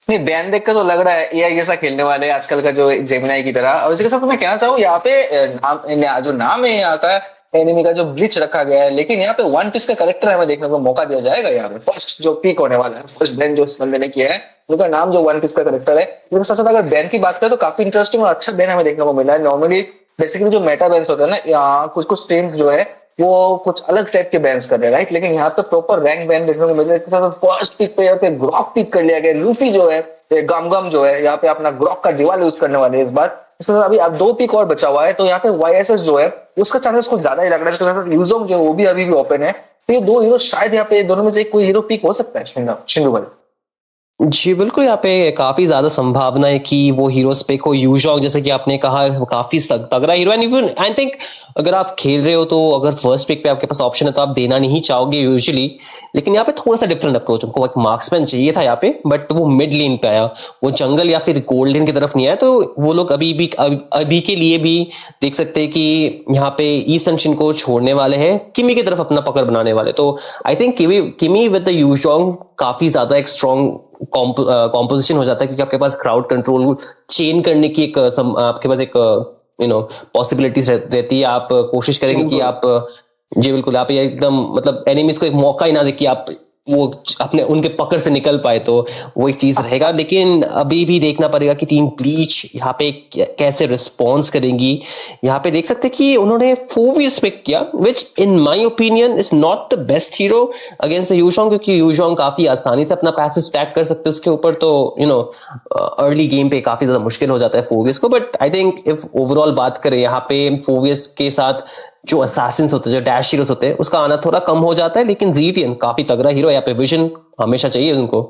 नहीं, बैन देख कर तो लग रहा है एआई जैसा खेलने वाले आजकल का जो जेमिनाई की तरह। और इसके साथ तो मैं कहना चाहूँ यहाँ पे जो नाम है यहाँ का एनिमी का जो ब्लीच रखा गया है, लेकिन यहाँ पे वन पीस का करेक्टर हमें देखने को मौका दिया जाएगा। यहाँ पे फर्स्ट जो पीक होने वाला है, फर्स्ट बैन जो इस बंदे ने किया है, उनका नाम जो वन पीस का करेक्टर है। लेकिन साथ साथ अगर बैन की बात करें तो काफी इंटरेस्टिंग और अच्छा बैन हमें देखने को मिला है। नॉर्मली बेसिकली जो मेटा बैन्स होते हैं ना, यहाँ कुछ टीम्स जो है वो कुछ अलग टाइप के बैन्स कर रहे हैं, राइट? लेकिन यहाँ पे प्रॉपर रैंक बैन देखने को मिल रहा है। फर्स्ट पिक पे यहाँ पे ग्रॉक पिक कर लिया गया। लूफी जो है, गम जो है, यहाँ पे अपना ग्रॉक का डिवाल यूज करने वाले इस बार। इसके साथ अभी अब 2 पिक और बचा हुआ है, तो यहाँ पे वाईएसएस जो है उसका चांसेस कुछ ज्यादा ही लग रहा है। यूजोंग जो वो भी अभी भी ओपन है। तो ये 2 हीरो शायद यहाँ पे दोनों में से कोई हीरो पिक हो सकता है शिंदू भाई। जी बिल्कुल, यहाँ पे काफी ज्यादा संभावना है कि वो हीरोज पे को यूजॉग, जैसे कि आपने कहा, वो काफी तगड़ा हीरो है। इवन आई थिंक अगर आप खेल रहे हो तो अगर फर्स्ट पिक पे आपके पास ऑप्शन है तो आप देना नहीं चाहोगे यूजुअली। लेकिन यहाँ पे थोड़ा सा डिफरेंट अप्रोच, हमको एक मार्क्समैन चाहिए था यहाँ पे, बट वो मिड लेन पे आया, वो जंगल या फिर गोल्ड लेन की तरफ नहीं आया। तो वो लोग अभी के लिए भी देख सकते हैं कि यहाँ पे ईस्ट एंशन को छोड़ने वाले हैं, किमी की तरफ अपना पकड़ बनाने वाले। तो आई थिंक किमी विद द यूजॉग काफी ज्यादा एक स्ट्रॉन्ग कॉम्पोजिशन हो जाता है, क्योंकि आपके पास क्राउड कंट्रोल चेन करने की आपके पास एक पॉसिबिलिटीज रहती है। आप कोशिश करेंगे कि आप जी बिल्कुल, आप ये एकदम मतलब एनिमीज को एक मौका ही ना दे कि आप वो अपने उनके पकड़ से निकल पाए, तो वो एक चीज रहेगा। लेकिन अभी भी देखना पड़ेगा कि टीम ब्लीच यहाँ पे कैसे रिस्पॉन्स करेंगी। यहाँ पे देख सकते हैं कि उन्होंने फोवियस पिक किया, which in my opinion is not the best hero against the Yu Zhong, क्योंकि यूजोंग काफी आसानी से अपना पैसे स्टैक कर सकते हैं उसके ऊपर, तो अर्ली गेम पे काफी ज्यादा मुश्किल हो जाता है फोवियस को। But I think if overall बात करें यहाँ पे फोवियस के साथ जो असैसिन्स होते हैं, जो डैश हीरोज होते हैं, उसका आना थोड़ा कम हो जाता है। लेकिन जीटीएन काफी तगड़ा हीरो, यहाँ पे विजन हमेशा चाहिए उनको।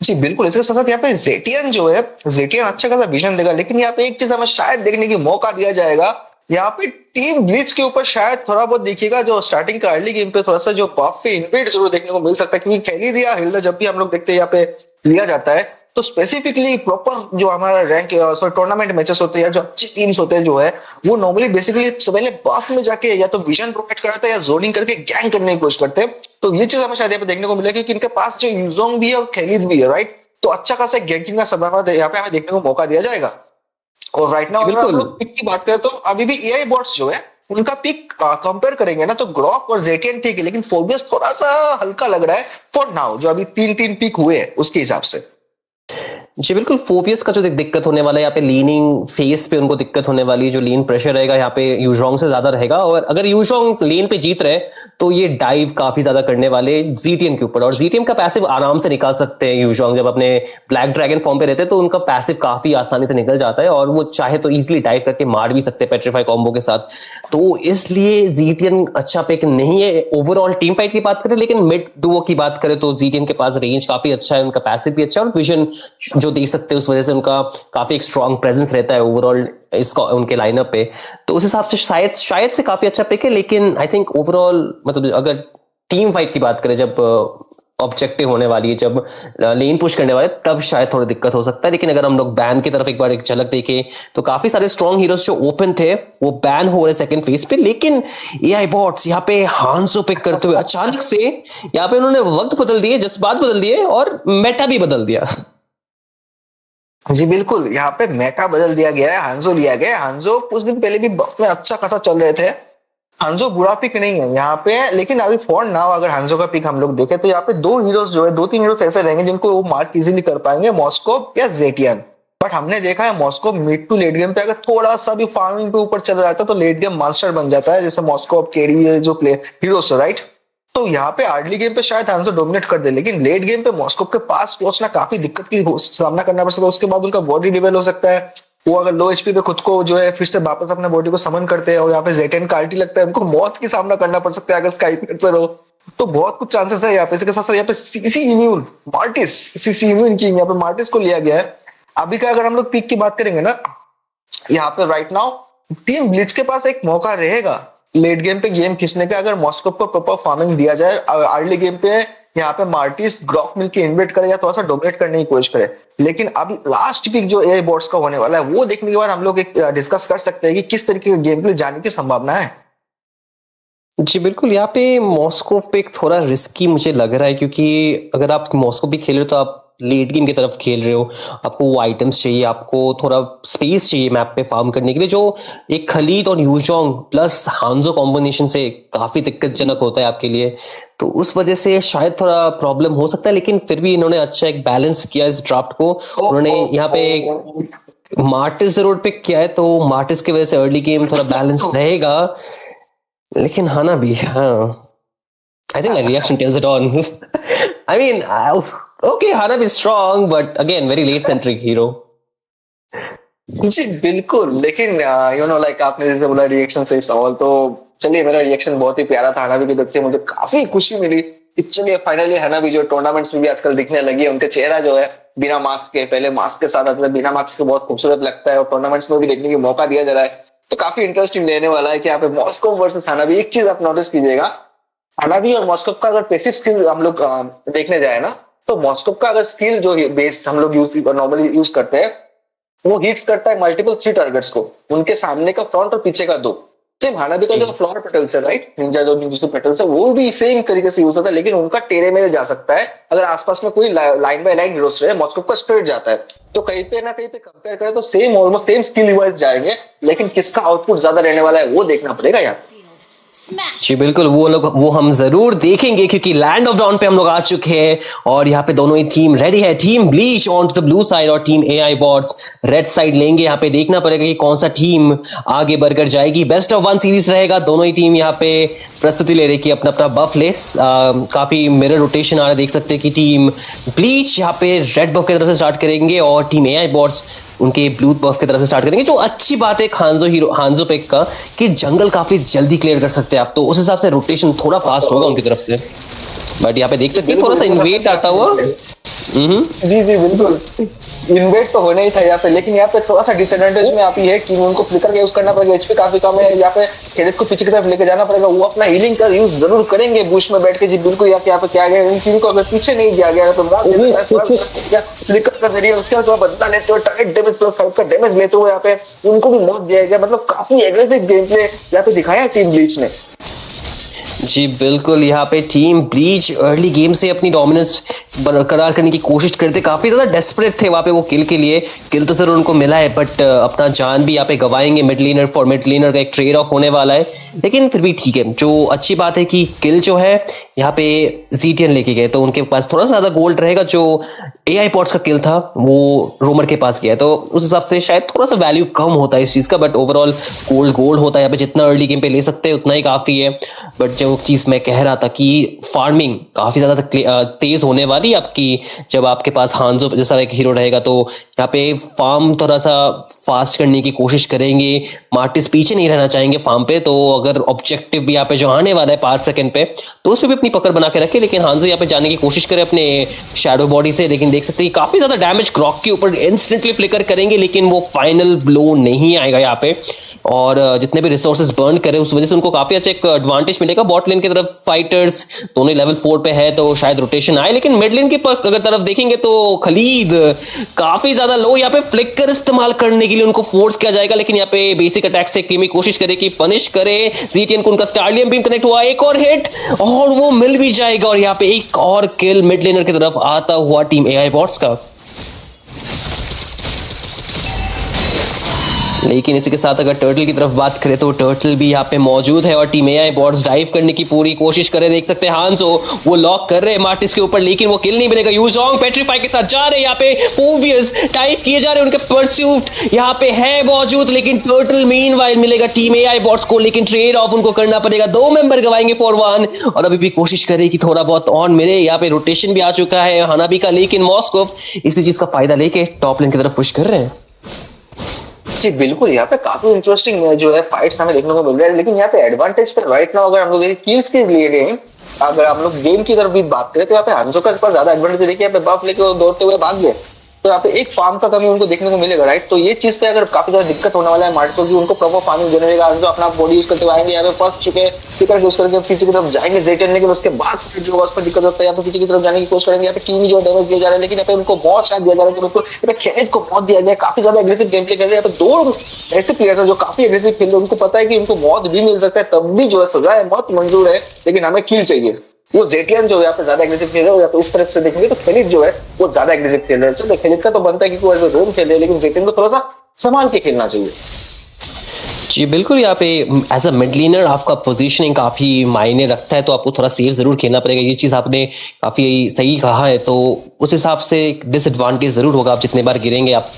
जी बिल्कुल, इसके साथ साथ यहाँ पे जेटियन जो है, जेटियन अच्छा खासा विजन देगा। लेकिन यहाँ पे एक चीज हमें शायद देखने की मौका दिया जाएगा, यहाँ पे टीम ब्लिट्ज के ऊपर शायद थोड़ा बहुत देखिएगा, जो स्टार्टिंग का अर्ली गेम पे थोड़ा सा जो बफ इन्वेड जरूर देखने को मिल सकता है, क्योंकि खेल ही दिया हिल्दा जब भी हम लोग देखते हैं यहाँ पे लिया जाता है, तो स्पेसिफिकली प्रॉपर जो हमारा रैंक टूर्नामेंट मैचेस होते हैं या जो अच्छी टीम्स होते हैं जो है, वो नॉर्मली बेसिकली पहले बफ में जाके या तो विजन प्रोवाइड कराते हैं या जोनिंग करके गैंग करने की कोशिश करते हैं। तो ये चीज हमें शायद यहाँ पे देखने को मिलेगा, क्योंकि इनके पास जो यूजोंग भी है और खैलिद भी है, राइट, तो अच्छा खासा गैंकिंग का संभावना यहाँ पे हमें देखने को मौका दिया जाएगा। और राइट नाउ अगर हम लोग पिक की बात करें तो अभी भी एआई बॉट्स जो है उनका पिक कंपेयर करेंगे ना, तो ग्रॉक और जेटियन ठीक है, लेकिन फोबियस थोड़ा सा हल्का लग रहा है फॉर नाउ, जो अभी 3-3 पिक हुए हैं उसके हिसाब से। जी बिल्कुल, फोबियस का जो दिक्कत होने वाला है यहाँ पे, लीनिंग फेस पे उनको दिक्कत होने वाली है, जो लीन प्रेशर रहेगा यहाँ पे यूजोंग से ज्यादा रहेगा। और अगर यूजोंग लेन पे जीत रहे तो ये डाइव काफी ज्यादा करने वाले जीटीएम के ऊपर, और जीटीएम का पैसिव आराम से निकाल सकते हैं यूजोंग। जब अपने ब्लैक ड्रैगन फॉर्म पे रहते हैं तो उनका पैसिव काफी आसानी से निकल जाता है, और वो चाहे तो इजिली डाइव करके मार भी सकते हैं पेट्रीफाई कॉम्बो के साथ। तो इसलिए जीटीएम अच्छा पिक नहीं है ओवरऑल टीम फाइट की बात करें। लेकिन मिड डुओ की बात करें तो जीटीएम के पास रेंज काफी अच्छा है, उनका पैसिव भी अच्छा है, और विजन जो देख सकते हैं उस वजह से उनका काफी एक स्ट्रॉन्ग प्रेजेंस रहता है ओवरऑल इसका उनके लाइनअप पे। तो उस हिसाब से शायद से काफी अच्छा पिक है। लेकिन आई थिंक ओवरऑल मतलब अगर टीम फाइट की बात करें, जब ऑब्जेक्टिव होने वाली है, जब लेन पुश करने वाले, तब शायद थोड़ी दिक्कत हो सकता है। लेकिन अगर हम लोग बैन की तरफ एक बार एक झलक देखें तो काफी सारे स्ट्रॉन्ग हीरोज जो ओपन थे वो बैन हो रहे सेकंड फेज पे। लेकिन एआई बॉट्स यहाँ पे हांसो पिक करते हुए अचानक से यहाँ पे उन्होंने वक्त बदल दिए, जज्बात बदल दिए और मेटा भी बदल दिया। जी बिल्कुल, यहाँ पे मेटा बदल दिया गया है, हांजो लिया गया है। हांजो कुछ दिन पहले भी बफ में अच्छा खासा चल रहे थे, हांजो बुरा पिक नहीं है यहाँ पे। लेकिन अभी फॉर नाउ अगर हांजो का पिक हम लोग देखें तो यहाँ पे दो हीरोज जो है, 2-3 हीरोज ऐसे रहेंगे जिनको वो मार्क इजीली कर पाएंगे, मॉस्को या जेटियन। बट हमने देखा है Moskov mid to late game पे अगर थोड़ा सा भी फार्मिंग पे ऊपर चला जाता है तो लेट गेम मास्टर बन जाता है, जैसे मॉस्को अब केडी जो प्ले हीरोज, राइट। तो यहाँ पे अर्ली गेम पे शायद हांजो डोमिनेट कर दे, लेकिन लेट गेम पे मॉस्को के पास पहुंचना काफी दिक्कत की सामना करना पड़ सकता है। उसके बाद उनका बॉडी डिवेल हो सकता है, वो अगर लो एचपी पे खुद को जो है फिर से वापस अपने बॉडी को समन करते हैं, और यहाँ पे जेटेन का अल्टी लगता है, उनको मौत की सामना करना पड़ सकता है अगर स्काईपेंसर हो तो। बहुत कुछ चांसेस है यहाँ पे। इसके साथ साथ यहाँ पे CC immune Martin's, CC immune की यहाँ पे मार्टिस को लिया गया है। अभी का अगर हम लोग पिक की बात करेंगे ना, यहाँ पे राइट नाउ टीम ब्लिट्ज के पास एक मौका रहेगा लेट गेम पे गेम खींचने का, अगर मॉस्को को प्रॉपर फार्मिंग दिया जाए। अर्ली गेम पे यहाँ पे मार्टिस ग्रॉक मिलके इन्वेट करे या थोड़ा सा डोमिनेट करने की कोशिश करे। लेकिन अभी लास्ट पिक जो एआई बॉट्स का होने वाला है, वो देखने के बाद हम लोग एक डिस्कस कर सकते हैं कि किस तरीके के गेम प्ले जाने की संभावना है। जी बिल्कुल, यहाँ पे मॉस्को पे थोड़ा रिस्की मुझे लग रहा है, क्योंकि अगर आप मॉस्को भी खेल रहे हो तो आप लेट गेम की तरफ खेल रहे हो, आपको वो आइटम्स चाहिए, आपको थोड़ा स्पेस चाहिए मैप पे फार्म करने के लिए, जो एक खलीद और यूजोंग प्लस हांजो कॉम्बिनेशन से काफी दिक्कतजनक होता है आपके लिए। तो उस वजह से शायद थोड़ा प्रॉब्लम हो सकता है। लेकिन फिर भी इन्होंने अच्छा एक बैलेंस किया इस ड्राफ्ट को। उन्होंने यहाँ पे मार्टिस जरूर पिक किया है, तो मार्टिस की वजह से अर्ली गेम थोड़ा बैलेंस रहेगा। लेकिन हाना भी, हाँ, I think my reaction tells it on. I mean, okay, Hanabi is strong, but again, very late-centric hero. जी बिल्कुल, लेकिन यू नो लाइक आपने जैसे बोला रिएक्शन से सवाल, तो चलिए मेरा रिएक्शन बहुत ही प्यारा था हनाबी के देखते, मुझे काफी खुशी मिली कि चलिए फाइनली हनाबी जो टूर्नामेंट्स में भी आजकल दिखने लगी है, उनके चेहरा जो है बिना मास्क के, पहले मास्क के साथ आता था, बिना मास्क के बहुत खूबसूरत लगता है, और टूर्नामेंट्स में भी देखने का मौका दिया जा रहा है। तो काफी इंटरेस्टिंग रहने वाला है कि यहाँ पे मॉस्को वर्सेस हनाबी। एक चीज आप नोटिस कीजिएगा, हनाबी और मॉस्को का अगर पैसिव स्किल हम लोग देखने जाए ना, तो मॉस्को का अगर स्किल जो बेस्ड हम लोग नॉर्मली यूज करते हैं, वो हिट्स करता है मल्टीपल 3 टारगेट्स को, उनके सामने का फ्रंट और पीछे का 2। सेम हनाबी का जो फ्लोर पेटल्स है, राइट, निंजा जो निंजा पेटल्स है, वो भी सेम तरीके से यूज होता है, लेकिन उनका टेढ़े मेढ़े जा सकता है अगर आसपास में कोई लाइन बाय लाइन हीरोज रहे। मॉस्को का स्प्रेड जाता है, तो कहीं पे ना कहीं पे कंपेयर करें तो ऑलमोस्ट सेम स्किल वाइज जाएंगे, लेकिन किसका आउटपुट ज्यादा रहने वाला है वो देखना पड़ेगा यार। जी बिल्कुल, वो हम जरूर देखेंगे क्योंकि लैंड ऑफ डॉन पे हम लोग आ चुके हैं और यहाँ पे दोनों ही टीम रेडी है। Team Bleach on to the blue side और team AI bots red side लेंगे। यहाँ पे देखना पड़ेगा कि कौन सा टीम आगे बढ़कर जाएगी। बेस्ट ऑफ 1 सीरीज रहेगा। दोनों ही टीम यहाँ पे प्रस्तुति ले रही कि अपना अपना बफ ले। काफी मिरर रोटेशन आ रहा है, देख सकते हैं कि टीम ब्लीच यहाँ पे रेड बफ की तरफ से स्टार्ट करेंगे और टीम एआई बॉट्स उनके ब्लू बफ की तरफ से स्टार्ट करेंगे। जो अच्छी बात है हांजो पिक का कि जंगल काफी जल्दी क्लियर कर सकते हैं आप, तो उस हिसाब से रोटेशन थोड़ा फास्ट होगा उनकी तरफ से। बट यहाँ पे देख सकते हैं थोड़ा सा इन्वेट आता हुआ। जी बिल्कुल, इन्वेट तो होना ही था यहाँ पे, लेकिन यहाँ पे थोड़ा सा डिसएडवांटेज में आती है कि उनको फ्लिकर का यूज करना पड़ेगा। एचपी काफी कम है, यहाँ पे खेलित को पीछे की तरफ लेके जाना पड़ेगा। वो अपना हीलिंग का यूज जरूर करेंगे बुश में बैठ के। जी बिल्कुल, यहाँ पे क्या गया इन टीम को अगर पीछे नहीं दिया गया तो फ्लिकर का जरिए उसका जो बदला लेते हुए टारगेट डैमेज प्लस 5 का डैमेज लेते हुए यहाँ पे उनको भी मौत दिया गया। मतलब काफी एग्रेसिव गेम प्ले यहाँ पे दिखाया टीम ब्लीच ने। जी बिल्कुल, यहाँ पे टीम ब्लीच अर्ली गेम से अपनी डोमिनेंस बरकरार करने की कोशिश करते, काफी ज्यादा डेस्परेट थे वहां पे वो किल के लिए। किल तो जरूर उनको मिला है बट अपना जान भी यहाँ पे गवाएंगे। मिड लेनर का एक ट्रेड ऑफ होने वाला है, लेकिन फिर भी ठीक है। जो अच्छी बात है कि किल जो है यहाँ पे जीटीएन लेके गए तो उनके पास थोड़ा सा ज्यादा गोल्ड रहेगा। जो एआई पॉट्स का किल था वो रोमर के पास गया, तो उस हिसाब से शायद थोड़ा सा वैल्यू कम होता है इस चीज का। बट ओवरऑल गोल्ड होता है यहाँ पे, जितना अर्ली गेम पे ले सकते हैं उतना ही काफी है। बट जो चीज मैं कह रहा था कि फार्मिंग काफी ज्यादा तेज होने वाली आपकी जब आपके पास हांजो जैसा एक हीरो रहेगा, तो यहाँ पे फार्म थोड़ा सा फास्ट करने की कोशिश करेंगे। मार्टिस पीछे नहीं रहना चाहेंगे फार्म पे, तो अगर ऑब्जेक्टिव भी यहाँ पे जो आने वाला है 5 सेकंड पे तो उस पर भी अपनी पकड़ बना के रखे। लेकिन हांजो यहाँ पे जाने की कोशिश करे अपने शैडो बॉडी से, लेकिन देख सकते हैं काफी ज्यादा डैमेज क्रॉक के ऊपर इंस्टेंटली फ्लिकर करेंगे, लेकिन वो फाइनल ब्लो नहीं आएगा यहाँ पे। और जितने भी रिसोर्सेज बर्न करे उस वजह से उनको काफी अच्छा एक एडवांटेज मिलेगा। बॉट लेन की तरफ फाइटर्स दोनों लेवल 4 पे है तो शायद रोटेशन आए, लेकिन मिड लेन की अगर तरफ देखेंगे तो खलीद काफी ज्यादा लो। यहाँ पे फ्लिकर इस्तेमाल करने के लिए उनको फोर्स किया जाएगा, लेकिन यहाँ पे बेसिक अटैक से किमी कोशिश करे कि पनिश करे। जीटीएन को उनका स्टारलियम बीम कनेक्ट हुआ, एक और हिट और वो मिल भी जाएगा। और यहाँ पे एक और किल मिड लेनर की तरफ आता हुआ टीम एआई बॉट्स का। लेकिन इसी के साथ अगर टर्टल की तरफ बात करें तो टर्टल भी यहाँ पे मौजूद है और टीम एआई बॉट्स डाइव करने की पूरी कोशिश करे। देख सकते हैं हांजो वो लॉक कर रहे हैं मार्टिस के ऊपर, लेकिन वो किल नहीं मिलेगा। यूजोंग पेट्रीफाई के साथ जा रहे हैं, यहाँ पे फोबियस डाइव किए जा रहे हैं, उनके परस्यूट यहाँ पे है मौजूद, लेकिन टर्टल मीनवाइल मिलेगा टीम एआई बॉट्स को, लेकिन ट्रेड ऑफ उनको करना पड़ेगा। 2 मेंबर गवाएंगे 4-1 और अभी भी कोशिश करे कि थोड़ा बहुत ऑन मिले। यहाँ पे रोटेशन भी आ चुका है हनाबी का, लेकिन मॉस्कोव इसी चीज का फायदा लेके टॉप लेन की तरफ पुश कर रहे हैं। जी बिल्कुल, यहाँ पे काफी इंटरेस्टिंग जो है फाइट्स हमें देखने को मिल रहा है। लेकिन यहाँ पे एडवांटेज पर राइट नाउ अगर हम लोग किल्स के लिए गए, अगर हम लोग गेम की तरफ भी बात करें तो यहाँ पे हांजो का पास ज्यादा एडवांटेज है। देखिए यहाँ पे बफ लेके वो दौड़ते हुए भाग गए, तो यहाँ पे एक फार्म का कमी उनको देखने को मिलेगा। राइट, तो ये चीज पे अगर काफी ज्यादा दिक्कत होने वाला है मार्टिस की, उनको प्रॉपर फार्मिंग देने देगा। जो अपना बॉडी यूज करते हुए आएंगे, यहाँ पे फर्स्ट चुके फ्लिकर यूज करके पीछे की तरफ जाएंगे जेटन, लेकिन उसके बाद जो उस पर दिक्कत होता है यहाँ पे पीछे की तरफ जाने की कोशिश करेंगे। यहाँ पे टीम जो डैमेज दिया जा रहा है, लेकिन यहाँ पे उनको बहुत शायद दिया जा रहा है, उनको यहाँ पे खेलित को बहुत दिया गया। काफी ज्यादा एग्रेसिव गेम प्ले कर रहे हैं। यहाँ पे 2 ऐसे प्लेयर्स हैं जो काफी एग्रेसिव खेल रहे हैं, उनको पता है कि उनको मौत भी मिल सकता है, तब भी जो है सजा मौत मंजूर है, लेकिन हमें किल चाहिए। वो जेटियन जो यहाँ पे ज्यादा एग्रेसिव खेल रहे हैं, या तो इस तरफ से देखेंगे तो खेलित जो है वो ज्यादा एग्रेसिव खेल रहे हैं। चलो खेलित का तो बनता है कि वो एज रोम खेल रहे हैं, लेकिन जेटियन को थोड़ा सा संभाल के खेलना चाहिए। जी बिल्कुल, यहाँ पे एज अ मिड लेनर आपका पोजीशनिंग काफी मायने रखता है, तो आपको थोड़ा सेफ जरूर खेलना पड़ेगा। ये चीज आपने काफी सही कहा है, तो उस हिसाब से एक डिसएडवांटेज जरूर होगा। आप जितने बार गिरेंगे, आप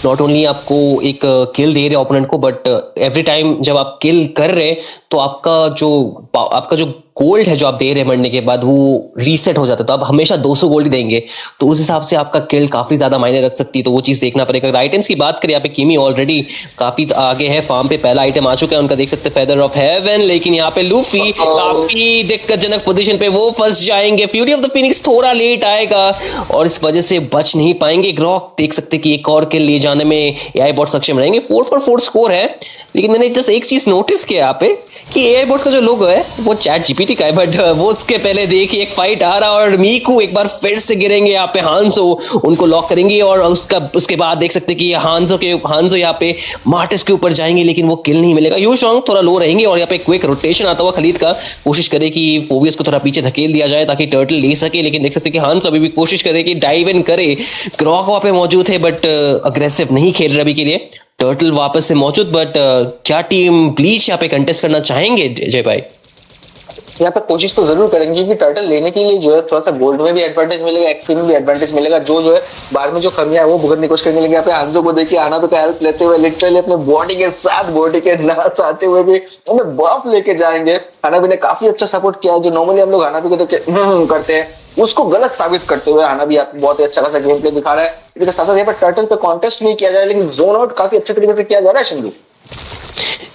नॉट ओनली आपको एक किल दे रहे ओपोनेंट को, बट एवरी टाइम जब आप किल कर रहे हैं तो आपका जो गोल्ड है जो आप दे रहे हैं मरने के बाद वो रीसेट हो जाता है, तो आप हमेशा 200 गोल्ड देंगे, तो उस हिसाब से आपका किल काफी ज्यादा मायने रख सकती है, तो वो चीज देखना पड़ेगा। आइटम्स की बात करें, यहाँ पे किमी ऑलरेडी काफी आगे है, फार्म पे पहला आइटम आ चुका है उनका, देख सकते हैं फेदर ऑफ हेवन, लेकिन यहाँ पे लूफी काफी दिक्कतजनक पोजीशन पे वो फंस जाएंगे। फ्यूरी ऑफ द फिनिक्स थोड़ा लेट आएगा और इस वजह से बच नहीं पाएंगे। ग्रॉक देख सकते कि एक और किल ले जाने में एआई बॉट सक्षम रहेंगे। 4-4 स्कोर है, लेकिन मैंने जस्ट एक चीज नोटिस किया यहाँ पे कि एआई बॉट्स का जो लोगो है वो चैट जीपीटी का है, बट वो उसके पहले देखिए एक फाइट आ रहा है और मीकू एक बार फिर से गिरेंगे यहाँ पे, हांसो उनको लॉक करेंगे और उसके बाद देख सकते कि हांसो यहाँ पे मार्टिस के ऊपर जाएंगे, लेकिन वो किल नहीं मिलेगा। यूशोंग थोड़ा लो रहेंगे और यहाँ पे क्विक रोटेशन आता हुआ खलीद का, कोशिश करे कि फोवियस को थोड़ा पीछे धकेल दिया जाए ताकि टर्टल ले सके, लेकिन देख सकते कि हांसो अभी भी कोशिश करे कि डाइव इन करे। ग्रॉक वहां पे मौजूद है बट अग्रेसिव नहीं खेल रहे अभी के लिए। टर्टल वापस से मौजूद, बट क्या टीम ब्लीच यहाँ पे कंटेस्ट करना चाहेंगे जय भाई? यहाँ पे कोशिश तो जरूर करेंगे क्योंकि टर्टल लेने के लिए जो है थोड़ा सा गोल्ड में भी एडवांटेज मिलेगा, एक्सपी में भी एडवांटेज मिलेगा, जो है बाद में जो कमियां है वो भुगतने की कोशिश करने लगे। यहाँ पे हांजो को देखिए आना पे हेल्प लेते हुए लिटरली अपने बॉडी के साथ बॉडी के नाच आते हुए भी हमें बफ लेके जाएंगे। हानाबी ने काफी अच्छा सपोर्ट किया, जो नॉर्मली हम लोग हानाबी को देख के करते हैं उसको गलत साबित करते हुए हानाबी बहुत ही अच्छा खासा गेम प्ले दिखा रहा है। इसके साथ साथ यहाँ पर टर्टल पे कॉन्टेस्ट नहीं किया जा रहा है लेकिन जोन आउट काफी अच्छे तरीके से किया जा रहा है। शिंदू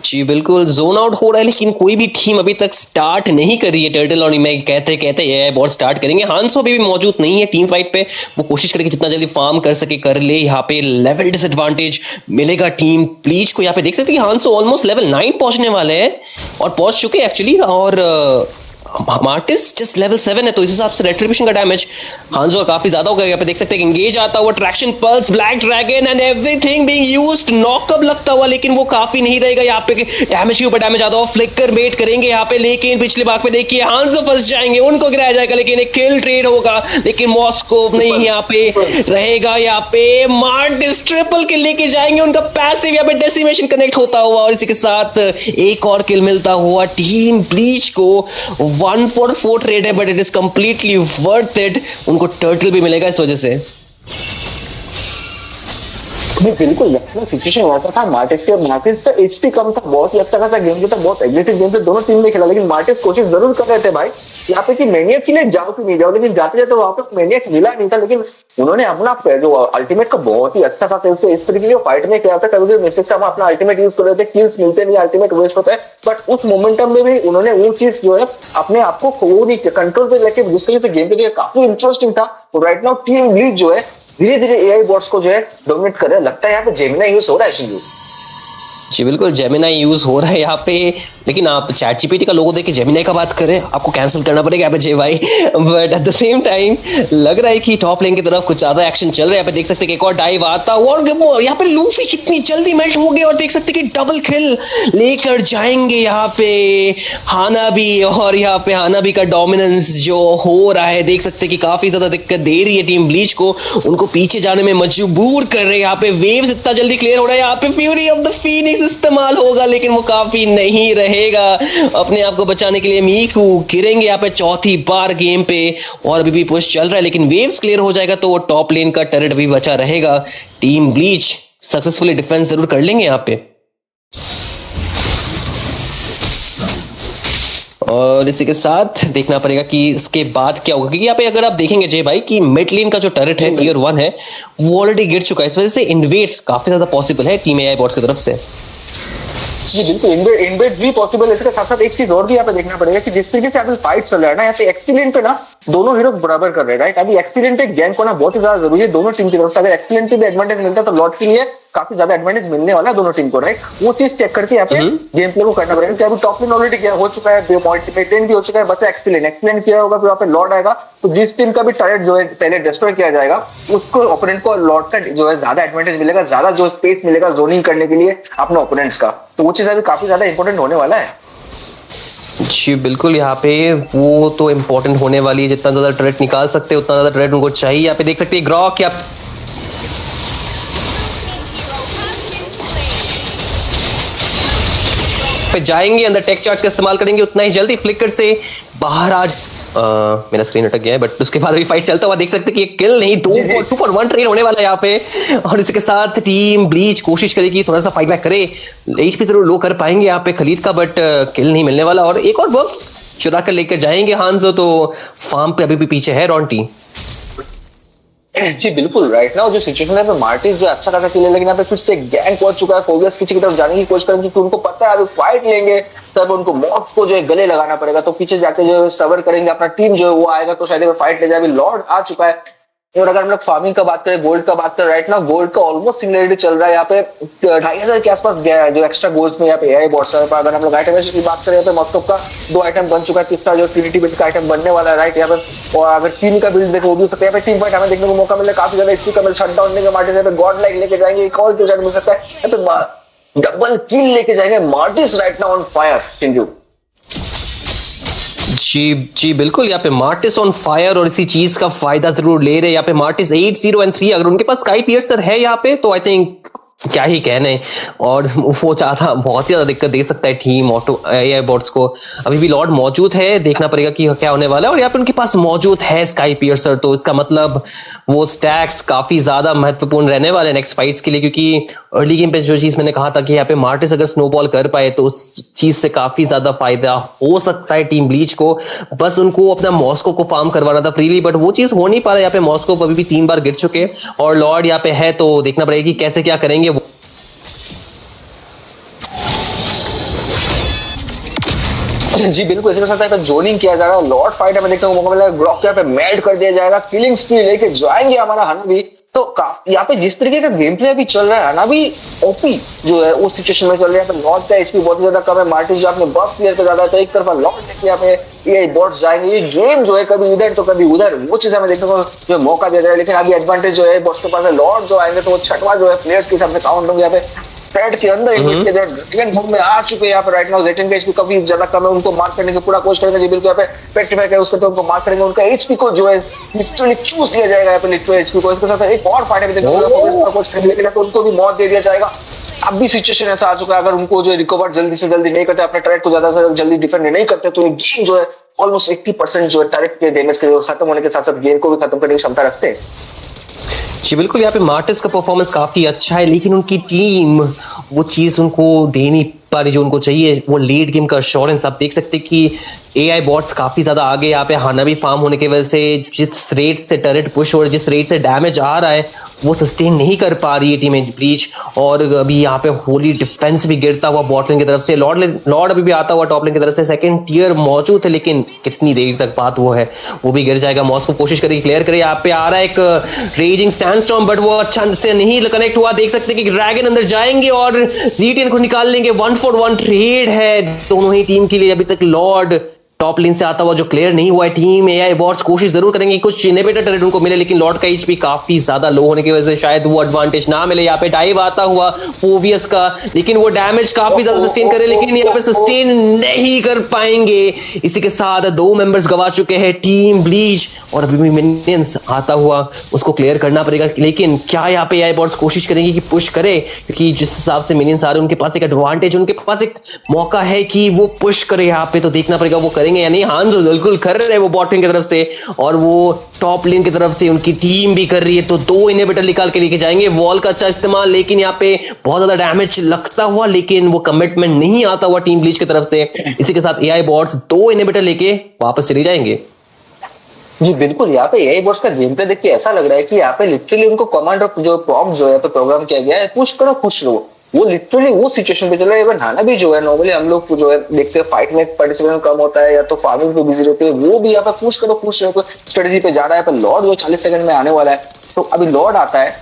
जी बिल्कुल जोन आउट हो रहा है लेकिन कोई भी टीम अभी तक स्टार्ट नहीं कर रही है। टर्टल और मैं कहते ये बॉट स्टार्ट करेंगे। हांसो अभी भी मौजूद नहीं है टीम फाइट पे, वो कोशिश करेगी जितना जल्दी फार्म कर सके कर ले। यहाँ पे लेवल डिसएडवांटेज मिलेगा टीम ब्लीच को। यहाँ पे देख सकते हैं हांसो ऑलमोस्ट लेवल 9 पहुंचने वाले हैं और पहुंच चुके एक्चुअली, और मार्टिस जस्ट लेवल 7 है तो इस हिसाब से रेट्रिब्यूशन का डैमेज हांसो काफी ज्यादा होगा। यहाँ पे देख सकते हैं एंगेज आता हुआ, traction pulse, black dragon and everything being used, knock up लगता हुआ लेकिन वो काफी नहीं रहेगा। यहाँ पे डैमेज के ऊपर डैमेज आता हुआ, फ्लिकर बेट करेंगे यहाँ पे लेकिन पिछले भाग पे देखिए हांसो फंस जाएंगे, उनको गिराया जाएगा लेकिन एक किल ट्रेड होगा लेकिन मॉस्को नहीं यहाँ पे रहेगा। यहाँ पे मार्टिस ट्रिपल किल लेके जाएंगे, उनका पैसिव यहाँ पे डेसिमेशन कनेक्ट होता हुआ और इसी के साथ एक और किल मिलता हुआ टीम ब्लीच को। 1-4 ट्रेड है but it is completely worth it, उनको टर्टल भी मिलेगा इस वजह से। बिल्कुल सिचुएशन ऐसा था, मार्टिस का एचपी कम था, बहुत ही अच्छा खासा गेम था, बहुत एग्रेसिव गेम से दोनों टीम ने खेला लेकिन मार्टिस कोशिश जरूर कर रहे थे भाई यहाँ पे कि मैनियक के लिए जाओ कि नहीं जाओ, लेकिन जाते जाते वहां पर मैनियक मिला नहीं था लेकिन उन्होंने अपना जो अल्टीमेट का बहुत ही अच्छा था इस तरीके की फाइट में किया था। कभी मिस्टेक हम अपना अल्टीमेट यूज कर रहे थे, किल्स मिलते नहीं, अल्टीमेट वेस्ट होता है, बट उस मोमेंटम में भी उन्होंने वो चीज जो है अपने आप को कंट्रोल पे लेके जिस तरीके से गेम प्ले काफी इंटरेस्टिंग था। तो राइट नाउ टीम ब्लीच जो है धीरे धीरे एआई बॉट्स को जो है डोमिनेट कर रहे हैं। लगता है यहाँ पे जेमिनाई यूज हो रहा है शिंदू। जी बिल्कुल जेमिनाई यूज हो रहा है यहाँ पे, लेकिन आप चैट जीपीटी का लोगो देख के जेमिनाई का बात करें आपको कैंसिल करना पड़ेगा यहाँ पे जे भाई। But at the same time लग रहा है कि टॉप लेन की तरफ कुछ ज्यादा एक्शन चल रहा है। यहाँ पे देख सकते हैं कि एक और डाइव आता और यहाँ पे लूफी कितनी जल्दी मेल्ट हो गया और देख सकते हैं कि डबल किल लेकर जाएंगे यहाँ पे हानाबी, और यहाँ पे हानाबी का डोमिनेंस जो हो रहा है देख सकते हैं कि काफी ज्यादा दिक्कत दे रही है टीम ब्लीच को, उनको पीछे जाने में मजबूर कर रहे हैं। यहाँ पे वेव्स इतना जल्दी क्लियर हो रहा है, यहाँ पे फ्यूरी ऑफ द फीनिक्स इस्तेमाल होगा लेकिन वो काफी नहीं रहेगा। अपने आप को बचाने के लिए मीकू गिरेंगे यहाँ पे चौथी बार गेम पे और अभी भी पुश चल रहा है लेकिन वेव्स क्लियर हो जाएगा तो वो टॉप लेन का टर्रेट भी बचा रहेगा। टीम ब्लीच सक्सेसफुली डिफेंस जरूर कर लेंगे यहाँ पे। और इसी के साथ देखना पड़ेगा कि इसके बाद क्या होगा, क्योंकि यहाँ पे अगर आप देखेंगे जय भाई कि मिड लेन का जो टर्रेट है टियर 1 है वो ऑलरेडी गिर चुका है, इस वजह से इन्वेट्स काफी ज्यादा पॉसिबल है टीम एआई बॉट्स की तरफ से। जी बिल्कुल इनवेट भी पॉसिबल है। इसके साथ साथ एक चीज और भी यहाँ पे देखना पड़ेगा कि जिस तरीके से अभी फाइट चल रहा है ना यहाँ पे एक्सीलेंट पे ना दोनों हीरो बराबर कर रहे हैं राइट। अभी एक्सीलेंट पे गैंग होना बहुत ही ज्यादा जरूरी है दोनों टीम की तरफ से। अगर एक्सीलेंट पे भी एडवांटेज मिलता है तो लॉट के लिए काफी ज्यादा एडवांटेज मिलने वाला है दोनों टीम को राइट। वो चीज चेक करके यहाँ पे गेम प्ले को करना पड़ेगा कि अभी टॉप लेन ऑलरेडी हो चुका है, पॉइंट लेन भी हो चुका है, बस एक्सीलेंट किया होगा, फिर वहाँ पे लॉर्ड आएगा तो जिस टीम का भी टर्रेट जो है पहले डिस्ट्रॉय किया जाएगा उसको ओपोनेंट को लॉर्ड का जो है ज्यादा एडवांटेज मिलेगा, ज्यादा जो स्पेस मिलेगा जोनिंग करने के लिए अपने ओपोनेंट्स का, तो वो चीज अभी काफी ज्यादा इंपॉर्टेंट होने वाला है। जी बिल्कुल यहाँ पे वो तो इम्पोर्टेंट होने वाली है, जितना ज्यादा टर्रेट निकाल सकते हैं उतना ज्यादा टर्रेट उनको चाहिए। यहाँ पे देख सकते हैं ग्रॉक या पे जाएंगे अंदर टेक चार्ज का इस्तेमाल करेंगे उतना ही जल्दी फ्लिकर से बाहर आज मेरा स्क्रीन अटक गया है बट उसके बाद अभी फाइट चलता हुआ देख सकते हैं कि एक किल नहीं 2 फॉर 1 ट्रेड होने वाला है यहाँ पे। और इसके साथ टीम ब्लीच कोशिश करेगी थोड़ा सा फाइट बैक करे, एचपी जरूर लो कर पाएंगे यहाँ पे खलीद का बट किल नहीं मिलने वाला और एक और बफ चुरा कर लेकर जाएंगे हांसो, तो फार्म पे अभी भी पीछे है रॉन्टी। जी बिल्कुल राइट नाउ जो सिचुएशन है मार्टिस जो अच्छा खासा खेले लेकिन यहाँ पे फिर से गैंग पहुंच चुका है, फोबियस पीछे की तरफ जाने की कोशिश करेंगे क्योंकि उनको पता है अभी फाइट लेंगे तब उनको मौत को जो है गले लगाना पड़ेगा, तो पीछे जाके जो है सबर करेंगे, अपना टीम जो है वो आएगा तो शायद फाइट ले जाए। अभी लॉर्ड आ चुका है और अगर हम लोग फार्मिंग का बात करें, गोल्ड का बात करें राइट नाउ गोल्ड का ऑलमोस्ट सिमिलरिटी चल रहा है यहाँ पे 2500 के आसपास गया है जो एक्स्ट्रा गोल्ड्स में यहाँ पे एआई बॉट्स है। अगर हम लोग आइटम की बात करें यहाँ पे मॉस्को का 2 आइटम बन चुका है, तीसरा जो ट्रिनिटी बिल्ड का आइटम बनने वाला है राइट यहाँ पे। और अगर टीम का बिल्ड देखो वो भी हो सकता है यहाँ पे टीम फाइट हमें देखने को मौका मिल रहा है, काफी ज्यादा एचपी का मिल शट डाउन लेके मार्टिस यहाँ पे गॉड लाइक लेके जाएंगे, एक और जो मिल सकता है यहाँ पे डबल किल लेके जाएंगे Martis right now on fire. Sindhu ji बिल्कुल यहाँ पे मार्टिस ऑन फायर और इसी चीज का फायदा जरूर ले रहे हैं यहाँ पे मार्टिस 8-0 और 3। अगर उनके पास स्काई पियर्सर है यहाँ पे तो आई थिंक क्या ही कहने। और वो चाहता बहुत ही ज्यादा दिक्कत दे सकता है टीम ऑटो एआई बॉट्स को। अभी भी लॉर्ड मौजूद है, देखना पड़ेगा कि क्या होने वाला है। और यहाँ पे उनके पास मौजूद है स्काई पियर्सर, तो इसका मतलब वो स्टैक्स काफी ज्यादा महत्वपूर्ण रहने वाले हैं नेक्स्ट फाइट्स के लिए, क्योंकि अर्ली गेम पे जो चीज मैंने कहा था कि यहाँ पे मार्टिस अगर स्नोबॉल कर पाए तो उस चीज से काफी ज्यादा फायदा हो सकता है टीम ब्लीच को। बस उनको अपना मॉस्को को फार्म करवाना था फ्रीली, बट वो चीज हो नहीं पा रहा। यहाँ पे मॉस्को अभी भी 3 बार गिर चुके और लॉर्ड यहाँ पे है, तो देखना पड़ेगा कि कैसे क्या करेंगे। जी बिल्कुल, इसी के साथ जोनिंग किया जा रहा है। लॉर्ड फाइट में देखने को मौका मिला, ग्रॉक यहाँ पे मेल्ट कर दिया जाएगा, किलिंग स्प्री लेके जाएंगे हमारा हनाबी। तो यहाँ पे जिस तरीके का गेम प्ले अभी चल रहा है, हनाबी ओपी जो है उस सिचुएशन में चल रहा है। लॉर्ड का एचपी बहुत ज्यादा कम है, मार्टिस जो अपने बफ प्लेयर पे ज्यादा है, तो एक तरफ लॉर्ड देखिए यहाँ पे ये बॉट्स जाएंगे। ये गेम जो है कभी इधर तो कभी उधर, वो चीज हमें देखने को जो मौका दिया जा रहा है। लेकिन अभी एडवांटेज जो है बॉट्स के पास है। लॉर्ड जो आएंगे तो वो छठवा जो है प्लेयर्स के हिसाब से काउंट होंगे। यहाँ पे पैड के अंदर ड्रैगन बूम में आ चुके हैं यहाँ पे राइट नाउ। जेटन का एचपी काफी ज्यादा कम है, उनको मार्क करने की पूरा कोशिश करेंगे। जी बिल्कुल, यहाँ पे पेट्रीफाई है उसके तो उनको मार्क करेंगे। उनका एचपी को जो है लिटरली चूज लिया जाएगा यहाँ पे, लिटरली एचपी को। इसके साथ एक और फाइट में देखने कोशिश करेंगे, लेकिन उनको भी मौत दे दिया जाएगा। अब भी सिचुएशन ऐसा आ चुका है, अगर उनको जो रिकवर जल्दी से जल्दी नहीं करते, अपने टैरेट को ज्यादा से जल्दी डिफेंड नहीं करते, तो ये गेम जो है ऑलमोस्ट 80% जो है टैरेट के डैमेज के खत्म होने के साथ साथ गेम को भी खत्म करने की क्षमता रखते हैं। जी बिल्कुल, यहाँ पे मार्टिस का परफॉर्मेंस काफी अच्छा है, लेकिन उनकी टीम वो चीज उनको दे नहीं पा रही जो उनको चाहिए, वो लेट गेम का अश्योरेंस। आप देख सकते कि एआई बॉट्स काफी ज्यादा आगे। यहाँ पे हानाबी फार्म होने की वजह से जिस रेट से टर्रेट पुश और जिस रेट से डैमेज आ रहा है वो सस्टेन नहीं कर पा रही है टीम ब्लीच। और अभी यहाँ पे होली डिफेंस भी गिरता हुआ बॉट लेन की तरफ से, लॉर्ड अभी भी आता हुआ टॉप लेन की तरफ से। सेकंड टियर मौजूद है, लेकिन कितनी देर तक बात वो है, वो भी गिर जाएगा। मॉस्को कोशिश करेगी क्लियर करे। यहाँ पे आ रहा है एक रेजिंग स्टैंडस्टॉर्म, बट वो अच्छा से नहीं कनेक्ट हुआ। देख सकते कि ड्रैगन अंदर जाएंगे और जीटीएन को निकाल लेंगे। 1-for-1 ट्रेड है दोनों ही टीम के लिए। अभी तक लॉर्ड टॉप लेन से आता हुआ जो क्लियर नहीं हुआ है। टीम एआई बॉट्स कोशिश जरूर करेंगे कुछ इनोवेटर टर्रेट उनको मिले, लेकिन लॉर्ड का एचपी काफी ज्यादा लो होने की वजह से शायद वो एडवांटेज ना मिले। यहाँ पे डाइव आता हुआ फोवियस का, लेकिन वो डैमेज काफी ज्यादा सस्टेन करे, लेकिन यहाँ पे सस्टेन नहीं कर पाएंगे। इसी के साथ 2 मेंबर्स गवा चुके हैं टीम ब्लीच, और अभी भी मिनियंस आता हुआ उसको क्लियर करना पड़ेगा। लेकिन क्या यहाँ पे एआई बॉट्स कोशिश करेंगे कि पुश करे, क्योंकि जिस हिसाब से मिनियंस आ रहे हैं उनके पास एक एडवांटेज, उनके पास एक मौका है कि वो पुश करे यहाँ पे। तो देखना पड़ेगा वो करेंगे या नहीं। हां जो बिल्कुल कर रहे हैं वो बॉट लेन की तरफ से, और वो टॉप लेन की तरफ से उनकी टीम भी कर रही है। तो 2 इनहिबिटर निकाल के लेके जाएंगे। वॉल का अच्छा इस्तेमाल, लेकिन यहाँ पे बहुत ज्यादा डैमेज लगता हुआ, लेकिन वो कमिटमेंट नहीं आता हुआ टीम ब्लीच की तरफ से। इसी के साथ एआई बॉट्स 2 इनहिबिटर लेके वापस चले जाएंगे। जी बिल्कुल, यहाँ पे एआई बॉट्स का गेम प्ले देख के ऐसा लग रहा है कि यहाँ पे लिटरली उनको कमांड और जो प्रॉम्प्ट जो है प्रोग्राम किया गया है, पुश करो खुश रहो, वो लिटरली वो सिचुएशन पे चल रहा है। इवन हाना भी जो है, नॉर्मली हम लोग जो है देखते हैं फाइट में पार्टिसिपेशन कम होता है या तो फार्मिंग पे बिजी रहते हैं, वो भी यहाँ पे पुश करो खुश रहो स्ट्रेटेजी पे जा रहा है। पर लॉर्ड जो 40 सेकंड में आने वाला है, तो अभी लॉर्ड आता है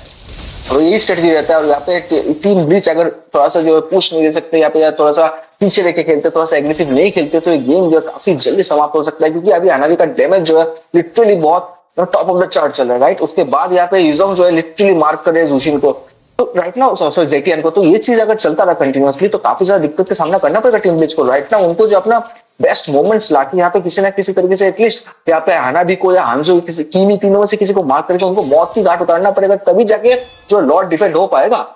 और यही स्ट्रेटेजी रहता है। और यहाँ पे टीम ब्लीच अगर थोड़ा सा जो है पुश नहीं दे सकते यहाँ पे, या थोड़ा सा पीछे लेके खेलते, थोड़ा सा एग्रेसिव नहीं खेलते, तो ये गेम जो है काफी जल्दी समाप्त हो सकता है। क्योंकि अभी हानाबी का डैमेज जो है लिटरली बहुत टॉप ऑफ द चार्ट चल रहा है, राइट। उसके बाद यहाँ पे यूजोंग जो है लिटरली मार्क कर रहे हैं जूशिन को, तो राइट नाउ सॉरी जेटियन को। तो ये चीज अगर चलता रहा कंटिन्यूअसली तो काफी ज्यादा दिक्कत का सामना करना पड़ेगा टीम ब्लीच को। राइट नाउ उनको जो अपना बेस्ट मोमेंट्स लाके यहाँ पे किसी ना किसी तरीके से एटलीस्ट यहाँ पे हानाबी को या हांजो किसी कीमी तीनों में से किसी को मार्क करके उनको मौत की घाट उतारना पड़ेगा, तभी जाके जो लॉर्ड डिफेंड हो पाएगा।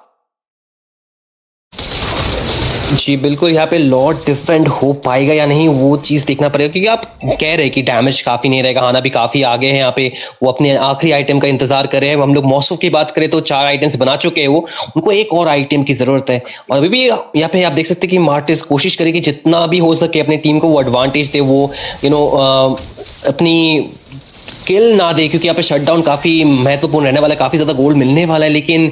जी बिल्कुल, यहाँ पे लॉर्ड डिफेंड हो पाएगा या नहीं वो चीज देखना पड़ेगा, क्योंकि आप कह रहे हैं कि डैमेज काफी नहीं रहेगा। हाना भी काफी आगे है यहाँ पे, वो अपने आखिरी आइटम का इंतजार कर रहे हैं। हम लोग मॉस्को की बात करें तो 4 आइटम्स बना चुके हैं वो, उनको एक और आइटम की जरूरत है। और अभी भी यहाँ पे आप देख सकते हैं कि मार्टिस कोशिश करेगी जितना भी हो सके अपनी टीम को वो एडवांटेज दे, वो अपनी किल ना दे, क्योंकि यहाँ पे शटडाउन काफी महत्वपूर्ण रहने वाला है, काफी ज्यादा गोल्ड मिलने वाला है। लेकिन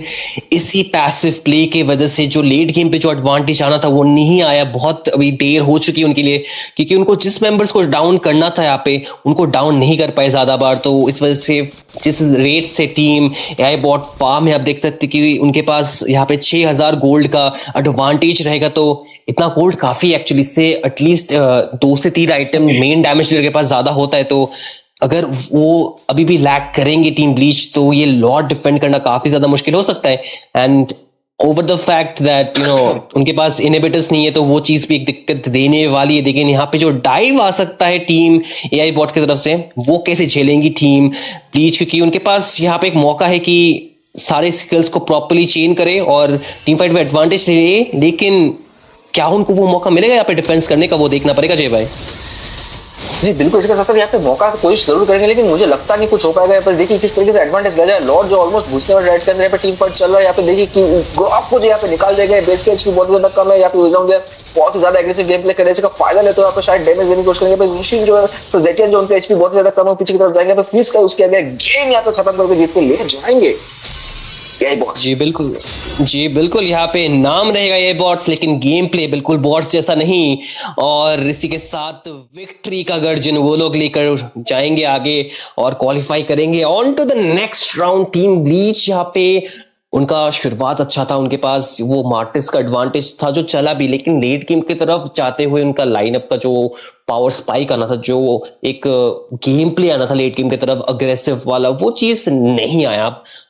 इसी पैसिव प्ले के वजह से जो लेट गेम पे जो एडवांटेज आना था वो नहीं आया। बहुत अभी देर हो चुकी है उनके लिए, क्योंकि उनको जिस मेंबर्स को डाउन करना था यहाँ पे उनको डाउन नहीं कर पाए ज्यादा बार। तो इस वजह से जिस रेट से टीम एआई बॉट फार्म है, आप देख सकते कि उनके पास यहाँ पे 6000 गोल्ड का एडवांटेज रहेगा। तो इतना गोल्ड काफी एक्चुअली, इससे एटलीस्ट 2 से 3 आइटम मेन डैमेज डीलर के पास ज्यादा होता है। तो अगर वो अभी भी लैग करेंगे टीम ब्लीच तो ये लॉर्ड डिफेंड करना काफी ज्यादा मुश्किल हो सकता है। And over the fact that उनके पास इनहिबिटर्स नहीं है, तो वो चीज भी एक दिक्कत देने वाली है। लेकिन यहाँ पे जो डाइव आ सकता है टीम एआई बॉट की तरफ से, वो कैसे झेलेंगी टीम ब्लीच, क्योंकि उनके पास यहाँ पे एक मौका है कि सारे स्किल्स को प्रॉपर्ली चेन करे और टीम फाइट में एडवांटेज ले, लेकिन क्या उनको वो मौका मिलेगा यहाँ पे डिफेंस करने का, वो देखना पड़ेगा जय भाई। जी बिल्कुल, इसके साथ साथ यहाँ पे मौका की कोशिश जरूर करेंगे, लेकिन मुझे लगता नहीं कुछ हो पाएगा। यहाँ पर देखिए किस तरीके से एडवांटेज ले जाए लॉर्ड, जो ऑलमोस्ट घुसने वाले रेड के अंदर यहाँ पे टीम फाइट चल रहा है। यहाँ पे देखिए कि आपको जो यहाँ पे निकाल देंगे, बेस के एचपी बहुत ज्यादा कम है, यहाँ पे बहुत ही ज्यादा एग्रेसिव गेम प्ले करने का फायदा लेते हो, यहाँ पे शायद डैमेज देने की कोशिश करेंगे। रूशिन जो है तो जेटियन जो उनका एचपी बहुत ज्यादा कम है, पीछे की तरफ जाएंगे, यहाँ पे फ्रीज का उसके आगे गेम यहाँ पे खत्म करके जीत के ले जाएंगे जी बिल्कुल यहाँ पे नाम रहेगा ये बॉट्स, लेकिन गेम प्ले बिल्कुल बॉट्स जैसा नहीं। और इसी के साथ विक्ट्री का गर्जन वो लोग लेकर जाएंगे आगे और क्वालिफाई करेंगे on to the next round. Team Bleach यहाँ पे उनका शुरुआत अच्छा था, उनके पास वो मार्टिस का एडवांटेज था जो चला भी, लेकिन लेट गेम की तरफ जाते हुए उनका लाइनअप का जो पावर स्पाइक आना था, जो एक गेम प्ले आना था लेट गेम की तरफ अग्रेसिव वाला, वो चीज नहीं आया।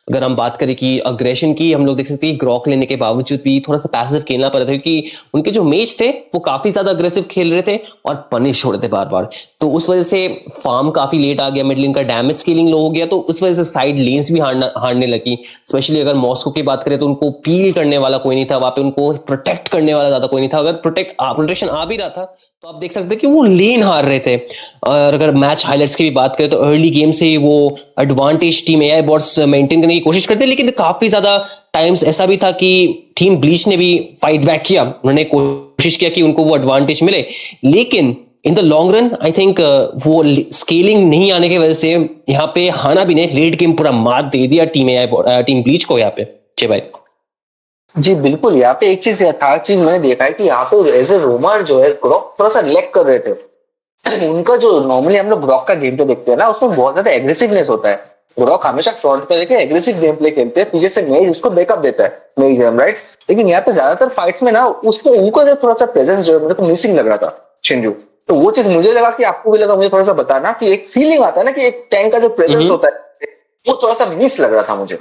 अगर हम बात करें कि अग्रेशन की, हम लोग देख सकते हैं ग्रॉक लेने के बावजूद भी थोड़ा सा पैसिव खेलना पड़ रहा था, क्योंकि उनके जो मेज थे वो काफी ज्यादा अग्रेसिव खेल रहे थे और पनिश हो रहे थे बार बार। तो उस वजह से फार्म काफी लेट आ गया, मिड लेन का डैमेज स्केलिंग लो हो गया, तो उस वजह से साइड लेन्स भी हारने लगी। स्पेशली अगर मॉस्को की बात करें तो उनको पील करने वाला कोई नहीं था वहां पे, उनको प्रोटेक्ट करने वाला ज्यादा कोई नहीं था। अगर प्रोटेक्शन आ भी रहा था तो आप देख सकते हैं कि वो लेन हार रहे थे। और अगर मैच हाइलाइट्स की भी बात करें तो अर्ली गेम से ही वो advantage team AI bots maintain करने की कोशिश करते हैं, लेकिन काफी ज्यादा टाइम्स ऐसा भी था कि टीम ब्लीच ने भी फाइट बैक किया, उन्होंने कोशिश किया कि उनको वो एडवांटेज मिले, लेकिन in the long run I think वो स्केलिंग नहीं आने की वजह से यहाँ पे हाना भी ने लेट गेम पूरा मात दे दिया टीम ब्लीच को यहाँ पे। जय भाई जी बिल्कुल, यहाँ पे एक चीज यथार्थ चीज मैंने देखा है कि यहाँ पे एज ए रोमर जो है ग्रॉक थोड़ा सा लैग कर रहे थे। उनका जो नॉर्मली हम लोग ग्रॉक का गेम प्ले देखते हैं ना, उसमें बहुत ज्यादा एग्रेसिवनेस होता है। ग्रॉक हमेशा फ्रंट पे लेके एग्रेसिव गेम प्ले खेलते हैं, पीछे से मेज उसको बैकअप देता है, मेज राइट। लेकिन यहाँ पे ज्यादातर फाइट्स में ना उसको उनको जो थोड़ा सा प्रेजेंस जो है मेरे को मिसिंग लग रहा था शिंजू। तो वो चीज मुझे लगा कि आपको भी लगा, मुझे थोड़ा सा बताना कि एक फीलिंग आता है ना कि एक टैंक का जो प्रेजेंस होता है वो थोड़ा सा मिस लग रहा था मुझे।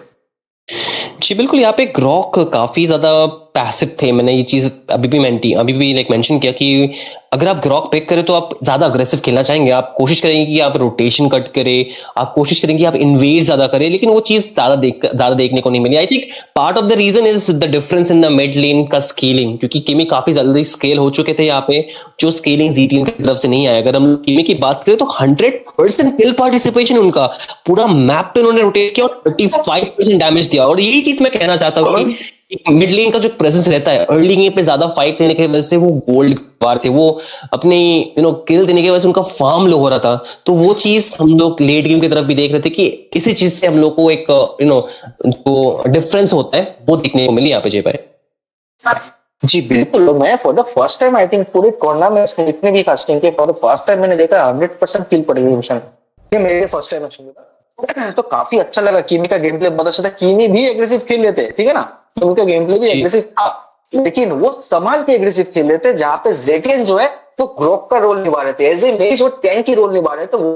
जी बिल्कुल, यहाँ पे ग्रॉक काफी ज्यादा पैसिव थे। मैंने ये चीज अभी भी लाइक मेंशन किया कि अगर आप ग्रॉक पिक करें तो आप ज्यादा अग्रेसिव खेलना चाहेंगे, आप कोशिश करेंगे कि आप रोटेशन कट करें, आप कोशिश करेंगे आप इन्वेड ज्यादा करें, लेकिन वो चीज ज्यादा देखने को नहीं मिली। I think part of the reason is the difference in the mid lane का स्केलिंग, क्योंकि किमी काफी जल्दी स्केल हो चुके थे यहाँ पे, जो स्केलिंग जी टीम की तरफ से नहीं आया। अगर हम किमी की बात करें तो 100% किल पार्टिसिपेशन उनका, पूरा मैप पे उन्होंने रोटेट किया और 35% डैमेज दिया। और यही चीज मैं कहना चाहता हूँ कि मिड लेन का जो प्रेजेंस रहता है अर्ली गेम पे ज्यादा फाइट लेने की वजह से वो गोल्ड बार थे, वो अपनी किल देने की वजह से उनका फार्म लो हो रहा था। तो वो चीज हम लोग लेट गेम की तरफ भी देख रहे थे कि इसी चीज से हम लोग को एक जो डिफरेंस होता है वो देखने को मिली यहाँ पे। जय भाई जी बिल्कुल, मैं for the first time I think पूरे टूर्नामेंट में इतने भी कास्टिंग के फॉर द फर्स्ट टाइम मैंने देखा 100% किल पड़ी हुई, ये मेरे फर्स्ट टाइम है। तो काफी अच्छा लगा, कीमी का गेम प्ले बहुत अच्छा था, कीमी भी एग्रेसिव खेल लेते हैं, ठीक है ना, तो उनका गेम प्ले भी एग्रेसिव था, लेकिन वो संभाल के एग्रेसिव खेल लेते, जहां पे जेटियन जो है वो ग्रोक का रोल निभा रहे थे, एज ए मेज वो टैंक की रोल निभा रहे थे। वो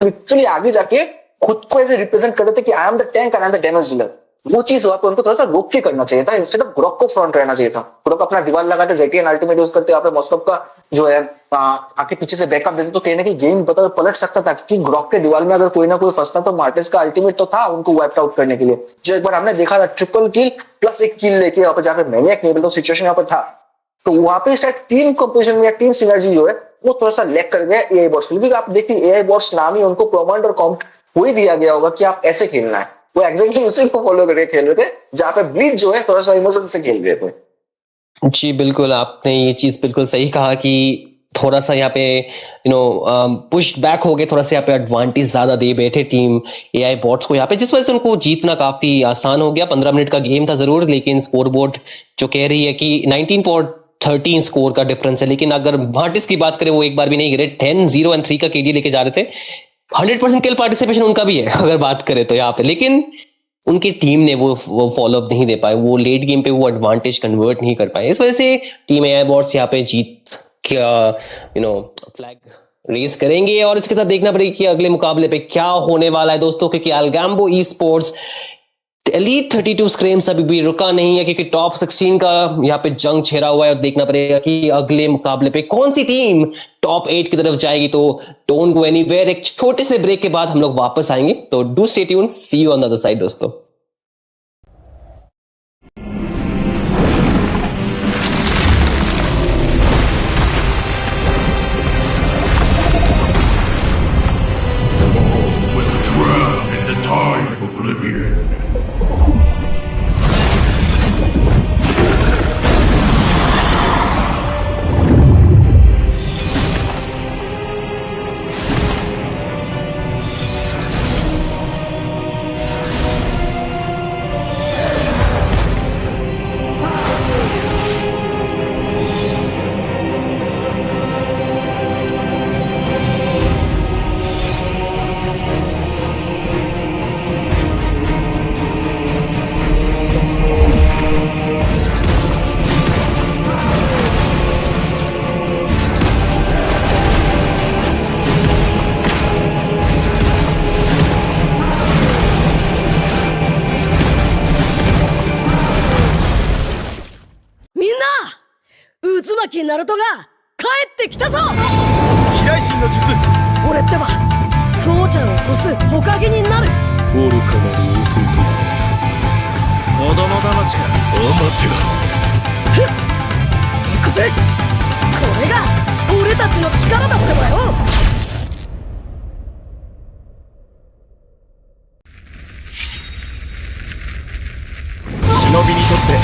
लिटरली आगे जाके खुद को ऐसे रिप्रेजेंट कर रहे थे कि I am the tank and I am the damage dealer. वो चीज वहां पे उनको थोड़ा सा रोक के करना चाहिए था, इंस्टेड ऑफ ग्रोक को फ्रंट रहना चाहिए था। ग्रोक अपना दीवार लगाते, जेटियन अल्टीमेट यूज करते, यहाँ पे मॉस्को का जो है आके पीछे से बैकअप देते, तो कहने की गेम पलट सकता था, क्योंकि ग्रोक के दीवार में अगर कोई ना कोई फंसता तो मार्टिस का अल्टीमेट तो था उनको वाइप आउट करने के लिए, जो एक बार हमने देखा था ट्रिपल किल प्लस एक किल लेके यहाँ पे जहाँ पे मैनियक नहीं मिलता सिचुएशन यहाँ पर था। तो वहां पे शायद टीम कंपोजिशन या टीम सिनर्जी जो है वो थोड़ा सा लैग कर गया एआई बॉट्स, क्योंकि आप देखिए एआई बॉट्स नाम ही उनको कमांड और कॉम्प्ट वही दिया गया होगा कि आप ऐसे खेलना है, वो एग्जैक्टली उसी को फॉलो करके खेल रहे थे, जहां पे ब्लीच जो है थोड़ा सा इमोशन से खेल रहे थे। जी बिल्कुल, आपने ये चीज बिल्कुल सही कहा कि थोड़ा सा यहाँ पे पुश बैक हो गए, थोड़ा सा यहाँ पे एडवांटेज ज्यादा दे बैठे टीम एआई बॉट्स को यहाँ पे, जिस वजह से उनको जीतना काफी आसान हो गया। 15 मिनट का गेम था जरूर, लेकिन स्कोर बोर्ड जो कह रही है कि 19.13 स्कोर का डिफरेंस है, लेकिन अगर मार्टिस की बात करें वो एक बार भी नहीं गिरे, 10-0-3 का केडी लेके जा रहे थे। 100% किल पार्टिसिपेशन उनका भी है अगर बात करें तो यहाँ पे, लेकिन उनकी टीम ने वो फॉलो अप नहीं दे पाए, वो लेट गेम पे वो एडवांटेज कन्वर्ट नहीं कर पाए। इस वजह से टीम एआई बॉट्स यहाँ पे जीत क्या फ्लैग रेस करेंगे। और इसके साथ देखना पड़ेगा कि अगले मुकाबले पे क्या होने वाला है दोस्तों, क्योंकि अल्गैम्बो ई स्पोर्ट्स एलीट 32 स्क्रिम्स अभी भी रुका नहीं है, क्योंकि टॉप 16 का यहाँ पे जंग छेड़ा हुआ है। और देखना पड़ेगा कि अगले मुकाबले पे कौन सी टीम टॉप 8 की तरफ जाएगी। तो डोंट गो एनीवेयर, एक छोटे से ब्रेक के बाद हम लोग वापस आएंगे, तो do stay tuned, see you on the other side दोस्तों। ナルトが帰ってきたぞ。飛来神の術。俺ってば父ちゃんを越す火影になる。愚かなる弟。子供騙しか。アマテラス。行くぜ。これが俺たちの力だってばよ。忍びにとって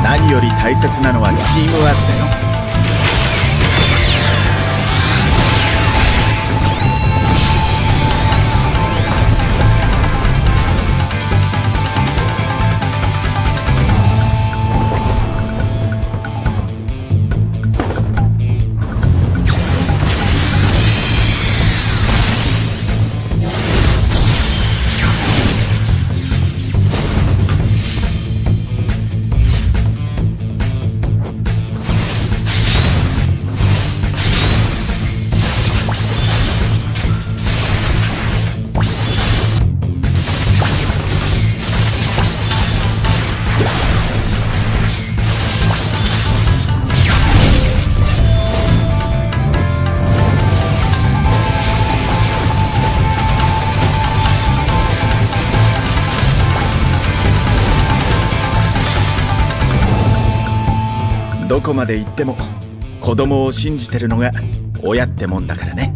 何より大切なのはチームワークだよ。どこまで行っても子供を信じてるのが親ってもんだからね。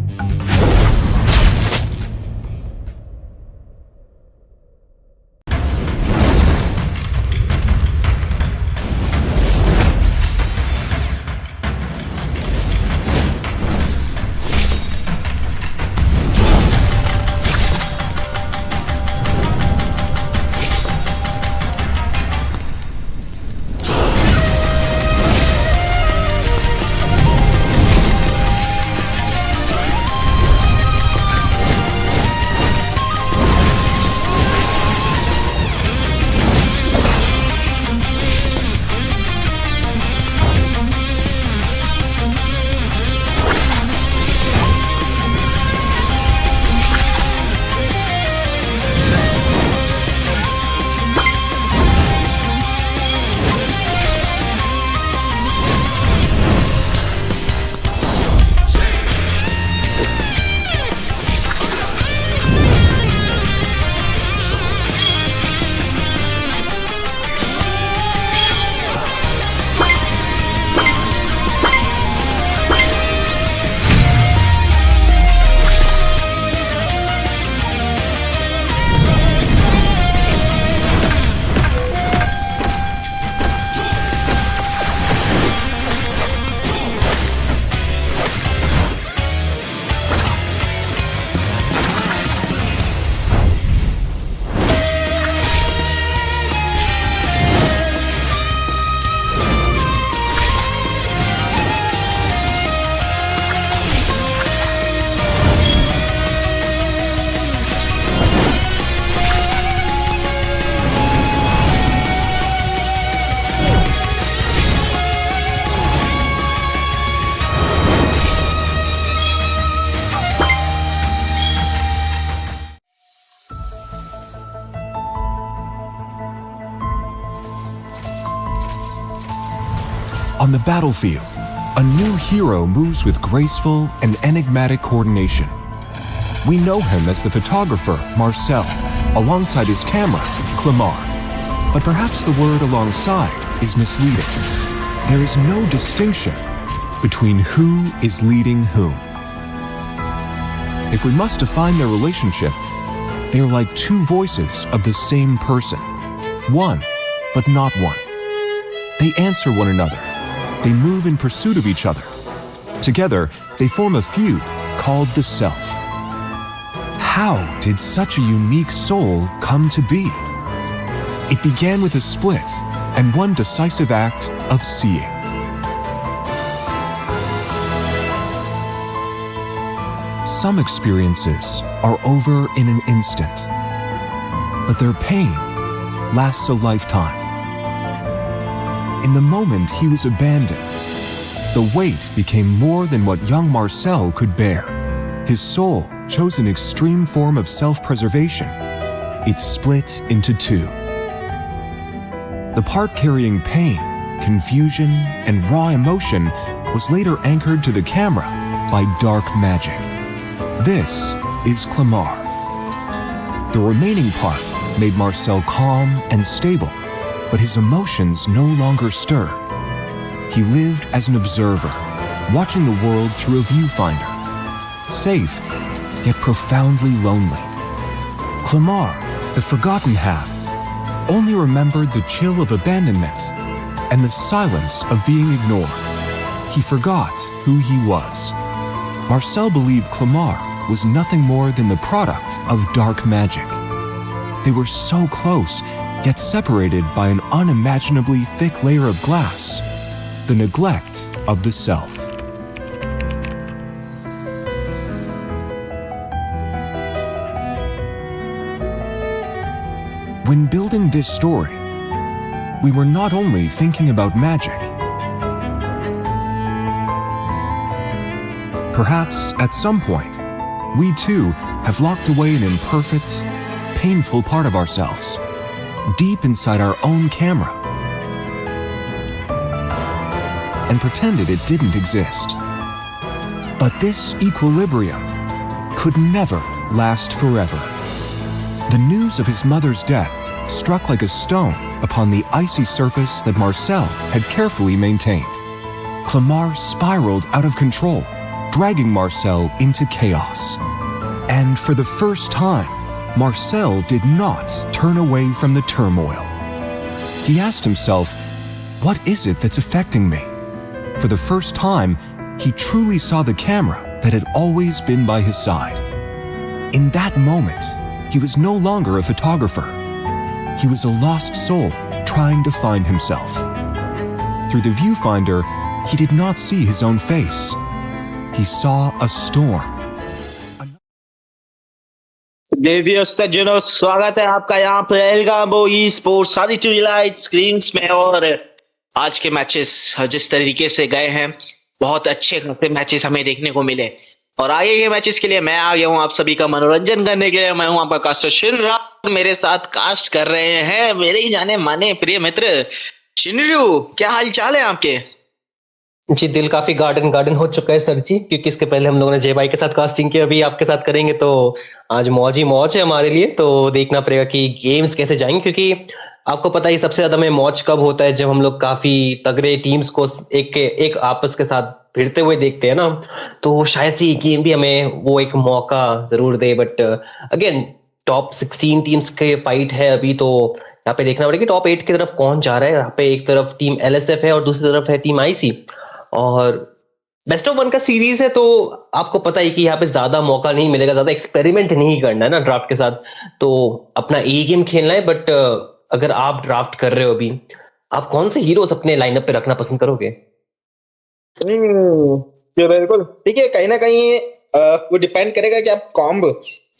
On the battlefield, a new hero moves with graceful and enigmatic coordination. We know him as the photographer, Marcel, alongside his camera, Clemar. But perhaps the word alongside is misleading. There is no distinction between who is leading whom. If we must define their relationship, they are like two voices of the same person. One, but not one. They answer one another. They move in pursuit of each other. Together, they form a feud called the Self. How did such a unique soul come to be? It began with a split and one decisive act of seeing. Some experiences are over in an instant, but their pain lasts a lifetime. In the moment he was abandoned, the weight became more than what young Marcel could bear. His soul chose an extreme form of self-preservation. It split into two. The part carrying pain, confusion, and raw emotion was later anchored to the camera by dark magic. This is Clamar. The remaining part made Marcel calm and stable, but his emotions no longer stirred. He lived as an observer, watching the world through a viewfinder, safe, yet profoundly lonely. Clamar, the forgotten half, only remembered the chill of abandonment and the silence of being ignored. He forgot who he was. Marcel believed Clamar was nothing more than the product of dark magic. They were so close, yet separated by an unimaginably thick layer of glass, the neglect of the self. When building this story, we were not only thinking about magic. Perhaps at some point, we too have locked away an imperfect, painful part of ourselves, deep inside our own camera, and pretended it didn't exist. But this equilibrium could never last forever. The news of his mother's death struck like a stone upon the icy surface that Marcel had carefully maintained. Clamar spiraled out of control, dragging Marcel into chaos. And for the first time, Marcel did not turn away from the turmoil. He asked himself, what is it that's affecting me? For the first time, he truly saw the camera that had always been by his side. In that moment, he was no longer a photographer. He was a lost soul trying to find himself. Through the viewfinder, he did not see his own face. He saw a storm. देवियों सज्जनों, स्वागत है आपका यहाँ पे एल्गाम्बो ई स्पोर्ट्स सारी लाइट स्क्रीम्स में। और आज के मैचेस जिस तरीके से गए हैं, बहुत अच्छे खासे मैचेस हमें देखने को मिले। और आगे के मैचेस के लिए मैं आ गया हूँ आप सभी का मनोरंजन करने के लिए। मैं हूँ आपका कास्टर शिनरा, मेरे साथ कास्ट कर रहे हैं मेरे ही जाने माने प्रिय मित्र शिनरू। क्या हाल चाल है आपके? जी, दिल काफी गार्डन गार्डन हो चुका है सर जी, क्योंकि इसके पहले हम लोगों ने जय भाई के साथ कास्टिंग की, अभी आपके साथ करेंगे तो आज मौज ही मौज है हमारे लिए। तो देखना पड़ेगा कि गेम्स कैसे जाएंगे, क्योंकि आपको पता ही सबसे ज्यादा में मौज कब होता है, जब हम लोग काफी तगड़े टीम्स को एक आपस के साथ भिड़ते हुए देखते हैं ना। तो शायद से ये गेम भी हमें वो एक मौका जरूर दे। बट अगेन टॉप 16 टीम्स के फाइट है अभी, तो यहाँ पे देखना पड़ेगा कि टॉप 8 की तरफ कौन जा रहा है। यहाँ पे एक तरफ टीम LSF है और दूसरी तरफ है टीम IC, और बेस्ट ऑफ 1 का सीरीज है। तो आपको पता है कि यहाँ पे ज्यादा मौका नहीं मिलेगा, ज्यादा एक्सपेरिमेंट नहीं करना है ना ड्राफ्ट के साथ, तो अपना ए गेम खेलना है। बट अगर आप ड्राफ्ट कर रहे हो अभी, आप कौन से हीरोज अपने लाइनअप पे रखना पसंद करोगे? बिल्कुल ठीक है। कहीं ना कहीं वो डिपेंड करेगा कि आप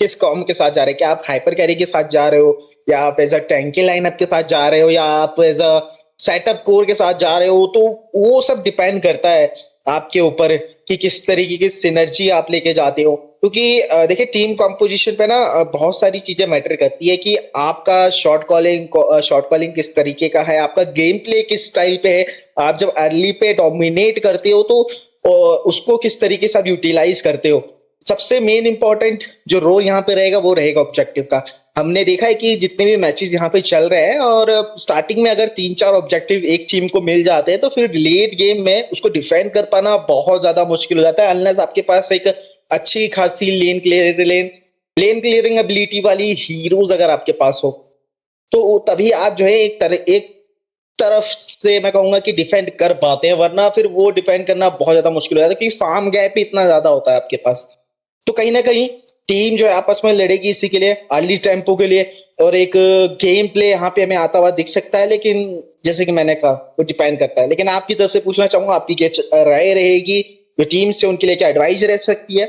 किस कॉम्ब के साथ जा रहे हैं। क्या आप हाइपर कैरी के साथ जा रहे हो, या आप एज अ टैंकी लाइनअप के साथ जा रहे हो, या आप एज अ सेटअप कोर के साथ जा रहे हो। तो वो सब डिपेंड करता है आपके ऊपर कि किस तरीके की सिनर्जी आप लेके जाते हो। क्योंकि देखिए टीम कंपोजिशन पे ना बहुत सारी चीजें मैटर करती है कि आपका शॉट कॉलिंग किस तरीके का है, आपका गेम प्ले किस स्टाइल पे है। आप जब अर्ली पे डोमिनेट करते हो तो उसको किस तरीके से आप यूटिलाइज करते हो। सबसे मेन इंपॉर्टेंट जो रोल यहाँ पे रहेगा वो रहेगा ऑब्जेक्टिव का। हमने देखा है कि जितने भी मैचेस यहाँ पे चल रहे हैं, और स्टार्टिंग में अगर 3-4 ऑब्जेक्टिव एक टीम को मिल जाते हैं तो फिर लेट गेम में उसको डिफेंड कर पाना बहुत ज्यादा मुश्किल हो जाता है, अनलेस आपके पास एक अच्छी खासी लेन क्लियरिंग एबिलिटी वाली हीरोज अगर आपके पास हो, तो तभी आप जो है एक तरफ से मैं कहूंगा कि डिफेंड कर पाते हैं। वरना फिर वो डिफेंड करना बहुत ज्यादा मुश्किल हो जाता है, क्योंकि फार्म गैप ही इतना ज्यादा होता है आपके पास। तो कहीं ना कहीं टीम जो है आपस में लड़ेगी इसी के लिए, अर्ली टेम्पो के लिए, और एक गेम प्ले यहाँ पे हमें आता हुआ दिख सकता है। लेकिन जैसे कि मैंने कहा, वो डिपेंड करता है। लेकिन आपकी तरफ से पूछना चाहूंगा, आपकी क्या राय रहेगी, जो टीम से उनके लिए क्या एडवाइस रह सकती है?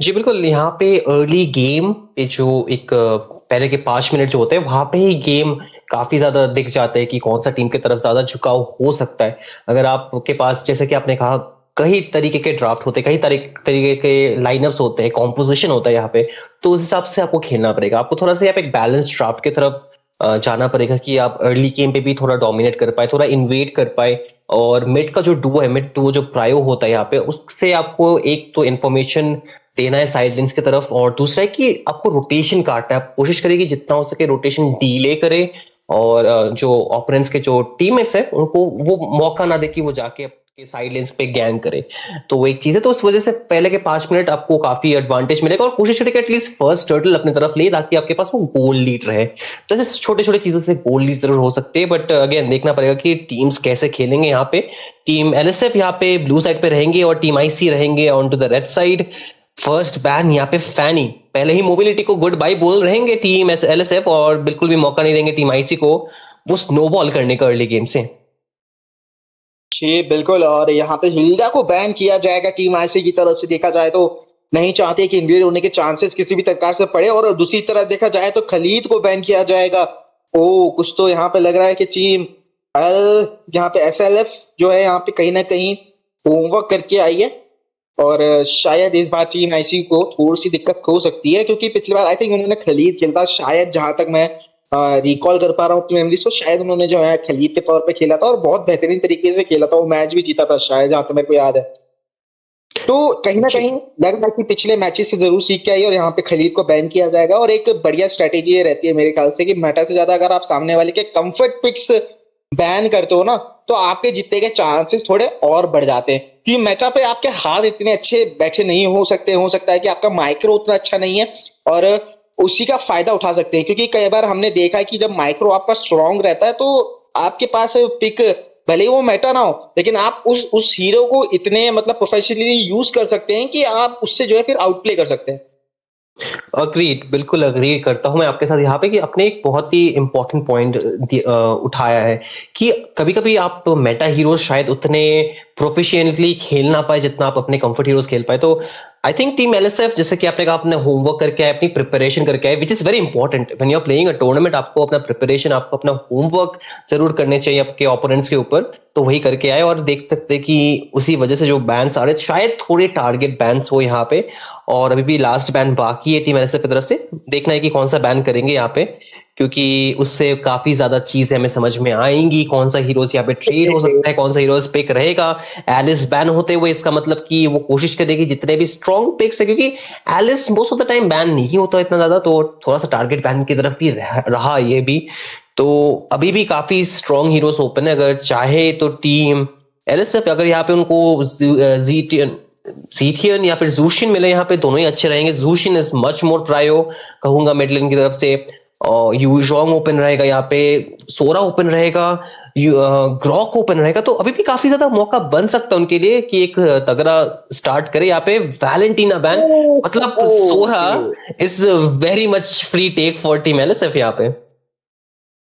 जी बिल्कुल, यहाँ पे अर्ली गेम पे जो एक पहले के 5 मिनट जो होते हैं, वहां पे ही गेम काफी ज्यादा दिख जाता है कि कौन सा टीम की तरफ ज्यादा झुकाव हो सकता है। अगर आपके पास, जैसे कि आपने कहा, कई तरीके के ड्राफ्ट होते हैं, कई तरीके के लाइनअप्स होते हैं, कॉम्पोजिशन होता है यहाँ पे, तो उस हिसाब से आपको खेलना पड़ेगा। आपको थोड़ा सा यहाँ पे एक बैलेंस ड्राफ्ट की तरफ जाना पड़ेगा कि आप अर्ली गेम पे भी थोड़ा डोमिनेट कर पाए, थोड़ा इन्वेट कर पाए। और मिड का जो डुओ है, मिड डुओ जो प्रायो होता है यहाँ पे, उससे आपको एक तो इन्फॉर्मेशन देना है साइड लेन्स की तरफ, और दूसरा है कि आपको रोटेशन काटना है। आप कोशिश करें कि जितना हो सके रोटेशन डीले करे, और जो ओपोनेंट्स के जो टीममेट्स हैं उनको वो मौका ना दे कि वो जाके आपके साइड लेन्स पे गैंग करे। तो वो एक चीज है, तो उस वजह से पहले के 5 मिनट आपको काफी एडवांटेज मिलेगा, और कोशिश करें कि एटलीस्ट फर्स्ट टर्टल अपनी तरफ ले, ताकि आपके पास वो गोल लीड रहे। तो ऐसे छोटे छोटे चीजों से गोल लीड जरूर हो सकते हैं, बट अगेन देखना पड़ेगा कि टीम्स कैसे खेलेंगे। यहाँ पे टीम एलएसएफ यहाँ पे ब्लू साइड पे रहेंगे, और टीम आईसी रहेंगे on to the red side. First ban यहाँ पे फैनी पहले ही मोबिलिटी को गुड बाय बोल रहेंगे टीम एलएसएफ, और बिल्कुल भी मौका नहीं देंगे टीम आईसी को वो स्नोबॉल करने का अर्ली गेम से। जी बिल्कुल, और यहाँ पे हिल्डा को बैन किया जाएगा टीम आईसी की तरफ से। देखा जाए तो नहीं चाहते कि इन्वेड होने के चांसेस किसी भी प्रकार से पड़े, और दूसरी तरफ देखा जाए तो खलीद को बैन किया जाएगा। ओ कुछ तो यहाँ पे लग रहा है कि टीम यहाँ पे एसएलएफ जो है यहाँ पे कहीं ना कहीं होमवर्क करके आई है, और शायद इस बार टीम आईसी को थोड़ी सी दिक्कत हो सकती है, क्योंकि पिछली बार आई थिंक उन्होंने खलीद खेला, शायद जहां तक मैं रिकॉल कर पा रहा हूँ अपनी मेमोरीज को, शायद उन्होंने जो है खलीद के तौर पे खेला था और बहुत बेहतरीन तरीके से खेला था, वो मैच भी जीता था शायद, जहां तक मेरे को याद है। तो कहीं ना कहीं लग रहा है कि पिछले मैचेस से जरूर सीख के आई, और यहाँ पे खलीद को बैन किया जाएगा। और एक बढ़िया स्ट्रेटेजी ये रहती है मेरे ख्याल से कि मेटा से ज्यादा अगर आप सामने वाले के कंफर्ट पिक्स बैन करते हो ना, तो आपके जीतने के चांसेस थोड़े और बढ़ जाते हैं, कि मेटा पे आपके हाथ इतने अच्छे बैठे नहीं हो सकते, हो सकता है कि आपका माइक्रो उतना अच्छा नहीं है, और उसी का फायदा उठा सकते हैं। क्योंकि कई बार हमने देखा है कि जब माइक्रो आपका स्ट्रांग रहता है, तो आपके पास पिक भले ही वो मेटा ना हो, लेकिन आप उस हीरो को इतने मतलब प्रोफेशनली यूज कर सकते हैं कि आप उससे जो है फिर आउटप्ले कर सकते हैं। अग्रीड, बिल्कुल अग्री करता हूं मैं आपके साथ यहाँ पे, कि आपने एक बहुत ही इंपॉर्टेंट पॉइंट उठाया है कि कभी कभी आप मेटा हीरोज शायद उतने प्रोफिशिएंटली खेल ना पाए जितना आप अपने कंफर्ट हीरोज खेल पाए। तो आई थिंक टीम एलएसएफ, जैसे कि आपने कहा, अपने होमवर्क करके आए, अपनी प्रिपरेशन करके आए, which is very important when you are playing a tournament. आपको अपना प्रिपरेशन, आपको अपना होमवर्क जरूर करने चाहिए आपके ओपोनेंट्स के ऊपर। तो वही करके आए, और देख सकते हैं कि उसी वजह से जो बैन्स आ रहे, शायद थोड़े टारगेट बैन्स हो यहाँ पे, और अभी भी लास्ट बैन बाकी है टीम एलएसएफ की तरफ से। देखना है कि कौन सा बैन करेंगे यहाँ पे, क्योंकि उससे काफी ज्यादा चीजें हमें समझ में आएंगी, कौन सा हीरोज यहाँ पे ट्रेड हो सकता है, कौन सा हीरोज पिक रहेगा। एलिस बैन होते हुए इसका मतलब कि वो कोशिश करेगी जितने भी स्ट्रॉन्ग पिक्स है, क्योंकि Alice most of the time ban नहीं होता इतना ज्यादा, तो थोड़ा सा टारगेट बैन की तरफ भी रहा ये भी। तो अभी भी काफी स्ट्रॉन्ग हीरोज ओपन है, अगर चाहे तो टीम एलएसएफ अगर यहाँ पे उनको जीटियन या फिर जूशियन मिले, यहाँ पे दोनों ही अच्छे रहेंगे। जूशियन इज मच मोर प्रायो कहूंगा मिडलैंड की तरफ से, और यूजोंग ओपन रहेगा यहाँ पे, सोरा ओपन रहेगा, ग्रॉक ओपन रहेगा। तो अभी भी काफी ज्यादा मौका बन सकता है उनके लिए कि एक तगड़ा स्टार्ट करे। यहाँ पे वैलेंटीना बैन, मतलब सोरा is very much free take for team LSF यहाँ पे।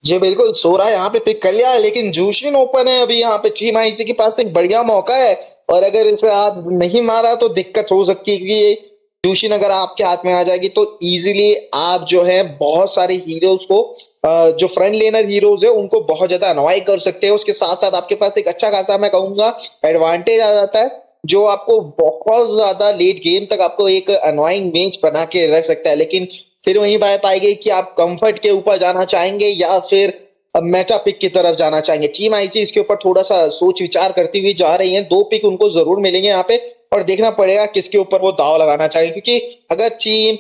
जी बिल्कुल, सोरा यहाँ पे पिक कर लिया है, लेकिन जूशियन ओपन है अभी यहाँ पे। टीम आईसी के पास एक बढ़िया मौका है, और अगर इसमें आज नहीं मारा तो दिक्कत हो सकती है, क्योंकि जूशियन अगर आपके हाथ में आ जाएगी तो इजीली आप जो है बहुत सारे हीरोज को, जो फ्रंट लेनर हीरोज है, उनको बहुत ज्यादा अनॉय कर सकते हैं। उसके साथ साथ आपके पास एक अच्छा खासा, मैं कहूंगा, एडवांटेज आ जाता है, जो आपको बहुत ज्यादा लेट गेम तक आपको एक अनॉइंग मैच बना के रख सकता है। लेकिन फिर वही बात आएगी कि आप कंफर्ट के ऊपर जाना चाहेंगे या फिर मेटा पिक की तरफ जाना चाहेंगे। टीम आईसी इसके ऊपर थोड़ा सा सोच विचार करती हुई जा रही है। 2 पिक उनको जरूर मिलेंगे यहाँ पे, और देखना पड़ेगा किसके ऊपर वो दाव लगाना चाहिए, क्योंकि अगर टीम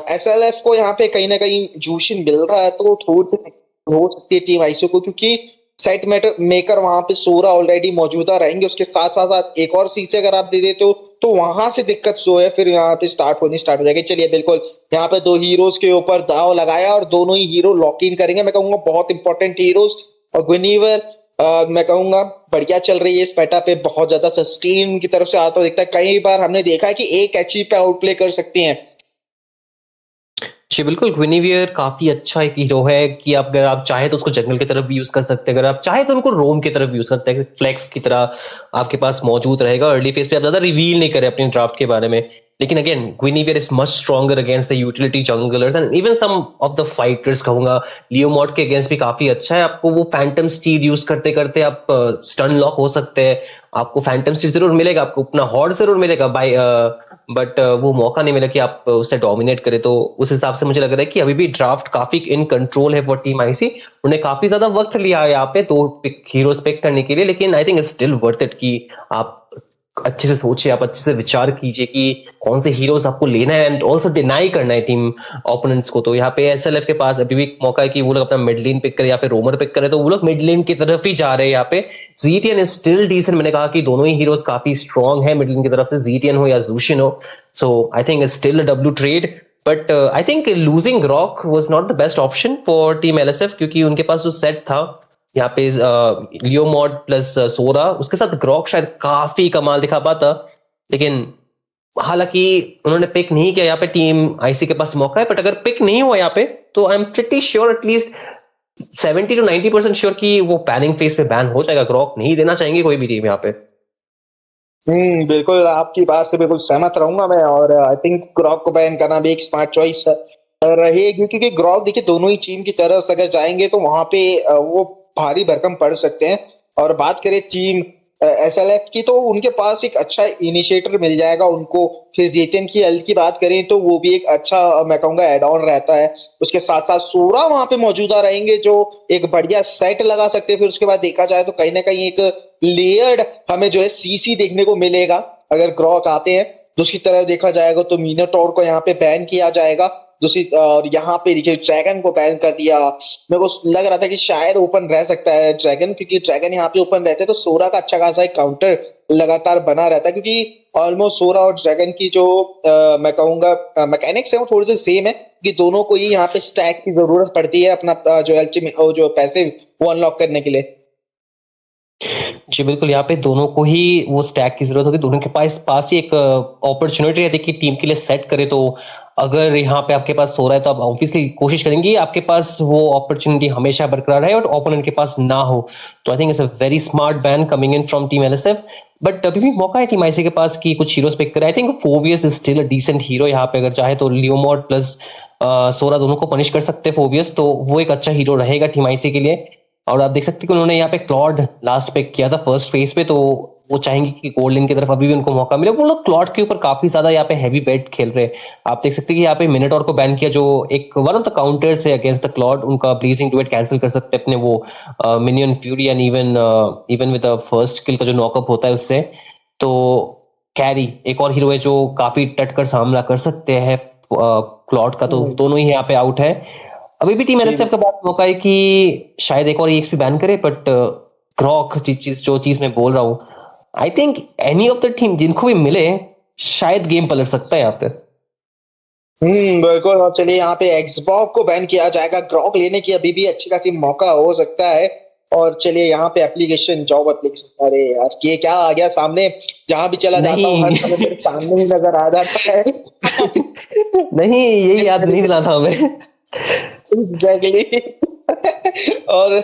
एसएलएफ को यहाँ पे कहीं ना कहीं जूशियन मिल रहा है तो थोड़ी सी हो सकती है टीम आईसी को, क्योंकि सेट मेकर वहां पे सोरा ऑलरेडी मौजूदा रहेंगे। उसके साथ साथ एक और सीसी अगर आप दे देते हो तो वहां से दिक्कत जो है फिर यहाँ पे स्टार्ट हो जाएगी। चलिए बिल्कुल, यहाँ पे 2 हीरोज के ऊपर दाव लगाया, और दोनों ही हीरो लॉक इन करेंगे। मैं कहूंगा बहुत इंपॉर्टेंट हीरोज, और गुइनिवर मैं कहूंगा बढ़िया चल रही है इस पेटा पे, बहुत ज्यादा सस्टेन की तरफ से आता दिखता है। कई बार हमने देखा है कि एक एचपी पे आउटप्ले कर सकती हैं। जी बिल्कुल, ग्विनिवियर काफी अच्छा एक हीरो है कि आप अगर आप चाहे तो उसको जंगल की तरफ भी यूज कर सकते हैं, अगर आप चाहे तो उनको रोम की तरफ भी यूज करते हैं, फ्लेक्स की तरह आपके पास मौजूद रहेगा। अर्ली फेज पे आप ज्यादा रिवील नहीं करें अपनी ड्राफ्ट के बारे में, लेकिन again Guinevere is much stronger against the utility junglers and even some of the fighters. कहूंगा लियोमॉड के अगेंस्ट भी काफी अच्छा है। आपको वो फैंटम स्टीड यूज करते करते आप स्टन लॉक हो सकते हैं, आपको फैंटम स्टीड जरूर मिलेगा, आपको अपना हॉर्ड जरूर मिलेगा बट वो मौका नहीं मिला कि आप उससे डोमिनेट करें। तो उस हिसाब से मुझे लग रहा है कि अभी भी ड्राफ्ट काफी इन कंट्रोल है फॉर टीम आईसी। उन्हें काफी ज्यादा वक्त लिया है यहाँ पे 2 हीरोज पिक करने के लिए, लेकिन आई think it's still worth it कि आप अच्छे से सोचिए, आप अच्छे से विचार कीजिए कि कौन से हीरोज आपको लेना है एंड ऑल्सो डिनाई करना है टीम ओपोनेंट्स को। तो यहाँ पे एसएलएफ के पास अभी भी मौका है कि वो लोग अपना मिड लेन पिक करे या फिर रोमर पिक करे, तो वो लोग मिड लेन की तरफ ही जा रहे हैं। यहाँ पे जीटीएन इज स्टिल डिसेंट। मैंने कहा कि दोनों ही हीरोज काफी स्ट्रॉन्ग है मिड लेन की तरफ से, जीटीएन हो या लूशियन हो। So I think it's still a W trade, but I think losing Grock was not the best option for team LSF, क्योंकि उनके पास जो सेट था यहाँ पे लियो मॉड प्लस सोरा, उसके साथ ग्रॉक शायद काफी कमाल दिखा पाता। लेकिन हालांकि उन्होंने पिक नहीं किया, यहाँ पे टीम आईसी के पास मौका है, बट अगर पिक नहीं हुआ यहाँ पे तो I am pretty sure, at least 70 to 90% sure कि वो पैनिंग फेज पे बैन हो जाएगा। ग्रॉक नहीं देना चाहेंगे कोई भी टीम यहाँ पे। बिल्कुल आपकी बात से बिल्कुल सहमत रहूंगा मैं, और आई थिंक ग्रॉक को बैन करना भी एक स्मार्ट चॉइस रहेगी, क्योंकि ग्रॉक देखिए दोनों ही टीम की तरफ से अगर जाएंगे तो वहां पे वो भारी भरकम पड़ सकते हैं। और बात करें टीम एसएलएफ की, तो उनके पास एक अच्छा इनिशिएटर मिल जाएगा उनको। फिर जीटीएन की एल की बात करें तो वो भी एक अच्छा मैं कहूंगा एड ऑन रहता है। उसके साथ साथ सोरा वहां पे मौजूदा रहेंगे जो एक बढ़िया सेट लगा सकते हैं। फिर उसके बाद देखा जाए तो कहीं ना कहीं एक लेयर्ड हमें जो है सीसी देखने को मिलेगा अगर ग्रॉक आते हैं। दूसरी तरफ देखा जाएगा तो मिनोटॉर को यहाँ पे बैन किया जाएगा। दूसरी और यहाँ पे देखिए ड्रैगन को बैन कर दिया। मेरे को लग रहा था कि शायद ओपन रह सकता है ड्रैगन, क्योंकि ड्रैगन यहाँ पे ओपन रहते तो सोरा का अच्छा खासा एक काउंटर लगातार बना रहता है, क्योंकि ऑलमोस्ट सोरा और ड्रैगन की जो मैं कहूंगा मैकेनिक्स है वो थोड़ी सी सेम है, कि दोनों को ही यहाँ पे स्टैक की जरूरत पड़ती है अपना जो अल्टीमेट जो पैसे वो अनलॉक करने के लिए। जी बिल्कुल, यहाँ पे दोनों को ही वो स्टैक की जरूरत होगी। दोनों के पास ही एक अपॉर्चुनिटी रहती है कि टीम के लिए सेट करे। तो अगर यहाँ पे आपके पास सो रहा है तो आप ऑब्वियसली कोशिश करेंगे आपके पास वो अपॉर्चुनिटी हमेशा बरकरार है और ओपोनेंट के पास ना हो। तो I think it's a very smart ban coming in from team LSF. But अभी भी मौका है टीम आईसी के पास कि कुछ हीरोज पिक करे। I think Phovius is still a decent hero. यहाँ पे अगर चाहे तो लियोमॉड प्लस सोरा दोनों को पनिश कर सकते हैं फोवियस, तो वो एक अच्छा हीरो रहेगा टीम आईसी के लिए। और आप देख सकते हैं कि उन्होंने यहाँ पे क्लॉड लास्ट पिक किया था फर्स्ट फेज पे, तो वो चाहेंगे कि गोल्ड लेन की तरफ अभी भी उनको मौका मिले। वो लोग क्लॉड के ऊपर काफी ज्यादा यहाँ पे हैवी बेट खेल रहे हैं। आप देख सकते हैं कि यहाँ पे मिनोटॉर को बैन किया, जो एक वन ऑफ द काउंटर्स है अगेंस्ट द क्लॉड। उनका ब्लीजिंग डुएट कैंसिल कर सकते हैं अपने वो minion fury and even with the first kill का जो नॉकअप होता है उससे। तो कैरी एक और हीरो है जो काफी टटकर सामना कर सकते हैं क्लॉड का। तो दोनों ही यहाँ पे आउट है। अभी भी टीम एलएसएफ का बहुत मौका है कि शायद एक और ईएक्सपी बैन करे, बट ग्रॉक जो चीज मैं बोल रहा हूँ, I think any of the team जिनको भी मिले शायद गेम पलट सकता है यहाँ पे। बिल्कुल। और चलिए यहाँ पे एक्सबॉक्स को बैन किया जाएगा। ग्रॉक लेने की अभी भी अच्छी खासी मौका हो सकता है। और चलिए यहाँ पे एप्लीकेशन जॉब एप्लीकेशन, अरे यार ये क्या आ गया सामने, जहां भी चला जाता हूँ हर समय मेरे सामने ही नजर आ जाता है। नहीं, यही याद नहीं दिला था हमें। एग्जैक्टली। और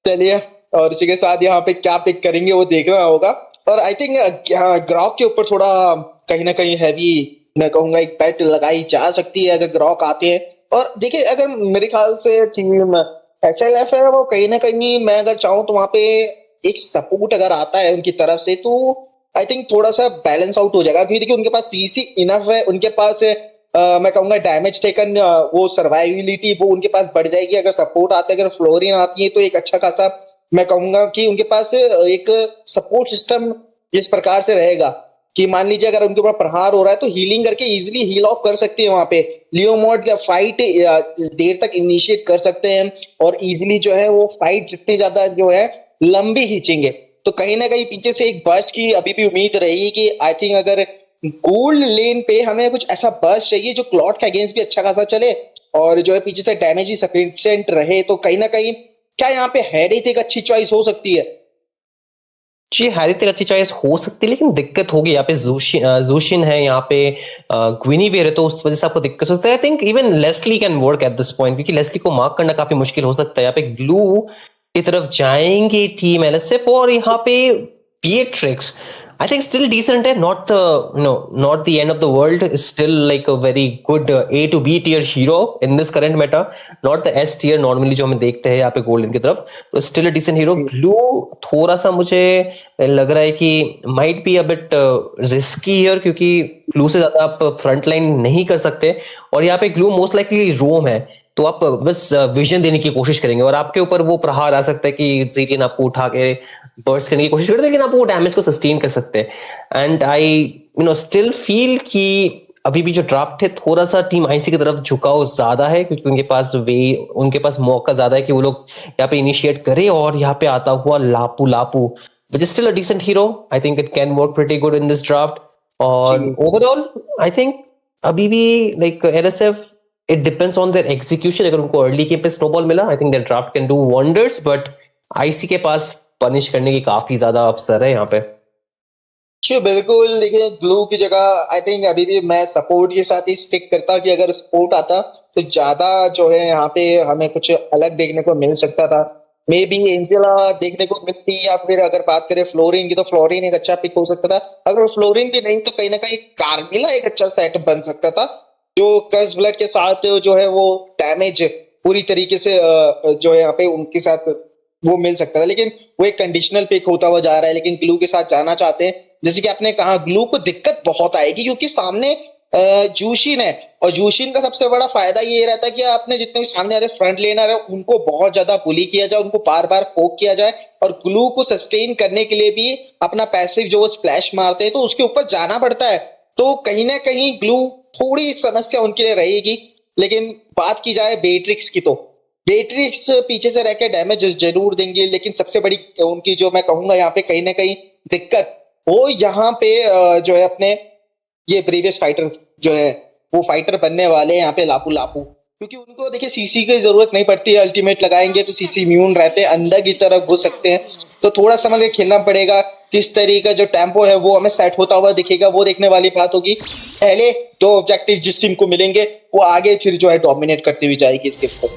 चलिए, और इसी के साथ यहाँ पे क्या पिक करेंगे वो देखना होगा। और आई थिंक ग्रॉक के ऊपर थोड़ा कहीं ना कहीं हैवी मैं कहूंगा एक बैट लगाई जा सकती है अगर ग्रॉक आते हैं। और देखिए अगर मेरे ख्याल से टीम एसएलएफ है वो कहीं ना कहीं मैं अगर चाहूँ तो वहां पे एक सपोर्ट अगर आता है उनकी तरफ से तो आई थिंक थोड़ा सा बैलेंस आउट हो जाएगा, क्योंकि देखिए उनके पास सीसी इनफ है, उनके पास मैं कहूंगा डैमेज टेकन वो सर्वाइविलिटी वो उनके पास बढ़ जाएगी। अगर सपोर्ट आता है, अगर फ्लोरिन आती है तो एक अच्छा खासा मैं कहूंगा कि उनके पास एक सपोर्ट सिस्टम इस प्रकार से रहेगा कि मान लीजिए अगर उनके ऊपर प्रहार हो रहा है तो हीलिंग करके इजीली हील ऑफ कर सकते हैं। वहां पे लियोमॉड या फाइट देर तक इनिशिएट कर सकते हैं और इजीली जो है वो फाइट जितनी ज्यादा जो है लंबी खींचेंगे। तो कहीं ना कहीं पीछे से एक बर्स्ट की अभी भी उम्मीद रहेगी कि आई थिंक अगर गोल्ड लेन पे हमें कुछ ऐसा बर्स्ट चाहिए जो क्लॉड के अगेंस्ट भी अच्छा खासा चले और जो है पीछे से डैमेज भी सफिशिएंट रहे। तो कहीं ना कहीं क्या यहाँ पे हैरिथ एक अच्छी चॉइस हो सकती है? जी, हैरिथ एक अच्छी चॉइस हो सकती है, लेकिन दिक्कत होगी यहाँ पे जोशिन है, यहाँ पे ग्विनीवेयर है, तो उस वजह से आपको दिक्कत हो सकता है। I think even Leslie can work at this point, क्योंकि लेस्ली को मार्क करना काफी मुश्किल हो सकता है। यहाँ पे ग्लू की तरफ जाएंगे टीम एलएसएफ और यहाँ पे बीएट्रिक्स I think still decent है, not not the end of the world. Still like a very good A to B tier hero in this current meta, not the S tier normally जो हम देखते हैं यहाँ पे गोल्डन की तरफ. तो still a decent hero. Glue थोड़ा सा मुझे लग रहा है कि might be a bit risky here, क्योंकि Glue से ज्यादा आप फ्रंट लाइन नहीं कर सकते, और यहाँ पे Glue most likely रोम है, तो आप बस विजन देने की कोशिश करेंगे और आपके ऊपर वो प्रहार आ सकता है कि जीटीएन आपको उठा के बर्स्ट करने की कोशिश करते हैं, लेकिन आप वो डैमेज को सस्टेन कर सकते हैं. एंड आई स्टिल फील कि अभी भी जो ड्राफ्ट है थोड़ा सा टीम आईसी की तरफ झुकाव ज्यादा है, क्योंकि उनके पास मौका ज्यादा है कि वो लोग यहाँ पे इनिशिएट करें. और यहाँ पे आता हुआ Lapu which is still a decent hero. I think it can work pretty good in this draft. और ओवरऑल आई थिंक अभी भी like LSF, it depends on their execution. अगर उनको अर्ली गेम पे स्नोबॉल मिला, I think their draft can do wonders, but IC के पास पनिश करने की काफी ज्यादा अवसर है यहाँ पे. जी बिल्कुल. देखिए ग्लू की जगह आई थिंक अभी भी मैं सपोर्ट के साथ ही स्टिक करता कि अगर सपोर्ट आता तो ज्यादा जो है यहाँ पे हमें कुछ अलग देखने को मिल सकता था. मे बी एंजेला देखने को मिलती, या फिर अगर बात करें फ्लोरिन की तो फ्लोरिन एक अच्छा पिक हो सकता था. अगर फ्लोरिन भी नहीं तो कहीं ना कहीं कार्मिला एक अच्छा सेट बन सकता था, जो कर्स ब्लड के साथ जो है वो डैमेज पूरी तरीके से जो है यहाँ पे उनके साथ वो मिल सकता था. लेकिन वो एक कंडीशनल पिक होता हुआ जा रहा है. लेकिन ग्लू के साथ जाना चाहते हैं, जैसे कि आपने कहा ग्लू को दिक्कत बहुत आएगी क्योंकि सामने जूशिन है, और जूशिन का सबसे बड़ा फायदा ये रहता है कि आपने जितने भी सामने आ रहे फ्रंट लेनर है उनको बहुत ज्यादा बुली किया जाए, उनको बार बार पोक किया जाए, और ग्लू को सस्टेन करने के लिए भी अपना पैसिव जो वो स्प्लैश मारते हैं तो उसके ऊपर जाना पड़ता है. तो कहीं ना कहीं ग्लू थोड़ी समस्या उनके लिए रहेगी. लेकिन बात की जाए बेट्रिक्स की, तो बेट्रिक्स पीछे से रहकर डैमेज जरूर देंगे, लेकिन सबसे बड़ी उनकी जो मैं कहूंगा यहाँ पे कहीं ना कहीं दिक्कत वो यहाँ पे जो है अपने ये प्रीवियस फाइटर जो है वो फाइटर बनने वाले हैं यहाँ पे लापू, क्योंकि उनको देखिए सीसी की जरूरत नहीं पड़ती है. अल्टीमेट लगाएंगे तो सीसी इम्यून रहते हैं, अंदर की तरफ घुस सकते हैं. तो थोड़ा समझ के खेलना पड़ेगा. किस तरीके जो टेम्पो है वो हमें सेट होता हुआ दिखेगा, वो देखने वाली बात होगी. पहले 2 ऑब्जेक्टिव जिस टीम को मिलेंगे वो आगे फिर जो है डोमिनेट करती हुई जाएगी इस गेम को.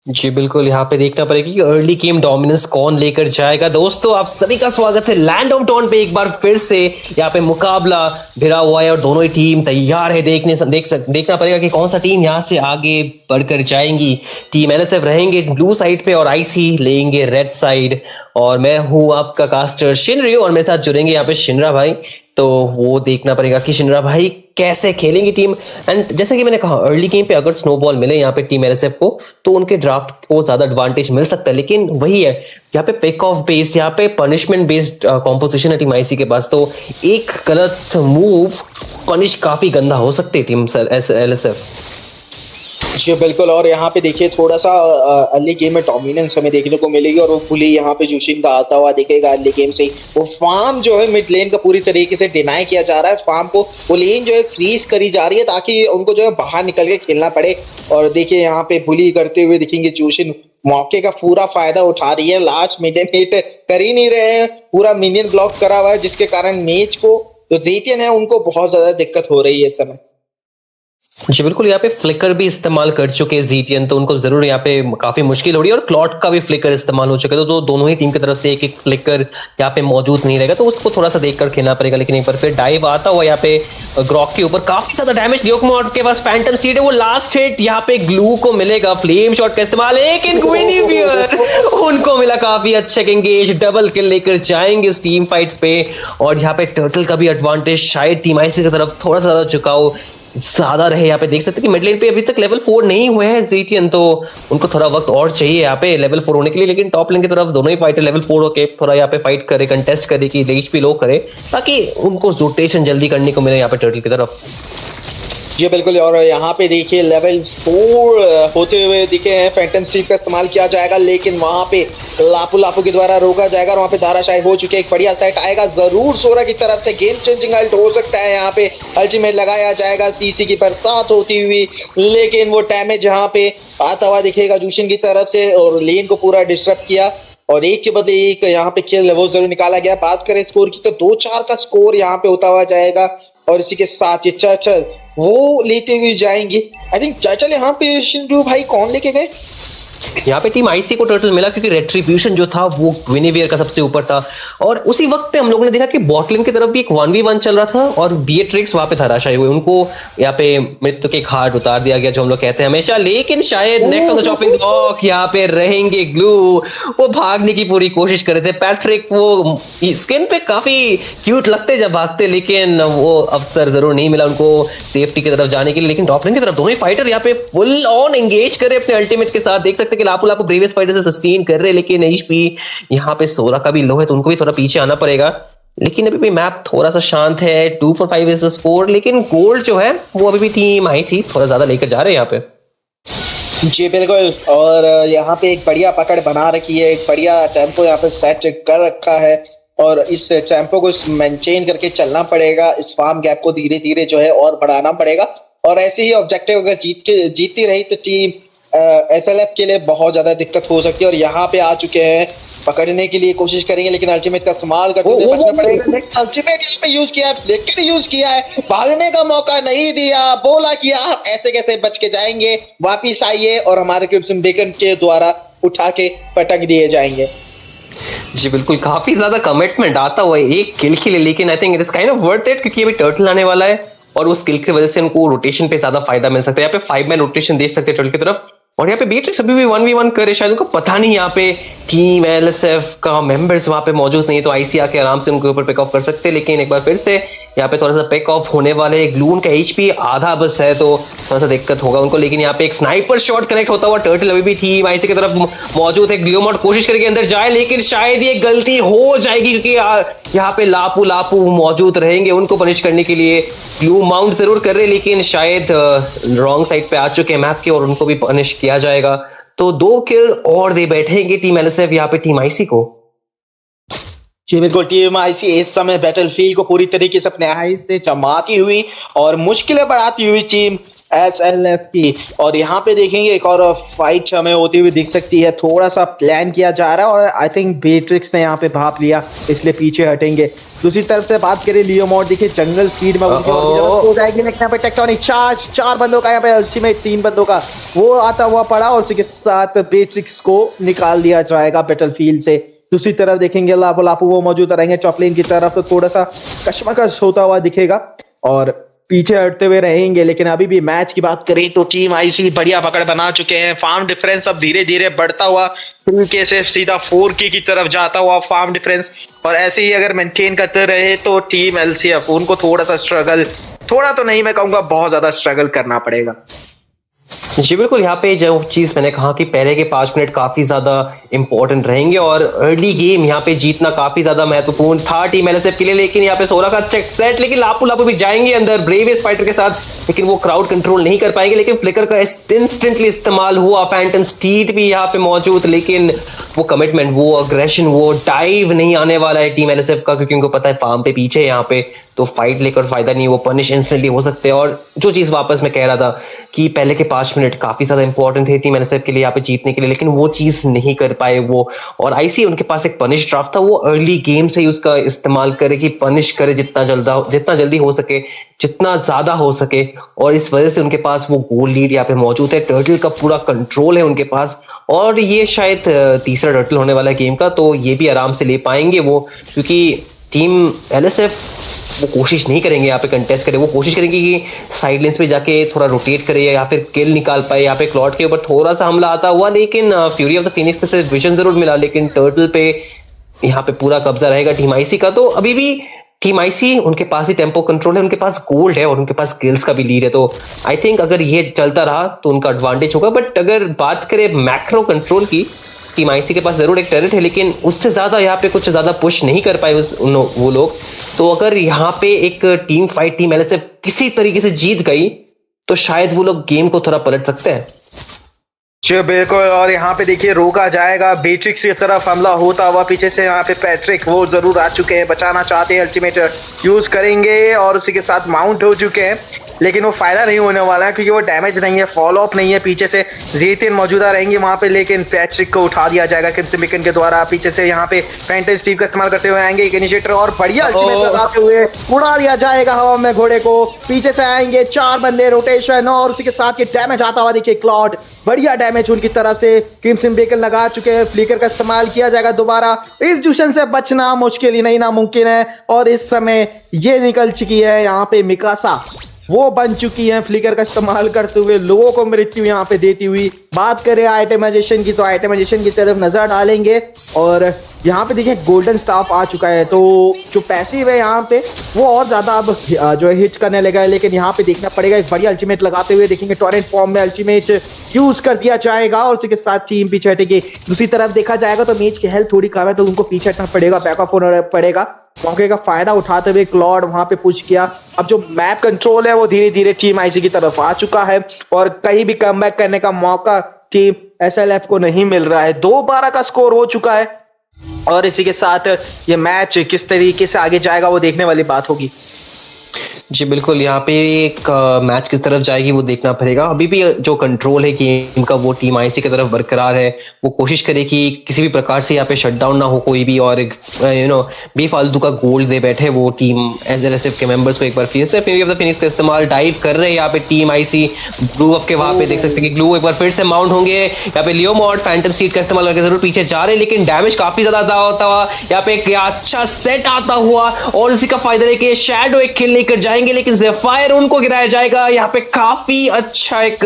जी बिल्कुल, यहाँ पे देखना पड़ेगा कि अर्ली गेम डोमिनेंस कौन लेकर जाएगा. दोस्तों आप सभी का स्वागत है लैंड ऑफ डॉन पे. एक बार फिर से यहाँ पे मुकाबला भिड़ा हुआ है और दोनों ही टीम तैयार है. देखना पड़ेगा कि कौन सा टीम यहाँ से आगे बढ़कर जाएंगी. टीम एलएसएफ रहेंगे ब्लू साइड पे और आईसी लेंगे रेड साइड. और मैं हूँ आपका कास्टर शिनरियो, और मेरे साथ जुड़ेंगे यहाँ पे शिनरा भाई. तो वो देखना पड़ेगा कि शिनरा भाई कैसे खेलेंगी टीम. एंड जैसे कि मैंने कहा अर्ली गेम पे अगर स्नोबॉल मिले यहाँ पे टीम एलएसएफ को तो उनके ड्राफ्ट को ज्यादा एडवांटेज मिल सकता है. लेकिन वही है, यहाँ पे पिक ऑफ बेस्ड, यहाँ पे पनिशमेंट बेस्ड कॉम्पोजिशन है टीम आईसी के पास. तो एक गलत मूव पनिश काफी गंदा हो सकती है टीम एलएसएफ. जी बिल्कुल. और यहाँ पे देखिए थोड़ा सा अर्ली गेम में डोमिनेंस हमें देखने को मिलेगी, और वो पुली यहाँ पे जूशिन का आता हुआ दिखेगा अर्ली गेम से ही. वो फार्म जो है मिड लेन का पूरी तरीके से डिनाई किया जा रहा है. फार्म को वो लेन जो है फ्रीज करी जा रही है ताकि उनको जो है बाहर निकल के खेलना पड़े. और देखिए यहाँ पे बुली करते हुए दिखेंगे जूशिन. मौके का पूरा फायदा उठा रही है. लास्ट मिनियन हिट कर ही नहीं रहे हैं, पूरा मिनियन ब्लॉक करा हुआ है, जिसके कारण मैच को जो जेटियन है उनको बहुत ज्यादा दिक्कत हो रही है इस समय. जी बिल्कुल, यहाँ पे फ्लिकर भी इस्तेमाल कर चुके हैं जीटीएन, तो उनको जरूर यहाँ पे काफी मुश्किल हो रही है. और क्लॉट का भी फ्लिकर इस्तेमाल हो चुका है, तो दोनों ही टीम की तरफ से एक फ्लिकर यहाँ पे मौजूद नहीं रहेगा, तो उसको थोड़ा सा देखकर खेलना पड़ेगा. लेकिन एक बार फिर डाइव आता हुआ यहाँ पे ग्रॉक के ऊपर काफी ज्यादा डैमेज. लियोकमोट के पास फैंटम सीड है, वो लास्ट हिट यहाँ पे ग्लू को मिलेगा. फ्लेम शॉट का इस्तेमाल, लेकिन गुइनिवियर उनको मिला काफी अच्छा एंगेज. डबल किल लेकर जाएंगे उस टीम फाइट्स पे. और यहाँ पे टर्टल का भी एडवांटेज शायद टीम आईसी की तरफ थोड़ा सा ज्यादा झुकाव ज्यादा रहे. यहाँ पे देख सकते हैं कि मिड लेन पे अभी तक लेवल 4 नहीं हुए हैं जीटीएन, तो उनको थोड़ा वक्त और चाहिए यहाँ पे लेवल 4 होने के लिए. लेकिन टॉप लेन की तरफ दोनों ही फाइटर लेवल 4 होके थोड़ा यहाँ पे फाइट करे, कंटेस्ट करे कि लीच भी लो करे, ताकि उनको रोटेशन जल्दी करने को मिले यहाँ पे टर्टल की तरफ. जी बिल्कुल. और यहाँ पे देखिए लेवल 4 होते हुए दिखे हैं. फैंटम स्टीव का इस्तेमाल किया जाएगा, लेकिन वहां पे लापू के द्वारा रोका जाएगा. और वहां पे धाराशाही हो चुके. एक बढ़िया सेट आएगा जरूर सोरा की तरफ से. गेम चेंजिंग अल्ट हो सकता है. यहाँ पे अल्टीमेट लगाया जाएगा, सीसी की बरसात होती हुई, लेकिन वो डैमेज यहाँ पे आता हुआ दिखेगा जूशिन की तरफ से, और लेन को पूरा डिस्टर्ब किया. और एक के बदले एक यहाँ पे खेल वो जरूर निकाला गया. बात करें स्कोर की तो 2-4 का स्कोर यहाँ पे होता हुआ जाएगा. और इसी के साथ ये चर्चल वो लेते हुए जाएंगे. आई थिंक चर्चल यहाँ पे शिंदू भाई कौन लेके गए? यहाँ पे टीम आईसी को टर्टल मिला क्योंकि रेट्रीब्यूशन जो था वो विनीवेयर का सबसे ऊपर था, और उसी वक्त पे हम लोगों ने देखा कि बॉटलिन की तरफ भी एक 1v1 चल रहा था और बीएट्रिक्स वहां पे धराशायी हुए, उनको यहाँ पे मृत्यु के घाट उतार दिया गया जो हम लोग कहते हैं हमेशा। लेकिन शायद next on the chopping block यहाँ पे रहेंगे ग्लू, वो भागने की पूरी कोशिश कर रहे थे। पैट्रिक वो स्किन पे काफी क्यूट लगते जब भागते, लेकिन वो अवसर जरूर नहीं मिला उनको सेफ्टी की तरफ जाने के लिए। लेकिन टॉप लेन की तरफ दोनों ही फाइटर यहाँ पे फुल ऑन एंगेज कर रहे अपने अल्टीमेट के साथ। देख सकते हैं कि लापो लापो प्रीवियस फाइटर से सस्टेन कर रहे, लेकिन एचपी यहाँ पे 16 का भी लो है तो उनको भी थोड़ा पीछे आना पड़ेगा। लेकिन अभी भी मैप थोड़ा सा शांत है, 2 for 5 versus 4, लेकिन गोल्ड जो है वो अभी भी टीम आईसी थोड़ा ज्यादा लेकर जा रहे हैं यहाँ पे। जी बिल्कुल, और यहाँ पे एक बढ़िया पकड़ बना रखी है, एक बढ़िया टेम्पो यहाँ पे सेट कर रखा है और इस टेम्पो को मेंटेन करके चलना पड़ेगा। इस फार्म गैप को धीरे धीरे जो है और बढ़ाना पड़ेगा, और ऐसे ही ऑब्जेक्टिव अगर जीतती रही तो टीम एसएलएफ के लिए बहुत ज्यादा दिक्कत हो सकती है। और यहाँ पे आ चुके हैं, पकड़ने के लिए कोशिश करेंगे लेकिन अल्टीमेट का इस्तेमाल करते हुए बचना पड़ेगा। अल्टीमेट यहाँ पे यूज किया है, फ्लिकर यूज किया है, भागने का मौका नहीं दिया, बोला कि आप ऐसे कैसे बच के जाएंगे, वापिस आइए, और हमारे क्रिप्सन बेकन के द्वारा उठा के पटक दिए जाएंगे। जी बिल्कुल, काफी ज्यादा कमिटमेंट आता हुआ है एक किल के लिए, लेकिन आई think it is kind of worth it क्योंकि अभी टर्टल आने वाला है और उस किल की वजह से उनको रोटेशन पे ज्यादा फायदा मिल सकता है। यहाँ पे 5 मैन रोटेशन दे सकते हैं टर्टल की तरफ, और यहाँ पे बीट्रिक्स अभी भी 1v1 करे, शायद उनको पता नहीं यहाँ पे टीम एलएसएफ का मेंबर्स वहां पे मौजूद नहीं है तो आईसी आके आराम से उनके ऊपर पिक ऑफ कर सकते हैं। लेकिन एक बार फिर से यहाँ पे थोड़ा सा पिक ऑफ होने वाले, ग्लून का एचपी आधा बस है तो थोड़ा सा दिक्कत होगा उनको। लेकिन यहाँ पे एक स्नाइपर शॉट कनेक्ट होता हुआ टर्टल अभी भी टीम आईसी की तरफ मौजूद है। ग्लूमॉड कोशिश करके अंदर जाए लेकिन शायद ये गलती हो जाएगी क्योंकि यहाँ पे लापू लापू मौजूद रहेंगे उनको पनिश करने के लिए। ग्लू माउंट जरूर कर रहे लेकिन शायद रॉन्ग साइड पे आ चुके हैं मैप के और उनको भी पनिश किया जाएगा। तो 2 किल और दे बैठेंगे टीम एलएसएफ यहाँ पे टीम आईसी को। जी बिल्कुल, टीम आईसी इस समय बैटलफील्ड को पूरी तरीके से अपने आई से चमाती हुई और मुश्किलें बढ़ाती हुई टीम एसएलएफ की। और यहाँ पे देखेंगे एक और फाइट हमें होती हुई दिख सकती है, थोड़ा सा प्लान किया जा रहा है और आई थिंक बेट्रिक्स ने यहाँ पे भाप लिया इसलिए पीछे हटेंगे। दूसरी तरफ से बात करें लियो मोड, देखिए जंगल स्पीड में हो जाएगी लेकिन यहाँ पे टेक्टोनिक चार्ज 4 बंदों का, यहाँ पे अल्टीमेट 3 बंदों का वो आता हुआ पड़ा और उसके साथ बेट्रिक्स को निकाल दिया जाएगा बैटलफील्ड से। दूसरी तरफ देखेंगे लापो लापू वो मौजूद रहेंगे टॉप लेन की तरफ, तो थोड़ा सा कशमकश होता हुआ दिखेगा और पीछे हटते हुए रहेंगे। लेकिन अभी भी मैच की बात करें तो टीम आईसी बढ़िया पकड़ बना चुके हैं। फार्म डिफरेंस अब धीरे धीरे बढ़ता हुआ 3K से सीधा 4K की तरफ जाता हुआ फार्म डिफरेंस, और ऐसे ही अगर मेंटेन करते रहे तो टीम एलसीएफ उनको थोड़ा सा स्ट्रगल, थोड़ा तो नहीं मैं कहूंगा बहुत ज्यादा स्ट्रगल करना पड़ेगा। जी बिल्कुल, यहाँ पे जो चीज मैंने कहा कि पहले के 5 मिनट काफी ज्यादा इंपॉर्टेंट रहेंगे और अर्ली गेम यहाँ पे जीतना काफी ज्यादा महत्वपूर्ण था टीम एलएसएफ के लिए। लेकिन यहाँ पे 16 का चेक सेट, लेकिन लापू लापू भी जाएंगे अंदर ब्रेवेस्ट फाइटर के साथ, लेकिन वो क्राउड कंट्रोल नहीं कर पाएंगे। लेकिन फ्लिकर का इंस्टेंटली इस्तेमाल हुआ, फैंटम स्टीड भी यहाँ पे मौजूद, लेकिन वो कमिटमेंट, वो अग्रेशन, वो डाइव नहीं आने वाला है टीम एलएसएफ का क्योंकि उनको पता है फार्म पे पीछे यहाँ पे तो फाइट लेकर फायदा नहीं, वो पनिश इंस्टेंटली हो सकते हैं। और जो चीज वापस मैं कह रहा था कि पहले के 5 मिनट काफी ज्यादा इंपॉर्टेंट थे टीम एलएसएफ के लिए यहाँ पे जीतने के लिए, लेकिन वो चीज नहीं कर पाए वो। और आईसी उनके पास एक पनिश ड्राफ्ट था, वो अर्ली गेम से ही उसका इस्तेमाल करे कि पनिश करे जितना जल्दी हो सके, जितना ज्यादा हो सके, और इस वजह से उनके पास वो गोल लीड यहाँ पे मौजूद है। टर्टल का पूरा कंट्रोल है उनके पास और ये शायद तीसरा टर्टल होने वाला है गेम का, तो ये भी आराम से ले पाएंगे वो, क्योंकि टीम एलएसएफ वो कोशिश नहीं करेंगे यहाँ पे कंटेस्ट करे, वो कोशिश करेंगे कि साइड लेन्स पे जाके थोड़ा रोटेट करे या फिर किल निकाल पाए। यहाँ पे क्लॉट के ऊपर थोड़ा सा हमला आता हुआ, लेकिन फ्यूरी ऑफ द फिनिक्स से विजन जरूर मिला, लेकिन टर्टल पे यहाँ पे पूरा कब्जा रहेगा टीम आईसी का। तो अभी भी टीम आईसी उनके पास ही टेम्पो कंट्रोल है, उनके पास गोल्ड है और उनके पास किल्स का भी लीड है, तो आई थिंक अगर ये चलता रहा तो उनका एडवांटेज होगा। बट अगर बात करें मैक्रो कंट्रोल की, टीम आईसी के पास जरूर एक टर्रेट है लेकिन उससे ज्यादा यहाँ पे कुछ ज्यादा पुश नहीं कर पाए वो लोग। तो अगर यहाँ पे एक टीम फाइट टीम एलएसएफ किसी तरीके से जीत गई तो शायद वो लोग गेम को थोड़ा पलट सकते हैं। जी बिल्कुल, और यहाँ पे देखिए रोका जाएगा, बेट्रिक्स की तरफ हमला होता हुआ पीछे से यहाँ पे पैट्रिक वो जरूर आ चुके हैं, बचाना चाहते हैं, अल्टीमेट यूज करेंगे और उसी के साथ माउंट हो चुके हैं। लेकिन वो फायदा नहीं होने वाला है क्योंकि वो डैमेज नहीं है, फॉलो अप नहीं है, पीछे से जीटियन मौजूदा रहेंगे वहां पे, लेकिन पैट्रिक को उठा दिया जाएगा क्रिम्सन बेकन के द्वारा। पीछे से यहाँ पे फैंटम स्टीव का इस्तेमाल करते हुए आएंगे एक इनिशिएटर और बढ़िया अल्टीमेट लगाते हुए उड़ा दिया जाएगा हवा में घोड़े को। पीछे से आएंगे 4 बंदे रोटेशन और उसी के साथ ये डैमेज आता हुआ देखिए क्लॉड, बढ़िया डैमेज उनकी तरफ से। क्रिम्सन बेकन लगा चुके हैं, फ्लिकर का इस्तेमाल किया जाएगा दोबारा। इस जूशन से बचना मुश्किल ही नहीं नामुमकिन है और इस समय ये निकल चुकी है यहाँ पे मिकासा, वो बन चुकी है फ्लिकर का इस्तेमाल करते हुए लोगों को मृत्यु यहाँ पे देती हुई। बात करें आइटमाइजेशन की तो आइटमाइजेशन की तरफ नजर डालेंगे और यहाँ पे देखिए गोल्डन स्टाफ आ चुका है, तो जो पैसिव है यहाँ पे वो और ज्यादा अब जो है हिट करने लगा है। लेकिन यहाँ पे देखना पड़ेगा, एक बड़ी अल्टीमेट लगाते हुए देखेंगे टॉरेंट फॉर्म में अल्टीमेट यूज कर दिया जाएगा और उसी के साथ टीम पीछे हटेगी। दूसरी तरफ देखा जाएगा तो मेज की हेल्थ थोड़ी कम है तो उनको पीछे हटना पड़ेगा, बैकअप होना पड़ेगा। मौके का फायदा उठाते हुए क्लॉड वहां पे पुश किया। अब जो मैप कंट्रोल है वो धीरे धीरे टीम आईसी की तरफ आ चुका है और कहीं भी कमबैक करने का मौका टीम एसएलएफ को नहीं मिल रहा है। 2-12 का स्कोर हो चुका है और इसी के साथ ये मैच किस तरीके से आगे जाएगा वो देखने वाली बात होगी। जी बिल्कुल, यहाँ पे एक मैच किस तरफ जाएगी वो देखना पड़ेगा। अभी भी जो कंट्रोल है गेम का वो टीम आईसी की तरफ बरकरार है। वो कोशिश करे कि किसी भी प्रकार से यहाँ पे शटडाउन ना हो कोई भी और बेफालतू का गोल्ड दे बैठे वो टीम एसएलएसएफ के मेंबर्स को। एक बार फिर से फिनिक्स ऑफ द फिनिक्स का इस्तेमाल डाइव कर रहे हैं यहाँ पे टीम आईसी। ग्लू अप के वहां पे देख सकते हैं कि ग्लू एक बार फिर से माउंट होंगे। यहाँ पे लियो मॉड फैंटम सीट का इस्तेमाल करके जरूर पीछे जा रहे हैं लेकिन डैमेज काफी ज्यादा होता हुआ यहाँ पे एक अच्छा सेट आता हुआ और इसी का फायदा लेके शैडो एक किल लेकर जाएंगे लेकिन ज़ेफायर उनको गिराया जाएगा। यहाँ पे काफी अच्छा एक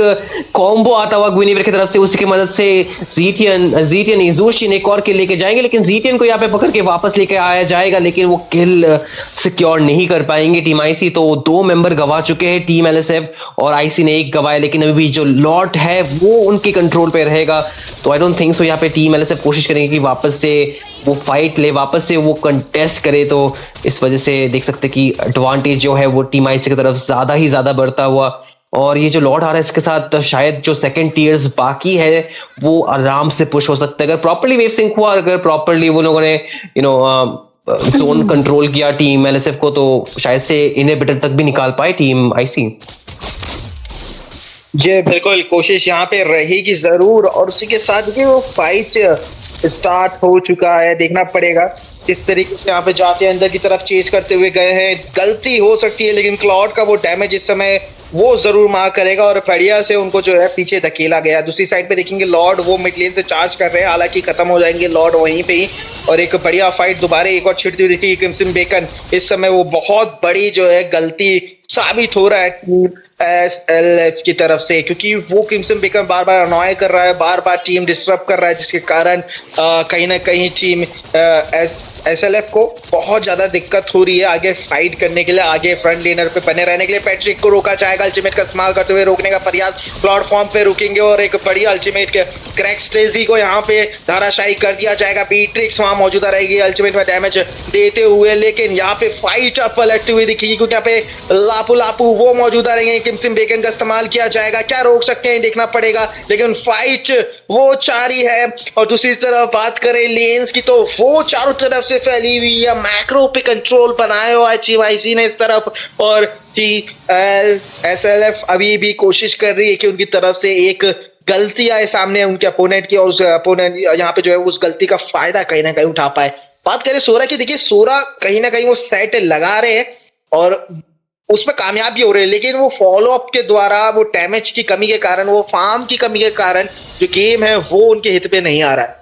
कॉम्बो आता हुआ ग्विनिवर की तरफ से, उसी की मदद से जीटियन इजोशिन एक और किल लेके जाएंगे लेकिन जीटियन को यहाँ पे पकड़ के वापस लेके आया जाएगा लेकिन वो किल सिक्योर नहीं कर पाएंगे टीम आईसी। तो 2 मेंबर गवा चुके हैं टीम एलएसएफ और आईसी ने 1 गवाया लेकिन अभी भी जो लॉट है वो उनके कंट्रोल पे रहेगा। तो आई डोंट थिंक सो यहाँ पे टीम एलएसएफ कोशिश करेंगे कि वापस से वो फाइट ले, वापस से वो कंटेस्ट करे। तो इस वजह से देख सकते हैं कि एडवांटेज जो है वो टीम आईसी की तरफ ज्यादा ही ज्यादा बढ़ता हुआ और ये जो लॉर्ड आ रहा है इसके साथ शायद जो सेकंड टीयर्स बाकी है वो आराम से पुश हो सकता है अगर प्रॉपर्ली वेव सिंक हुआ, अगर प्रॉपर्ली वो लोगों ने जोन कंट्रोल किया टीम एलएसएफ को तो शायद से इनहिबिटर तक भी निकाल पाए टीम आईसी। जी बिल्कुल, कोशिश यहाँ पे रहेगी जरूर और उसी के साथ ही वो फाइट स्टार्ट हो चुका है। देखना पड़ेगा किस तरीके से यहाँ पे जाते हैं, अंदर की तरफ चेज करते हुए गए हैं। गलती हो सकती है लेकिन क्लॉड का वो डैमेज इस समय वो जरूर मार करेगा और बढ़िया से उनको जो है पीछे धकेला गया। दूसरी साइड पे देखेंगे लॉर्ड वो मिड लेन से चार्ज कर रहे हैं, हालांकि खत्म हो जाएंगे लॉर्ड वहीं पे ही और एक बढ़िया फाइट दोबारा एक और छिड़ती हुई दिखेगी क्रिम्सन बेकन। इस समय वो बहुत बड़ी जो है गलती साबित हो रहा है टीम एसएलएफ की तरफ से क्योंकि वो क्रिम्सन बेकन बार बार अनॉय कर रहा है, बार बार टीम डिस्टर्ब कर रहा है जिसके कारण कहीं ना कहीं टीम एसएलएफ को बहुत ज्यादा दिक्कत हो रही है आगे फाइट करने के लिए, आगे फ्रंट लेनर पे बने रहने के लिए। पैट्रिक को रोका जाएगा अल्टीमेट का इस्तेमाल करते हुए, रोकने का प्रयास क्लॉड फॉर्म पे रुकेंगे और एक बड़ी अल्टीमेट के क्रैक स्टेजी को यहाँ पे धाराशायी कर दिया जाएगा। बीट्रिक्स वहां मौजूदा रहेगी अल्टीमेट में डैमेज देते हुए लेकिन यहाँ पे फाइट अब पलटती हुई दिखेगी क्योंकि यहाँ पे लापू वो मौजूदा रहेंगे। क्रिम्सन बेकन का इस्तेमाल किया जाएगा, क्या रोक सकते हैं देखना पड़ेगा लेकिन फाइट वो जारी है। और दूसरी तरफ बात करें लेन्स की तो वो चारों तरफ फैली हुई है, मैक्रो पे कंट्रोल बनाया हुआ है टीम आईसी ने इस तरफ और एसएलएफ अभी भी कोशिश कर रही है कि उनकी तरफ से एक गलती आए सामने उनके अपोनेंट की और उस अपोनेंट यहाँ पे जो है उस गलती का फायदा कहीं ना कहीं उठा पाए। बात करें सोरा की, देखिए सोरा कहीं ना कहीं वो सेट लगा रहे हैं और उसमें कामयाब भी हो रहे हैं लेकिन वो फॉलो अप के द्वारा वो डैमेज की कमी के कारण, वो फार्म की कमी के कारण जो गेम है वो उनके हित पे नहीं आ रहा है।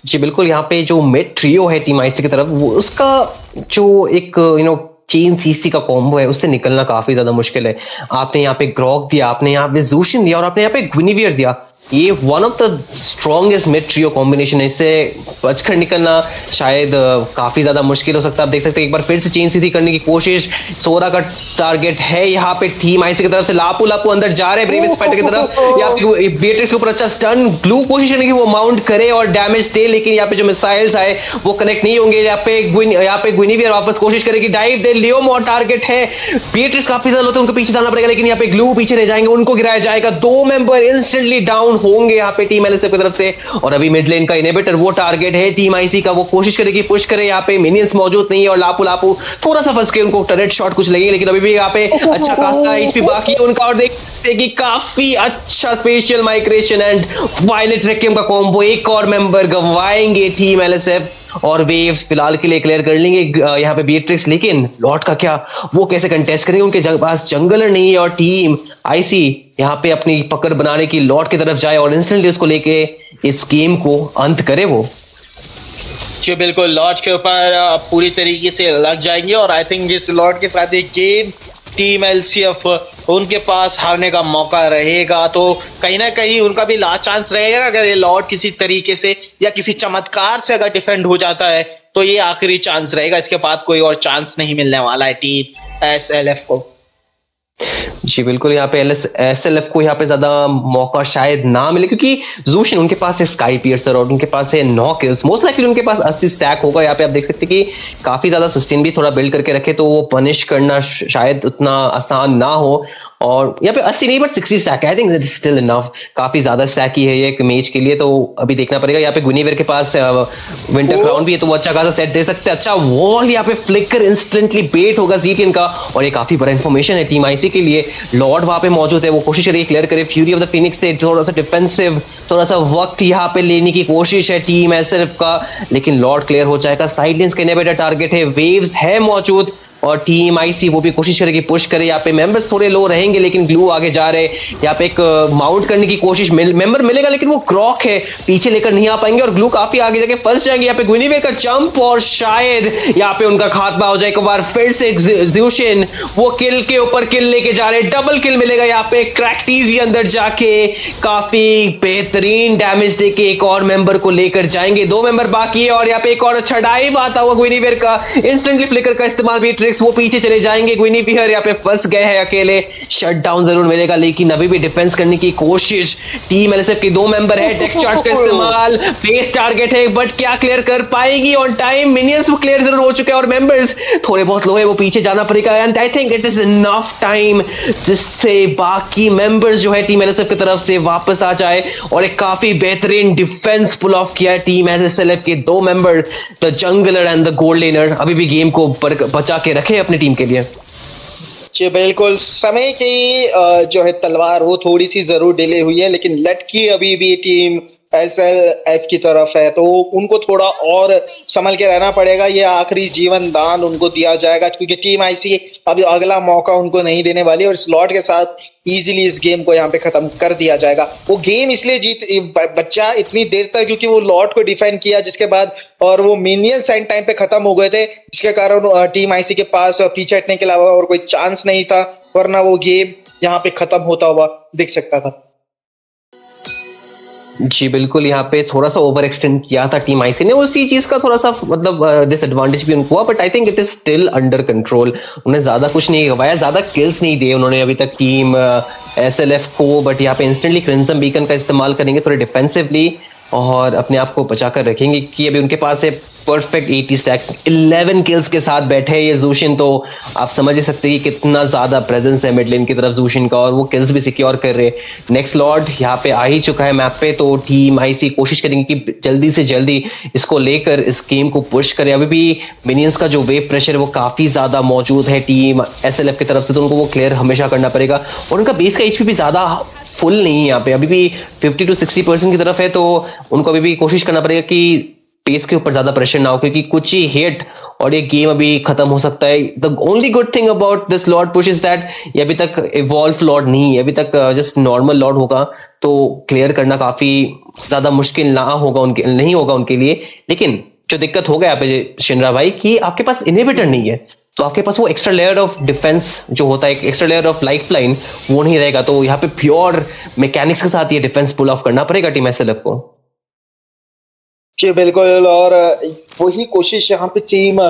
जी बिल्कुल, यहाँ पे जो मिड ट्रियो है टीम आईसी की तरफ वो उसका जो एक चेन सीसी का कॉम्बो है उससे निकलना काफी ज्यादा मुश्किल है। आपने यहाँ पे ग्रॉक दिया, आपने यहाँ पे जूशिन दिया और आपने यहाँ पे ग्विनिवियर दिया, ये one of the strongest mid trio combination है। इससे बचकर निकलना शायद काफी ज्यादा मुश्किल हो सकता है। आप देख सकते हैं एक बार फिर से चेन सीधी करने की कोशिश, सोरा का टारगेट है यहाँ पे टीम आईसी की तरफ से। लापू अंदर जा रहे हैं ब्रेविस फाइटर की तरफ, यहाँ पे बेट्रिक्स के ऊपर अच्छा स्टन ग्लू कोशिश करने की वो माउंट करे और डैमेज दे लेकिन यहाँ पे जो मिसाइल्स आए वो कनेक्ट नहीं होंगे। यहाँ पे ग्विनिवियर वापस कोशिश करेगी डाइव दे, लियो मोर टारगेट है, बेट्रिक्स काफी ज्यादा होते हैं उनको पीछे जाना पड़ेगा लेकिन यहाँ पे ग्लू पीछे रह जाएंगे, उनको गिराया जाएगा। 2 मेंबर इंस्टेंटली डाउन डाउन होंगे यहाँ पे टीम एलएसएफ की तरफ से। और अभी मिड लेन का इनहिबिटर वो टारगेट है टीम आईसी का, वो कोशिश करेगी पुश करे, यहाँ पे मिनियंस मौजूद नहीं है और लापू लापू थोड़ा सा फंस के उनको टरेट शॉट कुछ लगेंगे, लेकिन अभी भी यहाँ पे अच्छा खासा एचपी बाकी है उनका। और देखते हैं कि काफी अच्छा स्पेशल माइग्रेशन एंड वायलेट रेक्यम का कॉम्बो, एक और मेंबर गवाएंगे टीम एलएसएफ और वेव्स फिलहाल के लिए क्लियर कर लेंगे यहाँ पे बीएट्रिक्स। लेकिन लॉर्ड का क्या, वो कैसे कंटेस्ट करेंगे, उनके पास जंगलर नहीं है और टीम आईसी यहाँ पे अपनी पकड़ बनाने की लॉर्ड की तरफ जाए और इंस्टेंटली उसको लेके इस गेम को अंत करे वो। जी बिल्कुल, लॉर्ड के ऊपर पूरी तरीके से लग जाएंगे और आई थिंक इस लॉर्ड के साथ एक गेम टीम एलसीएफ उनके पास हारने का मौका रहेगा। तो कहीं ना कहीं उनका भी लास्ट चांस रहेगा, अगर ये लॉर्ड किसी तरीके से या किसी चमत्कार से अगर डिफेंड हो जाता है तो ये आखिरी चांस रहेगा, इसके बाद कोई और चांस नहीं मिलने वाला है टीम एसएलएफ को। जी बिल्कुल, यहाँ पे एसएलएफ को यहाँ पे ज्यादा मौका शायद ना मिले क्योंकि ज़ूशिन उनके पास है स्काई पियर्सर और उनके पास है 9 किल्स, मोस्ट लाइकली उनके पास 80 स्टैक होगा। यहाँ पे आप देख सकते हैं कि काफी ज्यादा सस्टेन भी थोड़ा बिल्ड करके रखे तो वो पनिश करना शायद उतना आसान ना हो। और यहाँ पे 80 नहीं बट 60 स्टैक है, I think it's still enough, काफी ज्यादा स्टैक ही है ये एक मैच के लिए। तो अभी देखना पड़ेगा, यहाँ पे गुइनिवेयर के पास विंटर क्राउन भी है तो वो अच्छा खासा सेट दे सकते हैं। अच्छा वॉल यहाँ पे फ्लिकर इंस्टेंटली बेट होगा जीटीएन का और ये काफी बड़ा इंफॉर्मेशन है टीम आईसी के लिए। लॉर्ड वहां पे मौजूद है, वो कोशिश करेगी क्लियर करे, फ्यूरी ऑफ द फिनिक्स से थोड़ा सा डिफेंसिव, थोड़ा सा वक्त यहाँ पे लेने की कोशिश है टीम एसएलएफ का, लेकिन लॉर्ड क्लियर हो जाएगा। साइलेंस के इनहिबिटर टारगेट है, वेव्स है मौजूद और टीम आईसी वो भी कोशिश करेगी पुश करे। यहाँ पे मेंबर्स थोड़े लो रहेंगे लेकिन ग्लू आगे जा रहे, यहाँ पे एक माउंट करने की कोशिश मेंबर मिलेगा लेकिन वो क्रॉक है, पीछे लेकर नहीं आ पाएंगे और ग्लू काफी आगे जाके फंस जाएंगे। यहाँ पे गुइनिवेयर का जंप और शायद यहाँ पे उनका खात्मा हो जाए एक बार फिर से। ज़ूशिन वो किल के ऊपर किल लेके जा रहे, डबल किल मिलेगा यहाँ पे। क्रैकटीज अंदर जाके काफी बेहतरीन डैमेज देके एक और मेंबर को लेकर जाएंगे, 2 मेंबर बाकी है और यहाँ पे एक और अच्छा डाइव आता हुआ गुइनिवेयर का, इंस्टेंटली फ्लिकर का इस्तेमाल भी, वो पीछे चले जाएंगे। गुइनिवेयर यहाँ पे फंस गए हैं अकेले, शट डाउन जरूर मिलेगा लेकिन अभी भी डिफेंस करने की कोशिश टीम एलएसएफ के 2 मेंबर है। टेक चार्ज का इस्तेमाल, बेस टारगेट है बट क्या क्लियर कर पाएगी ऑन टाइम? मिनियंस वो क्लियर जरूर हो चुके हैं और मेंबर्स थोड़े बहुत लो है, वो पीछे जाना पड़ेगा and I think it is enough time जिससे बाकी मेंबर्स जो है टीम एलएसएफ की तरफ से वापस आ जाए और एक काफी बेहतरीन डिफेंस पुल ऑफ किया है टीम एसएलएफ के 2 member, the jungler and the gold learner, अभी भी गेम को बचा के रखे अपनी टीम के लिए। जी बिल्कुल, समय की जो है तलवार वो थोड़ी सी जरूर डिले हुई है लेकिन लटकी अभी भी टीम एसएलएफ की तरफ है तो उनको थोड़ा और संभल के रहना पड़ेगा। ये आखिरी जीवन दान उनको दिया जाएगा क्योंकि टीम आईसी अभी अगला मौका उनको नहीं देने वाली और इस लॉट के साथ इजीली इस गेम को यहाँ पे खत्म कर दिया जाएगा। वो गेम इसलिए बच्चा इतनी देर तक क्योंकि वो लॉट को डिफेंड किया जिसके बाद और वो मिनियंस एंड टाइम पे खत्म हो गए थे जिसके कारण टीम आईसी के पास पीछे हटने के अलावा और कोई चांस नहीं था, वरना वो गेम यहाँ पे खत्म होता हुआ दिख सकता था। जी बिल्कुल, यहाँ पे थोड़ा सा ओवर एक्सटेंड किया था टीम आईसी ने, उसी चीज का थोड़ा सा मतलब डिसएडवांटेज भी उनको हुआ but I think it is still under control. उन्हें ज्यादा कुछ नहीं गवाया, ज्यादा किल्स नहीं दिए उन्होंने अभी तक टीम एसएलएफ को, बट यहाँ पे इंस्टेंटली क्रिम्सन बीकन का इस्तेमाल करेंगे थोड़े डिफेंसिवली और अपने आप को बचा कर रखेंगे कि अभी उनके पास है परफेक्ट 80 स्टैक, 11 किल्स के साथ बैठे हैं ये ज़ूशिन, तो आप समझ ही सकते हैं कि कितना ज्यादा प्रेजेंस है मिड लेन की तरफ ज़ूशिन का और वो किल्स भी सिक्योर कर रहे हैं। नेक्स्ट लॉर्ड यहाँ पे आ ही चुका है मैप पे तो टीम आईसी कोशिश करेंगे कि जल्दी से जल्दी इसको लेकर इस गेम को पुश करे। अभी भी मिनियंस का जो वेव प्रेशर वो काफी ज्यादा मौजूद है टीम एसएलएफ की तरफ से, तो उनको वो क्लियर हमेशा करना पड़ेगा और उनका बेस का एचपी भी ज्यादा फुल नहीं है यहाँ पे, अभी भी 50 to 60% की तरफ है तो उनको अभी भी कोशिश करना पड़ेगा कि पेस के ऊपर ज्यादा प्रेशर ना हो क्योंकि कुछ ही हिट और ये गेम अभी खत्म हो सकता है। The only good thing about this Lord push is that ये अभी तक इवॉल्व लॉर्ड नहीं है, अभी तक जस्ट नॉर्मल लॉर्ड होगा तो क्लियर करना काफी ज्यादा मुश्किल ना होगा उनके नहीं होगा उनके लिए। लेकिन जो दिक्कत हो गया यहाँ पे शिनरा भाई कि आपके पास इनहिबिटर नहीं है तो आपके पास वो एक्स्ट्रा लेयर ऑफ डिफेंस जो होता है, एक extra layer of life line वो नहीं रहेगा, तो यहाँ पे प्योर मैकेनिक्स के साथ ये डिफेंस पुल ऑफ करना पड़ेगा टीम एसएलएफ को। जी बिल्कुल, और वही कोशिश यहाँ पे टीम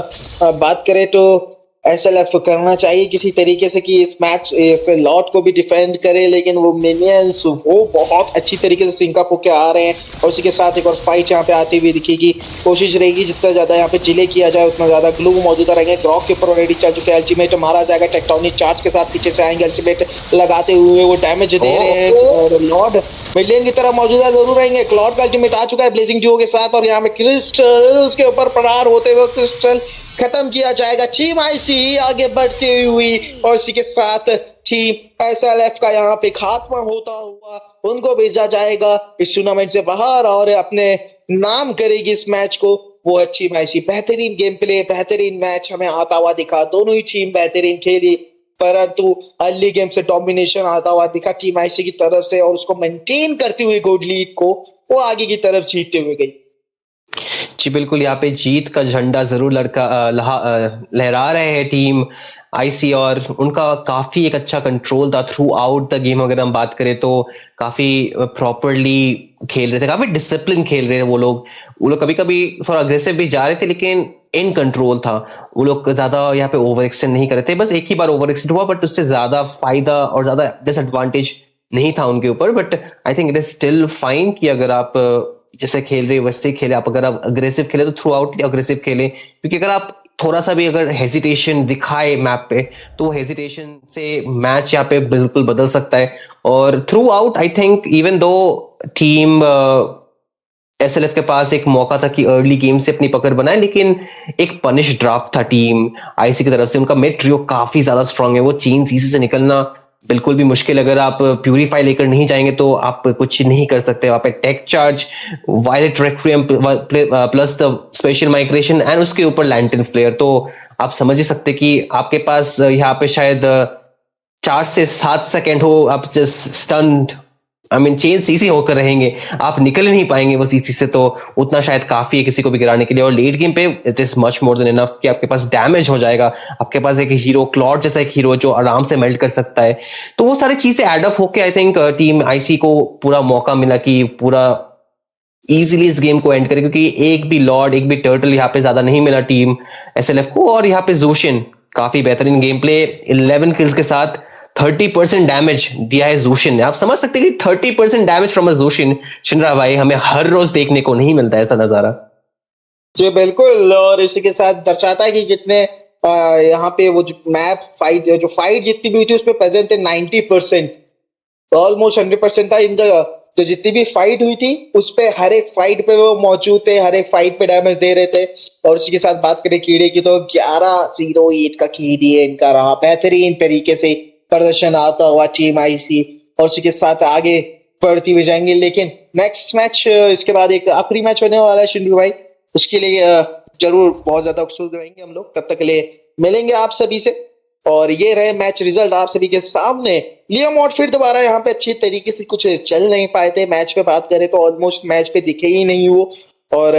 बात करे तो एसएलएफ करना चाहिए किसी तरीके से कि इस मैच इस लॉट को भी डिफेंड करे, लेकिन वो मिनियंस वो बहुत अच्छी तरीके से सिंकअप होके आ रहे हैं और उसी के साथ एक और फाइट यहाँ पे आती हुई दिखेगी। कोशिश रहेगी जितना ज्यादा यहाँ पे डिले किया जाए उतना ज्यादा ग्लू मौजूदा रहेंगे। ग्रॉक के ऊपर ऑलरेडी चल चुके हैं, अल्टीमेट मारा जाएगा, टेक्टोनिक चार्ज के साथ पीछे से आएंगे, अल्टीमेट लगाते हुए वो डैमेज दे रहे हैं और लॉर्ड मिड लेन की तरफ मौजूदा जरूर रहेंगे। क्लॉड का अल्टीमेट आ चुका है ब्लेजिंग ड्यूओ के साथ और यहाँ पे क्रिस्टल उसके ऊपर प्रहार होते हुए क्रिस्टल खत्म किया जाएगा। टीम आईसी आगे बढ़ती हुई और इसी के साथ टीम एसएलएफ का यहाँ पे खात्मा होता हुआ उनको भेजा जाएगा इस टूर्नामेंट से बाहर और अपने नाम करेगी इस मैच को वो है टीम आईसी। बेहतरीन गेम प्ले, बेहतरीन मैच हमें आता हुआ दिखा। दोनों ही टीम बेहतरीन खेली परंतु अर्ली गेम से डोमिनेशन आता हुआ दिखा टीम आईसी की तरफ से और उसको मेंटेन करती हुई गुड लीड को वो आगे की तरफ जीतते हुए गई। जी बिल्कुल, यहाँ पे जीत का झंडा जरूर लहरा रहे हैं टीम आईसी और उनका काफी एक अच्छा कंट्रोल था थ्रू आउट द गेम। अगर हम बात करें तो काफी प्रॉपरली खेल रहे थे, काफी डिसिप्लिन खेल रहे थे वो लोग कभी कभी थोड़ा अग्रेसिव भी जा रहे थे लेकिन इन कंट्रोल था। वो लोग ज्यादा यहाँ पे ओवर एक्सटेंड नहीं कर रहे थे, बस एक ही बार ओवर एक्सटेंड हुआ बट उससे ज्यादा फायदा और ज्यादा डिसएडवांटेज नहीं था उनके ऊपर। But I think it is still fine कि अगर आप जैसे खेल रहे वैसे खेले, आप अगर आप अग्रेसिव खेले तो थ्रू आउट अग्रेसिव खेले, क्योंकि अगर आप थोड़ा सा भी अगर हेजिटेशन दिखाए मैप पे तो हेजिटेशन से मैच यहाँ पे बिल्कुल बदल सकता है। और through out I think even though team SLF के पास एक मौका था कि अर्ली गेम से अपनी पकड़ बनाए, लेकिन एक पनिश ड्राफ्ट था टीम आईसी की तरफ से। उनका मिड ट्रियो काफी ज्यादा स्ट्रांग है, वो चेन सीसी से निकलना बिल्कुल भी मुश्किल। अगर आप प्यूरिफाई लेकर नहीं जाएंगे तो आप कुछ नहीं कर सकते। वहां पे take charge, violet requiem plus the special migration and उसके ऊपर लैंटर्न फ्लेयर, तो आप समझ ही सकते कि आपके पास यहाँ पे शायद 4 से 7 सेकेंड हो, आप जस्ट स्टन्ड चेन सीसी होकर रहेंगे, आप निकल नहीं पाएंगे वो सीसी से, तो उतना शायद काफी है किसी को भी गिराने के लिए। और लेट गेम पे it is much more than enough कि आपके पास डैमेज हो जाएगा, आपके पास एक हीरो क्लॉड जैसा एक हीरो जो आराम से मेल्ट कर सकता है। तो वो सारी चीजें एड अप होके आई थिंक टीम आईसी को पूरा मौका मिला कि पूरा इजीली इस गेम को एंड करे, क्योंकि एक भी लॉर्ड एक भी टर्टल यहाँ पे ज्यादा नहीं मिला टीम एसएलएफ को। और यहाँ पे जोशिन काफी बेहतरीन गेम प्ले, 11 किल्स के साथ 30% डैमेज दिया है जोशिन ने। आप समझ सकते हैं कि 30% डैमेज फ्रॉम अ जोशिन शिनरा भाई हमें हर रोज देखने को नहीं मिलता ऐसा नजारा। जी बिल्कुल, और इसी के साथ दर्शाता है कि कितने यहाँ पे वो जो मैप फाइट जो फाइट जितनी भी हुई थी उसमें प्रेजेंट थे 90%, ऑलमोस्ट 100% था इनका। तो जितनी भी फाइट हुई थी उस पे हर एक फाइट पे वो मौजूद थे, हर एक फाइट पे डैमेज दे रहे थे। और इसी के साथ बात करें कीड़े की तो 11-0-8 का कीड़ी है इनका रहा, बेहतरीन तरीके से प्रदर्शन आता हुआ टीम आईसी और उसी के साथ आगे बढ़ती हुई जाएंगे। लेकिन नेक्स्ट मैच इसके बाद एक आखिरी मैच होने वाला है शिंदू भाई, उसके लिए जरूर बहुत ज्यादा उत्सुक रहेंगे हम लोग। तब तक के लिए मिलेंगे आप सभी से और ये रहे मैच रिजल्ट आप सभी के सामने। लियम और फिर दोबारा यहाँ पे अच्छी तरीके से कुछ चल नहीं पाए थे। मैच पे बात करें तो ऑलमोस्ट मैच पे दिखे ही नहीं वो, और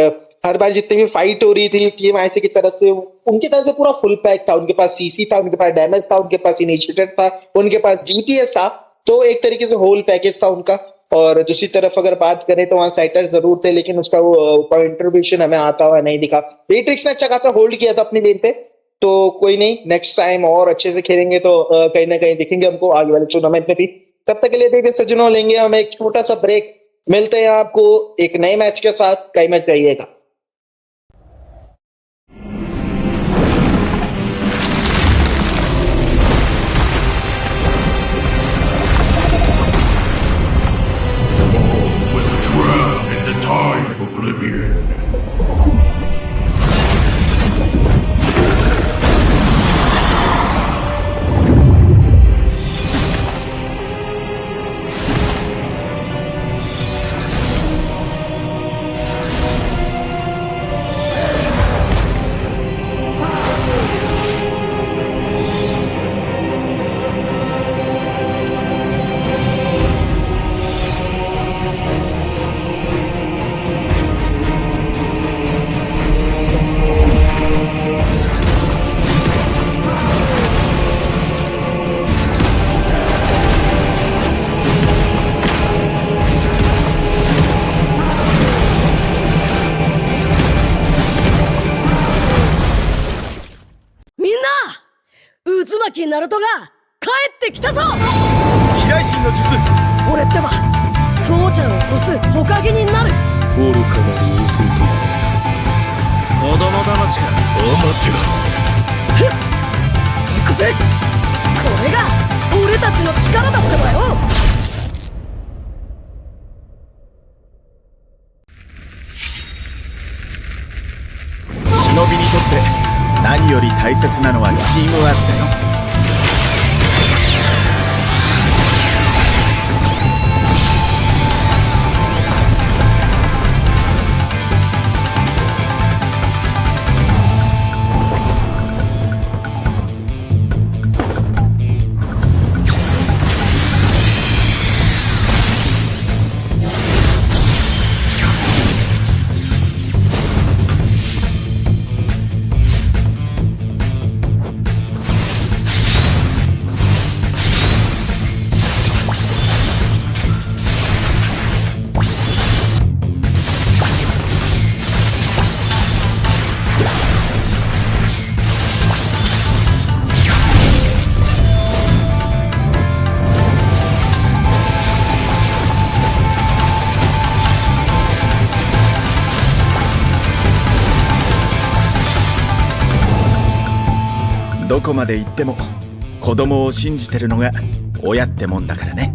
हर बार जितनी भी फाइट हो रही थी टीम आईसी की तरफ से उनकी तरफ से पूरा फुल पैक था। उनके पास सीसी था, उनके पास डैमेज था, उनके पास इनिशिएटर था, उनके पास डीपीएस था, तो एक तरीके से होल पैकेज था उनका। और दूसरी तरफ अगर बात करें तो वहां साइटर जरूर थे लेकिन उसका वो कंट्रीब्यूशन हमें आता हुआ नहीं दिखा। बेट्रिक्स ने अच्छा खासा होल्ड किया था अपनी लेन पे, तो कोई नहीं, नेक्स्ट टाइम और अच्छे से खेलेंगे तो कहीं ना कहीं दिखेंगे हमको आगे वाले टूर्नामेंट में भी। तब तक के लिए देखिए सज्जनों, लेंगे हम एक छोटा सा ब्रेक, मिलते हैं आपको एक नए मैच के साथ। कई मैच रहिएगा। Tide of Oblivion.ナルトが帰ってきたぞ。飛来神の術。俺ってば父ちゃんを越す火影になる。愚かなる子供騙しか。アマテラス。行くぜ。これが俺たちの力だってばよ。より大切なのはチームワークだよ。どこまで行っても子供を信じてるのが親ってもんだからね。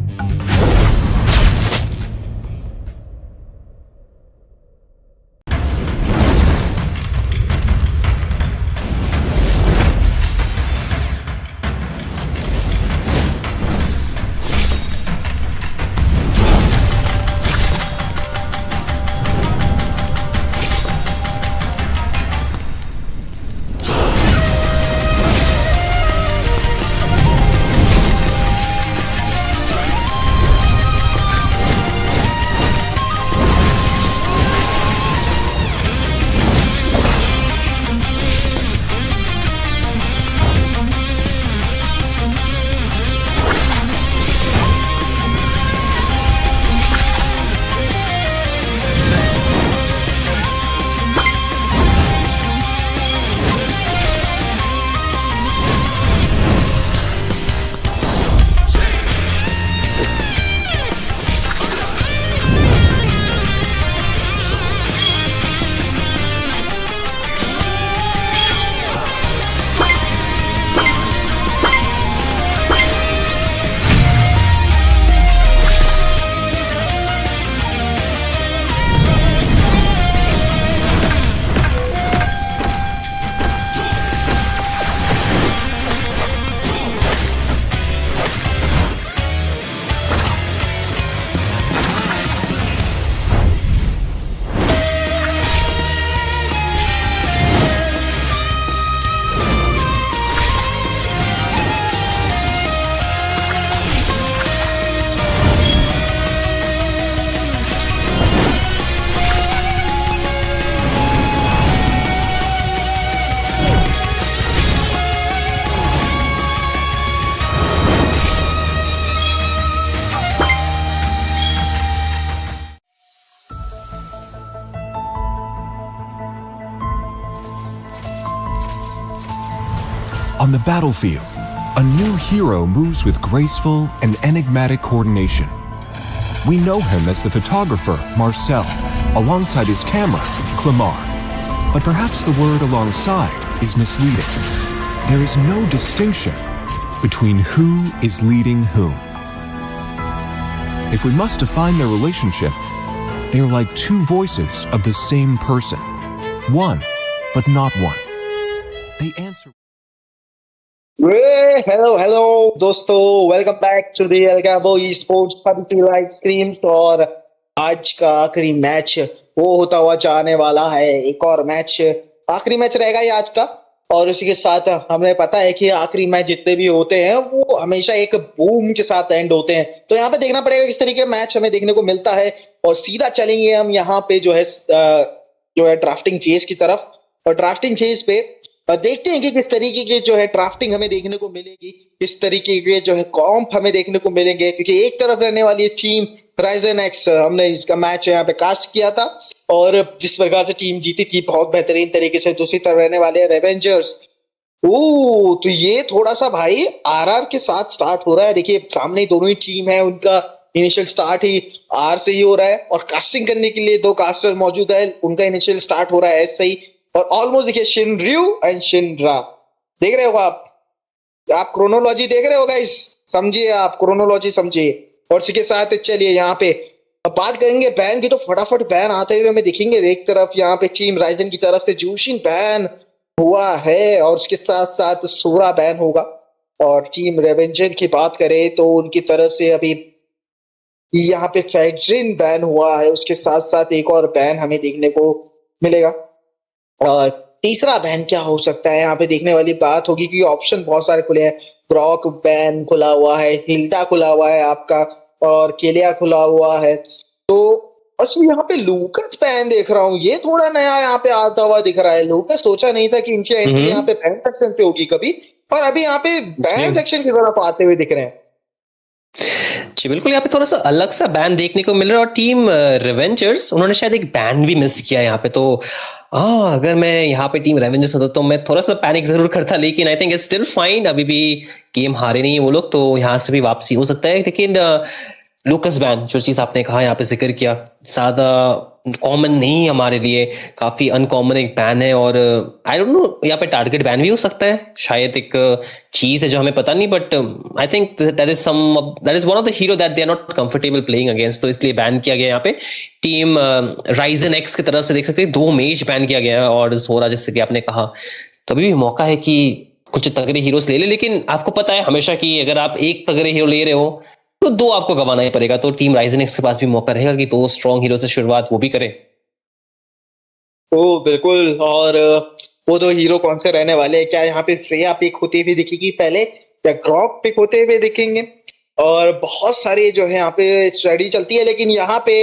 On the battlefield, a new hero moves with graceful and enigmatic coordination. We know him as the photographer, Marcel, alongside his camera, Clamar. But perhaps the word alongside is misleading. There is no distinction between who is leading whom. If we must define their relationship, they are like two voices of the same person. One, but not one. They answer. Hello दोस्तों, वेलकम बैक टू द एल्गाम्बो esports PUBG लाइव स्ट्रीम्स। और आज का आखिरी मैच वो होता हुआ जाने वाला है। एक और मैच, आखिरी मैच रहेगा ये आज का। और उसी के साथ हमें पता है कि आखिरी मैच जितने भी होते हैं वो हमेशा एक बूम के साथ एंड होते हैं। तो यहाँ पे देखना पड़ेगा किस तरीके का मैच हमें देखने को मिलता है। और सीधा चलेंगे हम यहाँ पे जो है ड्राफ्टिंग फेज की तरफ। और ड्राफ्टिंग फेज पे देखते हैं कि किस तरीके के जो है ड्राफ्टिंग हमें देखने को मिलेगी, किस तरीके के जो है कॉम्प हमें देखने को मिलेंगे। क्योंकि एक तरफ रहने वाली टीम Ryzen X, हमने इसका मैच यहाँ पे कास्ट किया था और जिस प्रकार से टीम जीती थी बहुत बेहतरीन तरीके से। दूसरी तरफ रहने वाले रेवेंजर्स। तो ये थोड़ा सा भाई आरआर के साथ स्टार्ट हो रहा है। देखिए सामने दोनों ही टीम है, उनका इनिशियल स्टार्ट ही आर से ही हो रहा है और कास्टिंग करने के लिए दो कास्टर मौजूद है, उनका इनिशियल स्टार्ट हो रहा है ऐसे ही। और ऑलमोस्ट देखिए शिनर्यू एंड शिनरा देख रहे हो आप क्रोनोलॉजी देख रहे हो गाइस, समझिए आप क्रोनोलॉजी समझिए। और इसी के साथ चलिए यहाँ पे अब बात करेंगे बैन की। तो फटाफट बैन आते हुए हमें दिखेंगे। एक तरफ यहाँ पे टीम राइजन की तरफ से जूशिन बैन हुआ है और उसके साथ साथ सूरा बैन होगा। और टीम रेवेंजर की बात करें तो उनकी तरफ से अभी यहाँ पे फैक्ट्रिन बैन हुआ है, उसके साथ साथ एक और बैन हमें देखने को मिलेगा। और तीसरा बैन क्या हो सकता है यहाँ पे देखने वाली बात होगी, क्योंकि ऑप्शन बहुत सारे खुले हैं। ब्रॉक बैन खुला हुआ है, हिल्डा खुला हुआ है आपका, और केलिया खुला हुआ है। तो अच्छा यहाँ पे लूकस बैन देख रहा हूँ, ये थोड़ा नया यहाँ पे आता हुआ दिख रहा है। लूकस सोचा नहीं था कि इनकी एंट्री यहाँ पे बैन सेक्शन पे होगी कभी, और अभी यहाँ पे बैन सेक्शन की तरफ आते हुए दिख रहे हैं। जी बिल्कुल, यहाँ पे थोड़ा सा अलग सा बैन देखने को मिल रहा है। और टीम रेवेंजर्स उन्होंने शायद एक बैन भी मिस किया यहाँ पे। तो अगर मैं यहाँ पे टीम रेवेंजर्स होता तो मैं थोड़ा सा पैनिक जरूर करता, लेकिन आई थिंक इट्स स्टिल फाइन। अभी भी गेम हारे नहीं है वो लोग, तो यहाँ से भी वापसी हो सकता है। लेकिन लूकस बैन, जो चीज आपने कहा यहाँ पे जिक्र किया, ज्यादा कॉमन नहीं हमारे लिए, काफी अनकॉमन एक बैन है। और आई डोंट नो, यहाँ पे टारगेट बैन भी हो सकता है, शायद एक चीज है जो हमें पता नहीं। But I think that is one of the hero that they are not comfortable playing against, तो इसलिए बैन किया गया यहाँ पे। टीम राइजन एक्स की तरफ से देख सकते हैं 2 मेज बैन किया गया है, और सोरा जैसे कि आपने कहा, तो अभी भी मौका है कि कुछ तगड़े हीरोज ले ले। लेकिन आपको पता है हमेशा कि अगर आप एक तगड़े हीरो ले रहे हो तो 2 आपको गंवाना ही पड़ेगा। तो टीम राइजन एक्स के पास भी मौका रहेगा कि 2 स्ट्रॉन्ग हीरो से शुरुआत वो भी करे। ओ बिल्कुल। और वो 2 हीरो कौन से रहने वाले हैं? क्या यहाँ पे फ्रेया पिक होती हुई दिखेगी पहले, या ग्रॉक पिक होते हुए दिखेंगे? और बहुत सारी जो है यहाँ पे स्टडी चलती है, लेकिन यहाँ पे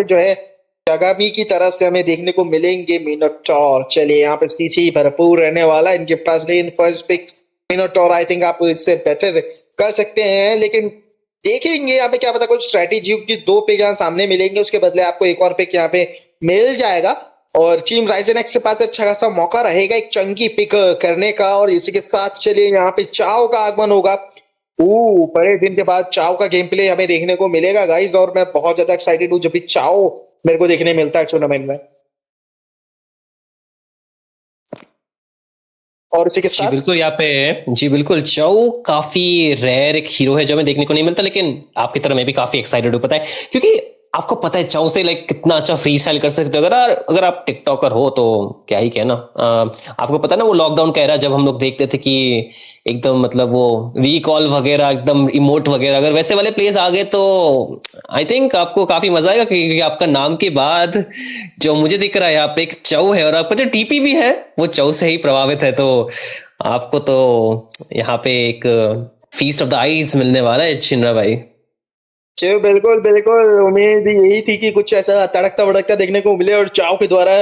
जो है जगामी की तरफ से हमें देखने को मिलेंगे मिनोटॉर। चलिए, यहाँ पे सीसी भरपूर रहने वाला इनके पास, लेकिन फर्स्ट पिक मिनोटॉर आई थिंक आप इससे बेटर कर सकते हैं। लेकिन देखेंगे यहाँ पे, क्या पता कुछ स्ट्रेटेजी की 2 पिक यहाँ सामने मिलेंगे, उसके बदले आपको एक और पिक यहाँ पे मिल जाएगा। और टीम राइजन एक्स के पास अच्छा खासा मौका रहेगा एक चंकी पिक करने का। और इसी के साथ चलिए यहाँ पे चाओ का आगमन होगा। बड़े दिन के बाद चाओ का गेम प्ले हमें देखने को मिलेगा गाइस, और मैं बहुत ज्यादा एक्साइटेड हूँ जब भी चाओ मेरे को देखने मिलता है टूर्नामेंट में। और इसी के साथ जी बिल्कुल, यहाँ पे जी बिल्कुल, चाओ काफी रेयर एक हीरो है जो हमें देखने को नहीं मिलता। लेकिन आपकी तरह मैं भी काफी एक्साइटेड हूँ, पता है, क्योंकि आपको पता है चाओ से लाइक कितना अच्छा फ्री स्टाइल कर सकते हो। अगर आप टिकटॉकर हो तो क्या ही कहना। आपको पता है ना, वो लॉकडाउन का एरा जब हम लोग देखते थे कि एकदम मतलब वो रिकॉल वगैरह, एकदम इमोट वगैरह, अगर वैसे वाले प्लेस आ गए तो आई थिंक आपको काफी मजा आएगा। क्योंकि आपका नाम के बाद जो मुझे दिख रहा है यहाँ पे एक चाओ है, और आपका जो टीपी भी है वो चाओ से ही प्रभावित है। तो आपको तो यहाँ पे एक फीस्ट ऑफ द आईज मिलने वाला है चिन्ना भाई। बिल्कुल बिल्कुल, उम्मीद यही थी कि कुछ ऐसा तड़कता भड़कता देखने को मिले और चाओ के द्वारा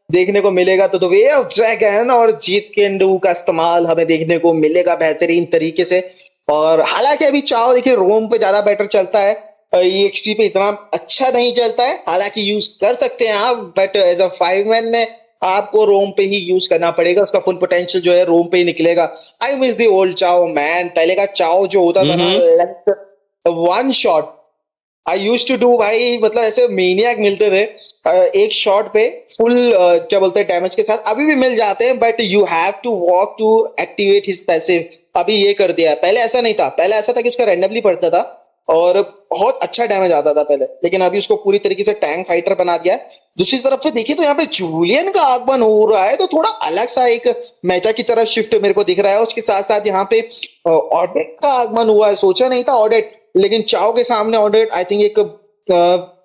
देखने को मिलेगा। तो वे ऑफ ड्रैगन और जीत केंडू का इस्तेमाल हमें देखने को मिलेगा बेहतरीन तरीके से। और हालांकि अभी चाओ देखिए रोम पे ज्यादा बेटर चलता है, EXT पे इतना अच्छा नहीं चलता है। हालांकि यूज कर सकते हैं आप, बट एज अ 5 मैन में आपको रोम पे ही यूज करना पड़ेगा, उसका फुल पोटेंशियल जो है रोम पे ही निकलेगा। I miss the old Chou man. पहले का चाओ जो होता था ना, 1 shot I use to do भाई, मतलब ऐसे मेनियाक मिलते थे एक शॉट पे फुल क्या बोलते हैं डैमेज के साथ। अभी भी मिल जाते हैं, but you have to walk to activate his passive. अभी ये कर दिया है, पहले ऐसा नहीं था। पहले ऐसा था कि उसका रैंडमली पड़ता था और बहुत अच्छा डैमेज आता था पहले, लेकिन अभी उसको पूरी तरीके से टैंक फाइटर बना दिया है। दूसरी तरफ से देखिए तो यहाँ पे जूलियन का आगमन हो रहा है, तो थोड़ा अलग सा एक मेटा की तरफ शिफ्ट मेरे को दिख रहा है। उसके साथ साथ यहाँ पे ऑडेट का आगमन हुआ है। सोचा नहीं था ऑडेट, लेकिन चाओ के सामने ऑडेट आई थिंक एक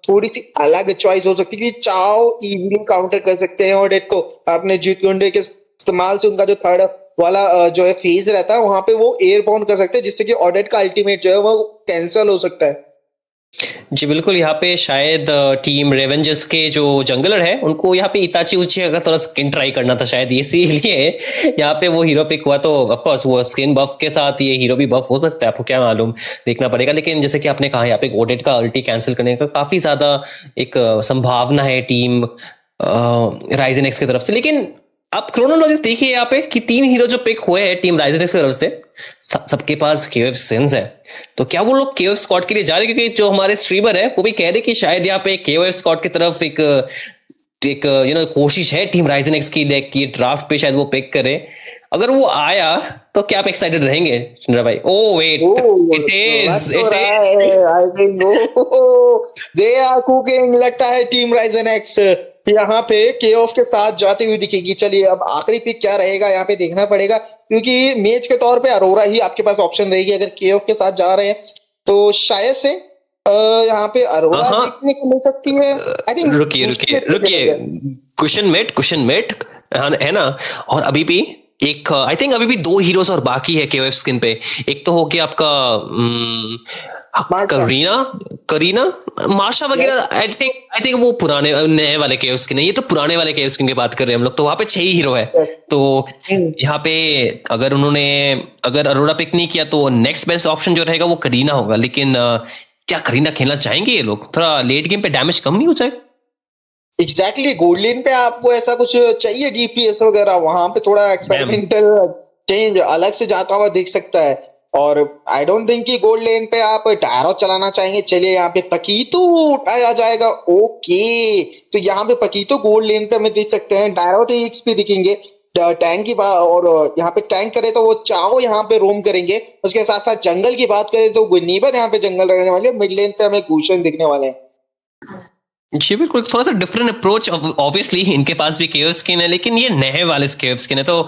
थोड़ी सी अलग चॉइस हो सकती है कि चाओ इजीली काउंटर कर सकते हैं ऑडेट को। आपने जीत गुंडे के इस्तेमाल से उनका जो थर्ड वाला जो है फेज रहता है वहां पे वो एयरबॉर्न कर सकते हैं, जिससे कि ऑडेट का अल्टीमेट जो है वो कैंसिल हो सकता है। जी बिल्कुल, यहाँ पे शायद टीम रेवेंजर्स के जो जंगलर है उनको यहाँ पे इताची उची का थोड़ा स्किन ट्राई करना था शायद, इसीलिए यहाँ पे वो हीरो पिक हुआ। तो ऑफ कोर्स वो स्किन बफ के साथ ये हीरो भी बफ हो सकता है, आपको क्या मालूम, देखना पड़ेगा। लेकिन जैसे कि आपने कहा यहाँ पे ऑडेट का अल्टी कैंसिल करने का काफी ज्यादा एक संभावना है टीम राइजन एक्स की तरफ से। लेकिन आप क्रोनोलॉजिस देखिए यहाँ पे कि 3 हीरो जो पिक हुए हैं टीम राइजन एक्स की तरफ से, सबके पास केओएफ सेंस है। तो क्या वो लोग केओएफ स्क्वाड के लिए जा रहे हैं? क्योंकि जो हमारे स्ट्रीमर है वो भी कह रहे कि शायद यहाँ पे केओएफ स्क्वाड की तरफ एक कोशिश है टीम राइजन एक्स की कि ड्राफ्ट पे शायद वो पिक करे। अगर वो आया तो क्या आप एक्साइटेड रहेंगे चंद्रा भाई? Oh wait, it is I think they are cooking. लगता है टीम राइजन एक्स यहाँ पे के ऑफ के साथ जाती हुई दिखेगी। चलिए अब आखिरी पिक क्या रहेगा यहाँ पे देखना पड़ेगा, क्योंकि मेज के तौर पे अरोरा ही आपके पास ऑप्शन रहेगी। अगर के ऑफ के साथ जा रहे हैं तो शायद से यहाँ पे अरोरा देखने को मिल सकती है। आई थिंक रुकिए क्वेश्चन मेट है ना। और अभी भी एक आई थिंक अभी भी 2 हीरोज और बाकी है केओएफ स्किन पे। एक तो हो गया आपका करीना मार्शा वगैरह। आई थिंक वो पुराने नए वाले केओएफ स्किन है, ये तो पुराने वाले केओएफ स्किन की बात कर रहे हैं हम लोग। तो वहां पे 6 ही हीरो है। तो यहाँ पे अगर अरोरा पिक नहीं किया तो नेक्स्ट बेस्ट ऑप्शन जो रहेगा वो करीना होगा। लेकिन क्या करीना खेलना चाहेंगे ये लोग? थोड़ा लेट गेम पे डैमेज कम नहीं हो जाएगा? एग्जैक्टली गोल्ड लेन पे आपको ऐसा कुछ चाहिए डीपीएस वगैरह, वहां पे थोड़ा एक्सपेरिमेंटल चेंज अलग से जाता हुआ दिख सकता है। और आई डोंट थिंक कि गोल्ड लेन पे आप डायरो चलाना चाहेंगे। चलिए यहाँ पे पकीतो उठाया जाएगा। ओके, तो यहाँ पे पकीतो गोल्ड लेन पे हमें देख सकते हैं। डायरो तो एक्सपी दिखेंगे टैंक की बात, और यहाँ पे टैंक करे तो वो चाहो यहाँ पे रोम करेंगे। उसके साथ साथ जंगल की बात करें तो गुनीबर यहाँ पे जंगल रहने वाले। मिड लेन पे हमें गुशन दिखने वाले हैं। जी बिल्कुल, थोड़ा सा डिफरेंट अप्रोच। ऑब्वियसली इनके पास भी केओएफ स्किन है, लेकिन ये नए वाले केओएफ स्किन है। तो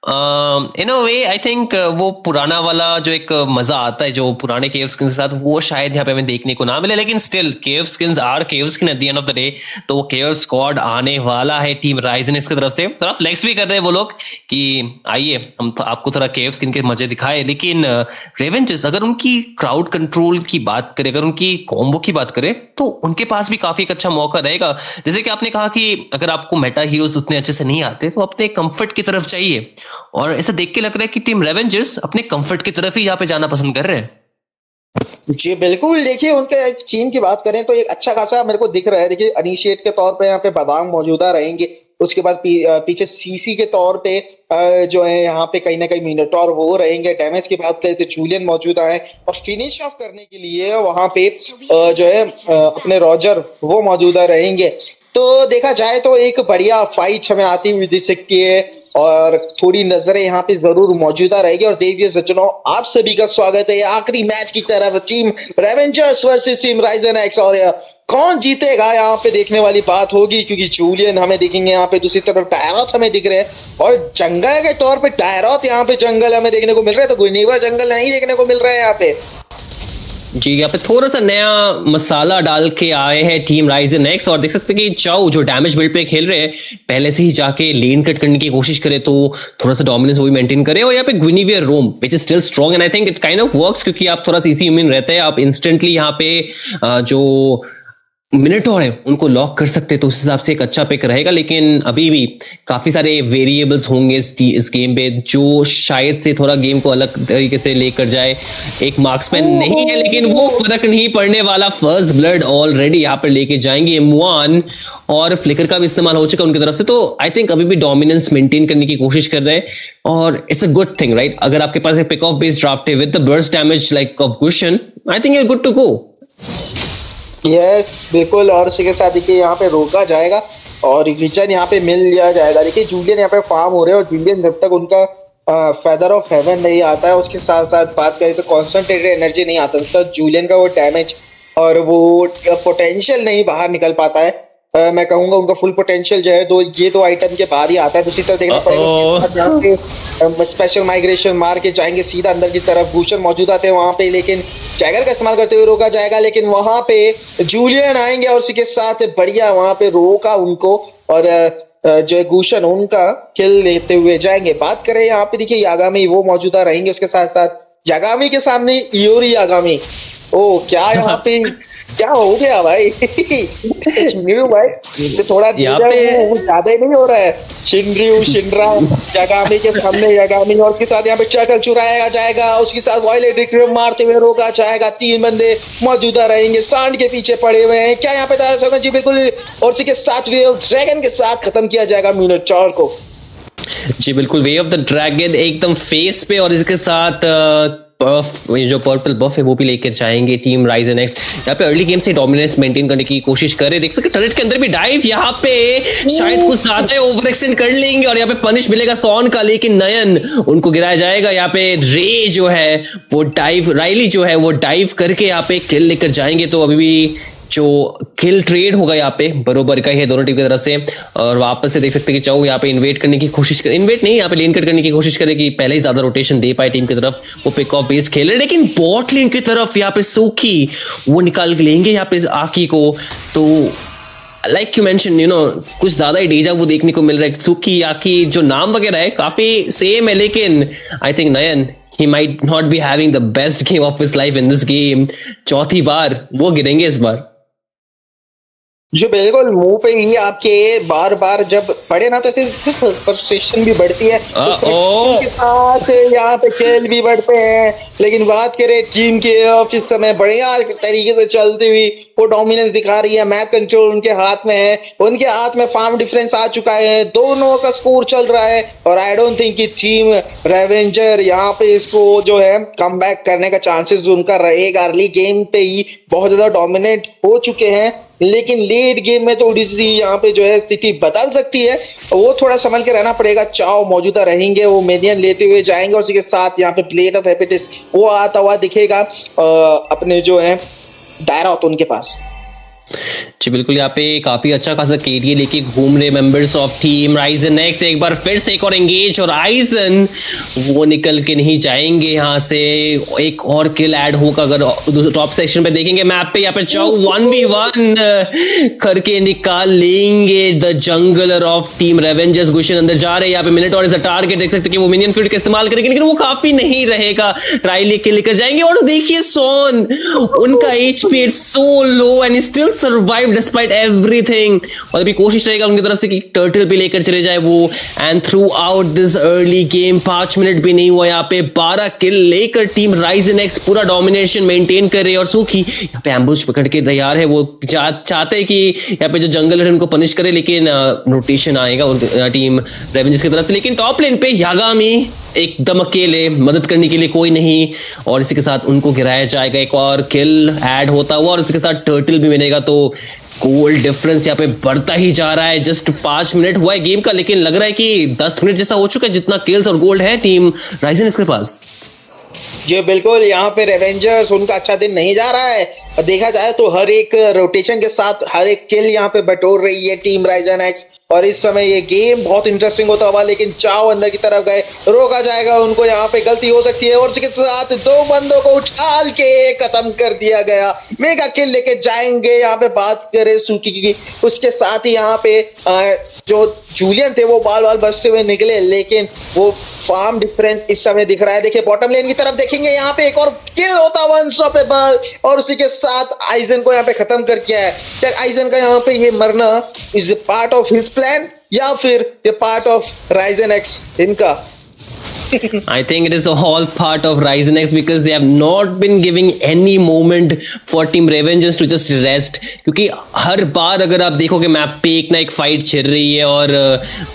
इन अ वे आई थिंक वो पुराना वाला जो एक मजा आता है जो पुराने केओएफ स्किन के साथ, वो शायद यहाँ पे हमें देखने को ना मिले। लेकिन still KOF skins are KOF skin at the end of the day. तो वो केओएफ स्क्वाड आने वाला है टीम राइजन एक्स की तरफ से। थोड़ा फ्लेक्स भी कर रहे हैं वो लोग कि आइए हम आपको थोड़ा केओएफ स्किन के मजे दिखाए। लेकिन रेवेंजर्स अगर उनकी क्राउड कंट्रोल की बात करें, अगर उनकी कॉम्बो की बात करें, तो उनके पास भी काफी एक अच्छा मौका रहेगा। जैसे कि आपने कहा कि अगर आपको मेटा हीरोज उतने अच्छे से नहीं आते तो अपने कंफर्ट की तरफ चाहिए। और ऐसा देख के लग रहा है कि टीम रेवेंजर्स अपने कंफर्ट की तरफ ही यहाँ पे जाना पसंद कर रहे हैं। जी बिल्कुल, देखिए उनके टीम की बात करें तो एक अच्छा खासा मेरे को दिख रहा है। देखिए इनिशिएट के तौर पे यहाँ पे बादाम मौजूदा रहेंगे। उसके बाद पीछे सीसी के तौर पे जो है यहाँ पे कहीं ना कहीं मिनोटॉर वो रहेंगे। डैमेज की बात करें तो जूलियन मौजूदा है। और फिनिश ऑफ करने के लिए वहां पे जो है अपने रॉजर वो मौजूदा रहेंगे। तो देखा जाए तो एक बढ़िया फाइट हमें आती हुई दिख सकती है और थोड़ी नजरें यहाँ पे जरूर मौजूदा रहेगी। और देखिए सज्जनों, आप सभी का स्वागत है आखिरी मैच की तरफ, team Revengers versus team Rizen x. और कौन जीतेगा यहाँ पे देखने वाली बात होगी, क्योंकि जूलियन हमें दिखेंगे यहाँ पे, दूसरी तरफ टायरॉथ हमें दिख रहे हैं। और जंगल के तौर पे टायरॉथ यहाँ पे जंगल हमें देखने को मिल रहा है, तो गुनीवर जंगल नहीं देखने को मिल रहा है यहाँ पे। जी यहाँ पे थोड़ा सा नया मसाला डाल के आए हैं टीम राइजन एक्स। और देख सकते हैं कि चाउ जो डैमेज बिल्ड पे खेल रहे हैं, पहले से ही जाके लेन कट करने की कोशिश करे तो थोड़ा सा डोमिनेंस वो भी मेंटेन करे। और यहाँ पे Guinevere roam which is still strong and I think it kind of works, क्योंकि आप थोड़ा सा इसी इम्यून रहते हैं, आप इंस्टेंटली यहाँ पे जो मिनटोर है उनको लॉक कर सकते हैं। तो उस हिसाब से एक अच्छा पिक रहेगा। लेकिन अभी भी काफी सारे वेरिएबल्स होंगे इस गेम पे जो शायद से थोड़ा गेम को अलग तरीके से लेकर जाए। एक मार्क्समैन नहीं है, लेकिन वो फर्क नहीं पड़ने वाला। फर्स्ट ब्लड ऑलरेडी यहाँ पर लेके जाएंगे M1 और फ्लिकर का भी इस्तेमाल हो चुका उनकी तरफ से। तो आई थिंक अभी भी डोमिनेंस मेंटेन करने की कोशिश कर रहे हैं और it's a good thing, right? अगर आपके पास एक पिक ऑफ बेस्ड ड्राफ्ट है with the burst damage like of Gusion, I think you are good to go. Yes बिल्कुल, और इसी के साथ देखिए यहाँ पे रोका जाएगा और विजन यहाँ पे मिल लिया जाएगा। देखिए जूलियन यहाँ पे फार्म हो रहे हैं और जूलियन जब तक उनका फेदर ऑफ हेवन नहीं आता है, उसके साथ साथ बात करें तो कॉन्सेंट्रेटेड एनर्जी नहीं आता, तो जूलियन का वो डैमेज और वो पोटेंशियल नहीं बाहर निकल पाता है। मैं कहूंगा उनका फुल पोटेंशियल जो है ये दो आइटम के बाद ही आता है। दूसरी तरफ देखना पड़ेगा स्पेशल माइग्रेशन मार के जाएंगे सीधा अंदर की तरफ। भूषण मौजूद आते हैं वहां पे, लेकिन जैगर का इस्तेमाल करते हुए रोका जाएगा। लेकिन वहां पे जूलियन आएंगे और उसी के साथ बढ़िया वहां पे रोका उनको और जो है गुशन उनका किल लेते हुए जाएंगे। बात करें यहाँ पे देखिए यागामी वो मौजूदा रहेंगे, उसके साथ साथ यागामी के सामने इयोरी यागामी। ओ क्या यहाँ पे क्या हो गया भाई? भाई तो थोड़ा ज्यादा ही नहीं हो रहा है। शिनरयू शिनरा यागामी के सामने यागामी और उसके साथ यहाँ पे चटल चुराया जाएगा, उसके साथ वायलेट रिक्रूट मारते हुए रोका जाएगा। 3 बंदे मौजूदा रहेंगे, सांड के पीछे पड़े हुए हैं। क्या यहाँ पे दादा सगन जी बिल्कुल, और उसी के साथ वेव ड्रैगन के साथ खत्म किया जाएगा मिनोटॉर को। जी बिल्कुल, वे ऑफ द ड्रैगन एकदम फेस पे और इसके साथ बफ, ये जो पर्पल बफ है वो भी लेकर जाएंगे टीम राइजन एक्स। यहाँ पे अर्ली गेम से डोमिनेंस मेंटेन करने की कोशिश कर रहे। देख सकते टरेट के अंदर भी डाइव यहाँ पे शायद कुछ ज्यादा ओवर एक्सटेंड कर लेंगे और यहाँ पे पनिश मिलेगा सॉन का, लेकिन नयन उनको गिराया जाएगा। यहाँ पे रे जो है वो डाइव, राइली जो है वो डाइव करके यहाँ पे किल लेकर जाएंगे। तो अभी भी जो किल ट्रेड होगा यहाँ पे बरोबर का ही है दोनों टीम की तरफ से। और वापस से देख सकते हैं कि चाउ यहाँ पे इन्वेट करने की कोशिश कर, इन्वेट नहीं यहाँ पे लेन कट करने की कोशिश करे कि पहले ही ज्यादा रोटेशन दे पाए टीम की तरफ, वो पिक ऑफ बेस खेले। लेकिन बॉट लेन की तरफ यहाँ पे सूखी वो निकाल के लेंगे यहाँ पे आकी को। तो लाइक यू मेंशन कुछ ज्यादा ही डेजा वो देखने को मिल रहा है। सूखी आकी जो नाम वगैरह है काफी सेम है, लेकिन I think Nayan he might not be having the best game of his life in this game। चौथी बार वो गिरेंगे इस बार। जो बिल्कुल मुंह पे ही आपके बार बार जब पड़े ना तो ऐसे फ्रस्ट्रेशन भी बढ़ती है, के साथ यहाँ पे खेल भी बढ़ते हैं। लेकिन बात करें टीम के ऑफ इस समय बढ़िया तरीके से चलती हुई वो डोमिनेंस दिखा रही है, मैप कंट्रोल उनके हाथ में है, उनके हाथ में फार्म डिफरेंस आ चुका है, दोनों का स्कोर चल रहा है। और आई डोंट थिंक कि टीम रेवेंजर यहाँ पे इसको जो है कम बैक करने का चांसेस उनका रहेगा। अर्ली गेम पे ही बहुत ज्यादा डोमिनेट हो चुके हैं, लेकिन लेट गेम में थोड़ी सी यहाँ पे जो है स्थिति बदल सकती है, वो थोड़ा संभल के रहना पड़ेगा। चाओ मौजूदा रहेंगे, वो मेडियन लेते हुए जाएंगे और उसी के साथ यहाँ पे प्लेट ऑफ हैबिटिस वो आता हुआ दिखेगा अपने जो है दायरा होता उनके पास। जी बिल्कुल, यहाँ पे काफी अच्छा खासा केरियर लेके घूम रहे members of team Rizen x. एक बार फिर से एक और एंगेज और राइजन वो निकल के नहीं जाएंगे यहाँ से। एक और किल ऐड होगा अगर टॉप सेक्शन पे देखेंगे मैप पे। यहाँ पे चाउ 1v1 करके निकाल लेंगे the jungler of team Revengers. Gusion अंदर जा रहे हैं, यहाँ पे मिनट और इज अ टारगेट। देख सकते हैं कि वो मिनियन फील्ड का इस्तेमाल करेंगे, लेकिन वो काफी नहीं रहेगा। ट्राई लेके लेकर जाएंगे और देखिए सोन उनका HP it's so low and still survive despite everything. और अभी कोशिश रहेगा उनकी तरफ से कि टर्टल भी लेकर चले जाए वो। And through out this early game 5 minute भी नहीं हुआ, यहाँ पे 12 किल लेकर टीम राइजन एक्स पूरा डोमिनेशन मेंटेन कर रही है। और सूखी यहाँ पे एम्बुश पकड़ के तैयार है, वो चाहते हैं कि यहाँ पे जो जंगल है उनको पनिश करे, लेकिन रोटेशन आएगा टीम रेवेंजर्स की तरफ से। लेकिन टॉप लेन पे यागामी एकदम अकेले, मदद करने के लिए कोई नहीं, और इसी के साथ उनको गिराया जाएगा। एक और किल ऐड होता हुआ और इसके साथ टर्टल भी मिलेगा। तो गोल डिफरेंस यहाँ पे बढ़ता ही जा रहा है। जस्ट 5 मिनट हुआ है गेम का, लेकिन लग रहा है कि 10 मिनट जैसा हो चुका है जितना किल्स और गोल्ड है टीम राइजन एक्स के पास। जी बिल्कुल, यहाँ पे रेवेंजर्स उनका अच्छा दिन नहीं जा रहा है। और देखा जाए तो हर एक रोटेशन के साथ हर एक किल यहाँ पे बटोर रही है टीम राइजन एक्स। और इस समय ये गेम बहुत इंटरेस्टिंग होता हुआ, लेकिन चाव अंदर की तरफ गए, रोका जाएगा उनको, यहाँ पे गलती हो सकती है। और इसके साथ 2 बंदों को उछाल के खत्म कर दिया गया। मेगा किल लेके जाएंगे। यहाँ पे बात करें सूकी की, उसके साथ ही यहाँ पे जो जूलियन थे वो बाल बचते हुए निकले, लेकिन वो फार्म डिफरेंस इस समय दिख रहा है। देखिए बॉटम लेन की तरफ देखेंगे, यहाँ पे एक और किल होता है अनस्टॉपेबल, और उसी के साथ आइजन को यहाँ पे खत्म कर दिया है। क्या आइजन का यहाँ पे ये मरना is part of his plan या फिर ये पार्ट ऑफ राइजन एक्स इनका? I think it is all part of Ryzen X because they have not been giving any moment for Team Revengers to just rest। क्योंकि हर बार अगर आप देखोगे मैप पे एक ना एक फाइट छिड़ रही है। और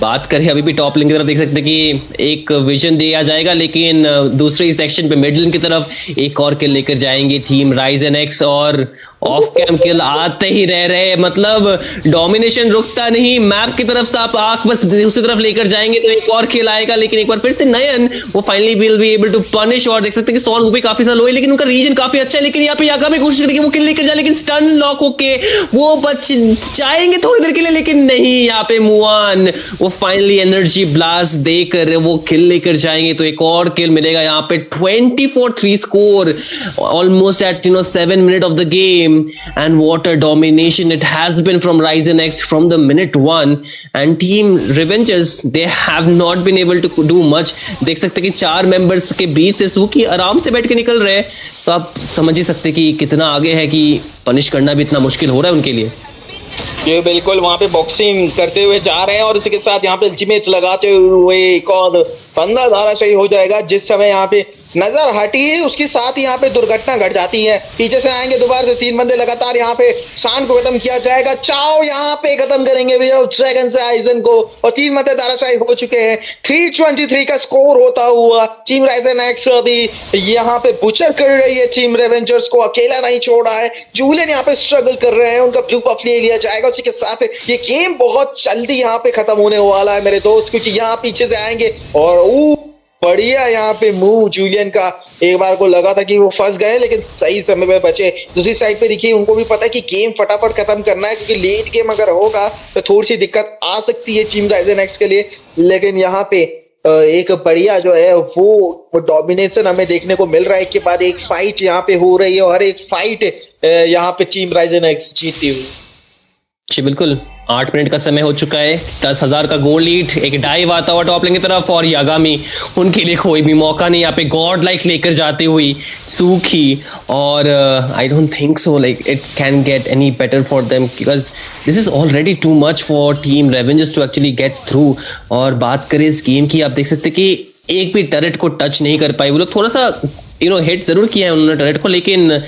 बात करें अभी भी टॉप लेन की तरफ देख सकते हैं कि एक विजन दिया जाएगा, लेकिन दूसरे सेक्शन पे मिड लेन की तरफ एक और किल लेकर जाएंगे टीम Ryzen X। और ऑफ कैम किल आते ही रह रहे, मतलब डोमिनेशन रुकता नहीं। मैप की तरफ से आप आंख बस दूसरी तरफ लेकर जाएंगे तो एक और किल आएगा, लेकिन एक बार फिर से नयन वो finally will be able to punish. और देख सकते हैं कि सोन वो भी काफी ज्यादा लो है, लेकिन उनका रीजन काफी अच्छा है। लेकिन यहाँ पे यागा में कोशिश करेंगे वो किल लेकर जाए, लेकिन स्टन लॉक होके वो बच जाएंगे थोड़ी देर के लिए, लेकिन नहीं। यहाँ पे मुआन वो फाइनली एनर्जी ब्लास्ट देकर वो किल लेकर जाएंगे। तो एक और किल मिलेगा यहाँ पे। 24-3 score almost at 7 minute of the game. And what a domination it has been from Ryzen X from the minute 1, and Team Revengers they have not been able to do much। देख सकते हैं कि 4 मेंबर्स के बीच से सूकी आराम से बैठ के निकल रहे हैं, तो आप समझ ही सकते हैं कि कितना आगे है, कि पनिश करना भी इतना मुश्किल हो रहा है उनके लिए। ये बिल्कुल वहां पे बॉक्सिंग करते हुए जा रहे हैं, और इसके साथ यहाँ पे अल्टीमेट लगाते हुए एक और बंदा धाराशायी हो जाएगा। जिस समय यहाँ पे नजर हटी है उसके साथ ही यहाँ पे दुर्घटना घट जाती है। पीछे से आएंगे दोबारा से 3 बंदे लगातार, यहाँ पे शान को खत्म किया जाएगा। चाओ यहाँ पे खत्म करेंगे ड्रैगन से आइजन को, और 3 बंदे धाराशायी हो चुके हैं। 323 का स्कोर होता हुआ टीम राइजन एक्स अभी यहाँ पे बुचर कर रही है। टीम रेवेंजर्स को अकेला नहीं छोड़ा है। जूलियन यहाँ पे स्ट्रगल कर रहे हैं, उनका ब्लू बफ ले लिया जाएगा। उसी के साथ ये गेम बहुत जल्दी यहाँ पे खत्म होने वाला है मेरे दोस्त, क्योंकि यहाँ पीछे से आएंगे और बढ़िया यहाँ पे मूव जूलियन का। एक बार को लगा था कि वो फंस गए लेकिन सही समय पे बचे। दूसरी साइड पे देखिए उनको भी पता है कि गेम फटाफट खत्म करना है, क्योंकि लेट गेम अगर होगा तो थोड़ी सी दिक्कत आ सकती है टीम राइजन एक्स के लिए। लेकिन यहाँ पे एक बढ़िया जो है वो डोमिनेशन हमें देखने को मिल रहा है। एक के बाद एक फाइट यहाँ पे हो रही है और एक फाइट यहाँ पे टीम राइजन एक्स जीतती हुई। जी बिल्कुल, 8 मिनट का समय हो चुका है, 10,000 का गोल लीड, एक डाइव आता हुआ टॉप लेन की तरफ और यागामी, उनके लिए कोई भी मौका नहीं। यहाँ पे गॉड लाइक लेकर जाती हुई सूखी और I don't think so like it can get any better for them, because this is already too much for Team Revengers to actually get through. और बात करें इस गेम की, आप देख सकते कि एक भी टरेट को टच नहीं कर पाई वो लोग। थोड़ा सा हिट जरूर किया है उन्होंने टरेट को, लेकिन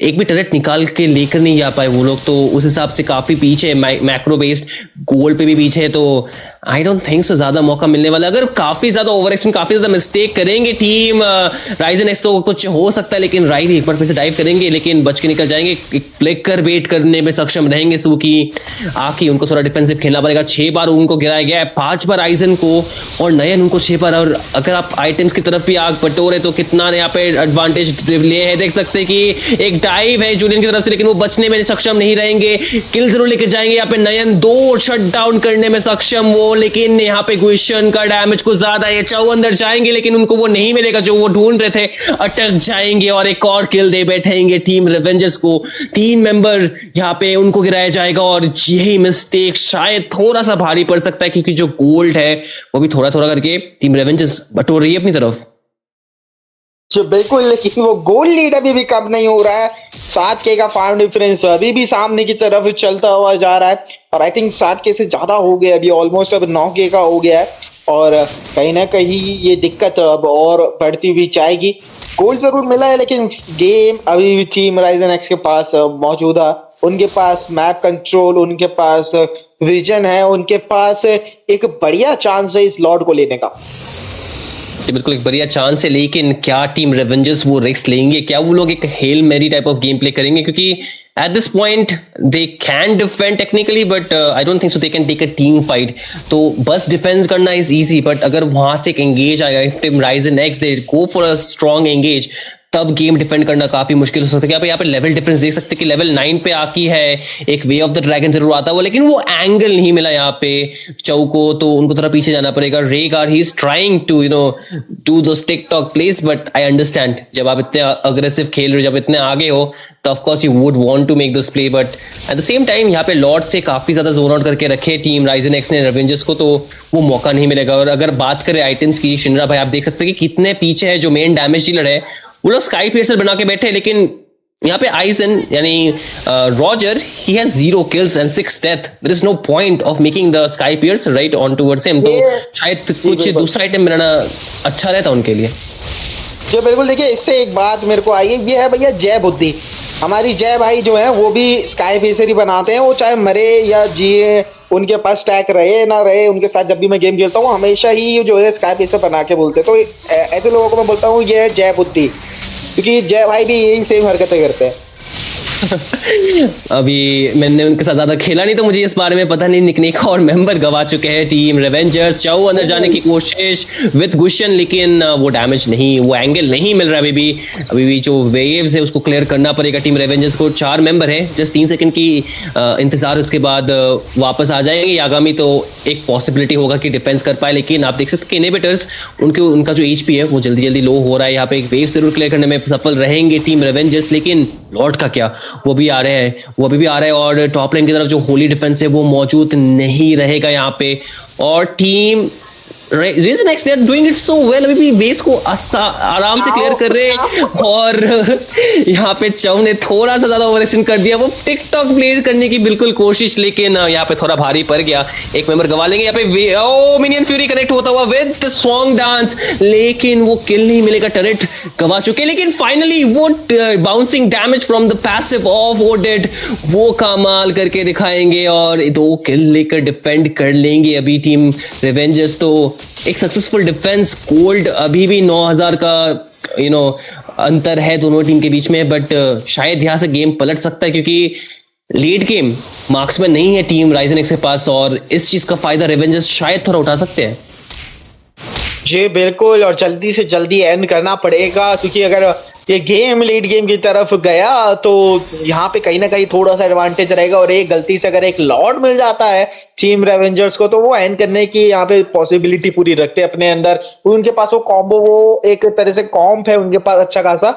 एक भी टरेट निकाल के लेकर नहीं जा पाए वो लोग, तो उस हिसाब से काफी पीछे, मैक्रो बेस्ड गोल पे भी पीछे है। तो आई डोंट थिंक सो ज्यादा मौका मिलने वाला। अगर काफी ज्यादा ओवर एक्शन, काफी ज्यादा मिस्टेक करेंगे टीम राइजन एक्स तो कुछ हो सकता है, लेकिन राइट एक बार फिर से डाइव करेंगे लेकिन बच के निकल जाएंगे। एक फ्लिकर वेट करने में सक्षम रहेंगे सूकी आकी, उनको थोड़ा डिफेंसिव खेलना पड़ेगा। 6 बार उनको गिराया गया है, 5 बार राइजन को और नयन उनको 6 बार। और अगर आप आइटम्स की तरफ भी आग बटोरे तो कितना यहाँ पे एडवांटेज लिए है, देख सकते हैं कि एक डाइव है जूलियन की तरफ से, लेकिन वो बचने में सक्षम नहीं रहेंगे। किल जरूर लेकर जाएंगे यहाँ पे नयन, 2 शट डाउन करने में सक्षम वो, लेकिन यहाँ पे गुशन का डैमेज कुछ ज्यादा है। चाउ अंदर जाएंगे लेकिन उनको वो नहीं मिलेगा जो वो ढूंढ रहे थे, अटक जाएंगे और एक और किल दे बैठेंगे टीम रिवेंजर्स को। 3 मेंबर यहाँ पे उनको गिराया जाएगा और यही मिस्टेक शायद थोड़ा सा भारी पड़ सकता है, क्योंकि जो गोल्ड है वो भी थोड़ा थोड़ा करके टीम रिवेंजर्स बटोर रही है अपनी तरफ। जो बिल्कुल, लेकिन वो गोल लीड अभी भी कम नहीं हो रहा है। 7K का फार्म डिफरेंस अभी भी सामने की तरफ चलता हुआ जा रहा है और आई थिंक 7K से ज्यादा हो गया, अभी ऑलमोस्ट अब 9K का हो गया है और कहीं ना कहीं ये दिक्कत अब और बढ़ती हुई जाएगी। गोल जरूर मिला है लेकिन गेम अभी भी टीम राइजन एक्स के पास मौजूद है। उनके पास मैप कंट्रोल, उनके पास विजन है, उनके पास एक बढ़िया चांस है इस लॉर्ड को लेने का। बिल्कुल एक बढ़िया चांस है, लेकिन क्या टीम रेवेंजर्स वो रिस्क लेंगे? क्या वो लोग एक हेल मेरी टाइप ऑफ गेम प्ले करेंगे? क्योंकि at this point they can defend technically, but I don't think so they can take a team fight. तो बस डिफेंस करना इज इजी, बट अगर वहां से एक एंगेज आएगा, team Rizen x they go for a strong engage, तब गेम डिफेंड करना काफी मुश्किल हो सकता है। यहाँ पे लेवल डिफरेंस देख सकते हैं कि लेवल 9 पे आकी है, एक वे ऑफ द ड्रैगन जरूर आता हुआ, लेकिन वो एंगल नहीं मिला यहाँ पे चौ को, तो उनको थोड़ा पीछे जाना पड़ेगा। रेगार he is trying to do those TikTok place, but I understand जब आप इतने अग्रेसिव खेल रहे हो, जब इतने आगे हो, तो of course you would want to make this play, but at the same time यहाँ पे लॉर्ड से काफी ज्यादा जोन आउट करके रखे टीम राइजन एक्स ने रेवेंजर्स को, तो वो मौका नहीं मिलेगा। और अगर बात करें आइटम्स की, शिनरा भाई आप देख सकते हैं कि कितने पीछे है जो मेन डैमेज डीलर है, वो लोग स्काई पियर्सर बना के बैठे, लेकिन यहाँ पे आइसन यानी Roger he has 0 kills and 6 death. There is no point of making the sky piercer right on towards him. तो शायद कुछ दूसरा आइटम बनाना अच्छा रहता उनके लिए। जो बिल्कुल, देखिए इससे एक बात मेरे को आई है, ये है भैया जय बुद्धि। हमारी जय भाई जो है वो भी स्काई पियर्सर ही बनाते हैं, वो चाहे मरे या जिए, उनके पास स्टैक रहे ना रहे, उनके साथ जब भी मैं गेम खेलता हूँ हमेशा ही जो है स्काई पियर्सर बना के बोलते हैं। तो ऐसे लोगों को मैं बोलता हूँ ये है जय बुद्धि, क्योंकि जय भाई भी यही सेम हरकतें करते हैं। अभी मैंने उनके साथ ज्यादा खेला नहीं तो मुझे इस बारे में पता नहीं। निक एक और मेंबर गवा चुके हैं टीम रेवेंजर्स। चाउ अंदर जाने की कोशिश विद गुशन, लेकिन वो डैमेज नहीं, वो एंगल नहीं मिल रहा अभी भी जो वेव्स है उसको क्लियर करना पड़ेगा टीम रेवेंजर्स को। 4 मेंबर है, जस्ट 3 सेकंड की इंतजार, उसके बाद वापस आ जाएंगे यागामी, तो एक पॉसिबिलिटी होगा कि डिफेंस कर पाए। लेकिन आप देख सकते हैं इनहिबिटर्स उनका जो एचपी है वो जल्दी जल्दी लो हो रहा है। यहाँ पे एक वेव जरूर क्लियर करने में सफल रहेंगे टीम रेवेंजर्स, लेकिन लॉर्ड का क्या, वो भी आ रहे हैं, वो अभी भी आ रहे हैं और टॉप लाइन की तरफ जो होली डिफेंस है वो मौजूद नहीं रहेगा यहाँ पे। और team Rizen X they are doing it so well, अभी भी वेव्स को आराम से क्लियर कर रहे हैं और यहाँ पे चौ ने थोड़ा सा ज्यादा ओवरएक्शन कर दिया, वो टिकटॉक प्ले करने की बिल्कुल कोशिश, लेकिन यहाँ पे थोड़ा भारी पड़ गया। एक मेंबर गवा लेंगे यहाँ पे। मिनियन फ्यूरी कनेक्ट होता हुआ विद सॉन्ग डांस, लेकिन वो किल नहीं मिलेगा, टरेट गवा चुके। लेकिन फाइनली वो bouncing damage from the passive of Odette वो कमाल करके दिखाएंगे और 2 किल लेकर डिफेंड कर लेंगे अभी टीम रिवेंजर्स। तो एक सक्सेसफुल डिफेंस, गोल्ड अभी भी 9000 का अंतर है दोनों टीम के बीच में, बट शायद यहां से गेम पलट सकता है क्योंकि लेट गेम मार्क्समैन नहीं है टीम राइजन एक्स के पास और इस चीज का फायदा रेवेंजर्स शायद थोड़ा उठा सकते हैं। जी बिल्कुल, और जल्दी से जल्दी एंड करना पड़ेगा, क्योंकि अगर ये गेम लेट गेम की तरफ गया तो यहाँ पे कहीं ना कहीं थोड़ा सा एडवांटेज रहेगा, और एक गलती से अगर एक लॉर्ड मिल जाता है टीम रेवेंजर्स को तो वो एंड करने की यहाँ पे पॉसिबिलिटी पूरी रखते हैं अपने अंदर। उनके पास वो कॉम्बो, वो एक तरह से कॉम्प है उनके पास अच्छा खासा,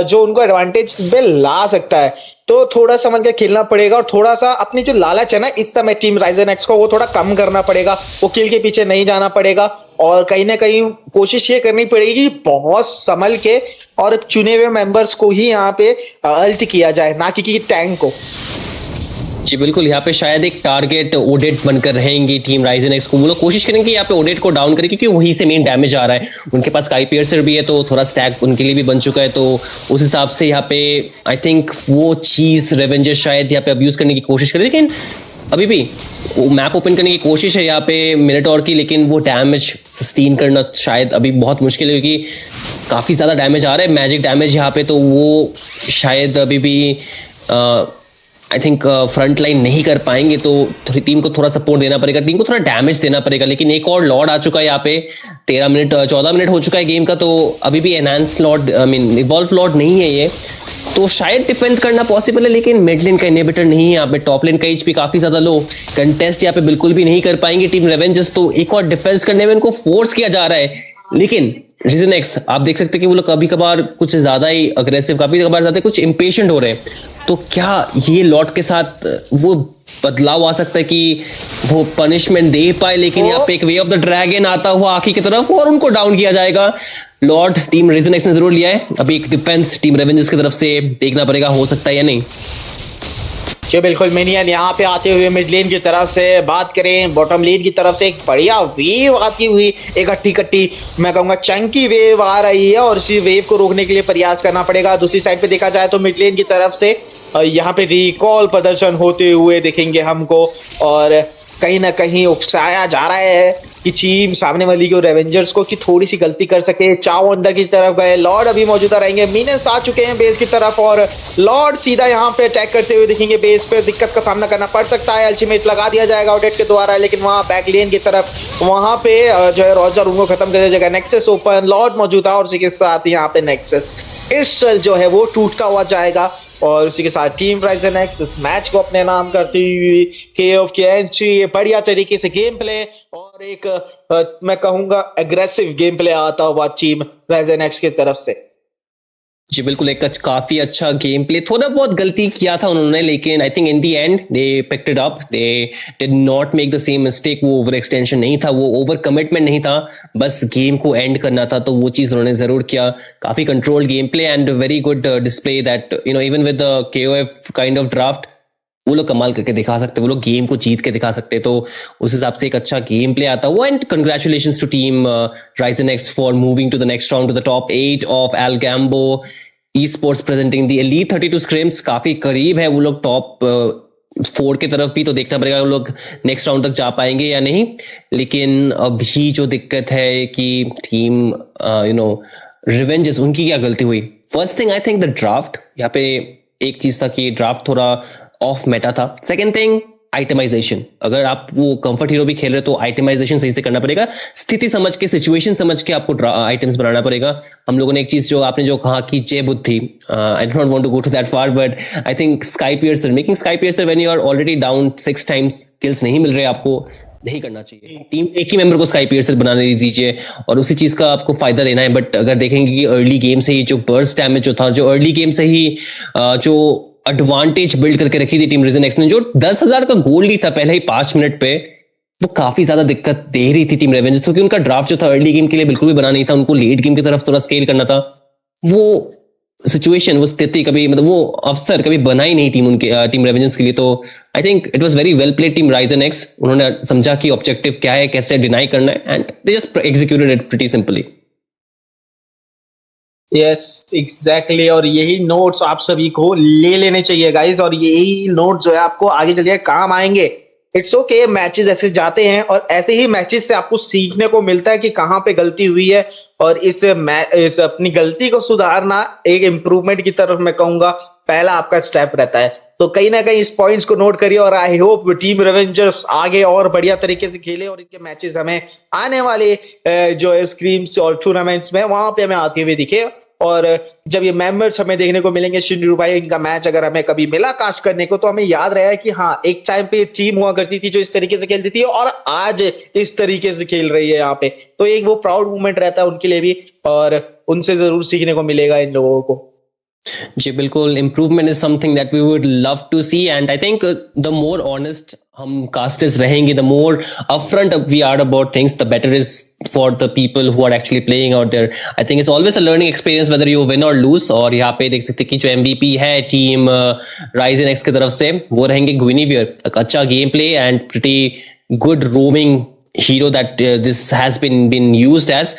जो उनको एडवांटेज पे ला सकता है। तो थोड़ा समझ के खेलना पड़ेगा, और थोड़ा सा अपनी जो लालच है ना इस समय टीम राइजन एक्स को, वो थोड़ा कम करना पड़ेगा। वो किल के पीछे नहीं जाना पड़ेगा, और कहीं ना कहीं कोशिश ये करनी पड़ेगी कि बहुत संभल के और चुने हुए मेंबर्स को ही यहाँ पे अल्ट किया जाए, ना कि टैंक को। जी बिल्कुल, यहाँ पे शायद एक टारगेट ओडेट बनकर रहेंगी टीम राइजन एक्स को। वो लोग कोशिश करेंगे यहाँ पे ओडेट को डाउन करें, क्योंकि वहीं से मेन डैमेज आ रहा है। उनके पास स्काई पियर्सर भी है, तो थोड़ा स्टैक उनके लिए भी बन चुका है। तो उस हिसाब से यहाँ पे आई थिंक वो चीज रेवेंजर शायद यहाँ पे अब्यूज करने की कोशिश करे, लेकिन अभी भी मैप ओपन करने की कोशिश है यहाँ पे मिनटोर की, लेकिन वो डैमेज सस्टेन करना शायद अभी बहुत मुश्किल है, क्योंकि काफी ज्यादा डैमेज आ रहा है, मैजिक डैमेज यहाँ पे। तो वो शायद अभी भी आई थिंक फ्रंट लाइन नहीं कर पाएंगे, तो टीम को थोड़ा सपोर्ट देना पड़ेगा, टीम को थोड़ा डैमेज देना पड़ेगा। लेकिन एक और लॉर्ड आ चुका है यहाँ पे, 14 मिनट हो चुका है गेम का, तो अभी भी enhance Lord, I mean evolve Lord नहीं है ये, तो शायद डिफेंड करना पॉसिबल है। लेकिन मिड लेन का इनहिबिटर नहीं है यहाँ पे, टॉप लेन का एचपी काफी ज्यादा लो, कंटेस्ट यहाँ पे बिल्कुल भी नहीं कर पाएंगे टीम रेवेंजर्स। तो एक और डिफेंस करने में इनको फोर्स किया जा रहा है, लेकिन रीजन एक्स आप देख सकते हैं कि वो लोग कभी कभार कुछ ज्यादा ही अग्रेसिव, कभी कभार ज्यादा कुछ इम्पेशेंट हो रहे हैं। तो क्या ये लॉर्ड के साथ वो बदलाव आ सकता है कि वो पनिशमेंट दे पाए? लेकिन यहाँ पे एक वे ऑफ द ड्रैगन आता हुआ आखिर की तरफ, और उनको डाउन किया जाएगा। लॉर्ड टीम रीजन एक्स ने जरूर लिया है, अभी एक डिफेंस टीम रेवेंजर्स की तरफ से देखना पड़ेगा हो सकता है या नहीं। जी बिल्कुल, मिनियन यहाँ पे आते हुए मिड लेन की तरफ से बात करें, बॉटम लेन की तरफ से एक बढ़िया वेव आती हुई, एक कट्टी मैं कहूंगा चंकी वेव आ रही है, और इसी वेव को रोकने के लिए प्रयास करना पड़ेगा। दूसरी साइड पे देखा जाए तो मिड लेन की तरफ से यहाँ पे रिकॉल प्रदर्शन होते हुए दिखेंगे हमको, और कहीं ना कहीं उकसाया जा रहा है कि टीम सामने वाली को रेवेंजर्स को कि थोड़ी सी गलती कर सके। चाव अंदर की तरफ गए, लॉर्ड अभी मौजूदा रहेंगे, मिनियंस आ चुके हैं बेस की तरफ, और लॉर्ड सीधा यहाँ पे अटैक करते हुए दिखेंगे। बेस पे दिक्कत का सामना करना पड़ सकता है, अल्टीमेट लगा दिया जाएगा ऑडेट के द्वारा, लेकिन वहाँ बैक लेन की तरफ वहाँ पे जो है रोजर उनको खत्म कर दिया जाएगा। नेक्सस ओपन, लॉर्ड मौजूदा, और उसी के साथ यहाँ पे नेक्सस क्रिस्टल जो है वो टूटता हुआ जाएगा, और उसी के साथ टीम राइजन एक्स इस मैच को अपने नाम करती हुई केओफ की एंट्री, बढ़िया तरीके से गेम प्ले और एक मैं कहूंगा एग्रेसिव गेम प्ले आता हुआ टीम राइजन एक्स की तरफ से। जी बिल्कुल, एक काफी अच्छा गेम प्ले, थोड़ा बहुत गलती किया था उन्होंने, लेकिन I think in the and they picked it up, they did not make the same mistake. वो ओवर एक्सटेंशन नहीं था, वो ओवर कमिटमेंट नहीं था, बस गेम को एंड करना था, तो वो चीज उन्होंने जरूर किया। काफी controlled game play and very good display that you know even with the KOF kind of draft वो लोग कमाल करके दिखा सकते, वो लोग गेम को जीत के दिखा सकते, तो उस हिसाब से एक अच्छा गेम प्ले आता हुआ। And congratulations to team Rizen X for moving to the next round, to the top 8 of ALGAMBO esports presenting the Elite 32 Scrims। काफी करीब है वो लोग टॉप 4 की तरफ भी, तो देखना पड़ेगा वो लोग नेक्स्ट राउंड तक जा पाएंगे या नहीं। लेकिन अभी जो दिक्कत है कि टीम यू नो रिवेंजर्स, उनकी क्या गलती हुई? First thing I think the draft, यहाँ पे एक चीज था कि ड्राफ्ट थोड़ा ऑफ मेटा था। सेकेंड थिंग आइटमाइजेशन, अगर आप वो कंफर्ट हीरो भी खेल रहे तो आइटमाइजेशन सही से करना पड़ेगा, स्थिति समझ के, सिचुएशन समझ के आपको आइटम्स बनाना पड़ेगा। हम लोगों ने एक चीज जो आपने जो कहा कि जय बुद्ध थी, I don't want to go to that far, but I think sky piercer, making sky piercer when you are already down 6 times, kills नहीं मिल रहे आपको, नहीं करना चाहिए। टीम एक ही मेंबर को स्काई पियर्सर बनाने दीजिए और उसी चीज का आपको फायदा लेना है। बट अगर देखेंगे कि अर्ली गेम से ही जो बर्स्ट डैमेज जो था, जो अर्ली गेम से ही जो एडवांटेज बिल्ड करके रखी थी टीम रीजन एक्स ने, जो 10,000 का गोल ली था पहले ही 5 मिनट पे, वो काफी ज्यादा दिक्कत दे रही थी टीम रेवेंजर्स, क्योंकि उनका ड्राफ्ट जो था अर्ली गेम के लिए बिल्कुल भी बना नहीं था, उनको लेट गेम की तरफ थोड़ा स्केल करना था। वो सिचुएशन, वो स्थिति कभी, मतलब वो अवसर कभी बना ही नहीं टीम उनके टीम रेवेंजर्स के लिए। तो I think it was very well played team Rizen x, उन्होंने समझा कि ऑब्जेक्टिव क्या है, कैसे डिनाई करना है, and they just executed it pretty simply. Yes exactly, और यही नोट्स आप सभी को ले लेने चाहिए गाइस, और यही नोट्स जो है आपको आगे चलिए काम आएंगे। इट्स ओके, मैचेस ऐसे जाते हैं और ऐसे ही मैचेस से आपको सीखने को मिलता है कि कहाँ पे गलती हुई है, और इस अपनी गलती को सुधारना एक इम्प्रूवमेंट की तरफ मैं कहूंगा पहला आपका स्टेप रहता है। तो कहीं ना कहीं इस पॉइंट्स को नोट करिए और आई होप टीम रेवेंजर्स आगे और बढ़िया तरीके से खेले और इनके मैचेस हमें आने वाले जो है स्क्रीम्स और टूर्नामेंट्स में वहां पे हमें आते हुए दिखे। और जब ये मेंबर्स हमें देखने को मिलेंगे शिनरू भाई, इनका मैच अगर हमें कभी मिला कास्ट करने को तो हमें याद रहा कि हाँ एक टाइम पे टीम हुआ करती थी जो इस तरीके से खेलती थी और आज इस तरीके से खेल रही है यहाँ पे, तो एक वो प्राउड मोमेंट रहता है उनके लिए भी और उनसे जरूर सीखने को मिलेगा इन लोगों को। जी बिल्कुल, improvement is something that we would love to see and I think the more honest हम कास्टर्स रहेंगे, the more upfront we are about things, the better is for the people who are actually playing out there. I think it's always a learning experience whether you win और लूज। और यहाँ पे देख सकते हैं कि जो MVP है टीम राइजन एक्स की तरफ से वो रहेंगे ग्विनिवियर, एक अच्छा game play and pretty good roaming hero that this has been used as,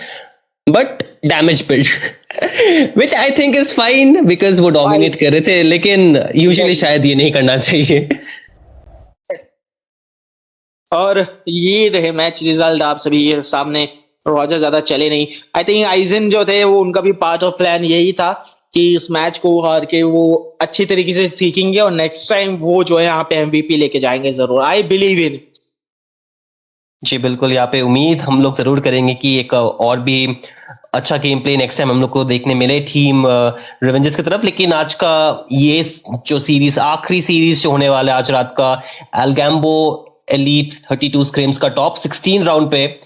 but damage build which I think is fine because वो डोमिनेट कर रहे थे, लेकिन यूजुअली शायद ये नहीं करना चाहिए। और ये रहे मैच रिजल्ट आप सभी के सामने, रॉजर ज्यादा चले नहीं। आई थिंक आइजन जो थे वो उनका भी पार्ट ऑफ प्लान यही था कि इस मैच को हार के वो अच्छी तरीके से सीखेंगे और नेक्स्ट टाइम वो जो है यहाँ पे MVP लेके जाएंगे जरूर। I believe in. जी बिल्कुल, यहाँ पे उम्मीद हम लोग जरूर करेंगे कि एक और भी अच्छा गेम प्ले नेक्स्ट टाइम हम लोग को देखने मिले टीम रिवेंजर्स की तरफ। लेकिन आज का ये जो सीरीज, आखिरी सीरीज जो होने वाला है आज रात का, एल्गैम्बो एलीट 32 स्क्रिम्स का टॉप 16 राउंड पे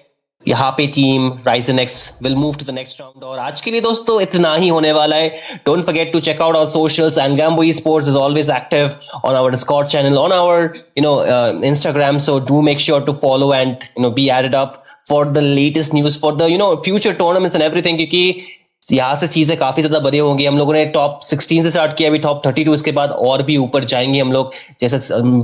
यहाँ पे team Rizen X will move to the next round. और आज के लिए दोस्तों इतना ही होने वाला है। Don't forget to check out our socials. ALGAMBO esports is always active on our Discord channel, on our Instagram, so do make sure to follow and be added up for the latest news for the future tournaments and everything, क्योंकि यहाँ से चीजें काफी ज्यादा बड़ी होंगी। हम लोगों ने टॉप 16 से स्टार्ट किया, अभी टॉप 32, इसके बाद और भी ऊपर जाएंगे हम लोग जैसे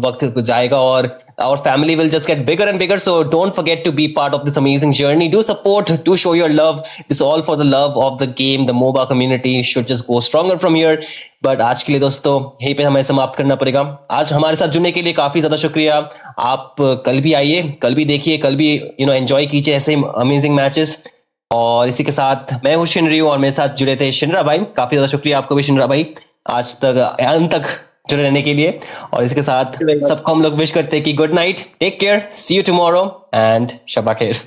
वक्त जाएगा और our family will just get bigger and bigger. So don't forget to be part of this amazing journey. Do support, do show your love. It's all for the love of the game. The MOBA community should just go stronger from here. But आज के लिए दोस्तों यहीं पे हमें समाप्त करना पड़ेगा। आज हमारे साथ जुड़ने के लिए काफी ज्यादा शुक्रिया। आप कल भी आइए, कल भी देखिए, कल भी एंजॉय कीजिए ऐसे अमेजिंग मैचेस। और इसी के साथ मैं हूँ शिनरियो और मेरे साथ जुड़े थे शिनरा भाई। काफी ज्यादा शुक्रिया आपको भी शिनरा भाई, आज तक अंत तक जुड़े रहने के लिए। और इसके साथ सबको हम लोग विश करते हैं कि good night, take care, see you tomorrow and शबा खैर।